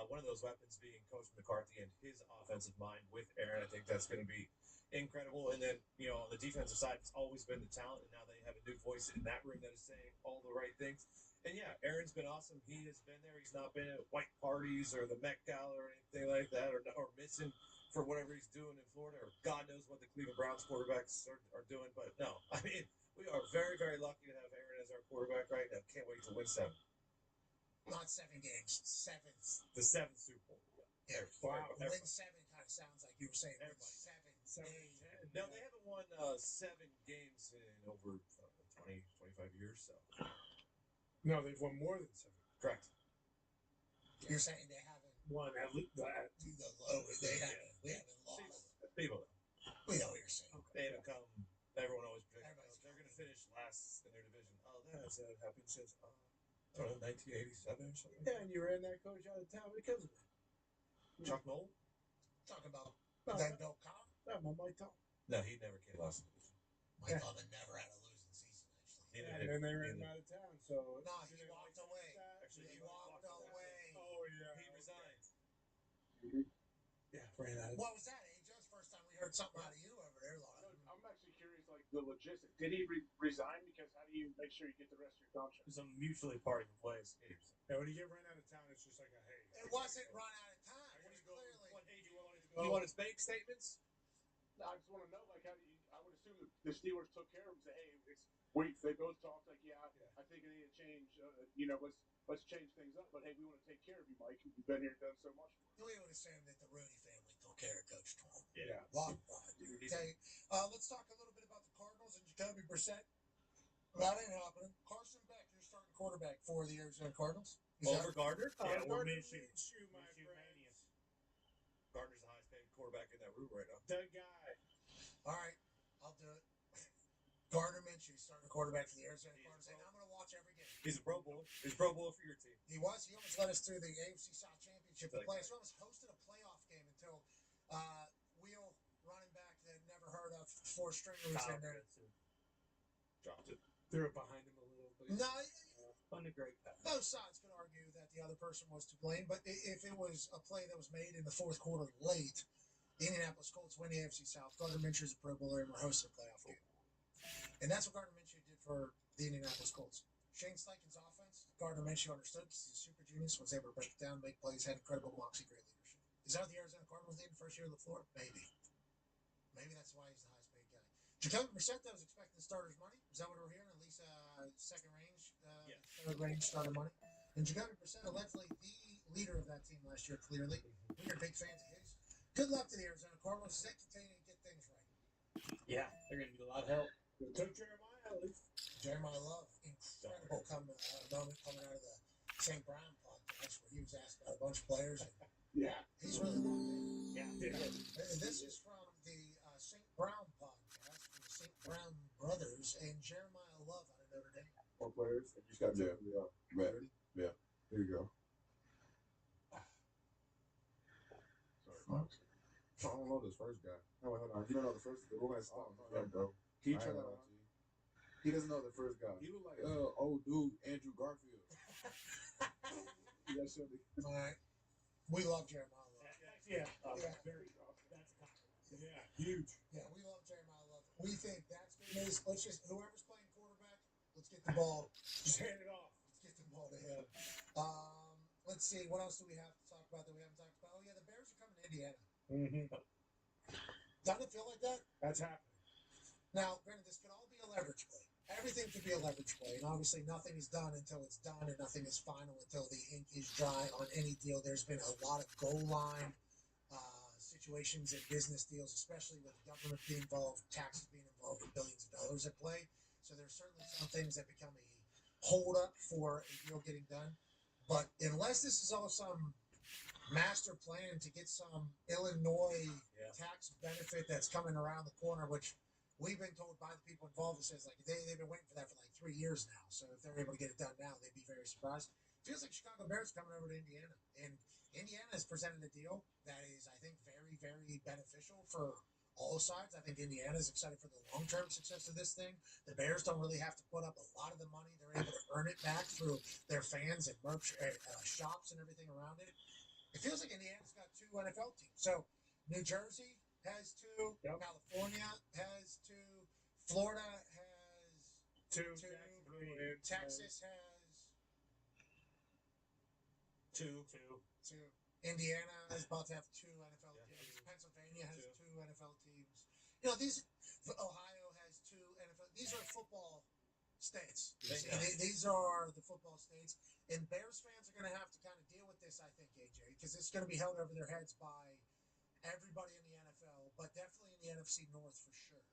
One of those weapons being Coach McCarthy and his offensive mind with Aaron. I think that's going to be incredible. And then, on the defensive side, it's always been the talent, and now they have a new voice in that room that is saying all the right things. And yeah, Aaron's been awesome. He has been there. He's not been at white parties or the Met Gala or anything like that, or missing for whatever he's doing in Florida, or God knows what the Cleveland Browns quarterbacks are doing. But no, I mean, we are very, very lucky to have Aaron as our quarterback right now. Can't wait to win 7. Not 7 games, 7th. The 7th Super Bowl. Yeah. Wow. Win 7 kind of sounds like you were saying. Everybody. 7. No, they haven't won 7 games in over 20, 25 years. So. No, they've won more than 7. Correct. You're saying they haven't won at least that. They haven't. We haven't lost. People know. We know what you're saying. They haven't come. Everyone always predicts they're going to finish last in their division. Oh, that's happened since 1987 or something. Yeah, and you ran that coach out of town because of it. Chuck Noll? Talk about that Bill Connor? No, Mike Tomlin. No, he never came last division. Mike Tomlin never had a losing season, actually. Yeah, and then they ran him out of town, so... No, he walked away. Actually, he walked away. Oh, yeah. He resigned. Yeah, ran out of What was that, AJ? First time we heard something out of you over there, Laura. I'm actually curious, like, the logistics. Did he resign? Because how do you make sure you get the rest of your contract? It's a mutually parting ways. Yeah, when you get run out of town, it's just like a hey. It wasn't run out of time. It was clearly. You want his bank statements? No, I just want to know, like, how do you? I would assume that the Steelers took care of him. Say, hey, they both talked like, yeah, I think I need to change. Let's change things up. But hey, we want to take care of you, Mike. You've been here, done so much for us. We would assume that the Rooney family took care of Coach Tom. Yeah. Okay. Let's talk a little bit about the Cardinals and Jacoby Brissett. That ain't happening. Carson Beck, your starting quarterback for the Arizona Cardinals. Over Gardner? Yeah, or Gardner Minshew. my friend. Gardner's the highest paid quarterback in that room right now. The guy. All right, I'll do it. Gardner Minshew, starting quarterback for the Arizona Cardinals, and I'm going to watch every game. He's a Pro Bowler. He's a Pro Bowler for your team. He was. He almost led us through the AFC South Championship. The playoffs. He almost hosted a playoff game until Wheel running back that never heard of 4 string was in there. Dropped it. Threw it behind him a little bit. No. On the great path. Both sides could argue that the other person was to blame, but if it was a play that was made in the 4th quarter late, the Indianapolis Colts win the AFC South. Gardner Minshew is a Pro Bowler and we're hosting a playoff game. And that's what Gardner Minshew did for the Indianapolis Colts. Shane Steichen's offense, Gardner Minshew understood because he's a super genius, was able to break it down, make plays, had incredible moxie, great leadership. Is that what the Arizona Cardinals did in the first year of LaFleur? Maybe. Maybe that's why he's the highest paid guy. Jacoby Brissett, though, is expecting the starter's money. Is that what we're hearing? At least second range, third range starter money. And Jacoby Brissett, allegedly the leader of that team last year, clearly. We are big fans of his. Good luck to the Arizona Cardinals as they continue to get things right. Yeah, they're going to need a lot of help. Took Jeremiah at least. Jeremiah Love, incredible moment coming out of the St. Brown podcast where he was asked about a bunch of players. And Yeah. he's really locked in. Yeah. And this is from the St. Brown podcast from the St. Brown brothers and Jeremiah Love out of Notre Dame. More players. And you just got to ready? Yeah. Here you go. Sorry, Fox. I don't know this first guy. No, wait, hold on. You don't know the first guy. We're going to stop. Yeah, bro. Can you turn that on? He doesn't know the first guy. He look like old dude Andrew Garfield. Yes, sir. All right. We love Jeremiah Love. Yeah. Very That's a compliment. Yeah, huge. Yeah, we love Jeremiah Love. We think that's good news. Let's just, whoever's playing quarterback, let's get the ball. Just hand it off. Let's get the ball to him. Let's see. What else do we have to talk about that we haven't talked about? Oh, yeah, the Bears are coming to Indiana. Mm-hmm. Doesn't it feel like that? That's happening. Now, granted, this could all be a leverage play. Everything could be a leverage play, and obviously nothing is done until it's done, and nothing is final until the ink is dry on any deal. There's been a lot of goal line situations and business deals, especially with the government being involved, taxes being involved, and billions of dollars at play. So there's certainly some things that become a hold up for a deal getting done. But unless this is all some master plan to get some Illinois tax benefit that's coming around the corner, which we've been told by the people involved, it says like they've been waiting for that for like 3 years now. So if they're able to get it done now, they'd be very surprised. Feels like Chicago Bears coming over to Indiana, and Indiana has presented a deal that is, I think, very, very beneficial for all sides. I think Indiana is excited for the long-term success of this thing. The Bears don't really have to put up a lot of the money; they're able to earn it back through their fans and merch shops and everything around it. It feels like Indiana's got 2 NFL teams. So New Jersey has 2, California has 2, Florida has 2, Texas has 2. Indiana is about to have 2 NFL teams. Pennsylvania has 2 NFL teams. You know, Ohio has 2 NFL. These are football states. These are the football states, and Bears fans are going to have to kind of deal with this, I think, AJ, because it's going to be held over their heads by everybody in the NFL, but definitely in the NFC North for sure.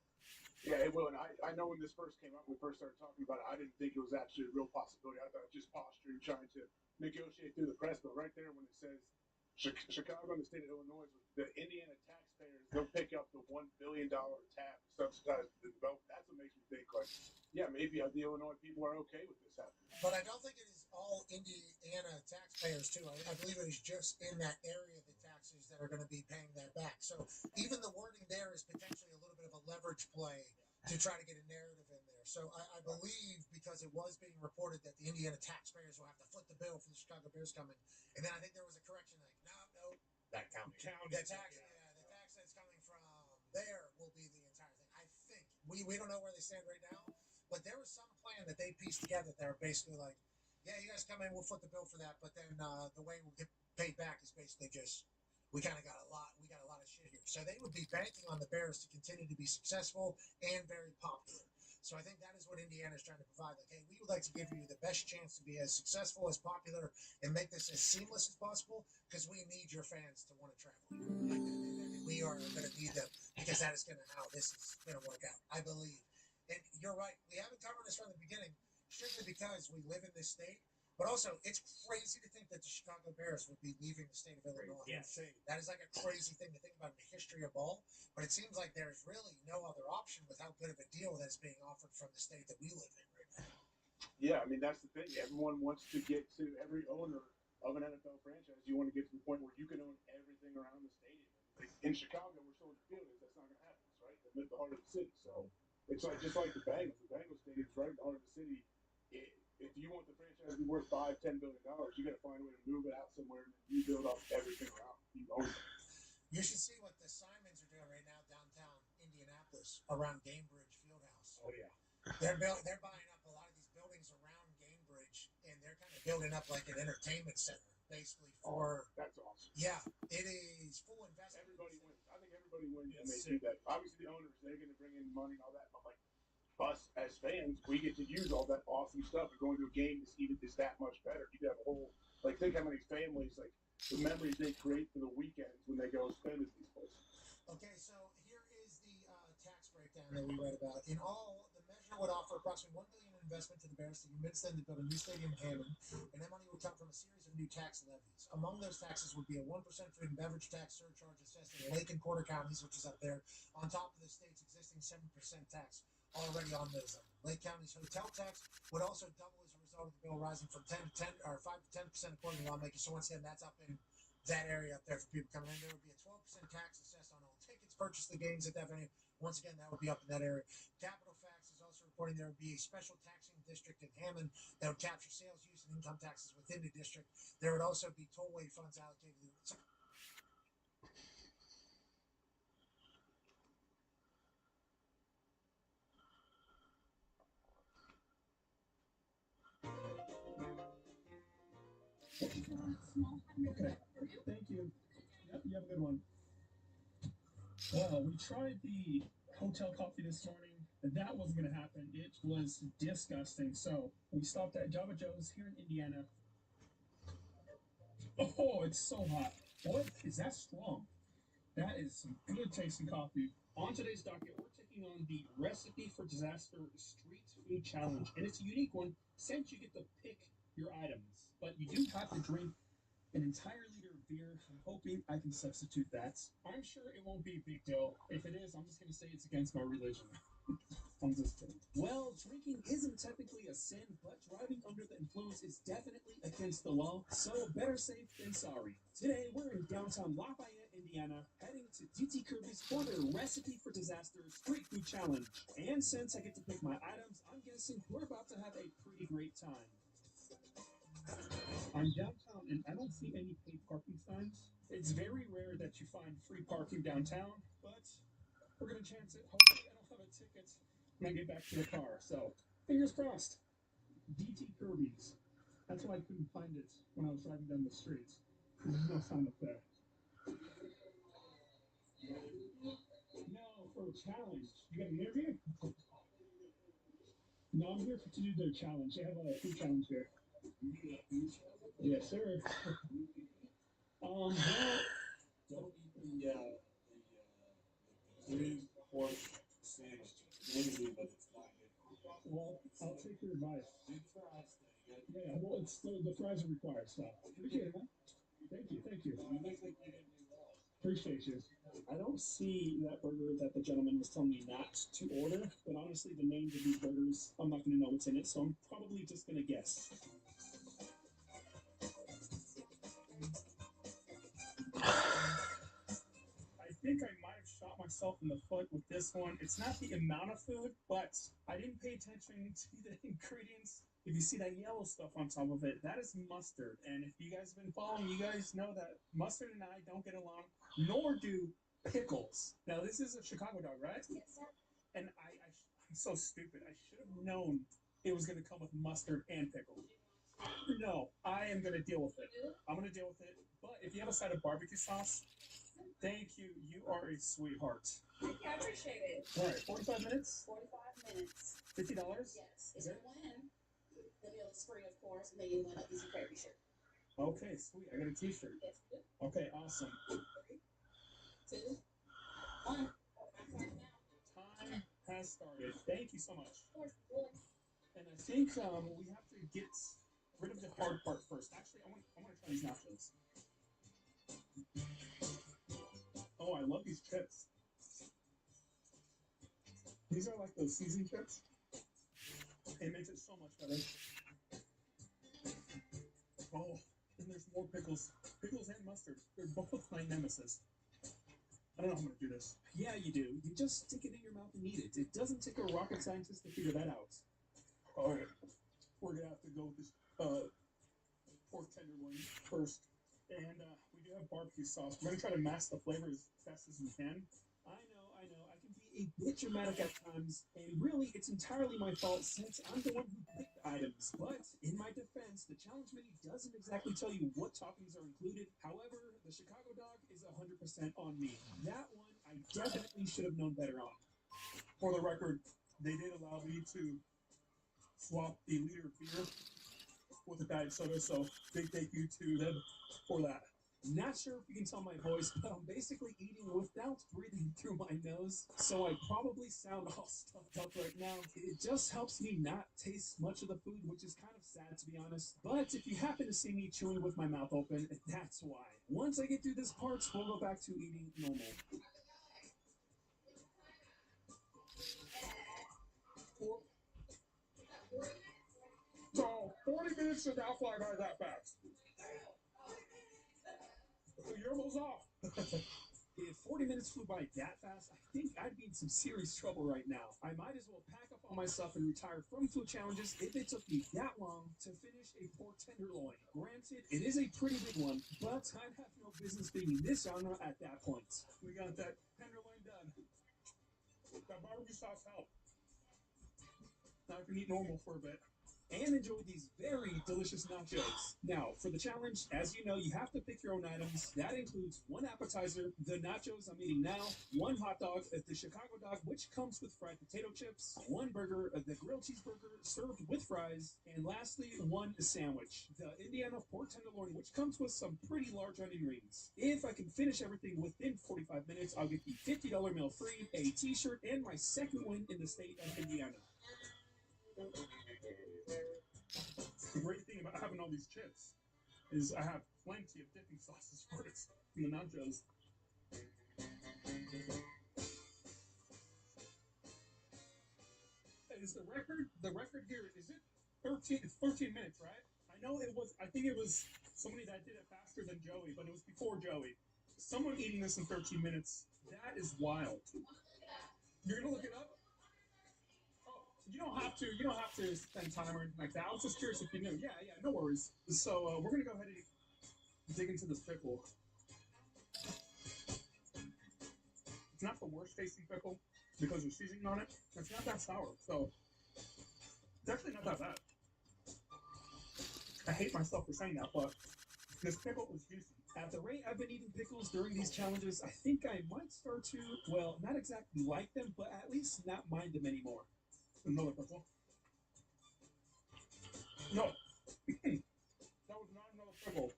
Yeah, it will. And I know when this first came up, when we first started talking about it, I didn't think it was actually a real possibility. I thought it was just posturing, trying to negotiate through the press. But right there, when it says Chicago and the state of Illinois, the Indiana taxpayers, they'll pick up the $1 billion tab to subsidize the development. That's what makes me think, like, yeah, maybe the Illinois people are okay with this happening. But I don't think it is all Indiana taxpayers, too. I believe it is just in that area the taxes that are going to be paying that back. So even the wording there is potentially a little bit of a leverage play to try to get a narrative in there. So I believe, because it was being reported that the Indiana taxpayers will have to foot the bill for the Chicago Bears coming. And then I think there was a correction like, no. That county. The tax that's coming from there will be the entire thing. I think. We don't know where they stand right now, but there was some plan that they pieced together that are basically like, yeah, you guys come in, we'll foot the bill for that, but then the way we'll get paid back is basically just, we got a lot of shit here. So they would be banking on the Bears to continue to be successful and very popular. So I think that is what Indiana is trying to provide. Like, hey, we would like to give you the best chance to be as successful as popular and make this as seamless as possible, because we need your fans to want to travel. Like, we are going to need them, because that is how this is going to work out, I believe. And you're right. We haven't covered this from the beginning, strictly because we live in this state. But also, it's crazy to think that the Chicago Bears would be leaving the state of Illinois. Yes. That is like a crazy thing to think about in the history of ball. But it seems like there's really no other option with how good of a deal that's being offered from the state that we live in right now. Yeah, I mean, that's the thing. Everyone wants to get to, every owner of an NFL franchise, you want to get to the point where you can own everything around the stadium. Like in Chicago, where Soldier Field is, that's not going to happen, right? They're the heart of the city. So it's like just like the Bengals. The Bengals stadium is right in the heart of the city. If you want the franchise to be worth $5-10 billion, you got to find a way to move it out somewhere, and you build up everything around. You own it. You should see what the Simons are doing right now downtown Indianapolis around Gamebridge Fieldhouse. Oh yeah, they're buying up a lot of these buildings around Gamebridge, and they're kind of building up like an entertainment center, basically for. That's awesome. Yeah, it is full investment. Everybody wins. I think everybody wins when they do that. Obviously, the owners, they're going to bring in money and all that, but like. Us as fans, we get to use all that awesome stuff, and going to a game is that much better. You have a whole, like, think how many families, like, the memories they create for the weekends when they go spend at these places. Okay, so here is the tax breakdown that we read about. In all, the measure Indiana would offer approximately $1 billion in investment to the Bears to convince them to build a new stadium in Hammond, and that money would come from a series of new tax levies. Among those taxes would be a 1% food and beverage tax surcharge assessed in Lake and Porter counties, which is up there, on top of the state's existing 7% tax already on those. Lake County's hotel tax would also double as a result of the bill rising from 5 to 10% according to lawmakers. So once again, that's up in that area up there for people coming in. There would be a 12% tax assessed on all tickets purchased the games at that venue. Once again, that would be up in that area. Capital Facts is also reporting there would be a special taxing district in Hammond that would capture sales, use, and income taxes within the district. There would also be tollway funds allocated to it. Okay. Thank you. Yep, you have a good one. Well, we tried the hotel coffee this morning. That wasn't going to happen. It was disgusting. So we stopped at Java Joe's here in Indiana. Oh, it's so hot. What? Is that strong? That is some good tasting coffee. On today's docket, we're taking on the Recipe for Disaster Street Food Challenge. And it's a unique one since you get to pick your items. But you do have to drink an entire liter of beer. I'm hoping I can substitute that. I'm sure it won't be a big deal. If it is, I'm just going to say it's against my religion. I'm just kidding. Well, drinking isn't technically a sin, but driving under the influence is definitely against the law, so better safe than sorry. Today, we're in downtown Lafayette, Indiana, heading to DT Kirby's for their Recipe for Disaster Street Food Challenge. And since I get to pick my items, I'm guessing we're about to have a pretty great time. I'm downtown and I don't see any paid parking signs. It's very rare that you find free parking downtown, but we're gonna chance it. Hopefully I don't have a ticket when I get back to the car. So fingers crossed. DT Kirby's. That's why I couldn't find it when I was driving down the street. There's no sign up there. No, for a challenge. You got an interview? No, I'm here to do their challenge. They have a food challenge here. Yes, sir. Well, Don't eat the glazed pork sandwich. It's amazing, but it's not good. well, I'll take your advice. Do the fries thing. Yeah, well, it's the fries are required, so appreciate it, man. Thank you, thank you. You look like you didn't do well. Appreciate you. I don't see that burger that the gentleman was telling me not to order, but honestly, the names of these burgers, I'm not going to know what's in it, so I'm probably just going to guess. I think I might have shot myself in the foot with this one. It's not the amount of food, but I didn't pay attention to the ingredients. If you see that yellow stuff on top of it, that is mustard. And if you guys have been following, you guys know that mustard and I don't get along, nor do pickles. Now, this is a Chicago dog, right? Yes, sir. And I'm so stupid. I should have known it was going to come with mustard and pickles. No, I am going to deal with it. I'm going to deal with it. But if you have a side of barbecue sauce, thank you. You are a sweetheart. Thank you. I appreciate it. All right, 45 minutes? 45 minutes. $50? Yes. If you win, the meal is free, of course, and then you win a Easy Kirby shirt. Okay, sweet. I got a t-shirt. Yes, you do. Okay, awesome. 3, 2, 1. Time has started. Thank you so much. Of course. And I think we have to get rid of the hard part first. Actually, I want to try these nachos. Oh, I love these chips. These are like those seasoned chips. It makes it so much better. Oh, and there's more pickles. Pickles and mustard. They're both my nemesis. I don't know how I'm going to do this. Yeah, you do. You just stick it in your mouth and eat it. It doesn't take a rocket scientist to figure that out. All right. We're going to have to go with this pork tenderloin first. And we do have barbecue sauce. We're going to try to mask the flavor as fast as we can. I know. I can be a bit dramatic at times, and really, it's entirely my fault since I'm the one who picked items. But in my defense, the challenge menu doesn't exactly tell you what toppings are included. However, the Chicago dog is 100% on me. That one, I definitely should have known better on. For the record, they did allow me to swap the liter of beer with a diet soda, so big thank you to them for that. Not sure if you can tell my voice, but I'm basically eating without breathing through my nose, so I probably sound all stuffed up right now. It just helps me not taste much of the food, which is kind of sad to be honest. But if you happen to see me chewing with my mouth open, that's why. Once I get through this part, we'll go back to eating normal. So 40 minutes should now fly by that fast. You're almost off. If 40 minutes flew by that fast, I think I'd be in some serious trouble right now. I might as well pack up all my stuff and retire from food challenges if it took me that long to finish a pork tenderloin. Granted, it is a pretty big one, but I'd have no business being in this genre at that point. We got that tenderloin done. That barbecue sauce helped. Now I can eat normal for a bit. And enjoy these very delicious nachos. Now, for the challenge, as you know, you have to pick your own items. That includes one appetizer, the nachos I'm eating now, one hot dog, the Chicago dog, which comes with fried potato chips, one burger, the grilled cheeseburger served with fries, and lastly, one sandwich, the Indiana pork tenderloin, which comes with some pretty large onion rings. If I can finish everything within 45 minutes, I'll get the $50 meal free, a t-shirt, and my second win in the state of Indiana. The great thing about having all these chips is I have plenty of dipping sauces for it from the nachos. Is the record here, is it 13? It's 13 minutes, right? I think it was somebody that did it faster than Joey, but it was before Joey. Someone eating this in 13 minutes, that is wild. You're gonna look it up? You don't have to spend time or anything like that. I was just curious if you knew. Yeah, no worries. So we're gonna go ahead and dig into this pickle. It's not the worst tasting pickle because there's seasoning on it. It's not that sour, so it's actually not that bad. I hate myself for saying that, but this pickle is juicy. At the rate I've been eating pickles during these challenges, I think I might start to, well, not exactly like them, but at least not mind them anymore. Another pickle. No. That was not another pickle.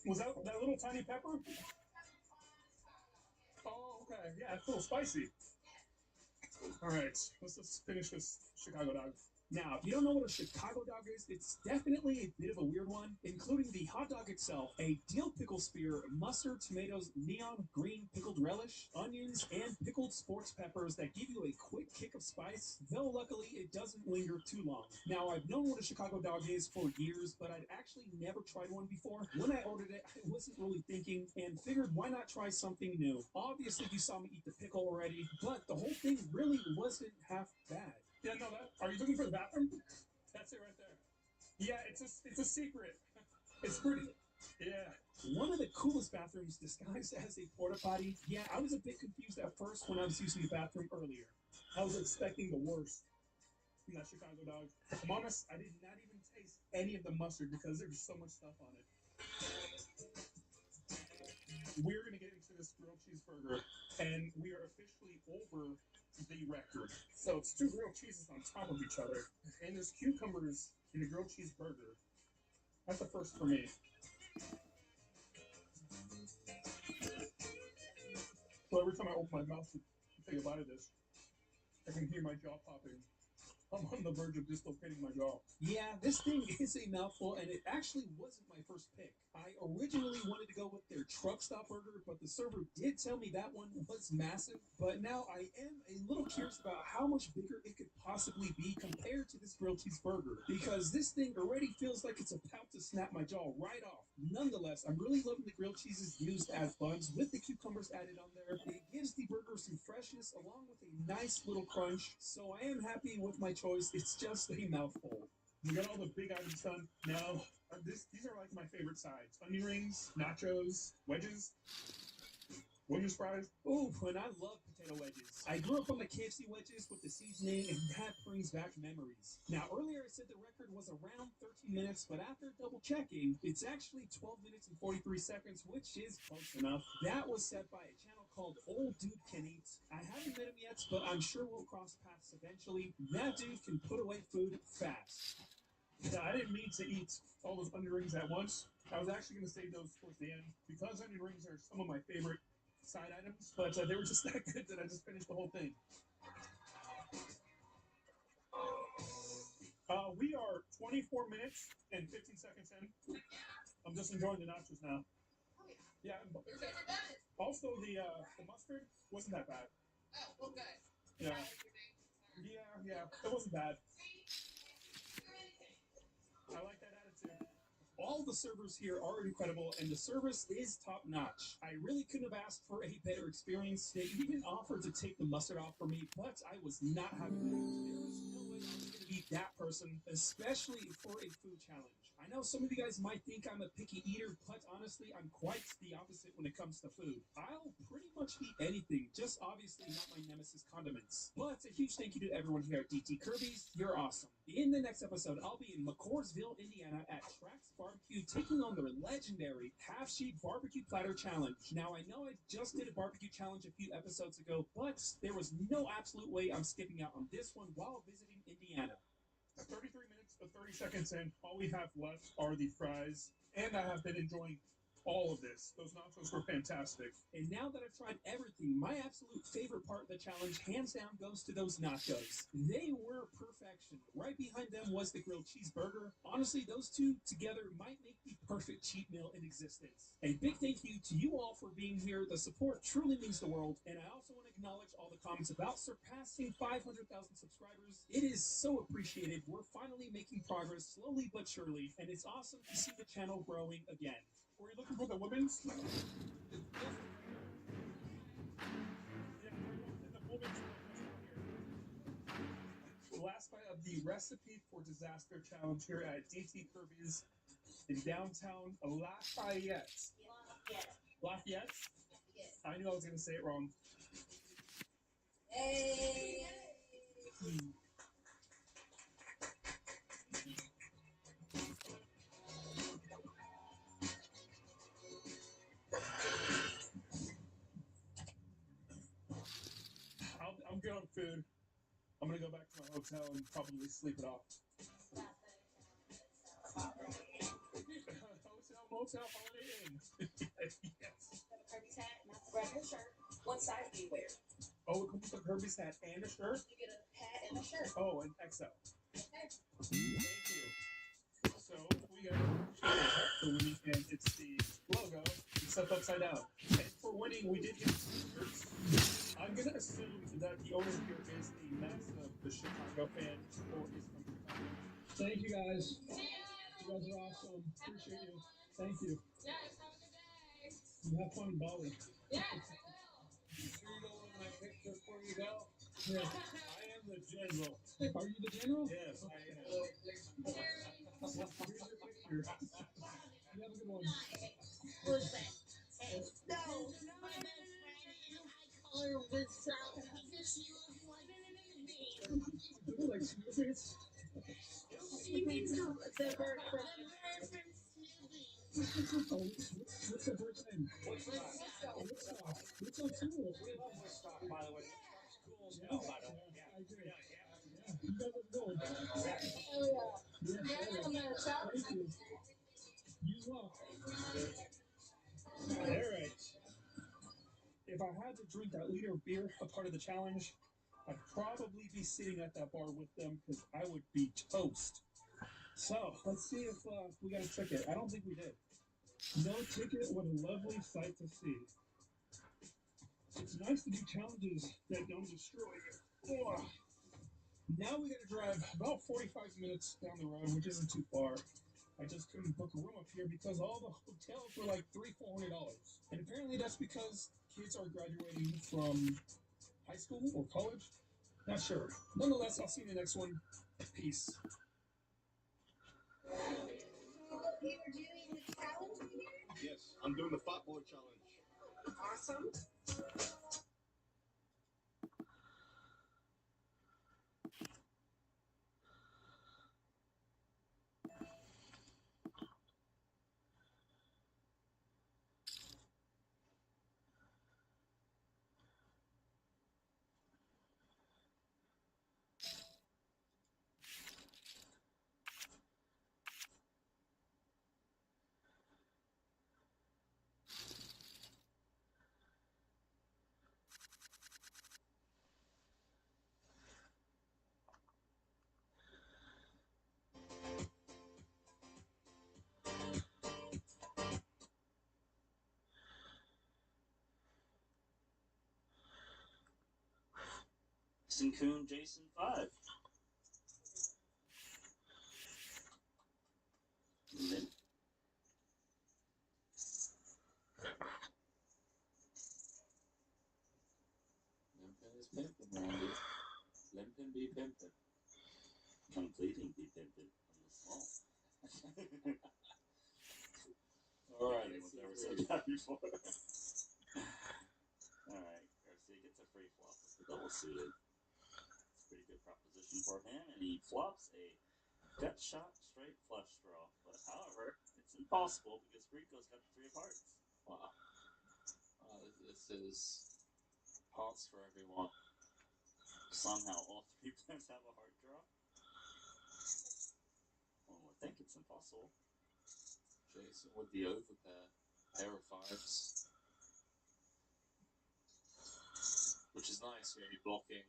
Was that little tiny pepper? Oh, okay. Yeah, it's a little spicy. Alright, let's just finish this Chicago dog. Now, if you don't know what a Chicago dog is, it's definitely a bit of a weird one, including the hot dog itself, a dill pickle spear, mustard, tomatoes, neon green pickled relish, onions, and pickled sports peppers that give you a quick kick of spice, though luckily it doesn't linger too long. Now, I've known what a Chicago dog is for years, but I'd actually never tried one before. When I ordered it, I wasn't really thinking, and figured why not try something new. Obviously, you saw me eat the pickle already, but the whole thing really wasn't half bad. Yeah, no, are you looking for the bathroom? That's it right there. Yeah, it's a secret. It's pretty. Yeah. One of the coolest bathrooms disguised as a porta potty. Yeah, I was a bit confused at first when I was using the bathroom earlier. I was expecting the worst from that Chicago dog. I'm honest, I did not even taste any of the mustard because there's so much stuff on it. We're going to get into this grilled cheeseburger, and we are officially over the record. So it's 2 grilled cheeses on top of each other, and there's cucumbers in a grilled cheeseburger. That's a first for me. So every time I open my mouth to take a bite of this, I can hear my jaw popping. I'm on the verge of dislocating my jaw. Yeah, this thing is a mouthful, and it actually wasn't my first pick. I originally wanted to go with their truck stop burger, but the server did tell me that one was massive. But now I am a little curious about how much bigger it could possibly be compared to this grilled cheeseburger, because this thing already feels like it's about to snap my jaw right off. Nonetheless, I'm really loving the grilled cheeses used as buns with the cucumbers added on there. It gives the burger some freshness along with a nice little crunch, so I am happy with my choice. It's just a mouthful. We got all the big items done. Now, these are like my favorite sides. Onion rings, nachos, wedges fries. Ooh, and I love potato wedges. I grew up on the KFC wedges with the seasoning, and that brings back memories. Now, earlier I said the record was around 13 minutes, but after double checking, it's actually 12 minutes and 43 seconds, which is close enough. That was set by a channel called Old Dude Can Eat. I haven't met him yet, but I'm sure we'll cross paths eventually. That dude can put away food fast. Yeah, I didn't mean to eat all those onion rings at once. I was actually going to save those towards the end because onion rings are some of my favorite side items, but they were just that good that I just finished the whole thing. We are 24 minutes and 15 seconds in. I'm just enjoying the nachos now. Yeah. Also, the mustard wasn't that bad. Oh, well, good. Yeah. Yeah. It wasn't bad. I like that attitude. All the servers here are incredible, and the service is top notch. I really couldn't have asked for a better experience. They even offered to take the mustard off for me, but I was not having it. There was no way I was going to be that person, especially for a food challenge. I know some of you guys might think I'm a picky eater, but honestly, I'm quite the opposite when it comes to food. I'll pretty much eat anything, just obviously not my nemesis condiments. But a huge thank you to everyone here at DT Kirby's. You're awesome. In the next episode, I'll be in McCoorsville, Indiana at Trax Barbecue, taking on their legendary half-sheet barbecue platter challenge. Now, I know I just did a barbecue challenge a few episodes ago, but there was no absolute way I'm skipping out on this one while visiting Indiana. 33 minutes to 30 seconds in, all we have left are the fries, and I have been enjoying all of this. Those nachos were fantastic. And now that I've tried everything, my absolute favorite part of the challenge, hands down, goes to those nachos. They were perfection. Right behind them was the grilled cheeseburger. Honestly, those two together might make the perfect cheat meal in existence. A big thank you to you all for being here. The support truly means the world. And I also want to acknowledge all the comments about surpassing 500,000 subscribers. It is so appreciated. We're finally making progress, slowly but surely, and it's awesome to see the channel growing again. Were you looking for the women's? Yeah, the women's last bite of the recipe for disaster challenge here at DT Kirby's in downtown Lafayette. Lafayette? I knew I was going to say it wrong. Hey. I'm good on food. I'm going to go back to my hotel and probably sleep it off. Motel, Holiday Inn. Yes. Kirby's hat, not the regular shirt. What size do you wear? Oh, it comes with a Kirby's hat and a shirt? You get a hat and a shirt. Oh, an XL. Okay. Thank you. So, we got for winning, and it's the logo, except upside down. And for winning, we did get shirts. I'm going to assume that the owner here is a massive the Chicago fan, or is from Chicago. Thank you, guys. You guys are awesome. Appreciate you. Thank you. Yes, have a good day. You have fun in Bali. Yes, I will. You sure you don't want my picture before you go? Yeah. I am the general. Are you the general? Yes, I am. Here's your picture. You have a good one. Who's that? Hey, no, my best friend, and I call her Whistle because she looks like me. You look like Snoopy. She means the bird from Snoopy. Oh, what's the bird's name? Woodstock. Woodstock's cool. We love Woodstock, by the way. Woodstock's cool as Yeah, hell, by the way. I agree. Yeah, you guys are good. Oh, yeah. Yeah, I'm going to tell thank you. You as well. All right. If I had to drink that liter of beer, a part of the challenge, I'd probably be sitting at that bar with them because I would be toast. So, let's see if we got a ticket. I don't think we did. No ticket, what a lovely sight to see. It's nice to do challenges that don't destroy you. Oh. Now we gotta drive about 45 minutes down the road, which isn't too far. I just couldn't book a room up here because all the hotels were like $300-400. And apparently that's because kids are graduating from high school or college. Not sure. Nonetheless, I'll see you in the next one. Peace. You were doing the challenge here? Yes, I'm doing the Fat Boy Challenge. Awesome. Jason Kuhn, Jason 5. Limp. Limpin' is pimpin', Randy. Limpin' be pimpin'. Completing be pimpin' on the small. Alright, Anyone's ever said that before. Alright, Garcia gets a free flop with the double suited. It's a pretty good proposition for him, and he flops a gut shot straight flush draw. But however, it's impossible because Rico's got the 3 of hearts. Wow. This is hearts for everyone. Somehow all 3 players have a heart draw. Well, I think it's impossible. Jason with the overpair. Pair of 5s. Which is nice, you know, you're blocking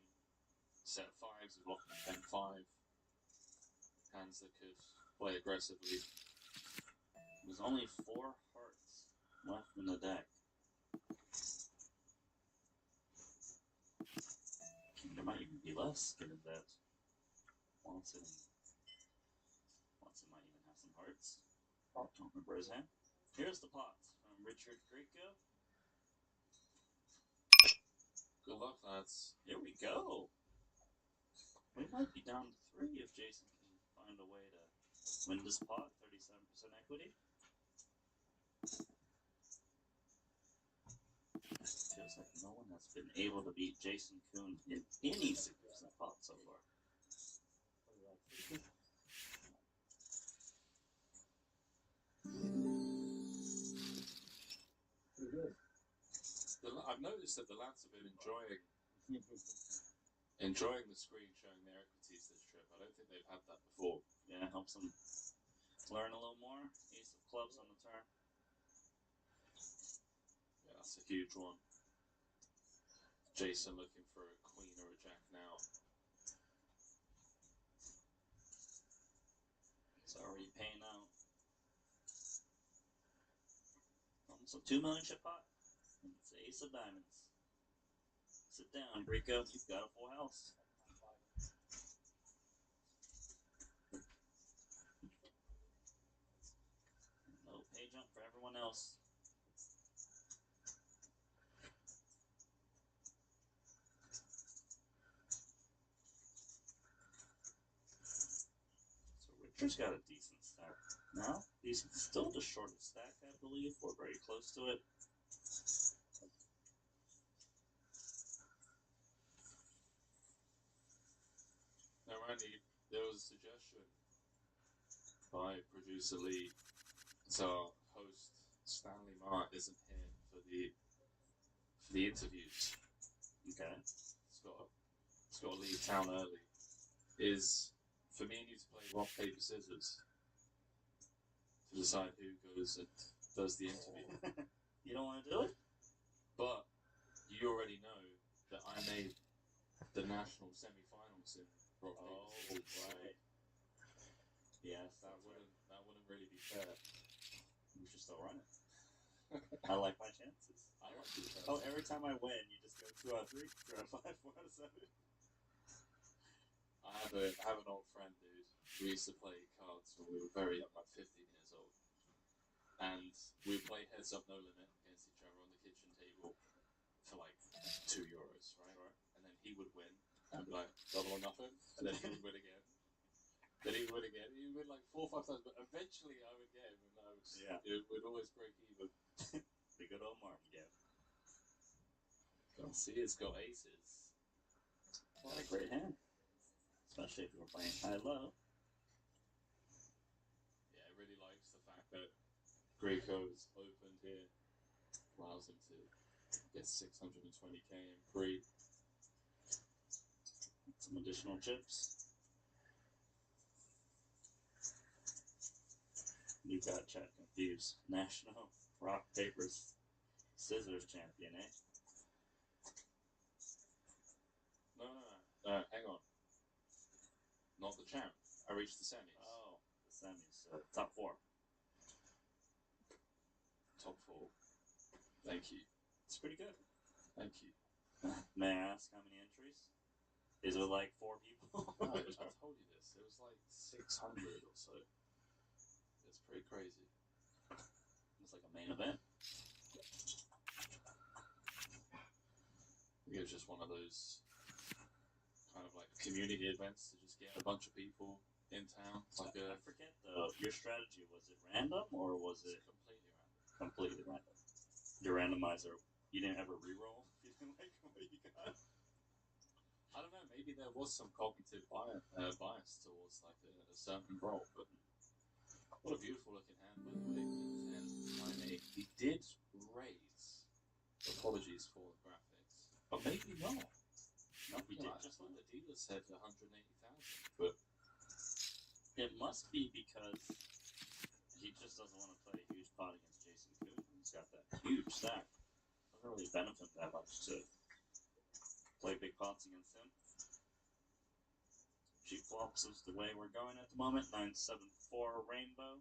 set of 5s, you're blocking 10-5. Hands that could play aggressively. There's only 4 hearts left in the deck. There might even be less, given that Watson might even have some hearts. Don't remember his hand. Here's the pot from Richard Grieco. Good luck, lads. Here we go. We might be down to 3 if Jason can find a way to win this pot. 37% equity. Feels like no one has been able to beat Jason Kuhn in any 6% pot so far. I've noticed that the lads have been enjoying the screen showing their equities this trip. I don't think they've had that before. Yeah, helps them learn a little more. Ace of clubs on the turn. Yeah, that's a huge one. Jason looking for a queen or a jack now. It's already paying out. Almost a 2 million chip pot. And it's the ace of diamonds. Sit down, Rico. You've got a full house. No pay jump for everyone else. So Richard's got a decent stack now. He's still the shortest stack, I believe. We're very close to it. Now, Randy, there was a suggestion by producer Lee. So our host Stanley Marr isn't here for the interviews. Okay. It's got to leave town early. Is for me and you to play rock, paper, scissors to decide who goes and does the interview. You don't want to do it? But you already know that I made the national semi-finals in rock, paper, scissors. Right. Yes, That wouldn't really be fair. We should still run it. I like my chances. I like your chances. Oh, every time I win, you just go 2 out of 3, 2 out of 5, 4 out of 7. I have an old friend, dude. We used to play cards when we were very young, like 15 years old. And we would play heads up, no limit against each other on the kitchen table for like €2, right? And then he would win. I'd be like, double or nothing. And then he would win again. Then he would win again. He would win like 4 or 5 times. But eventually I would get him. And it would always break even. The good old Martin game. See, it's got aces. What a great hand. Especially if you were playing high-low. Yeah, it really likes the fact that Greco's opened here. Allows him to get 620k in pre. Some additional chips. You got chat confused. National rock, paper, scissors champion, eh? No, hang on. Not the champ. I reached the semis. Oh, the semis. Top 4. Top 4. Thank you. It's pretty good. Thank you. May I ask how many entries? Is it like 4 people? No, I told you this. It was like 600 or so. It's pretty crazy. It's like a main event. It was just one of those kind of like community events to just get a bunch of people in town. It's like I forget though. Your strategy, was it random or was it completely random? Completely random. Your randomizer. You didn't ever reroll. You didn't like what you got. I don't know. Maybe there was some cognitive bias towards like a certain role, but what a beautiful looking hand, by the way. And he did raise. Apologies for the graphics, but maybe not. No, we did. I just thought the dealer said 180,000, but it must be because he just doesn't want to play a huge pot against Jason Koon. He's got that huge stack. Doesn't really benefit that much to play big pots against him. Cheap flops is the way we're going at the moment. 974 Rainbow.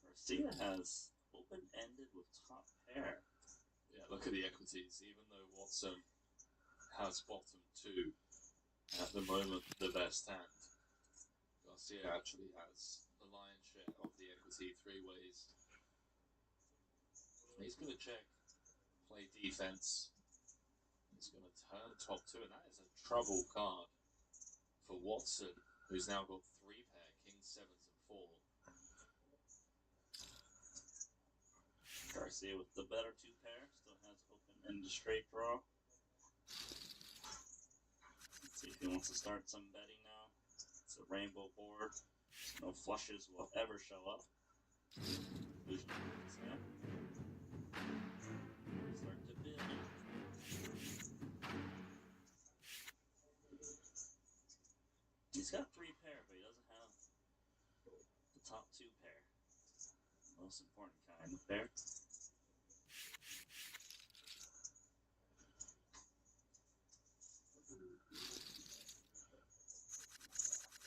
Garcia has open-ended with top pair. yeah, look at the equities. Even though Watson has bottom 2 at the moment, the best hand, Garcia actually has the lion's share of the equity 3 ways. He's going to check, play defense. He's going to turn top 2, and that is a trouble card for Watson, who's now got 3 pair, kings, 7s, and 4. Garcia with the better 2 pair, still has open-ended straight draw. Let's see if he wants to start some betting now. It's a rainbow board. No flushes will ever show up. Start to bid. He's got 3 pair, but he doesn't have the top 2 pair. Most important kind of pair.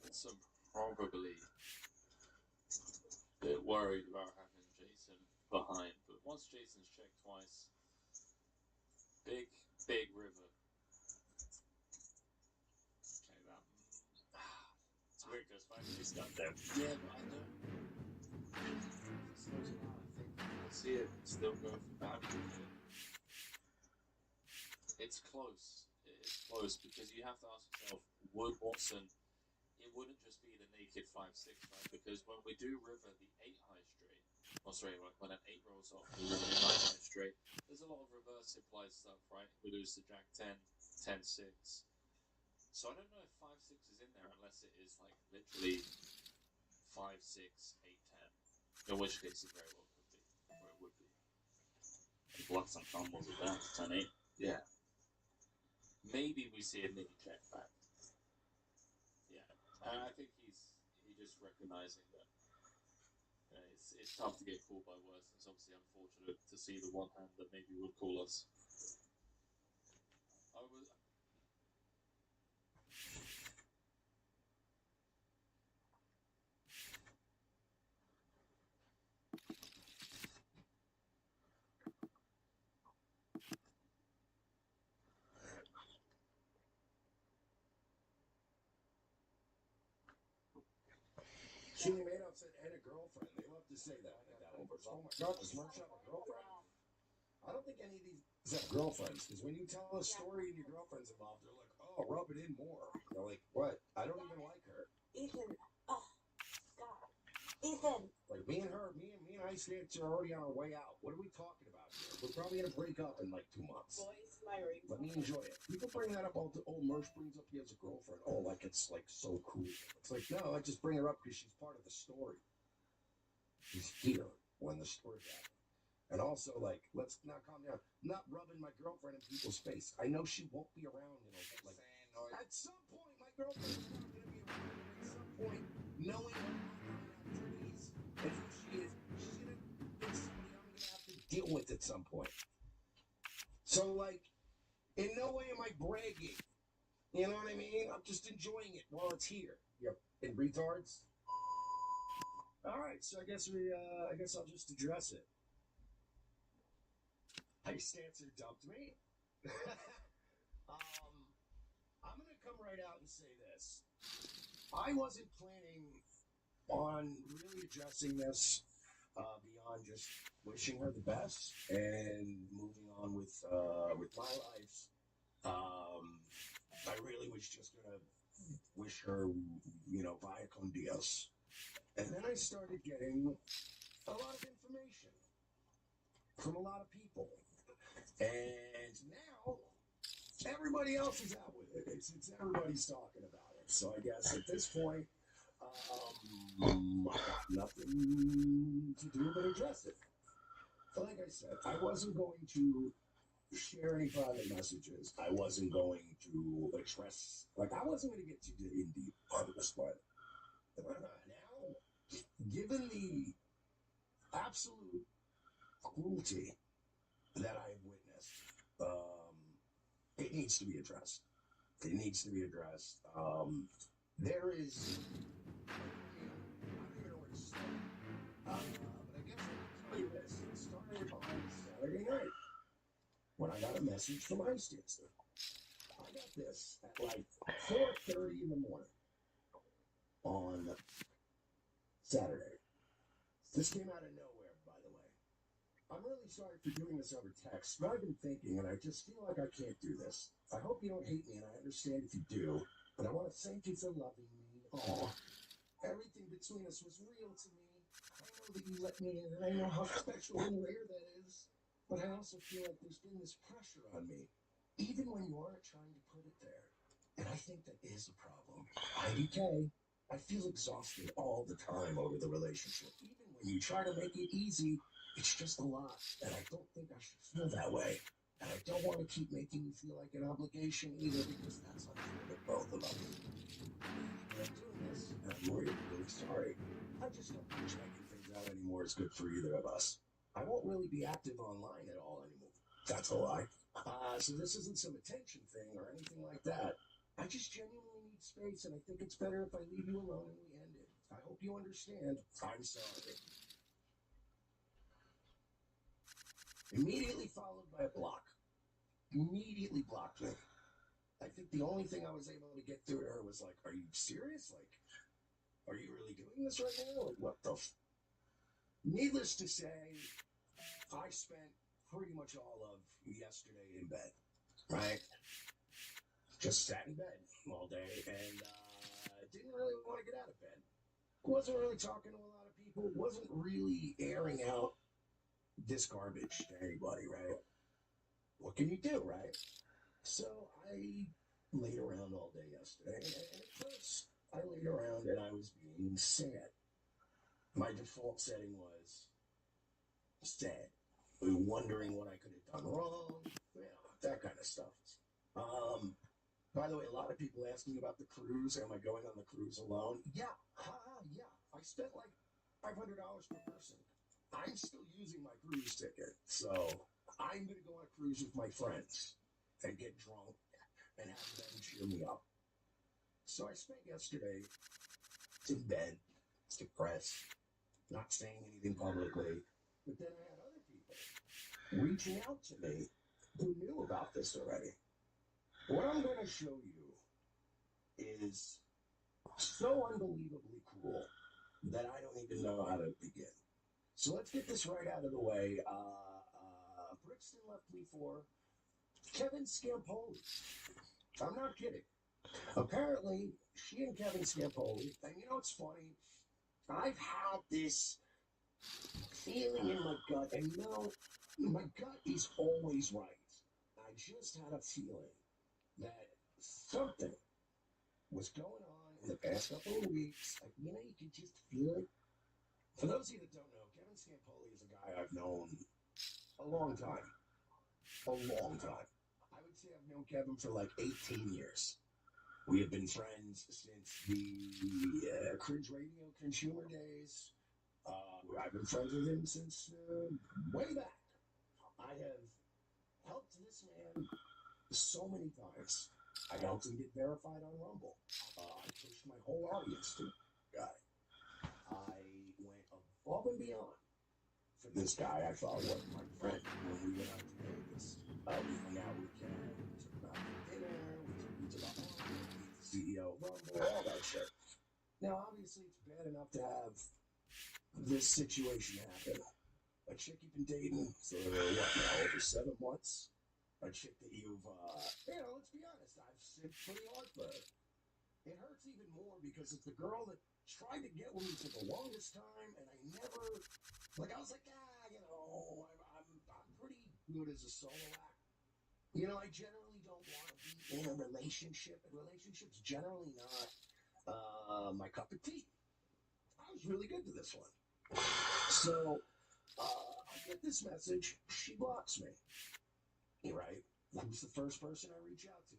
Watson probably a bit worried about having Jason behind, but once Jason's checked twice, big river. Okay, that. It's weird because 5-6 got there. Yeah, but I don't. Slows it down. I see it still go for value here. It's close. It's close because you have to ask yourself, would Watson? It wouldn't just be the naked 5-6, right? Because when we do river the 8 high straight, when an 8 rolls off, we river the 9 high straight, there's a lot of reverse implied stuff, right? We lose to Jack 10, 10-6. So I don't know if 5-6 is in there unless it is like literally 5-6, 8-10. In which case it very well could be, or it would be. He blocks some combos with that. 10-8. Yeah. Maybe we see a mini check back. Yeah. And I think he's just recognizing that it's tough to get called by worse. It's obviously unfortunate to see the one hand that maybe would call us. Sheeny Madoff said, and a girlfriend. They love to say that. Oh my God, does Merch have a girlfriend? I don't think any of these have girlfriends, because when you tell a story and your girlfriend's involved, they're like, oh, rub it in more. They're like, what? I don't even like her. Ethan. Oh, God. Ethan. Like, me and Ice Dance are already on our way out. What are we talking about here? We're probably going to break up in like 2 months. Boys, Larry. Let me enjoy it. People bring that up all the old Merch brings up he has a girlfriend. Oh, like it's like so cool. It's like, no, I just bring her up because she's part of the story. She's here when the story's happening. And also, like, let's not calm down. I'm not rubbing my girlfriend in people's face. I know she won't be around, like, at some point, my girlfriend's not going to be around. And at some point, knowing her activities and who she is, she's going to be somebody I'm going to have to deal with at some point. So, like, in no way am I bragging. You know what I mean? I'm just enjoying it while it's here. Yep. And retards. All right, so I guess I'll just address it. Ice Dancer dumped me. I'm right out and say this. I wasn't planning on really addressing this beyond just wishing her the best and moving on with my life. I really was just gonna wish her, via con Dios. And then I started getting a lot of information from a lot of people. And now everybody else is out with it. It's everybody's talking about it. So I guess at this point, I got nothing to do but address it. But like I said, I wasn't going to share any private messages. I wasn't going to address, I wasn't going to get too in deep on this, but now, given the absolute cruelty that I've witnessed, it needs to be addressed. It needs to be addressed. There is, I don't even know where to start. But I guess I can tell you this. It started on Saturday night when I got a message from Ice Dancer. I got this at 4:30 in the morning on Saturday. This came out of nowhere, by the way. I'm really sorry for doing this over text, but I've been thinking, and I just feel like I can't do this. I hope you don't hate me, and I understand if you do, but I want to thank you for loving me. Aw. Everything between us was real to me. I know that you let me in, and I know how special and rare that is, but I also feel like there's been this pressure on me, even when you aren't trying to put it there. And I think that is a problem. IDK, I feel exhausted all the time over the relationship. Even when you try to make it easy, it's just a lot, and I don't think I should feel that way. And I don't want to keep making you feel like an obligation either, because that's unfair to both of us. But I'm doing this, and I'm really sorry. I just don't think checking things out anymore is good for either of us. I won't really be active online at all anymore. That's a lie. So this isn't some attention thing or anything like that. I just genuinely need space, and I think it's better if I leave you alone and we end it. I hope you understand. I'm sorry. Immediately followed by a block. Immediately blocked me. I think the only thing I was able to get through to her was like, are you serious? Are you really doing this right now? What the Needless to say, I spent pretty much all of yesterday in bed, right? Just sat in bed all day and didn't really want to get out of bed. Wasn't really talking to a lot of people. Wasn't really airing out this garbage to anybody, right? What can you do, right? So I laid around all day yesterday, and at first I laid around and I was being sad. My default setting was sad, wondering what I could have done wrong, that kind of stuff. By the way, a lot of people asking about the cruise. Am I going on the cruise alone? Yeah, yeah. I spent $500 per person. I'm still using my cruise ticket, so I'm going to go on a cruise with my friends and get drunk and have them cheer me up. So I spent yesterday in bed, depressed, not saying anything publicly, but then I had other people reaching out to me who knew about this already. What I'm going to show you is so unbelievably cool that I don't even know how to begin. So let's get this right out of the way. Brixton left me for Kevin Scampoli. I'm not kidding. Apparently, she and Kevin Scampoli, and you know what's funny? I've had this feeling in my gut, and you know, my gut is always right. I just had a feeling that something was going on in the past couple of weeks. You could just feel it. For those of you that don't know, Kevin Scampoli is a guy I've known a long time. A long time. I would say I've known Kevin for 18 years. We have been friends since the Cringe Radio consumer days. I've been friends with him since way back. I have helped this man so many times. I helped him get verified on Rumble. I pushed my whole audience to the guy. I went above and beyond for this guy. I thought was my friend when we went out to Vegas. We hung out with Ken. We took him out to dinner. We took him to the CEO of Rumble, all that shit. Now, obviously, it's bad enough to have this situation happen. A chick you've been dating for, what now, over 7 months? A chick that you've, let's be honest, I've simped pretty hard for her. It hurts even more because it's the girl that tried to get with me for the longest time, and I never, I was like, I'm pretty good as a solo act. I generally don't want to be in a relationship, and relationships generally not my cup of tea. I was really good to this one. So, I get this message, she blocks me. You're right. That was the first person I reach out to.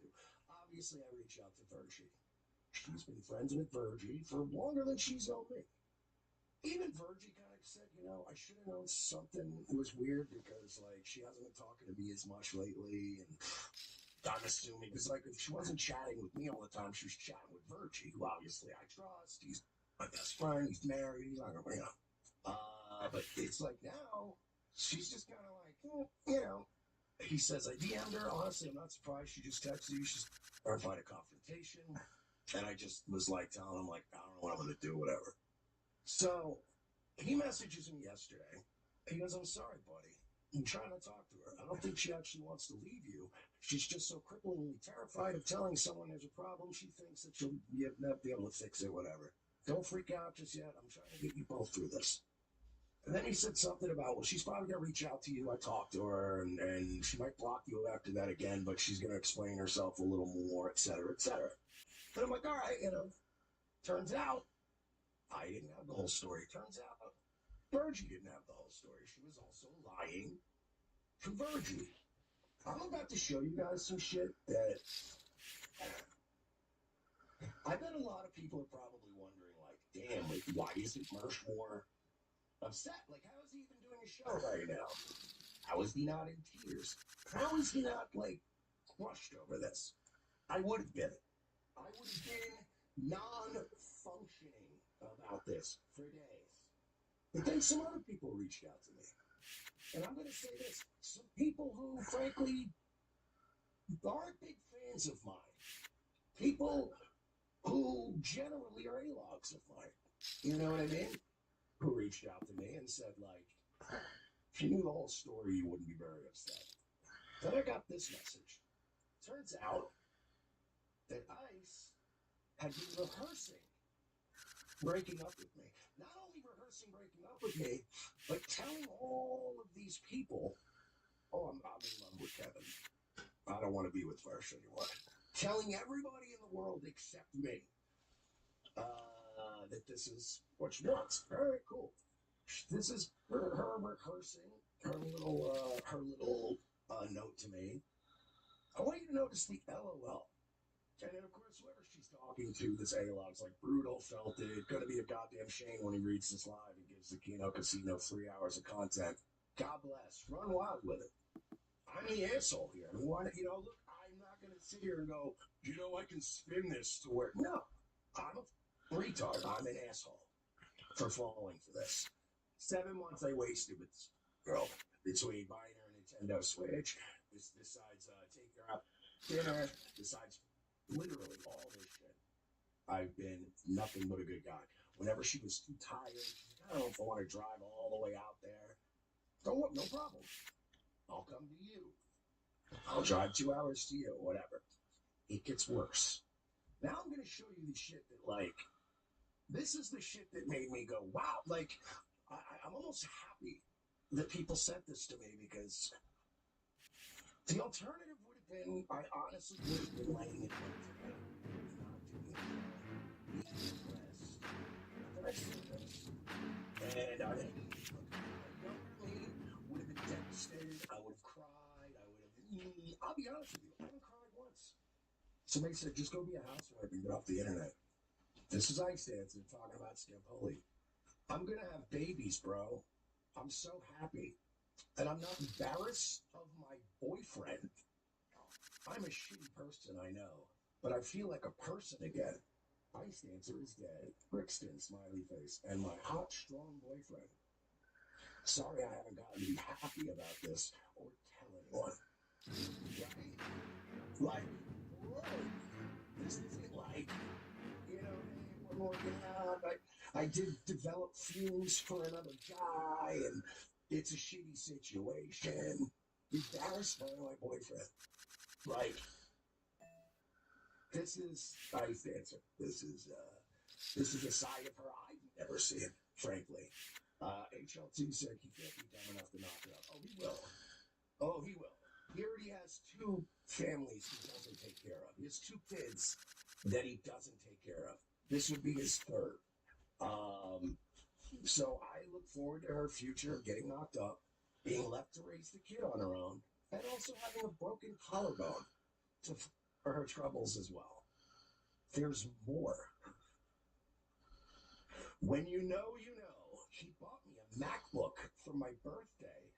Obviously, I reach out to Virgie. She's been friends with Virgie for longer than she's known me. Even Virgie kind of said, I should have known something was weird because, she hasn't been talking to me as much lately. And I'm assuming, because, if she wasn't chatting with me all the time, she was chatting with Virgie, who obviously I trust. He's my best friend. He's married. He's not going to, but it's now, she's just kind of he says, I DM'd her. Honestly, I'm not surprised. She just texted you. She's verified a confrontation. And I just was telling him, I don't know what I'm going to do, whatever. So he messages me yesterday. He goes, I'm sorry, buddy. I'm trying to talk to her. I don't think she actually wants to leave you. She's just so cripplingly terrified of telling someone there's a problem. She thinks that she'll never be able to fix it, whatever. Don't freak out just yet. I'm trying to get you both through this. And then he said something about, well, she's probably going to reach out to you. I talked to her, and she might block you after that again, but she's going to explain herself a little more, et cetera, et cetera. And I'm like, all right, turns out I didn't have the whole story. Turns out Virgie didn't have the whole story. She was also lying to Virgie. I'm about to show you guys some shit that I bet a lot of people are probably wondering, damn, why isn't Mersh more upset? How is he even doing a show right now? How is he not in tears? How is he not, crushed over this? I would have been. I would have been non-functioning about this for days. But then some other people reached out to me. And I'm going to say this. Some people who, frankly, aren't big fans of mine. People who generally are A-logs of mine. You know what I mean? Who reached out to me and said, if you knew the whole story, you wouldn't be very upset. Then I got this message. Turns out that ICE had been rehearsing breaking up with me. Not only rehearsing breaking up with me, but telling all of these people, I'm in love with Kevin. I don't want to be with Mersh anymore. Telling everybody in the world except me that this is what she wants. All right, cool. This is her rehearsing her little note to me. I want you to notice the LOL. And then, of course, whoever she's talking to, this A-log's brutal, felt it, gonna be a goddamn shame when he reads this live and gives the Keno Casino 3 hours of content. God bless. Run wild with it. I'm the asshole here. I mean, look, I'm not gonna sit here and go, I can spin this to where... No. I'm a retard. I'm an asshole for falling for this. 7 months I wasted with this girl between buying her a Nintendo Switch, besides taking her out dinner, besides literally all this shit. I've been nothing but a good guy. Whenever she was too tired, she's like, I don't know if I want to drive all the way out there. No problem. I'll come to you. I'll drive 2 hours to you, whatever. It gets worse. Now I'm going to show you the shit that, this is the shit that made me go, wow. I'm almost happy that people sent this to me because the alternative would have been, I honestly would have been laying in bed today, not doing it, being depressed. But I said this, and I younger me would have been devastated. I would have cried. I'll be honest with you, I haven't cried once. Somebody said, just go be a housewife and get off the internet. This is Ice Dance and talking about Skip Holy. I'm going to have babies, bro. I'm so happy. And I'm not embarrassed of my boyfriend. I'm a shitty person, I know. But I feel like a person again. Ice Dancer is dead. Brixton, smiley face. And my hot, strong boyfriend. Sorry I haven't gotten to be happy about this or tell anyone. Right? Bro, This isn't like, you know, hey, we're working out. I did develop feelings for another guy, and it's a shitty situation. Embarrassed by my boyfriend. Like, this is Ice Dancer. This is a side of her I've never seen, frankly. HLT said he can't be dumb enough to knock her up. Oh, he will. Oh, he will. He already has 2 families he doesn't take care of. He has 2 kids that he doesn't take care of. This would be his 3rd. So I look forward to her future getting knocked up, being left to raise the kid on her own, and also having a broken collarbone for her troubles as well. There's more. When you know, you know. He bought me a MacBook for my birthday.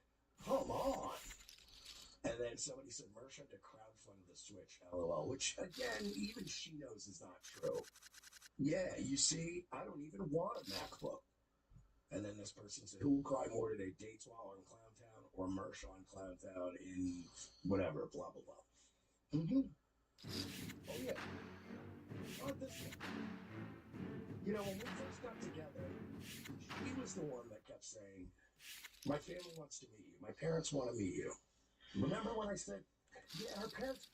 Come on. And then somebody said Mersh had to crowdfund the Switch, LOL, which, again, even she knows is not true. Yeah, you see, I don't even want a MacBook. And then this person said, who will cry more today, Dateswall on Clowntown or Mersh on Clowntown in whatever, blah, blah, blah. Oh, yeah. Oh, this one. You know, when we first got together, she was the one that kept saying, my family wants to meet you. My parents want to meet you. Remember when I said, yeah, her parents...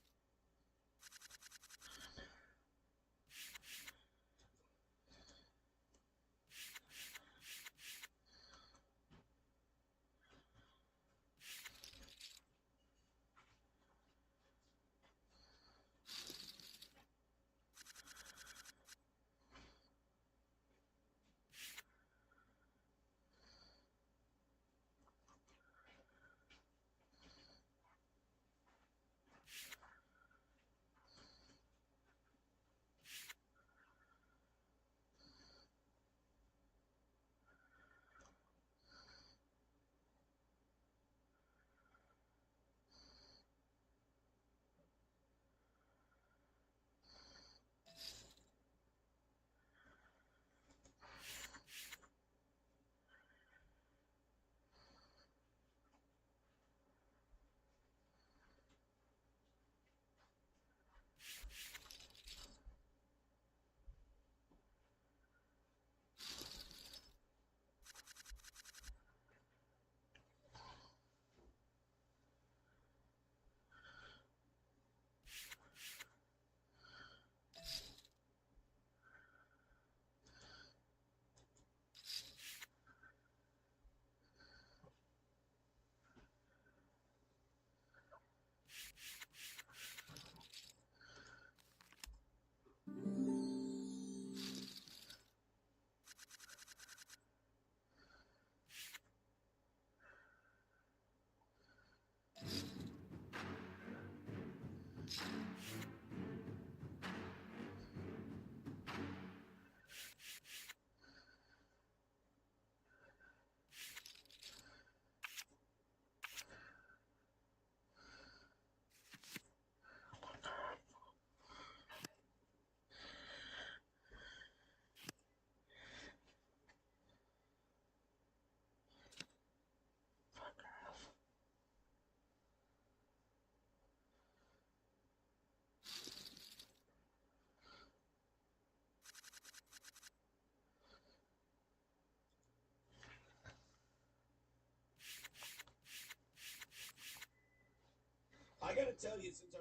I gotta tell you, since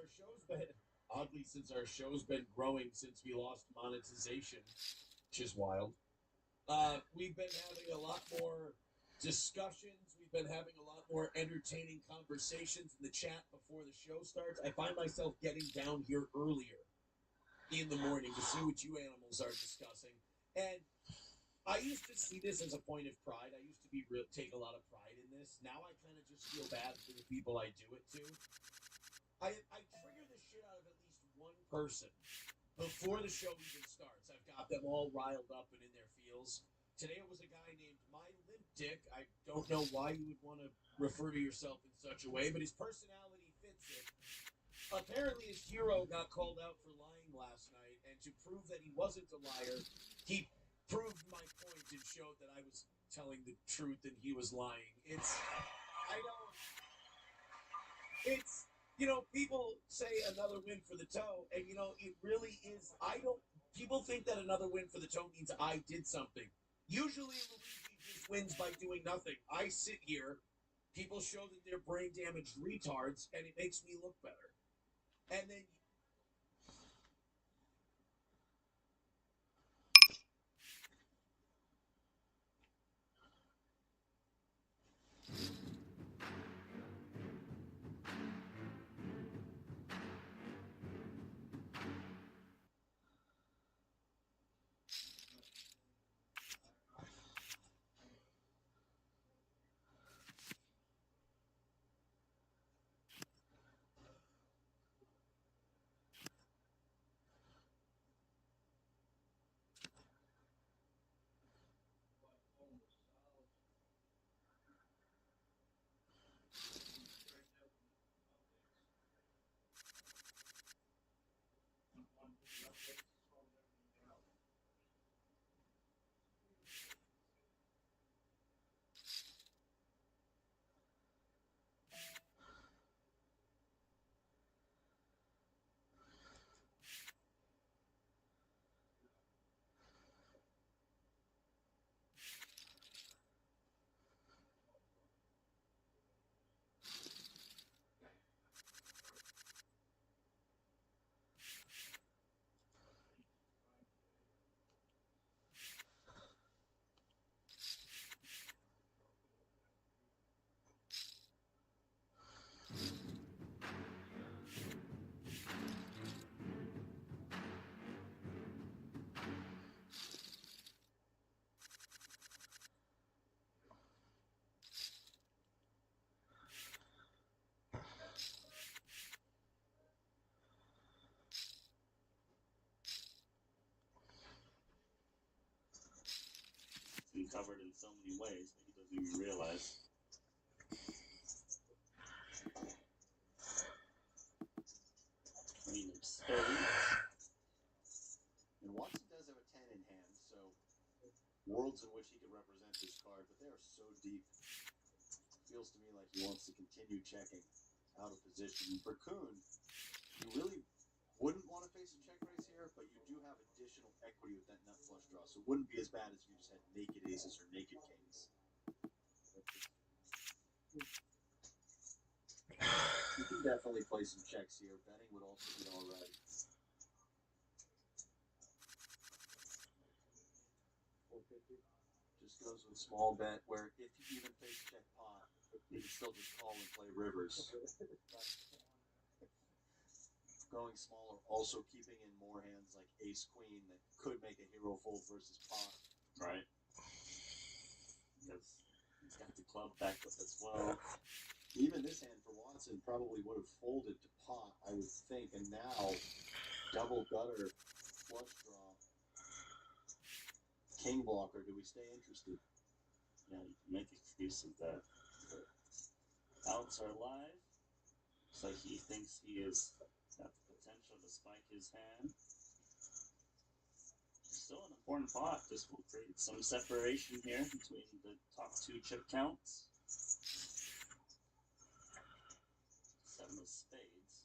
our show's been growing since we lost monetization, which is wild, we've been having a lot more discussions. We've been having a lot more entertaining conversations in the chat before the show starts. I find myself getting down here earlier in the morning to see what you animals are discussing. And I used to see this as a point of pride. I used to take a lot of pride in this. Now I kind of just feel bad for the people I do it to. I trigger the shit out of at least one person before the show even starts. I've got them all riled up and in their feels. Today it was a guy named My Limp Dick. I don't know why you would want to refer to yourself in such a way, but his personality fits it. Apparently his hero got called out for lying last night, and to prove that he wasn't a liar, he proved my point and showed that I was telling the truth and he was lying. you know, people say another win for the toe, and you know, it really is. People think that another win for the toe means I did something. Usually, Luigi just wins by doing nothing. I sit here, people show that they're brain damaged retards, and it makes me look better. And then It's been covered in so many ways that he doesn't even realize. Queen of Spades. And Watson does have a 10 in hand, so worlds in which he could represent this card, but they are so deep. Feels to me like he wants to continue checking out of position. For Kuhn, you really wouldn't want to face a check raise here, but you do have additional equity with that nut flush draw, so it wouldn't be as bad as if you just had naked aces or naked kings. You can definitely play some checks here. Betting would also be alright. 450. Just goes with small bet, where if you even face check pot, you can still just call and play rivers. Going smaller, also keeping in more hands like ace queen that could make a hero fold versus pot. Right. Because he's got the club back up as well. Even this hand for Watson probably would have folded to pot, I would think, and now double gutter, flush draw, king blocker. Do we stay interested? Yeah, you can make excuses that the outs are live. Looks like he thinks he has got the potential to spike his hand. Still an important pot. This will create some separation here between the top two chip counts. 7 of spades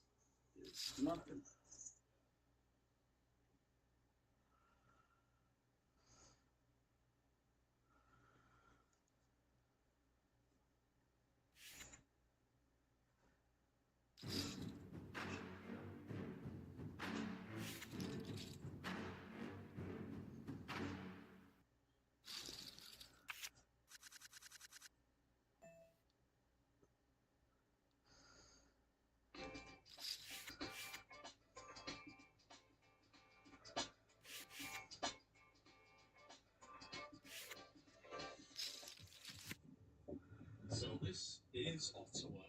is nothing. So this is Ottawa,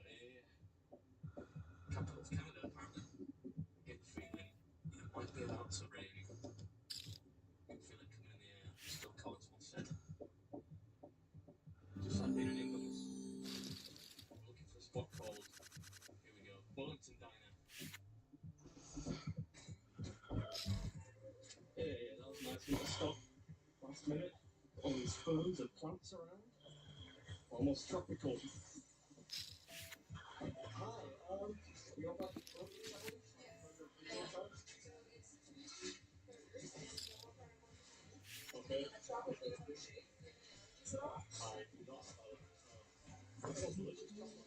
capital of Canada, apparently. I get the feeling it might be about to rain. I can feel it coming in the air, as Phil Collins once said. Just like being in England. I'm looking for a spot called, here we go, Wellington Diner. Yeah, that was a nice little stop. Last minute, all these ferns and plants around. Almost tropical. Hi, You know about the protein challenge? Protein challenge? Okay. I do not know about it. It sounds delicious. Chocolate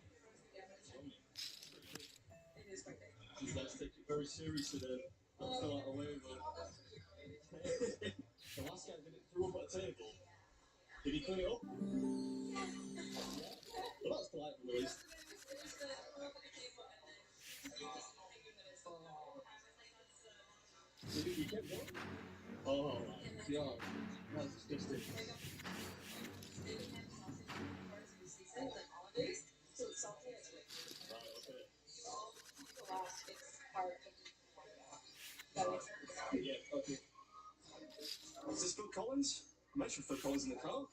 peanut butter. Yummy. Pretty good. It is quite big. You guys take it very seriously then. Don't fill out a waiver. The last guy did it threw up at a table. Did he clean it up? Yeah. Well, that's polite at least. You kept going? Oh my god. That's disgusting. So it's salty and it's rich. Right, okay. The last, it's part of that makes sense. Yeah, okay. Is this Phil Collins? I mentioned Phil Collins in the car.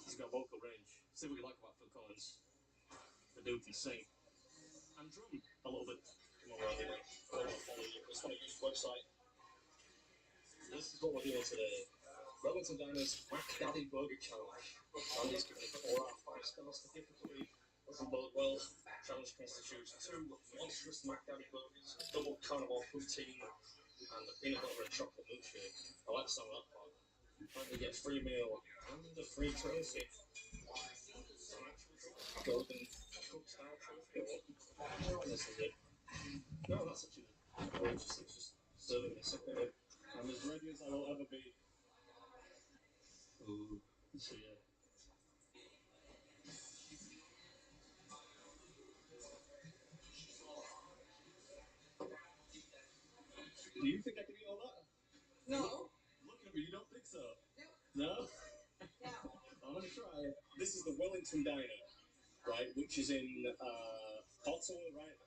He's got vocal range. See what you like about Phil Collins. The dude can sing. And drum a little bit. Come on, Randy. I want to follow you. I just want to use the website. This is what we're doing today. Wellington Diner's Mac Daddy Burger Challenge. Andy's giving it 4 out of 5 stars for difficulty. Doesn't bode well. Challenge constitutes 2 monstrous Mac Daddy burgers, a double carnivore poutine, and a peanut butter and chocolate milkshake. I like the sound of that part. And you get a free meal and a free trophy. Golden Cook style trophy or what? This is it. No, that's actually it's just serving me something. I'm as ready as I will ever be. Ooh, so yeah. Do you think I can eat all that? No. Look at me, you don't think so? No? I'm gonna try. This is the Wellington Diner, right, which is in Ottawa, right?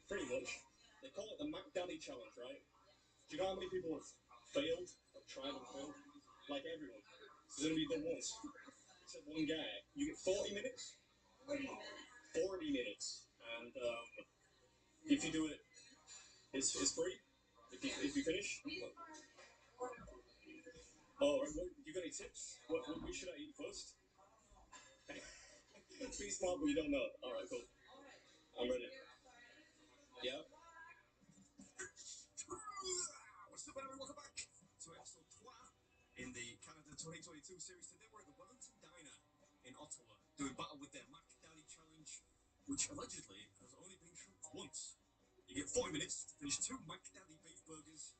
Pretty much. They call it the Mac Daddy Challenge, right? Do you know how many people have failed, have tried and failed? Like everyone. It's only done once. Except one guy. You get 40 minutes. 40 minutes. And if you do it, it's free. If you finish. Oh, right. What, you got any tips? What should I eat first? Be smart, but you don't know. Alright, cool. I'm ready. Yeah. What's up, everyone? Welcome back to episode 12 in the Canada 2022 series. Today we're at the Wellington Diner in Ottawa doing battle with their Mac Daddy Challenge, which allegedly has only been trumped once. You get 40 minutes to finish 2 Mac Daddy beef burgers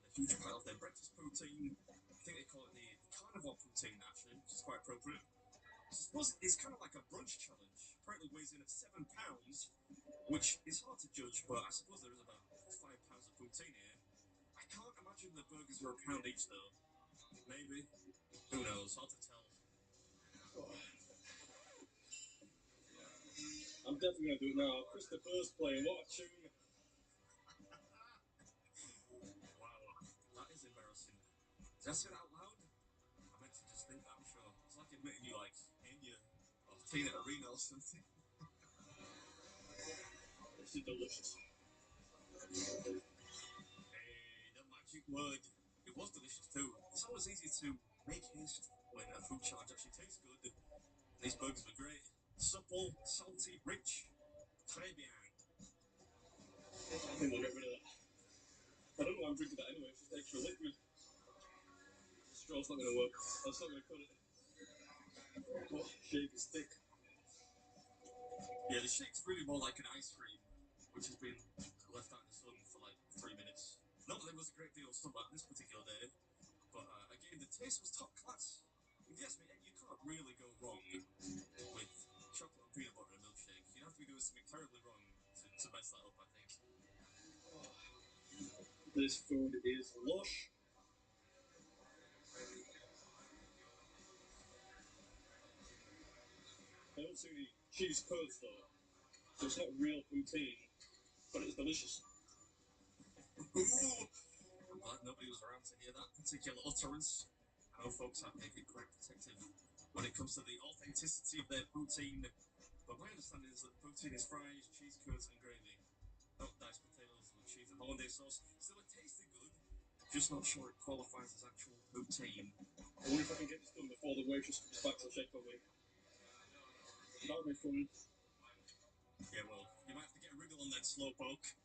and a huge pile of their breakfast protein. I think they call it the carnivore protein, actually, which is quite appropriate. So I suppose it's kind of like a brunch challenge. Apparently weighs in at 7 pounds, which is hard to judge, but I suppose there is about 5 pounds of protein here. I can't imagine the burgers were a pound each, though. Maybe. Who knows? Hard to tell. I'm definitely going to do it now. Christopher's playing. What a tune. Wow, that is embarrassing. Did I say that out loud? I meant to just think that, I'm sure. It's like admitting you like Enya or Tina Arena or something. This is delicious. Hey, the magic word. It was delicious too. It's always easy to make haste when a food challenge actually tastes good. These burgers were great. Supple, salty, rich. Très bien. I think we'll get rid of that. I don't know why I'm drinking that anyway. It's just extra liquid. The straw's not going to work. That's not going to cut it. Oh, shake is thick. Yeah, the shake's really more like an ice cream, which has been left out in the sun for like 3 minutes. Not that there was a great deal of sun on this particular day, but again, the taste was top class. If you ask me, you can't really go wrong with chocolate and peanut butter and milkshake. You'd have to be doing something terribly wrong to mess that up, I think. This food is lush. I don't see any cheese curds though, so it's not real poutine, but it's delicious. I'm glad nobody was around to hear that particular utterance. I know folks have been quite protective when it comes to the authenticity of their poutine, but my understanding is that poutine is fries, cheese curds, and gravy. Not diced potatoes with cheese and hollandaise sauce. Still, it tasted good. Just not sure it qualifies as actual poutine. I wonder if I can get this done before the waitress comes back to check on me. That would be fun. Yeah, well, you might have to get a wriggle on that slowpoke.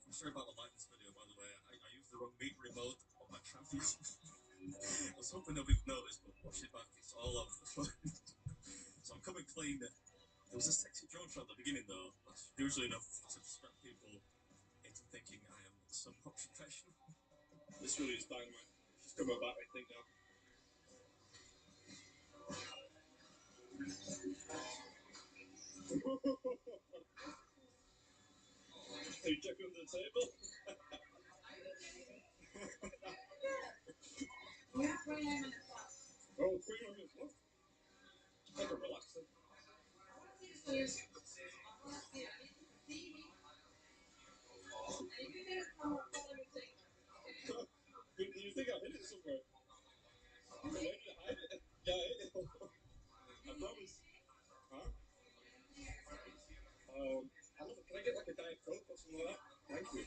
I'm sorry about the light in this video, by the way. I used the wrong meter remote on my camera. I was hoping nobody would notice, but watch it back, it's all over the phone. So I'm coming clean. There was a sexy drone shot at the beginning, though. That's usually enough to distract people into thinking I am somewhat professional. This really is dynamite. She's coming back, I think, now. Are you checking under the table? Oh, 3 more minutes. What? Take a relaxing. You think I hid it somewhere? Where did I hide it? Yeah, I hid it. I promise. Huh? Can I get like a Diet Coke or something like that? Thank you.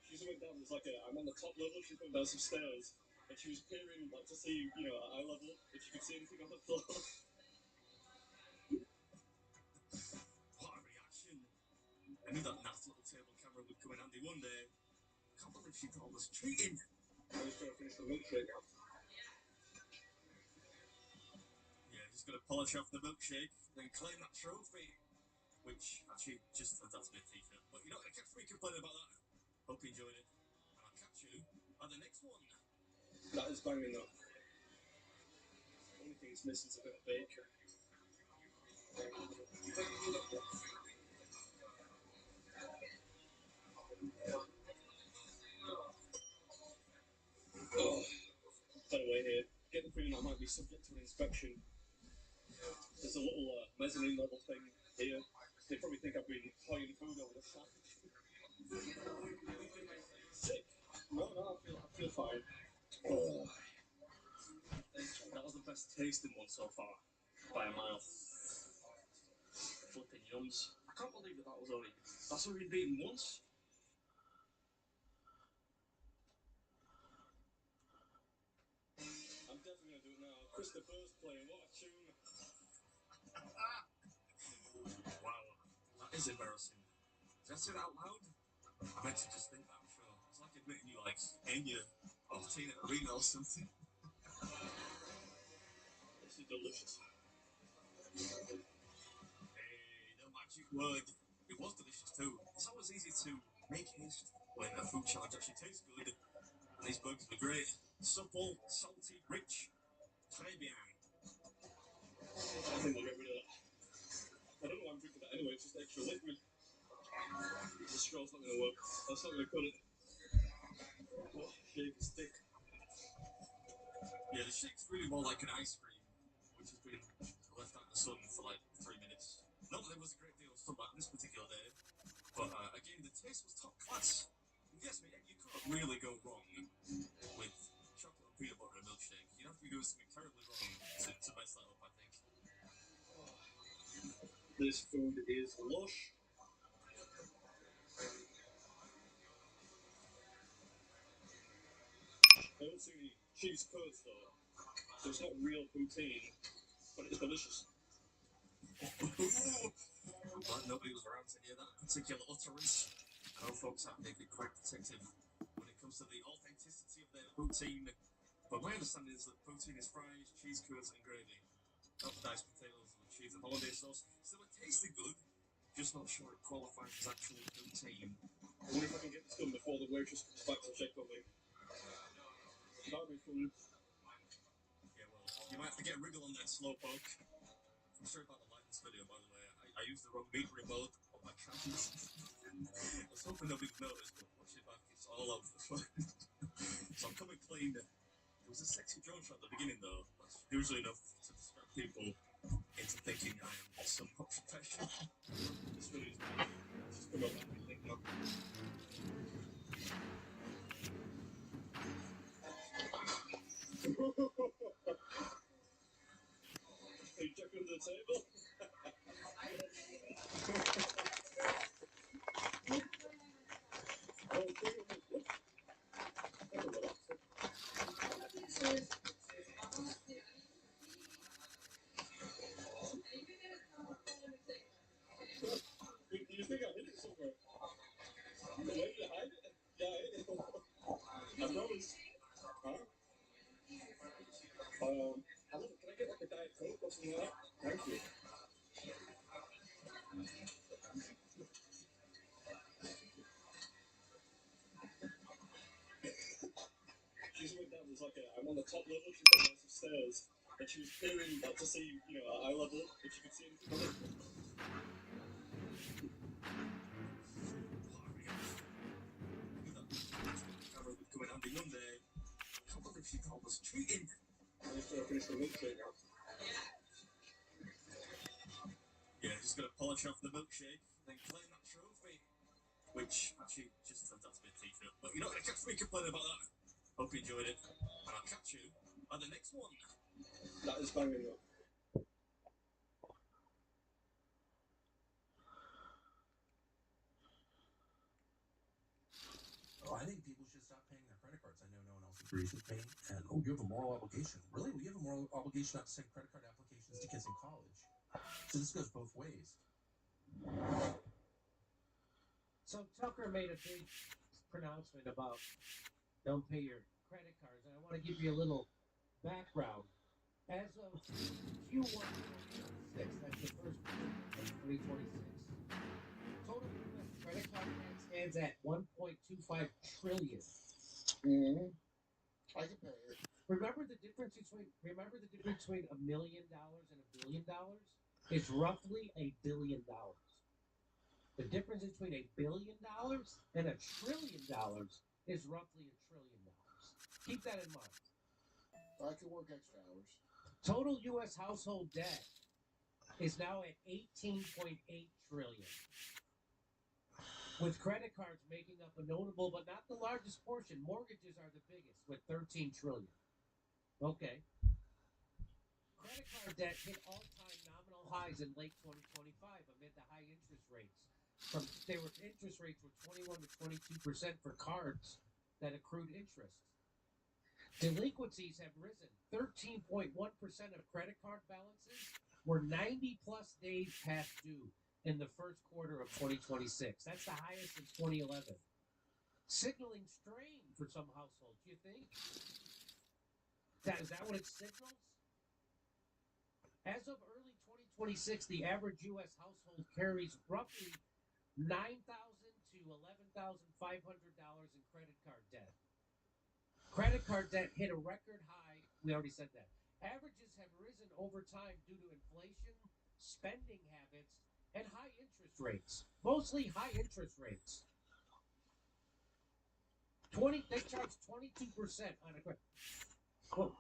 She's went down, there's like I'm on the top level, she's went down some stairs, and she was peering like to see, at eye level, if she could see anything on the floor. What a reaction. I knew that nasty little table camera would come in handy one day. I can't believe she thought I was cheating. I was trying to finish the milkshake now. Yeah, just gonna polish off the milkshake, then claim that trophy. Which actually just turns out to be a t-shirt. But you're not gonna catch me complaining about that. Hope you enjoyed it. And I'll catch you at the next one. That is banging though. Only thing it's missing is a bit of bacon. Oh, by the way, here, get the feeling I might be subject to an inspection. There's a little mezzanine level thing here. They probably think I've been hoying food over the side. Sick? No, I feel fine. Oh. That was the best tasting one so far, by a mile. Flipping yums. I can't believe that's only been eaten once. I'm definitely gonna do it now. Christopher's playing. What a tune! Wow, that is embarrassing. Did I say that out loud? I meant to just think that, I'm sure. It's like admitting you like Enya or Tina Arena or something. This is delicious. Hey, the magic word. It was delicious too. It's always easy to make haste when a food challenge actually tastes good. And these burgers were great. Supple, salty, rich. Très bien. I think we'll get rid of that. I don't know why I'm drinking that anyway. It's just extra liquid. The straw's not gonna work. That's not gonna cut it. Oh, shake is thick. Yeah, the shake's really more like an ice cream, which has been left out in the sun for like 3 minutes. Not that there was a great deal of sunlight this particular day, but again, the taste was top class. Yes, you can't really go wrong with chocolate and peanut butter and milkshake. You'd have to be doing something terribly wrong to mess that up, I think. This food is lush. I don't see any cheese curds though, so it's not real poutine, but it's delicious. I'm glad nobody was around to hear that particular utterance. I know folks have to be quite protective when it comes to the authenticity of their poutine, but my understanding is that poutine is fries, cheese curds, and gravy. Not diced potatoes with cheese and hollandaise sauce. Still, it tasted good. Just not sure it qualifies as actual poutine. I wonder if I can get this done before the waitress comes back to check on me. That'll be fun. Yeah, well, you might have to get a wriggle on that slowpoke. I'm sorry about the light in this video, by the way. I used the wrong meter remote on my camera. I was hoping nobody would notice, but watch it back, it's all over the phone. So I'm coming clean. There was a sexy drone shot at the beginning, though. That's usually enough to distract people into thinking I am somewhat professional. This really is bad. Just come up back, I think, now. Are you checking under the table? Oh, 3 more minutes. What? Take a relaxing. top level. She's got lots of stairs, and she was peering up to see, eye level, if she could see anything on it. Camera would come in handy one day. I can't believe she called us cheating. I just finished the milkshake now. Yeah, just gonna polish off the milkshake, then claim that trophy. Which actually just turns out to be a t-shirt. But you're not gonna catch me complaining about that. Hope you enjoyed it. And I'll catch you at the next one. That is banging though. Oh, I think people should stop paying their credit cards. I know no one else agrees with me. And you have a moral obligation. Really? Well, you have a moral obligation not to send credit card applications to kids in college. So this goes both ways. So Tucker made a big pronouncement about don't pay your credit cards, and I want to give you a little background. As of Q1 2026, that's the first quarter of 2026, total U.S. credit card debt stands at $1.25 trillion. Mm-hmm. I can pay it. Remember the difference between $1 million and $1 billion is roughly $1 billion. The difference between $1 billion and $1 trillion is roughly $1 trillion. Keep that in mind. I can work extra hours. Total U.S. household debt is now at $18.8 trillion, with credit cards making up a notable but not the largest portion. Mortgages are the biggest with $13 trillion. Okay. Credit card debt hit all-time nominal highs in late 2025 amid the high interest rates. Interest rates were 21 to 22% for cards that accrued interest. Delinquencies have risen. 13.1% of credit card balances were 90 plus days past due in the first quarter of 2026. That's the highest since 2011. Signaling strain for some households, you think? Is that what it signals? As of early 2026, the average U.S. household carries roughly $9,000 to $11,500 in credit card debt. Credit card debt hit a record high. We already said that. Averages have risen over time due to inflation, spending habits, and high interest rates. Mostly high interest rates. They charge 22% on a credit. 22%.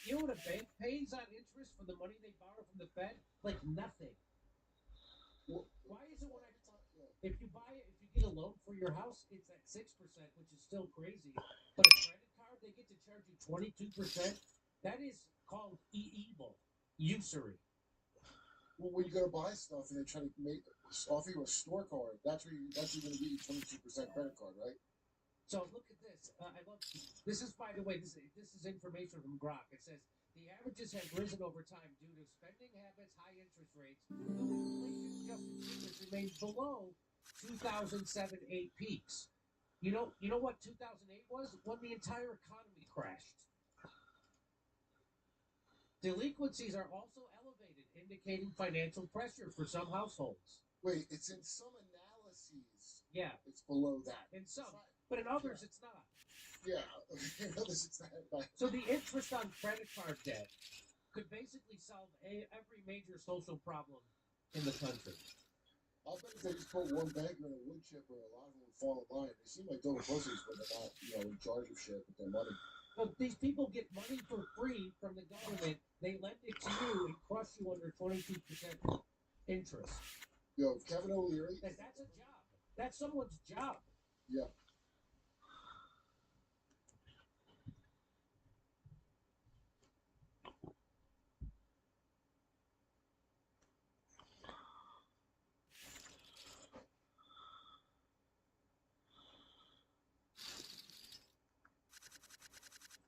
You know what a bank pays on interest for the money they borrow from the Fed? Like nothing. Why is it if you get a loan for your house, it's at 6%, which is still crazy. But a credit card, they get to charge you 22%. That is called evil, usury. Well, when you go to buy stuff and they try to offer you a store card, that's you're going to get you 22% credit card, right? So look at this. I love this. Is, by the way, this is information from Grok. It says the averages have risen over time due to spending habits, high interest rates, though inflation-adjusted figures remain below 2007-8 peaks. You know what 2008 was? When the entire economy crashed. Delinquencies are also elevated, indicating financial pressure for some households. Wait, it's in some analyses. Yeah. It's below that. In some. But in others, it's not. Yeah. In others, it's not. So the interest on credit card debt could basically solve every major social problem in the country. I'll bet if they just put one banker in a wood chipper, a lot of them would fall in line. They seem like total pussies when they're not, in charge of shit with their money. Well, these people get money for free from the government. They lend it to you and crush you under 22% interest. Yo, Kevin O'Leary. And that's a job. That's someone's job. Yeah.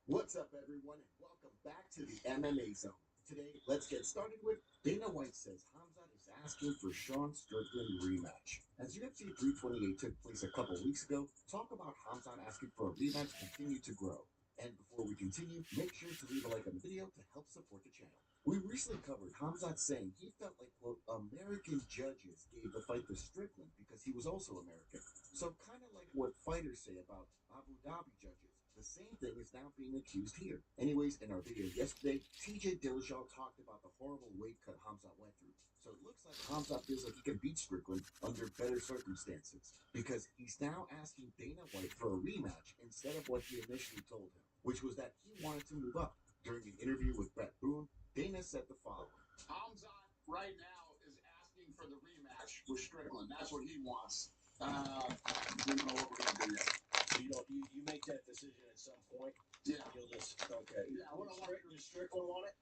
What's up, everyone, and welcome back to the MMA Zone. Today, let's get started with Dana White says Hamzat is asking for Sean Strickland rematch. As UFC 328 took place a couple weeks ago, talk about Hamzat asking for a rematch continued to grow. And before we continue, make sure to leave a like on the video to help support the channel. We recently covered Hamzat saying he felt like, quote, American judges gave the fight to Strickland because he was also American. So kind of like what fighters say about Abu Dhabi judges. The the same thing is now being accused here. Anyways, in our video yesterday, TJ Dillashaw talked about the horrible weight cut Hamzat went through. So it looks like Hamzat feels like he can beat Strickland under better circumstances, because he's now asking Dana White for a rematch instead of what he initially told him, which was that he wanted to move up. During an interview with Brett Boone, Dana said the following. Hamzat right now is asking for the rematch with Strickland. That's what he wants. We don't know what we're going to do yet. You make that decision at some point. Yeah. You'll just, okay. Yeah, what I want Does Strickland want it?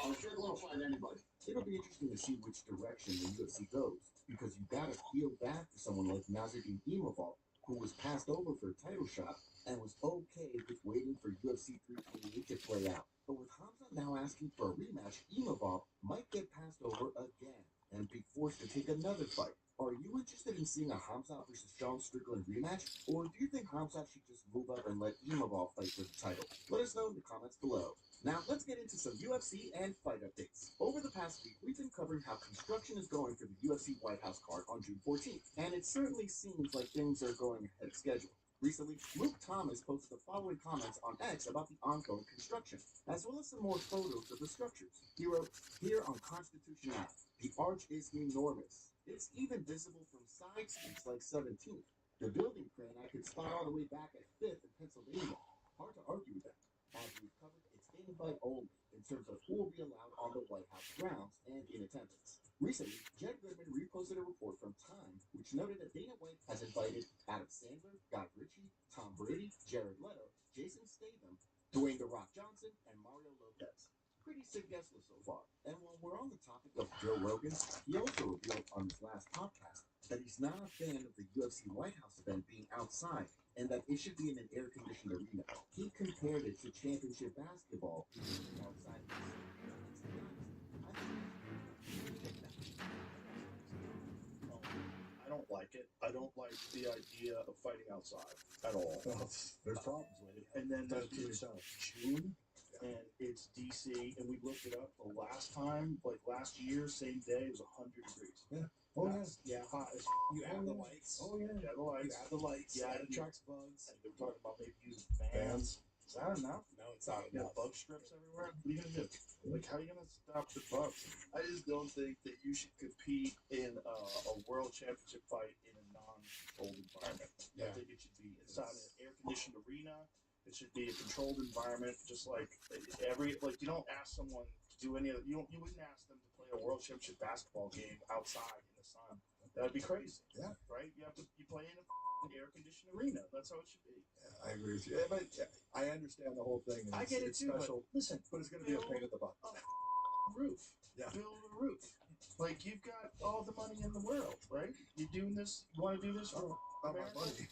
Oh, Strickland will fight anybody. It'll be interesting to see which direction the UFC goes, because you gotta feel bad for someone like Nasruddin Imavov, who was passed over for a title shot and was okay with waiting for UFC 328 to play out. But with Hamza now asking for a rematch, Imavov might get passed over again and be forced to take another fight. Are you interested in seeing a Hamzat versus Sean Strickland rematch, or do you think Hamzat should just move up and let Imavov fight for the title? Let us know in the comments below. Now, let's get into some UFC and fight updates. Over the past week, we've been covering how construction is going for the UFC White House card on June 14th, and it certainly seems like things are going ahead of schedule. Recently, Luke Thomas posted the following comments on X about the ongoing construction, as well as some more photos of the structures. He wrote, "Here on Constitution Ave, the arch is enormous. It's even visible from side streets like 17th. The building crane I could spot all the way back at 5th in Pennsylvania. Hard to argue with that. As we've covered, it's invite only in terms of who will be allowed on the White House grounds and in attendance." Recently, Jed Goodman reposted a report from Time which noted that Dana White has invited Adam Sandler, Guy Ritchie, Tom Brady, Jared Leto, Jason Statham, Dwayne "The Rock" Johnson, and Mario Lopez. Pretty sick guest list so far. And while we're on the topic of Joe Rogan, he also revealed on his last podcast that he's not a fan of the UFC White House event being outside, and that it should be in an air-conditioned arena. He compared it to championship basketball being outside. I don't like it. I don't like the idea of fighting outside at all. There's problems with it. And then Does there's to yourself. June, and it's DC, and we looked it up the last time, like last year, same day, it was 100 degrees. Yeah. Oh, That's hot as You add the lights. Oh, yeah. Yeah, the lights. You add the lights. Yeah, That attracts bugs. And they were talking about maybe using fans. Is that enough? No, it's not You enough. got bug strips everywhere. What are you gonna do? Like, how are you gonna stop the bugs? I just don't think that you should compete in a world championship fight in a non-controlled environment. Yeah. I think it should be inside an air-conditioned arena. It should be a controlled environment, just like you don't ask someone to do any of you wouldn't ask them to play a world championship basketball game outside in the sun. That would be crazy. Yeah. Right? You play in an air-conditioned arena. That's how it should be. Yeah, I agree with you. Yeah, but I understand the whole thing. And I get it it's too, special, but listen, but it's going to be a pain in the butt. Roof. Yeah. Build a roof. Like, you've got all the money in the world, right? You're doing this. You want to do this for Not my America? money.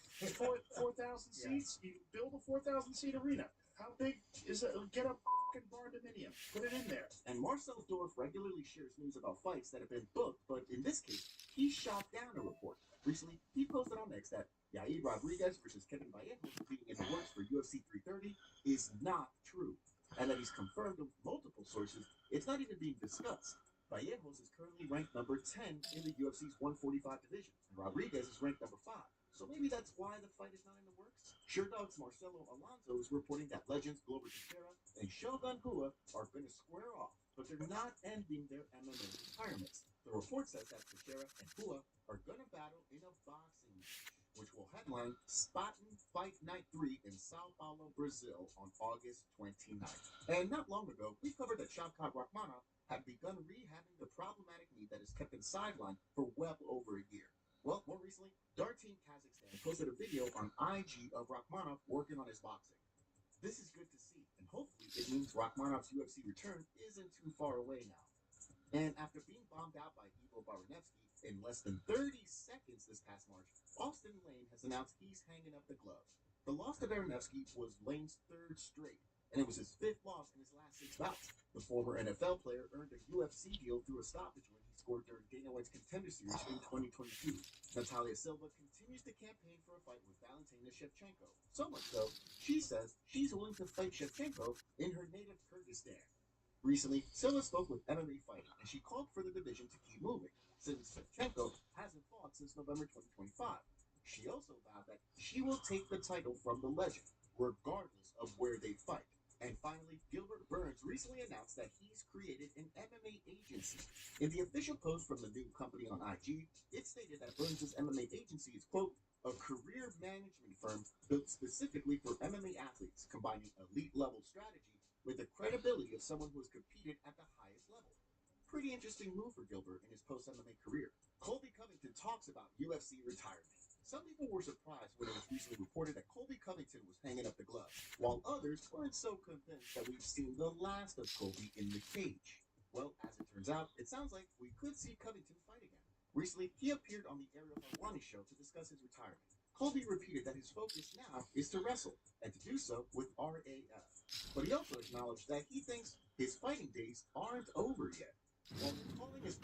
4,000 seats. You build a 4,000 seat arena. How big is it? Get a fucking barndominium. Put it in there. And Marcel Dorff regularly shares news about fights that have been booked, but in this case, he shot down a report. Recently, he posted on X that Yair Rodriguez versus Kevin Vallejo being in the works for UFC 330 is not true, and that he's confirmed with multiple sources it's not even being discussed. Vallejos is currently ranked number 10 in the UFC's 145 division, and Rodriguez is ranked number 5. So maybe that's why the fight is not in the works? SureDog's Marcelo Alonso is reporting that legends Glover Teixeira and Shogun Rua are going to square off, but they're not ending their MMA retirements. The report says that Teixeira and Rua are going to battle in a boxing match, which will headline Spaten Fight Night 3 in Sao Paulo, Brazil on August 29th. And not long ago, we covered that Shavkat Rakhmonov had begun rehabbing the problematic knee that has kept him sidelined for well over a year. Well, more recently, Darteam Kazakhstan posted a video on IG of Rakhmonov working on his boxing. This is good to see, and hopefully it means Rakhmonov's UFC return isn't too far away now. And after being bombed out by Ivo Baranevsky in less than 30 seconds this past March, Austin Lane has announced he's hanging up the gloves. The loss to Baranevsky was Lane's 3rd straight, and it was his 5th loss in his last 6 bouts. The former NFL player earned a UFC deal through a stoppage when he scored during Dana White's Contender Series in 2022. Natalia Silva continues to campaign for a fight with Valentina Shevchenko. So much so, she says she's willing to fight Shevchenko in her native Kyrgyzstan. Recently, Silva spoke with MMA Fighting, and she called for the division to keep moving, since Shevchenko hasn't fought since November 2025. She also vowed that she will take the title from the legend. regardless of where they fight. And finally, Gilbert Burns recently announced that he's created an MMA agency. In the official post from the new company on IG, it stated that Burns' MMA agency is, quote, a career management firm built specifically for MMA athletes, combining elite level strategy with the credibility of someone who has competed at the highest level. Pretty interesting move for Gilbert in his post-MMA career. Colby Covington talks about UFC retirement. Some people were surprised when it was recently reported that Colby Covington was hanging up the gloves, while others weren't so convinced that we've seen the last of Colby in the cage. Well, as it turns out, it sounds like we could see Covington fight again. Recently, he appeared on the Ariel Helwani show to discuss his retirement. Colby repeated that his focus now is to wrestle, and to do so with RAF. But he also acknowledged that he thinks his fighting days aren't over yet. While calling his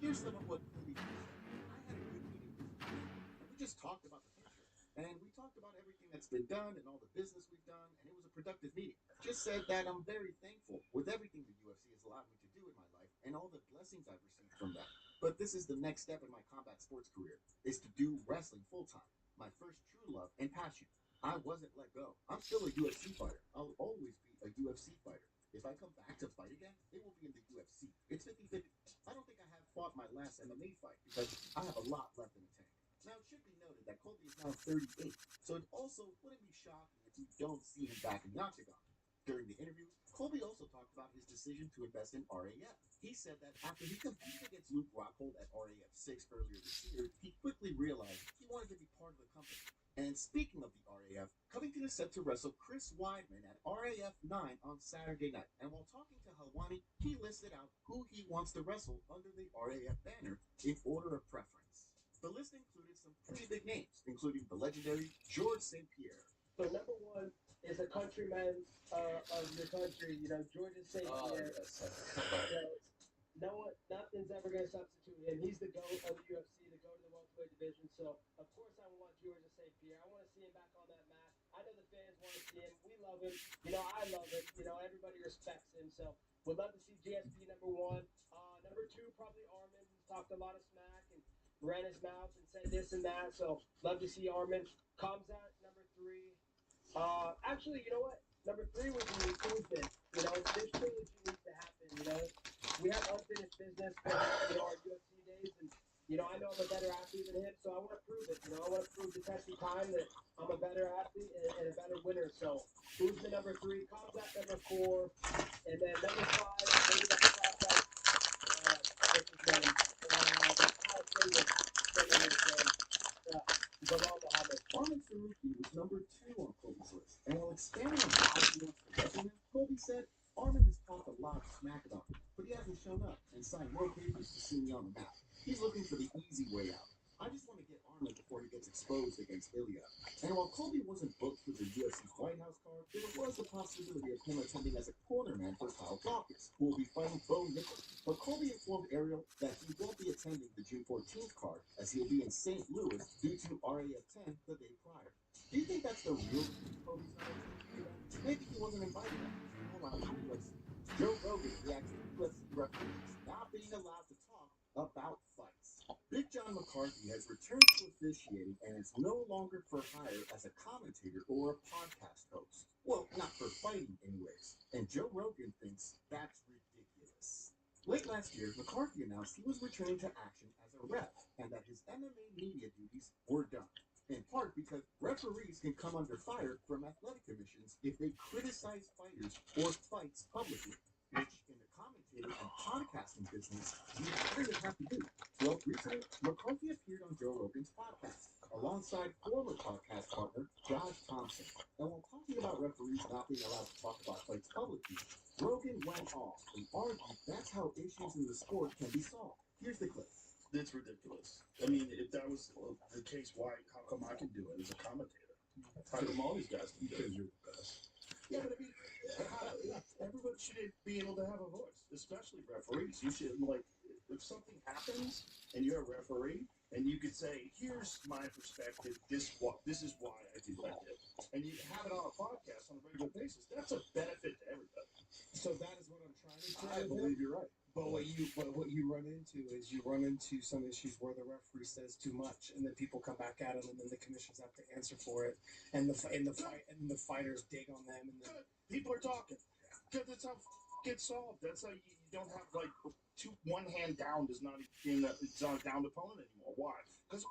here's some of what Colby said. I had a good meeting with him, and we just talked about the future. And we talked about everything that's been done and all the business we've done, and it was a productive meeting. Just said that I'm very thankful with everything the UFC has allowed me to do in my life and all the blessings I've received from that. But this is the next step in my combat sports career, is to do wrestling full-time, my first true love and passion. I wasn't let go. I'm still a UFC fighter. I'll always be a UFC fighter. If I come back to fight again, it will be in the UFC. It's 50-50. I don't think I have fought my last MMA fight because I have a lot left in the tank. Now, it should be noted that Colby is now 38, so it also wouldn't be shocking if we don't see him back in the octagon. During the interview, Colby also talked about his decision to invest in RAF. He said that after he competed against Luke Rockhold at RAF 6 earlier this year, he quickly realized he wanted to be part of the company. And speaking of the RAF, Covington is set to wrestle Chris Weidman at RAF 9 on Saturday night. And while talking to Helwani, he listed out who he wants to wrestle under the RAF banner in order of preference. The list included some pretty big names, including the legendary George St. Pierre. So number one is a countryman of your country, George St. Pierre. Nothing's ever going to substitute him. He's the GOAT of the UFC, the GOAT of the welterweight division. So, of course, I want George St. Pierre. I want to see him back on that mat. I know the fans want to see him. We love him. I love him. Everybody respects him. So, would love to see GSP number one. Number two, probably Armin. He's talked a lot of smack and ran his mouth and said this and that. So, love to see Armin. Kamzat, number three. Actually, you know what? Number three would be Usman. This trilogy needs to happen. We have unfinished business from our UFC days, and I know I'm a better athlete than him, so I want to prove it. I want to prove the test of time that I'm a better athlete and a better winner. So Usman number three, Kamzat number four, and then number five, maybe that's Kamzat. What's his name? Bilal Muhammad. Armin Saruki was number 2 on Colby's list. And while expanding on why he wants to wrestle him, Colby said, Armin has talked a lot of smack about me, but he hasn't shown up and signed more papers to see me on the map. He's looking for the easy way out. I just want to get Armin before he gets exposed against Ilya. And while Colby wasn't booked for the UFC's White House card, there was the possibility of him attending as a cornerman for Kyle Dawkins, who will be fighting Bo Nichols. But Colby informed Ariel that he won't be attending the June 14th card, as he'll be in St. Louis due to RAF 10 the day prior. Do you think that's the real reason Colby's not attending? Maybe he wasn't invited after his fallout from UFC. Joe Rogan reacted to UFC referees not being allowed to talk about fights. Big John McCarthy has returned to officiating and is no longer for hire as a commentator or a podcast host. Well, not for fighting anyways. And Joe Rogan thinks that's ridiculous. Late last year, McCarthy announced he was returning to action as a ref and that his MMA media duties were done. In part because referees can come under fire from athletic commissions if they criticize fighters or fights publicly, which in the commentating and podcasting business, you kind of have to do. Well, recently, McCarthy appeared on Joe Rogan's podcast alongside former podcast partner Josh Thompson. And while talking about referees not being allowed to talk about fights publicly, Rogan went off and argued that's how issues in the sport can be solved. Here's the clip. It's ridiculous. I mean, if that was the case, how come I can do it as a commentator? How come all these guys can do it? Because you're the best. Yeah, but I mean, everybody should be able to have a voice, especially referees. You should, if something happens and you're a referee and you could say, here's my perspective, this is why I did what I did. And you have it on a podcast on a regular basis, that's a benefit to everybody. So that is what I'm trying to say. I believe you're right. But what you run into is you run into some issues where the referee says too much, and then people come back at him, and then the commissioners have to answer for it, and the fighters dig on them, and then People are talking. Because that's how it gets solved. That's how you don't have like one hand down does not it's not a downed opponent anymore. Why? Because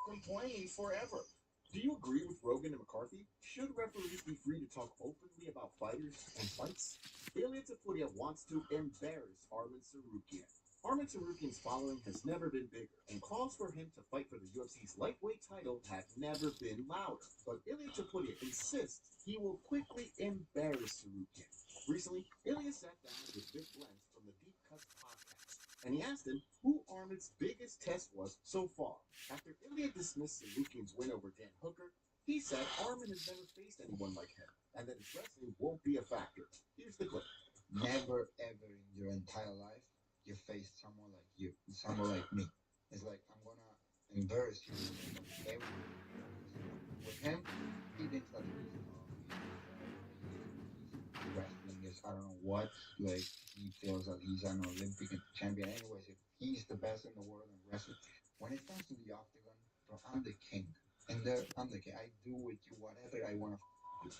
complain forever. Do you agree with Rogan and McCarthy? Should referees be free to talk openly about fighters and fights? Ilya Tafuria wants to embarrass Arman Tsarukyan. Arman Tsarukyan's following has never been bigger, and calls for him to fight for the UFC's lightweight title have never been louder. But Ilya Tafuria insists he will quickly embarrass Tsarukyan. Recently, Ilya sat down with Vic Lentz from the Deep Cuts podcast, and he asked him who Arman's biggest test was so far. After Ilya dismissed Tsarukyan's win over Dan Hooker, he said Arman has never faced anyone like him, and that his wrestling won't be a factor. Here's the clip. Never ever in your entire life you face someone like you, someone like me. It's like I'm gonna embarrass you with him. He thinks that wrestling is I don't know what. Like he feels that he's an Olympic champion. Anyways, if he's the best in the world in wrestling, when it comes to the octagon, bro, I'm the king. And there, I'm the king. I do with you whatever I want to do.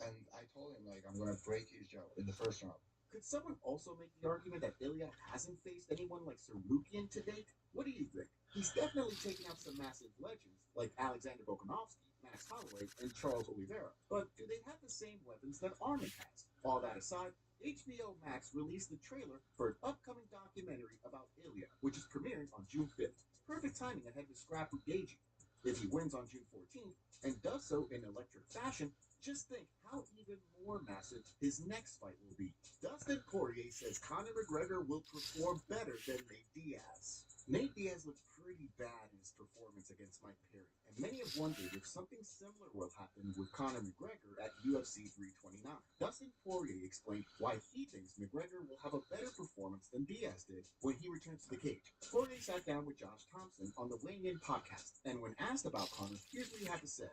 And I told him like I'm gonna break his jaw in the first round. Could someone also make the argument that Ilya hasn't faced anyone like Tsarukyan to date? What do you think? He's definitely taken out some massive legends like Alexander Volkanovski, Max Holloway, and Charles Oliveira. But do they have the same weapons that Arman has? All that aside, HBO Max released the trailer for an upcoming documentary about Ilya, which is premiering on June 5th. Perfect timing ahead of scrap with Gagey. If he wins on June 14th and does so in electric fashion, just think how even more massive his next fight will be. Dustin Poirier says Conor McGregor will perform better than Nate Diaz. Nate Diaz looked pretty bad in his performance against Mike Perry, and many have wondered if something similar will happen with Conor McGregor at UFC 329. Dustin Poirier explained why he thinks McGregor will have a better performance than Diaz did when he returns to the cage. Poirier sat down with Josh Thompson on the Weighing In podcast, and when asked about Conor, here's what he had to say.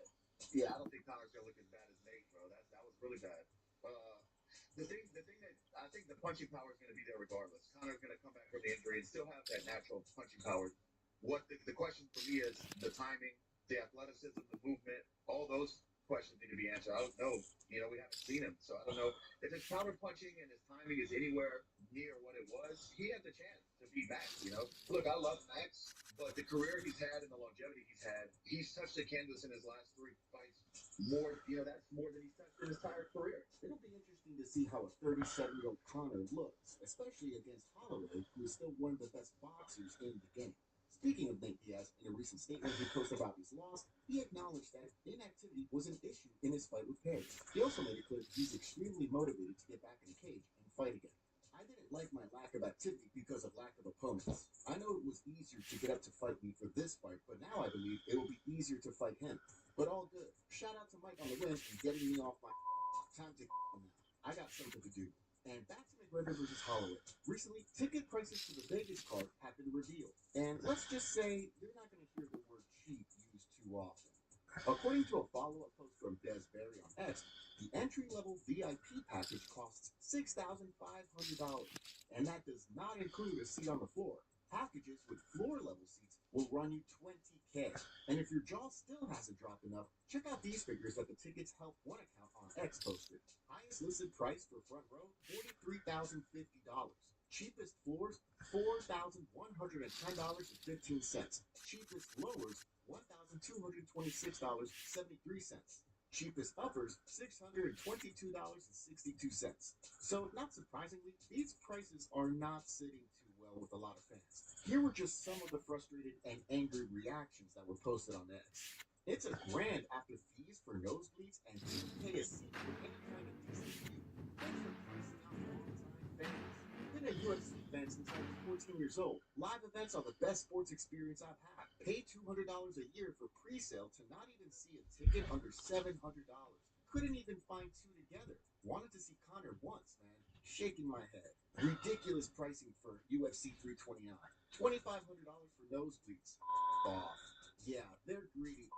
Yeah, I don't think Conor's gonna look as bad as Nate, bro. That was really bad. The thing that I think the punching power is gonna be there regardless. Conor's gonna come back from the injury and still have that natural punching power. What the question for me is the timing, the athleticism, the movement, all those questions need to be answered. I don't know. You know, we haven't seen him, so I don't know if his counter punching and his timing is anywhere near what it was. He has a chance to be back. You know, look, I love Max, but the career he's had and the longevity he's touched the canvas in his last 3 fights more. You know, that's more than he's touched in his entire career. It'll be interesting to see how a 37-year-old Conor looks, especially against Holloway, who is still one of the best boxers in the game. Speaking of Nate Diaz, in a recent statement he posted about his loss, he acknowledged that inactivity was an issue in his fight with Perry. He also made it clear that he's extremely motivated to get back in the cage and fight again. I didn't like my lack of activity because of lack of opponents. I know it was easier to get up to fight me for this fight, but now I believe it will be easier to fight him. But all good. Shout out to Mike on the win and getting me off my time to now. I got something to do. And back to McGregor versus Holloway. Recently, ticket prices for the Vegas card have been revealed. And let's just say you're not going to hear the word cheap used too often. According to a follow-up post from Des Barry on X, the entry-level VIP package costs $6,500, and that does not include a seat on the floor. Packages with floor-level seats will run you $20K. And if your jaw still hasn't dropped enough, check out these figures that the Tickets Help One account on X posted. Highest listed price for front row, $43,050. Cheapest floors, $4,110.15. Cheapest lowers, $1,226.73. Cheapest uppers, $622.62. So, not surprisingly, these prices are not sitting too well with a lot of fans. Here were just some of the frustrated and angry reactions that were posted on X. It's $1,000 after fees for nosebleeds and $2K a seat for any kind of decent view. Thanks for pricing out long-time fans. Been a UFC fan since I was 14 years old. Live events are the best sports experience I've had. Pay $200 a year for pre-sale to not even see a ticket under $700. Couldn't even find 2 together. Wanted to see Conor once, man. Shaking my head. Ridiculous pricing for UFC 329. $2,500 for nosebleeds. Off. Yeah, they're greedy.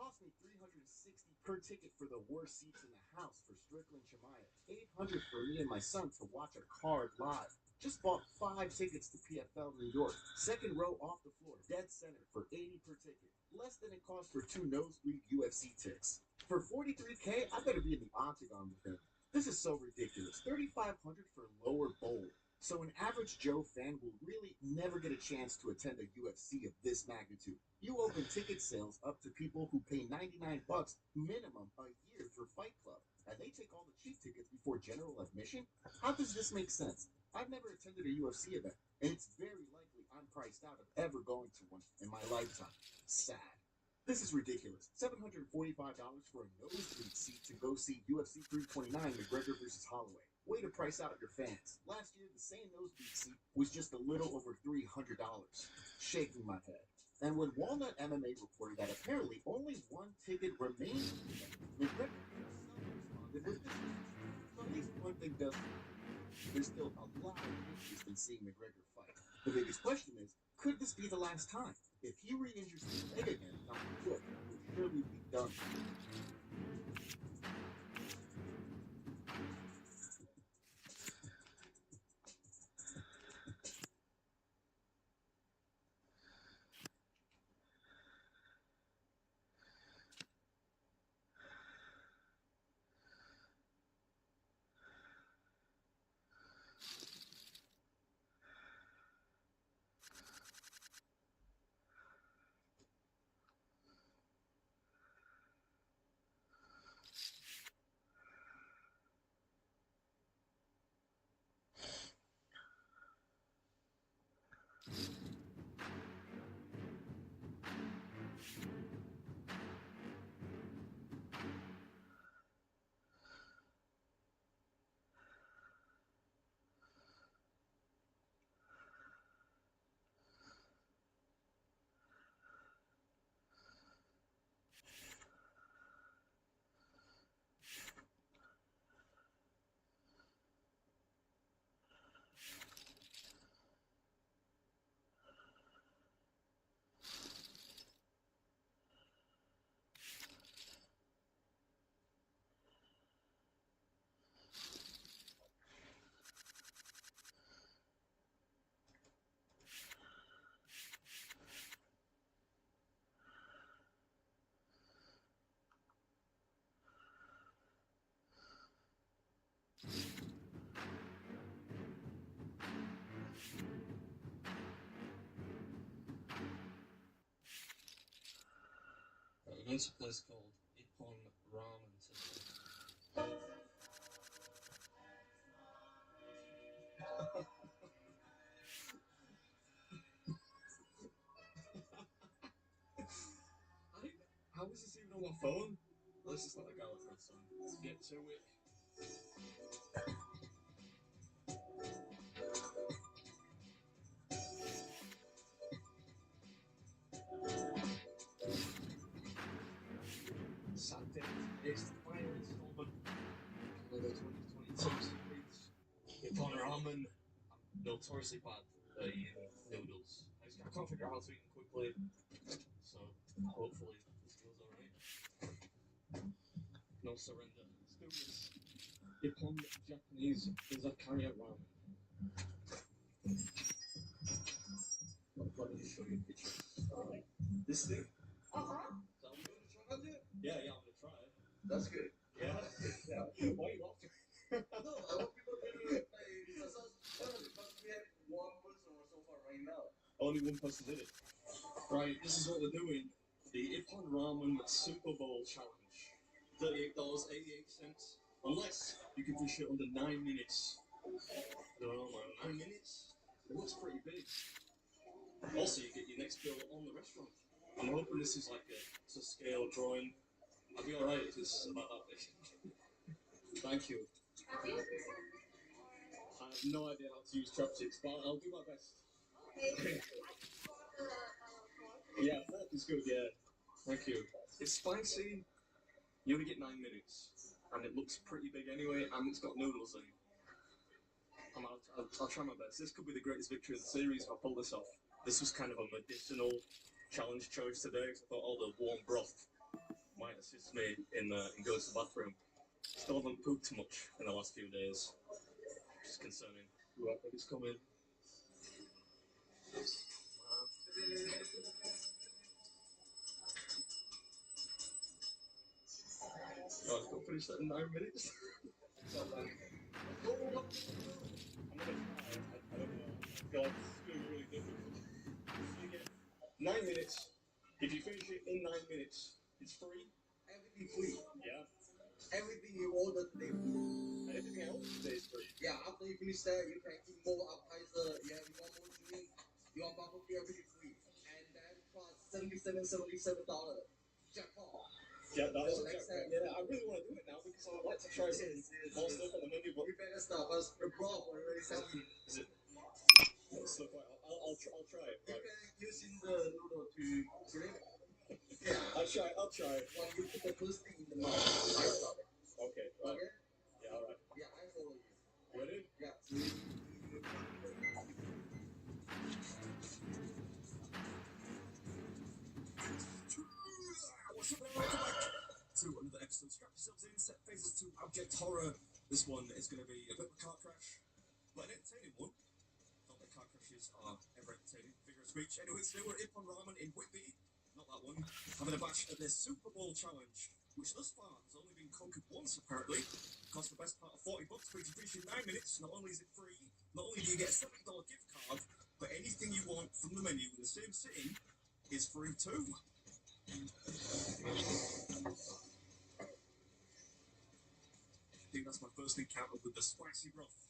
Cost me $360 per ticket for the worst seats in the house for Strickland Shemaya. $800 for me and my son to watch a card live. Just bought 5 tickets to PFL New York. Second row off the floor, dead center for $80 per ticket. Less than it costs for 2 nosebleed UFC tickets. For $43K, I better be in the octagon with him. This is so ridiculous. $3,500 for lower bowl. So an average Joe fan will really never get a chance to attend a UFC of this magnitude. You open ticket sales up to people who pay $99 minimum a year for Fight Club, and they take all the cheap tickets before general admission? How does this make sense? I've never attended a UFC event, and it's very likely I'm priced out of ever going to one in my lifetime. Sad. This is ridiculous. $745 for a nosebleed seat to go see UFC 329 McGregor vs. Holloway. Way to price out your fans. Last year, the same nosebleed seat was just a little over $300. Shaking my head. And when Walnut MMA reported that apparently only 1 ticket remained, McGregor himself responded with this. So at least one thing does. There's still a lot of interest in seeing McGregor fight. The biggest question is, could this be the last time? If he re-injures his leg again, not good, he'll surely be done. We went to a place called Ippon Ramen today. How is this even on my phone? Let's just let it go for a second. Let's get to it. Saturday is the final installment of the 2022 series. Ippon Ramen. I'm notoriously bad at eating noodles. I can't figure out how to eat them quickly, so hopefully this goes alright. No surrender. Let's do this. Ippon Japanese izakaya ramen. Let me just show you a picture. This thing? Uh-huh. Is that what you're gonna try it? Yeah, I'm gonna try it. That's good. Yeah? Yeah. Why are you laughing? No, I want people to know because we have one person so far right now. Only one person did it. Right, this is what we're doing. The Ippon Ramen Super Bowl Challenge. $38.88. Unless you can finish it under 9 minutes. I don't know, man. 9 minutes? It looks pretty big. Also, you get your next bill on the restaurant. I'm hoping this is like it's a scale drawing. I'll be alright if it's about that big. Thank you. I have no idea how to use chopsticks, but I'll do my best. Okay. Yeah, fork is good, yeah. Thank you. It's spicy. You only get 9 minutes. And it looks pretty big anyway, and it's got noodles in. I'll try my best. This could be the greatest victory of the series if I pull this off. This was kind of a medicinal challenge choice today, because I thought all the warm broth might assist me in going to the bathroom. Still haven't pooped too much in the last few days, which is concerning. Whoever is coming. Oh, I've got to finish that in 9 minutes. I'm gonna try. I don't know. God, this is going to be really difficult. You get 9 minutes. If you finish it in 9 minutes, it's free. Everything free. Yeah. Everything you order today. Everything else today is free. Yeah, after you finish that, you can eat more appetizer. You want more drink. You want barbecue, everything free. And then plus $77. Jackpot. Yeah, that's So a next jackpot. time. Yeah, I really want to do it now because I would like to try some more stuff on the menu. But You better start us. The broth already sent me. is it? So I'll try it. You Right. can using the noodle to grip. Yeah. I'll try it. When you put the first thing in the mouth, I start it. Okay. Right. Okay? Yeah. All right. Yeah, I follow you. Ready? Yeah. What's up, everyone? Welcome back to another episode. Strap yourselves in. Set phases to Abject Horror. This one is going to be a bit of a car crash, but an entertaining one. Not that car crashes are ever entertaining. Figure of speech. Anyway, today we're at Ippon Ramen in Whitby. Not that one. Having a bash at their Super Bowl challenge, which thus far has only been conquered once apparently. Cost the best part of $40, but if you finish in 9 minutes, not only is it free, not only do you get a $70 gift card, but anything you want from the menu in the same sitting is free too. I think that's my first encounter with the spicy broth.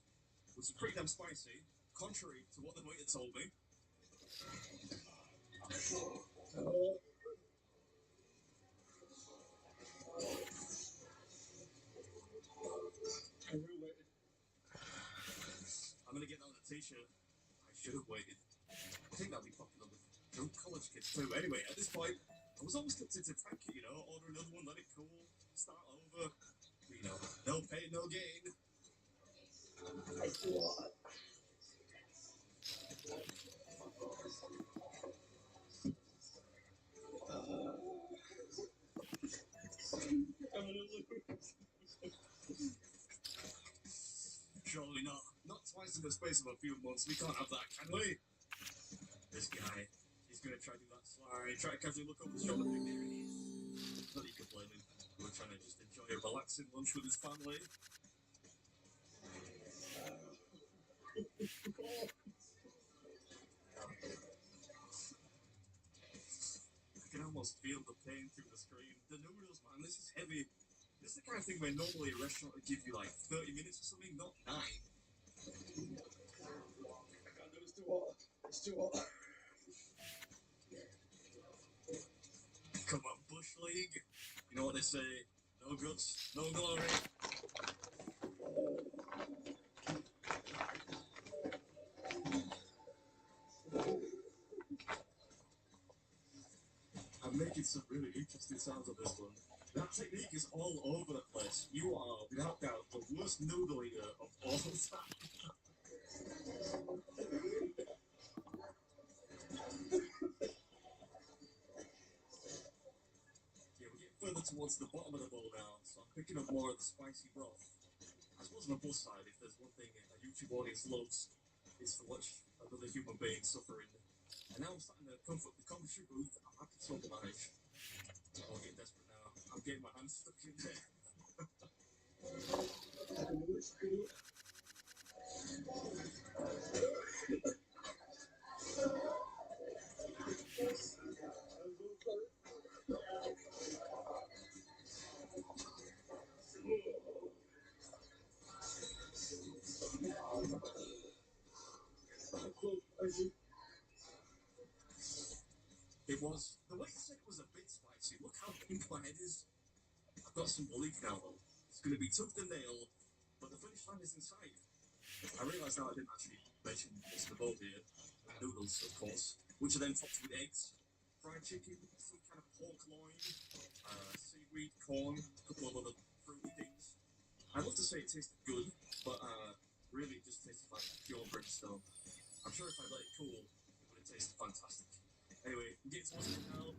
It was pretty damn spicy, contrary to what the waiter told me. I really waited. I'm gonna get that on a t-shirt. I should have waited. I think that'll be popular with drunk college kids too. Anyway, at this point, I was always tempted to tank it, order another one, let it cool, start over. But, no pain, no gain. I do what? I'm gonna lose. Surely not. Not twice in the space of a few months. We can't have that, can we? This guy, he's gonna try to do that slide, try to casually look over his shoulder, think there it is. Not you can blame him. We were trying to just enjoy a relaxing lunch with his family. I can almost feel the pain through the screen. The noodles, man, this is heavy. This is the kind of thing where normally a restaurant would give you like 30 minutes or something, not 9. I can't do it, it's too hot. It's too hot. Come on, Bush League. You know what they say, no guts, no glory. I'm making some really interesting sounds on this one. That technique is all over the place. You are, without doubt, the worst noodle eater of all time. Yeah, we're getting further towards the bottom of the bowl now, so I'm picking up more of the spicy broth. I suppose on the plus side, if there's one thing a YouTube audience loves, it's to watch another human being suffering. And now I'm starting to comfort the commentary booth. I'm happy to oblige. I'm getting desperate now. I'm getting my hands stuck in there. It was. The way you said it was a bit spicy. Look how pink my head is. I've got some belief now, though. It's going to be tooth and nail, but the finish line is in sight. I realise now I didn't actually mention what's in the bowl here. Noodles, of course, which are then topped with eggs, fried chicken, some kind of pork loin, seaweed, corn, a couple of other fruity things. I'd love to say it tasted good, but really it just tasted like pure brimstone. I'm sure if I let it cool, it would have tasted fantastic. Anyway, I'm getting towards it now.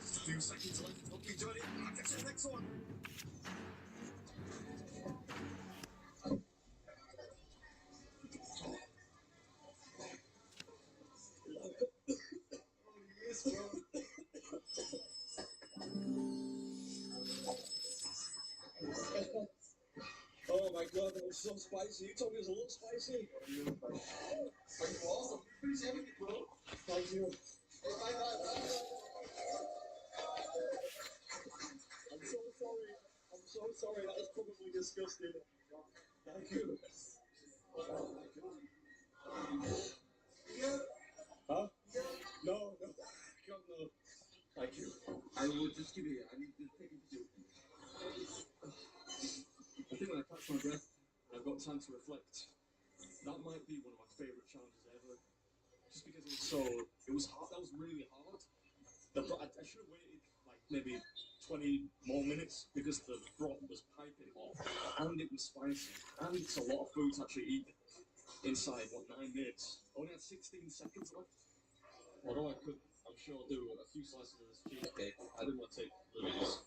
Just a few seconds left. Don't be doing it. I'll catch the next one. Yes, bro. Oh my god, that was so spicy. You told me it was a little spicy. Are you awesome? Pretty having it, bro. Thank you. I'm so sorry. I'm so sorry. That was probably disgusting. Thank you. Huh? No, no. God, no. Thank you. I will just give you. I need to take it to you. I think when I catch my breath, I've got time to reflect. That might be one of my favourite challenges ever. Just because it was hard. That was really hard. I should have waited like maybe 20 more minutes because the broth was piping hot and it was spicy and it's a lot of food to actually eat inside 9 minutes. I only had 16 seconds left. Although I could, I'm sure, do a few slices of this cheesecake. I didn't want to take liberties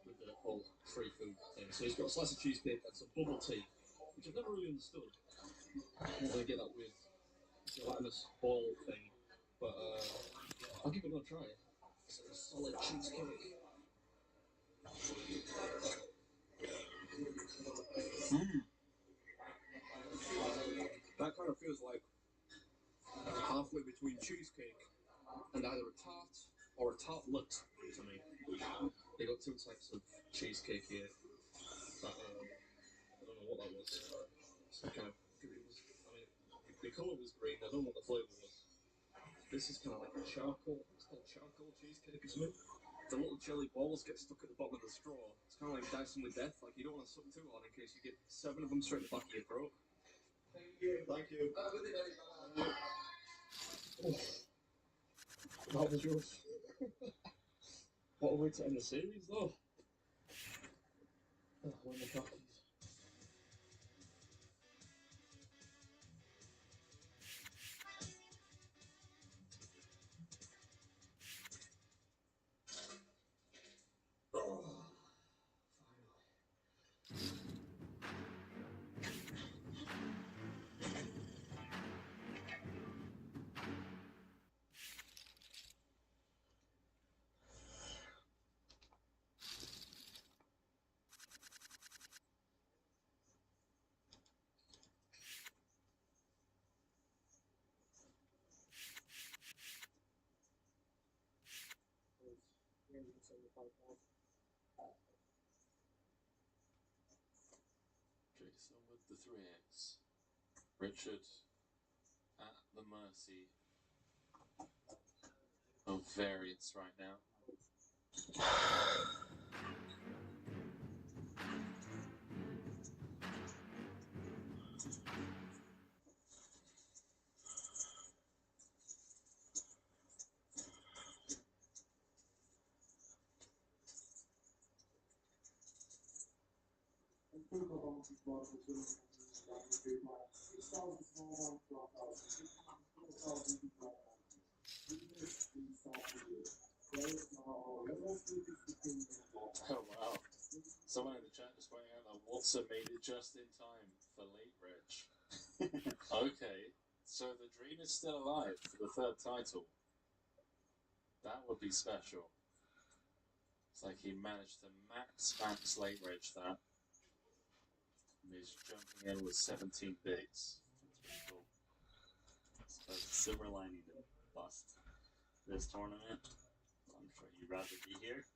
with the whole free food thing. So he's got a slice of cheesecake and some bubble tea, which I've never really understood. I don't really get that weird gelatinous ball thing, but I'll give it another try. It's a solid cheesecake. That kind of feels like halfway between cheesecake and either a tart or a tartlet to me. They got two types of cheesecake here. That, I don't know what that was. It's kind of, it was, I mean, the colour was green. I don't know what the flavour was. This is kind of like a charcoal. It's called charcoal cheesecake or something. The little jelly balls get stuck at the bottom of the straw. It's kind of like dicing with death. Like you don't want to suck too hard in case you get 7 of them straight in the back of your throat. Thank you. Thank you. That was yours. What a way to end the series, though. Oh, when the cookies. Oh, Jason with the 3x. Richard at the mercy of variance right now. Oh wow. Someone in the chat just pointing out that Watson made it just in time for late Rich. Okay, so the dream is still alive for the 3rd title. That would be special. It's like he managed to max late Rich that. And he's jumping in with 17 bigs. That's pretty cool. So the silver lining to bust this tournament. I'm sure you'd rather be here.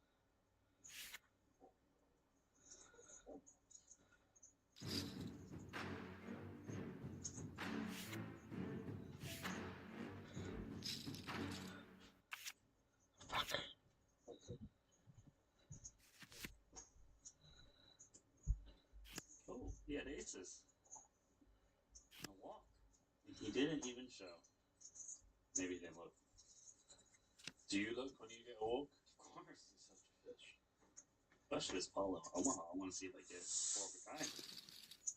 Oh, he had aces. A walk. He didn't even show. Maybe he didn't look. Do you look when you get a walk? Of course, he's such a fish. Especially this Paulo Omaha. I want to see if I get 4 of a kind.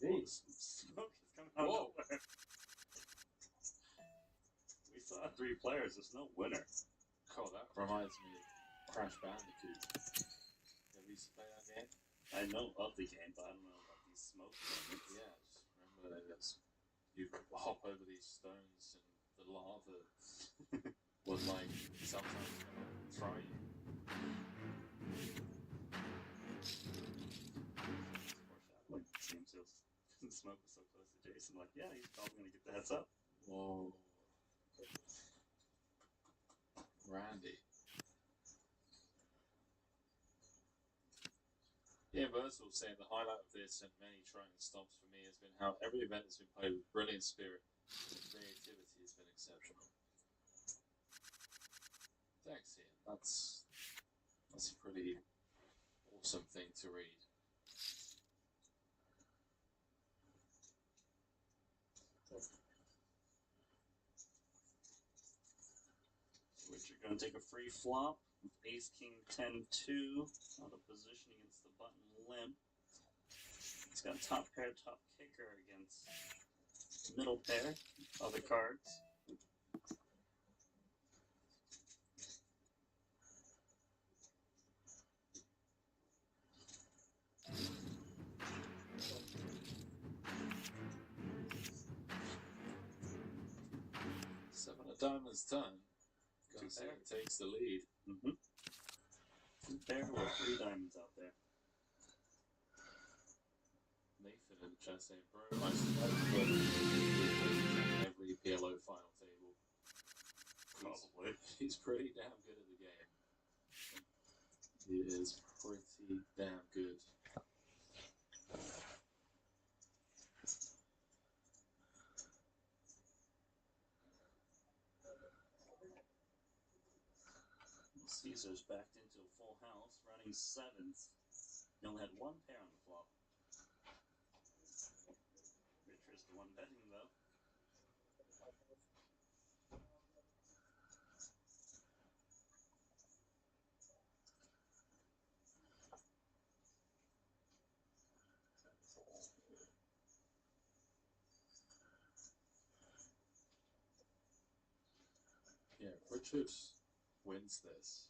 Hey, smoke is coming out of nowhere. We saw 3 players. There's no winner. Oh, that reminds me. Crash Bandicoot. Have you used to play that game? I know of the game, but I don't know about these smoke moments. Yeah, just remember that you hop over these stones and the lava would like sometimes try you. Like seems to the smoke was so close to Jason. Like, yeah, he's probably gonna get the heads up. Whoa, Randy. Yeah, Versal saying the highlight of this and many trying stops for me has been how every event has been played with brilliant spirit. Creativity has been exceptional. Thanks, Ian. That's a pretty awesome thing to read. Which you're gonna take a free flop with Ace King 10-2 out of position against the button limp. He's got top pair, top kicker against middle pair, other cards. Seven of diamonds turn. Garcia takes the lead. Mm-hmm. Two pair with three diamonds out there. Nathan in the chat saying, bro, I smoke every PLO final table. Probably. He's pretty damn good at the game. He is pretty damn good. Caesar's backed into a full house, running sevens. He only had one pair on the flop. Richard's the one betting, though. Yeah, Richard wins this.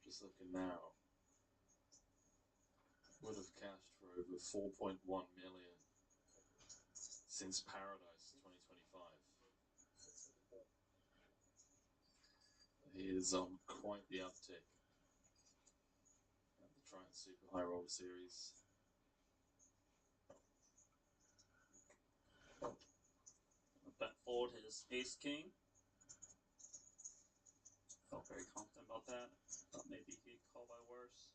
Just looking now. Would have cashed for over 4.1 million since Paradise 2025. He is on quite the uptick at the Triumph Super High Roller Series. Bet forward his Ace King. Felt very confident about that. Thought maybe he'd call by worse.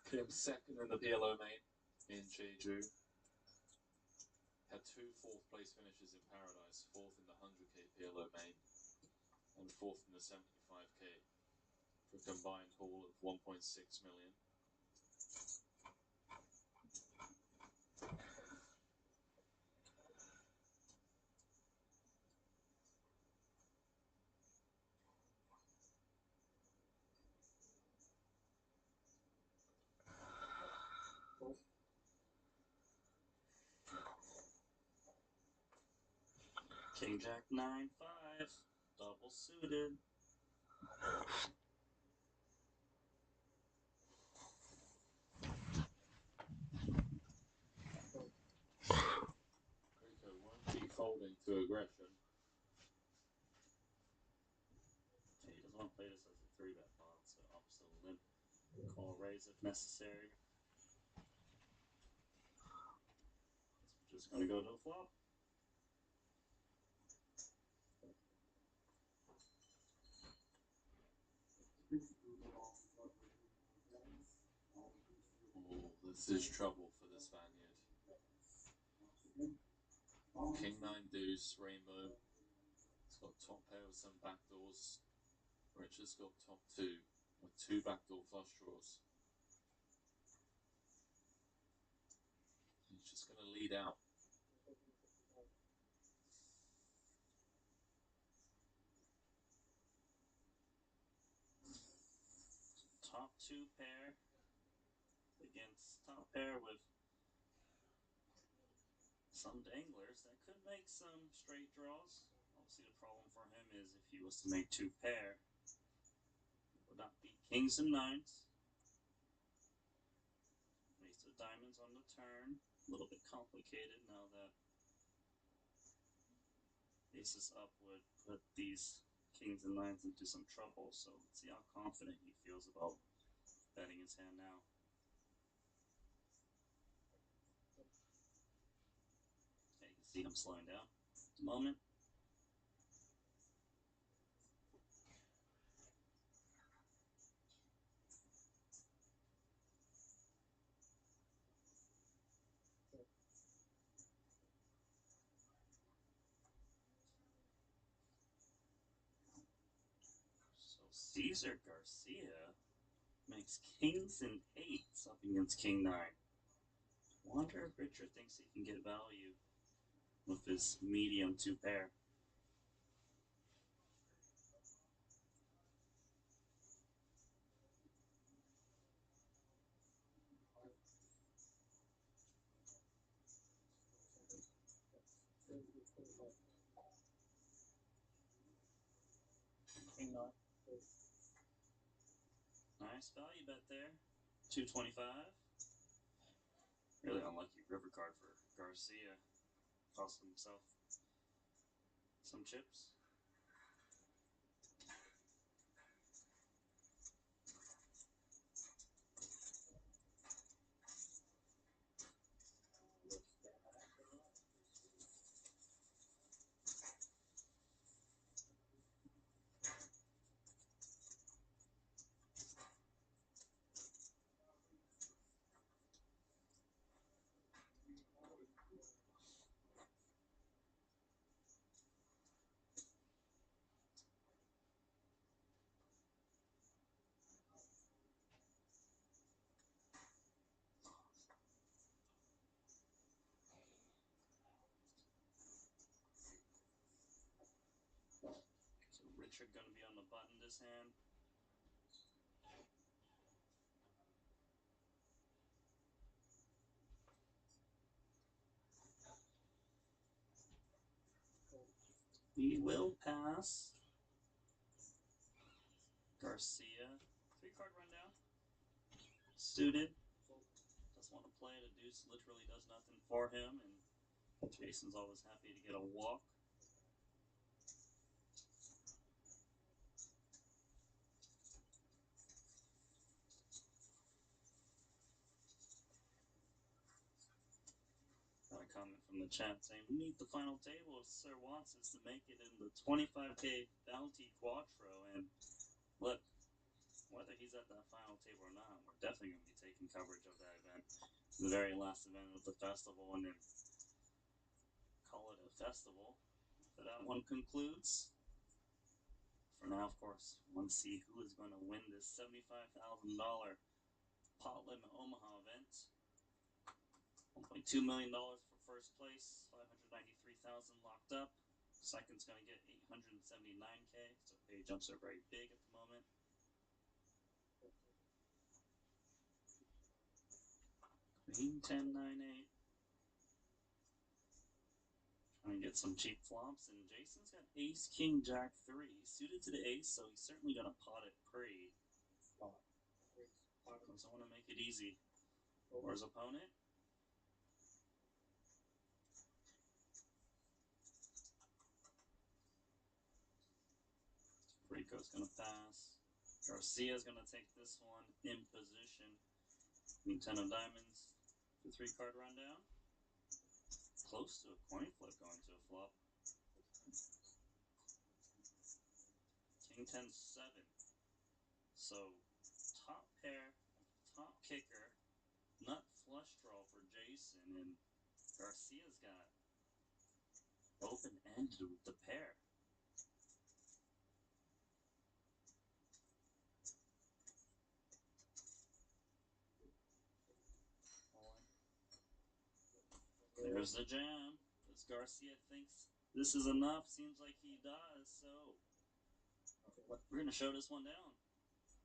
Came second in the PLO main in Jeju. Had two fourth place finishes in Paradise, fourth in the 100k PLO main, and fourth in the 75k, for a combined haul of 1.6 million. King Jack 9-5. Double suited. Rico won't be folding to aggression. He doesn't want to play this as a 3-bet pot, so opposite limp. Call raise if necessary. Just gonna go to a flop. Oh, this is trouble for the Spaniard. King 9 deuce, rainbow. It's got top pair with some backdoors. Richard's got top 2 with 2 backdoor flush draws. He's just going to lead out. Top 2 pair against top pair with some danglers that could make some straight draws. Obviously, the problem for him is if he was to make two pair, he would not beat kings and nines. Ace of diamonds on the turn. A little bit complicated now that aces up would put these kings and nines into some trouble. So let's see how confident he feels about betting his hand now. Okay, you can see him slowing down at the moment. So Cesar Garcia makes kings and eights up against king nine. Wonder if Richard thinks he can get value with his medium two pair. Nice value bet there. 225. Really unlucky river card for Garcia. Cost himself some chips. So Richard gonna be on the button this hand. He will pass. Garcia. 3-card rundown. Suited. Doesn't want to play. The deuce literally does nothing for him, and Jason's always happy to get a walk. Got a comment from the chat saying, we need the final table if Sir wants us to make it in the 25k bounty quattro. And look, whether he's at that final table or not, we're definitely going to be taking coverage of that event. The very last event of the festival, and then call it a festival. So that one concludes. For now, of course, we want to see who is going to win this $75,000 pot limit Omaha event. $1.2 million for first place, $593,000 locked up. Second's going to get $879K, so pay jumps are very big at the moment. Queen 10, 9, 8. Trying to get some cheap flops, and Jason's got ace, king, jack, 3. Suited to the ace, so he's certainly going to pot it pre. Doesn't want to make it easy for his opponent. Rico's going to pass. Garcia's going to take this one in position. Queen 10 of diamonds. The 3-card rundown. Close to a coin flip going to a flop. King 10, 7. So, top pair, top kicker, nut flush draw for Jason, and Garcia's got open-ended with the pair. There's the jam. Does Garcia thinks this is enough? Seems like he does, so we're going to show this one down.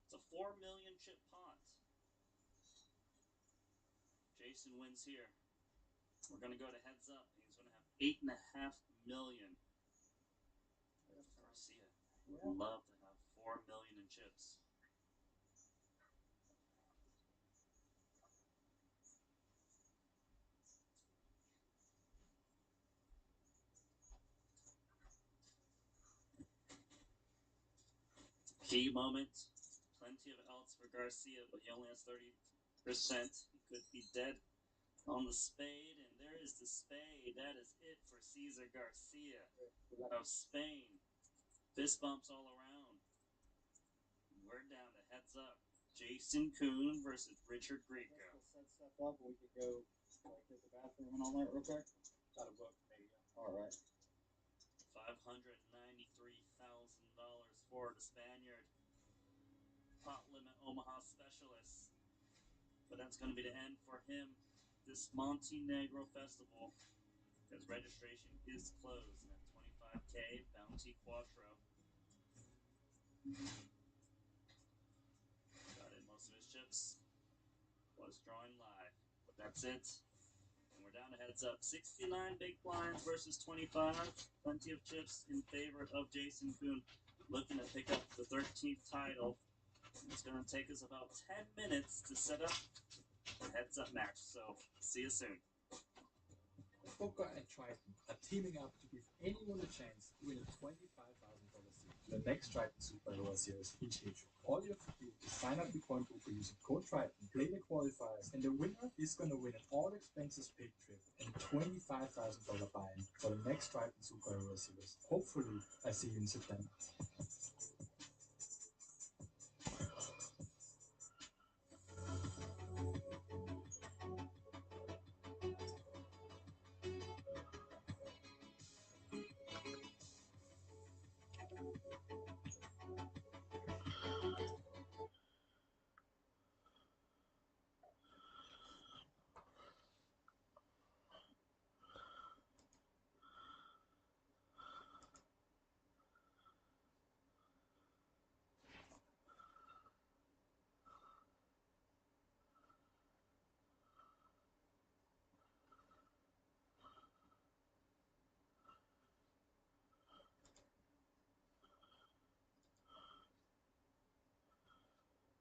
It's a 4 million chip pot. Jason wins here. We're going to go to heads up. He's 8.5 million. Garcia would love to have 4 million in chips. Key moment. Plenty of outs for Garcia, but he only has 30%. He could be dead on the spade, and there is the spade. That is it for Cesar Garcia of Spain. Fist bumps all around. We're down to heads up. Jason Kuhn versus Richard Grieco. We'll set stuff up. We could go like to the bathroom and all that real quick. That'll work for me. All right. $593,000 for the Spaniard. Pot limit Omaha specialist. But that's going to be the end for him this Montenegro Festival, because registration is closed at $25K Bounty Quattro. Got in most of his chips. Was drawing live. But that's it. And we're down to heads up. 69 big blinds versus 25. Plenty of chips in favor of Jason Kuhn, looking to pick up the 13th title. It's going to take us about 10 minutes to set up the heads-up match, so see you soon. Booker and Triton are teaming up to give anyone a chance to win a $25,000 seat to the next Triton Superhero Series in Jeju. All you have to do is sign up with CoinBooker using code Triton, play the qualifiers, and the winner is going to win an all-expenses paid trip and $25,000 buy-in for the next Triton Superhero Series. Hopefully, I see you in September.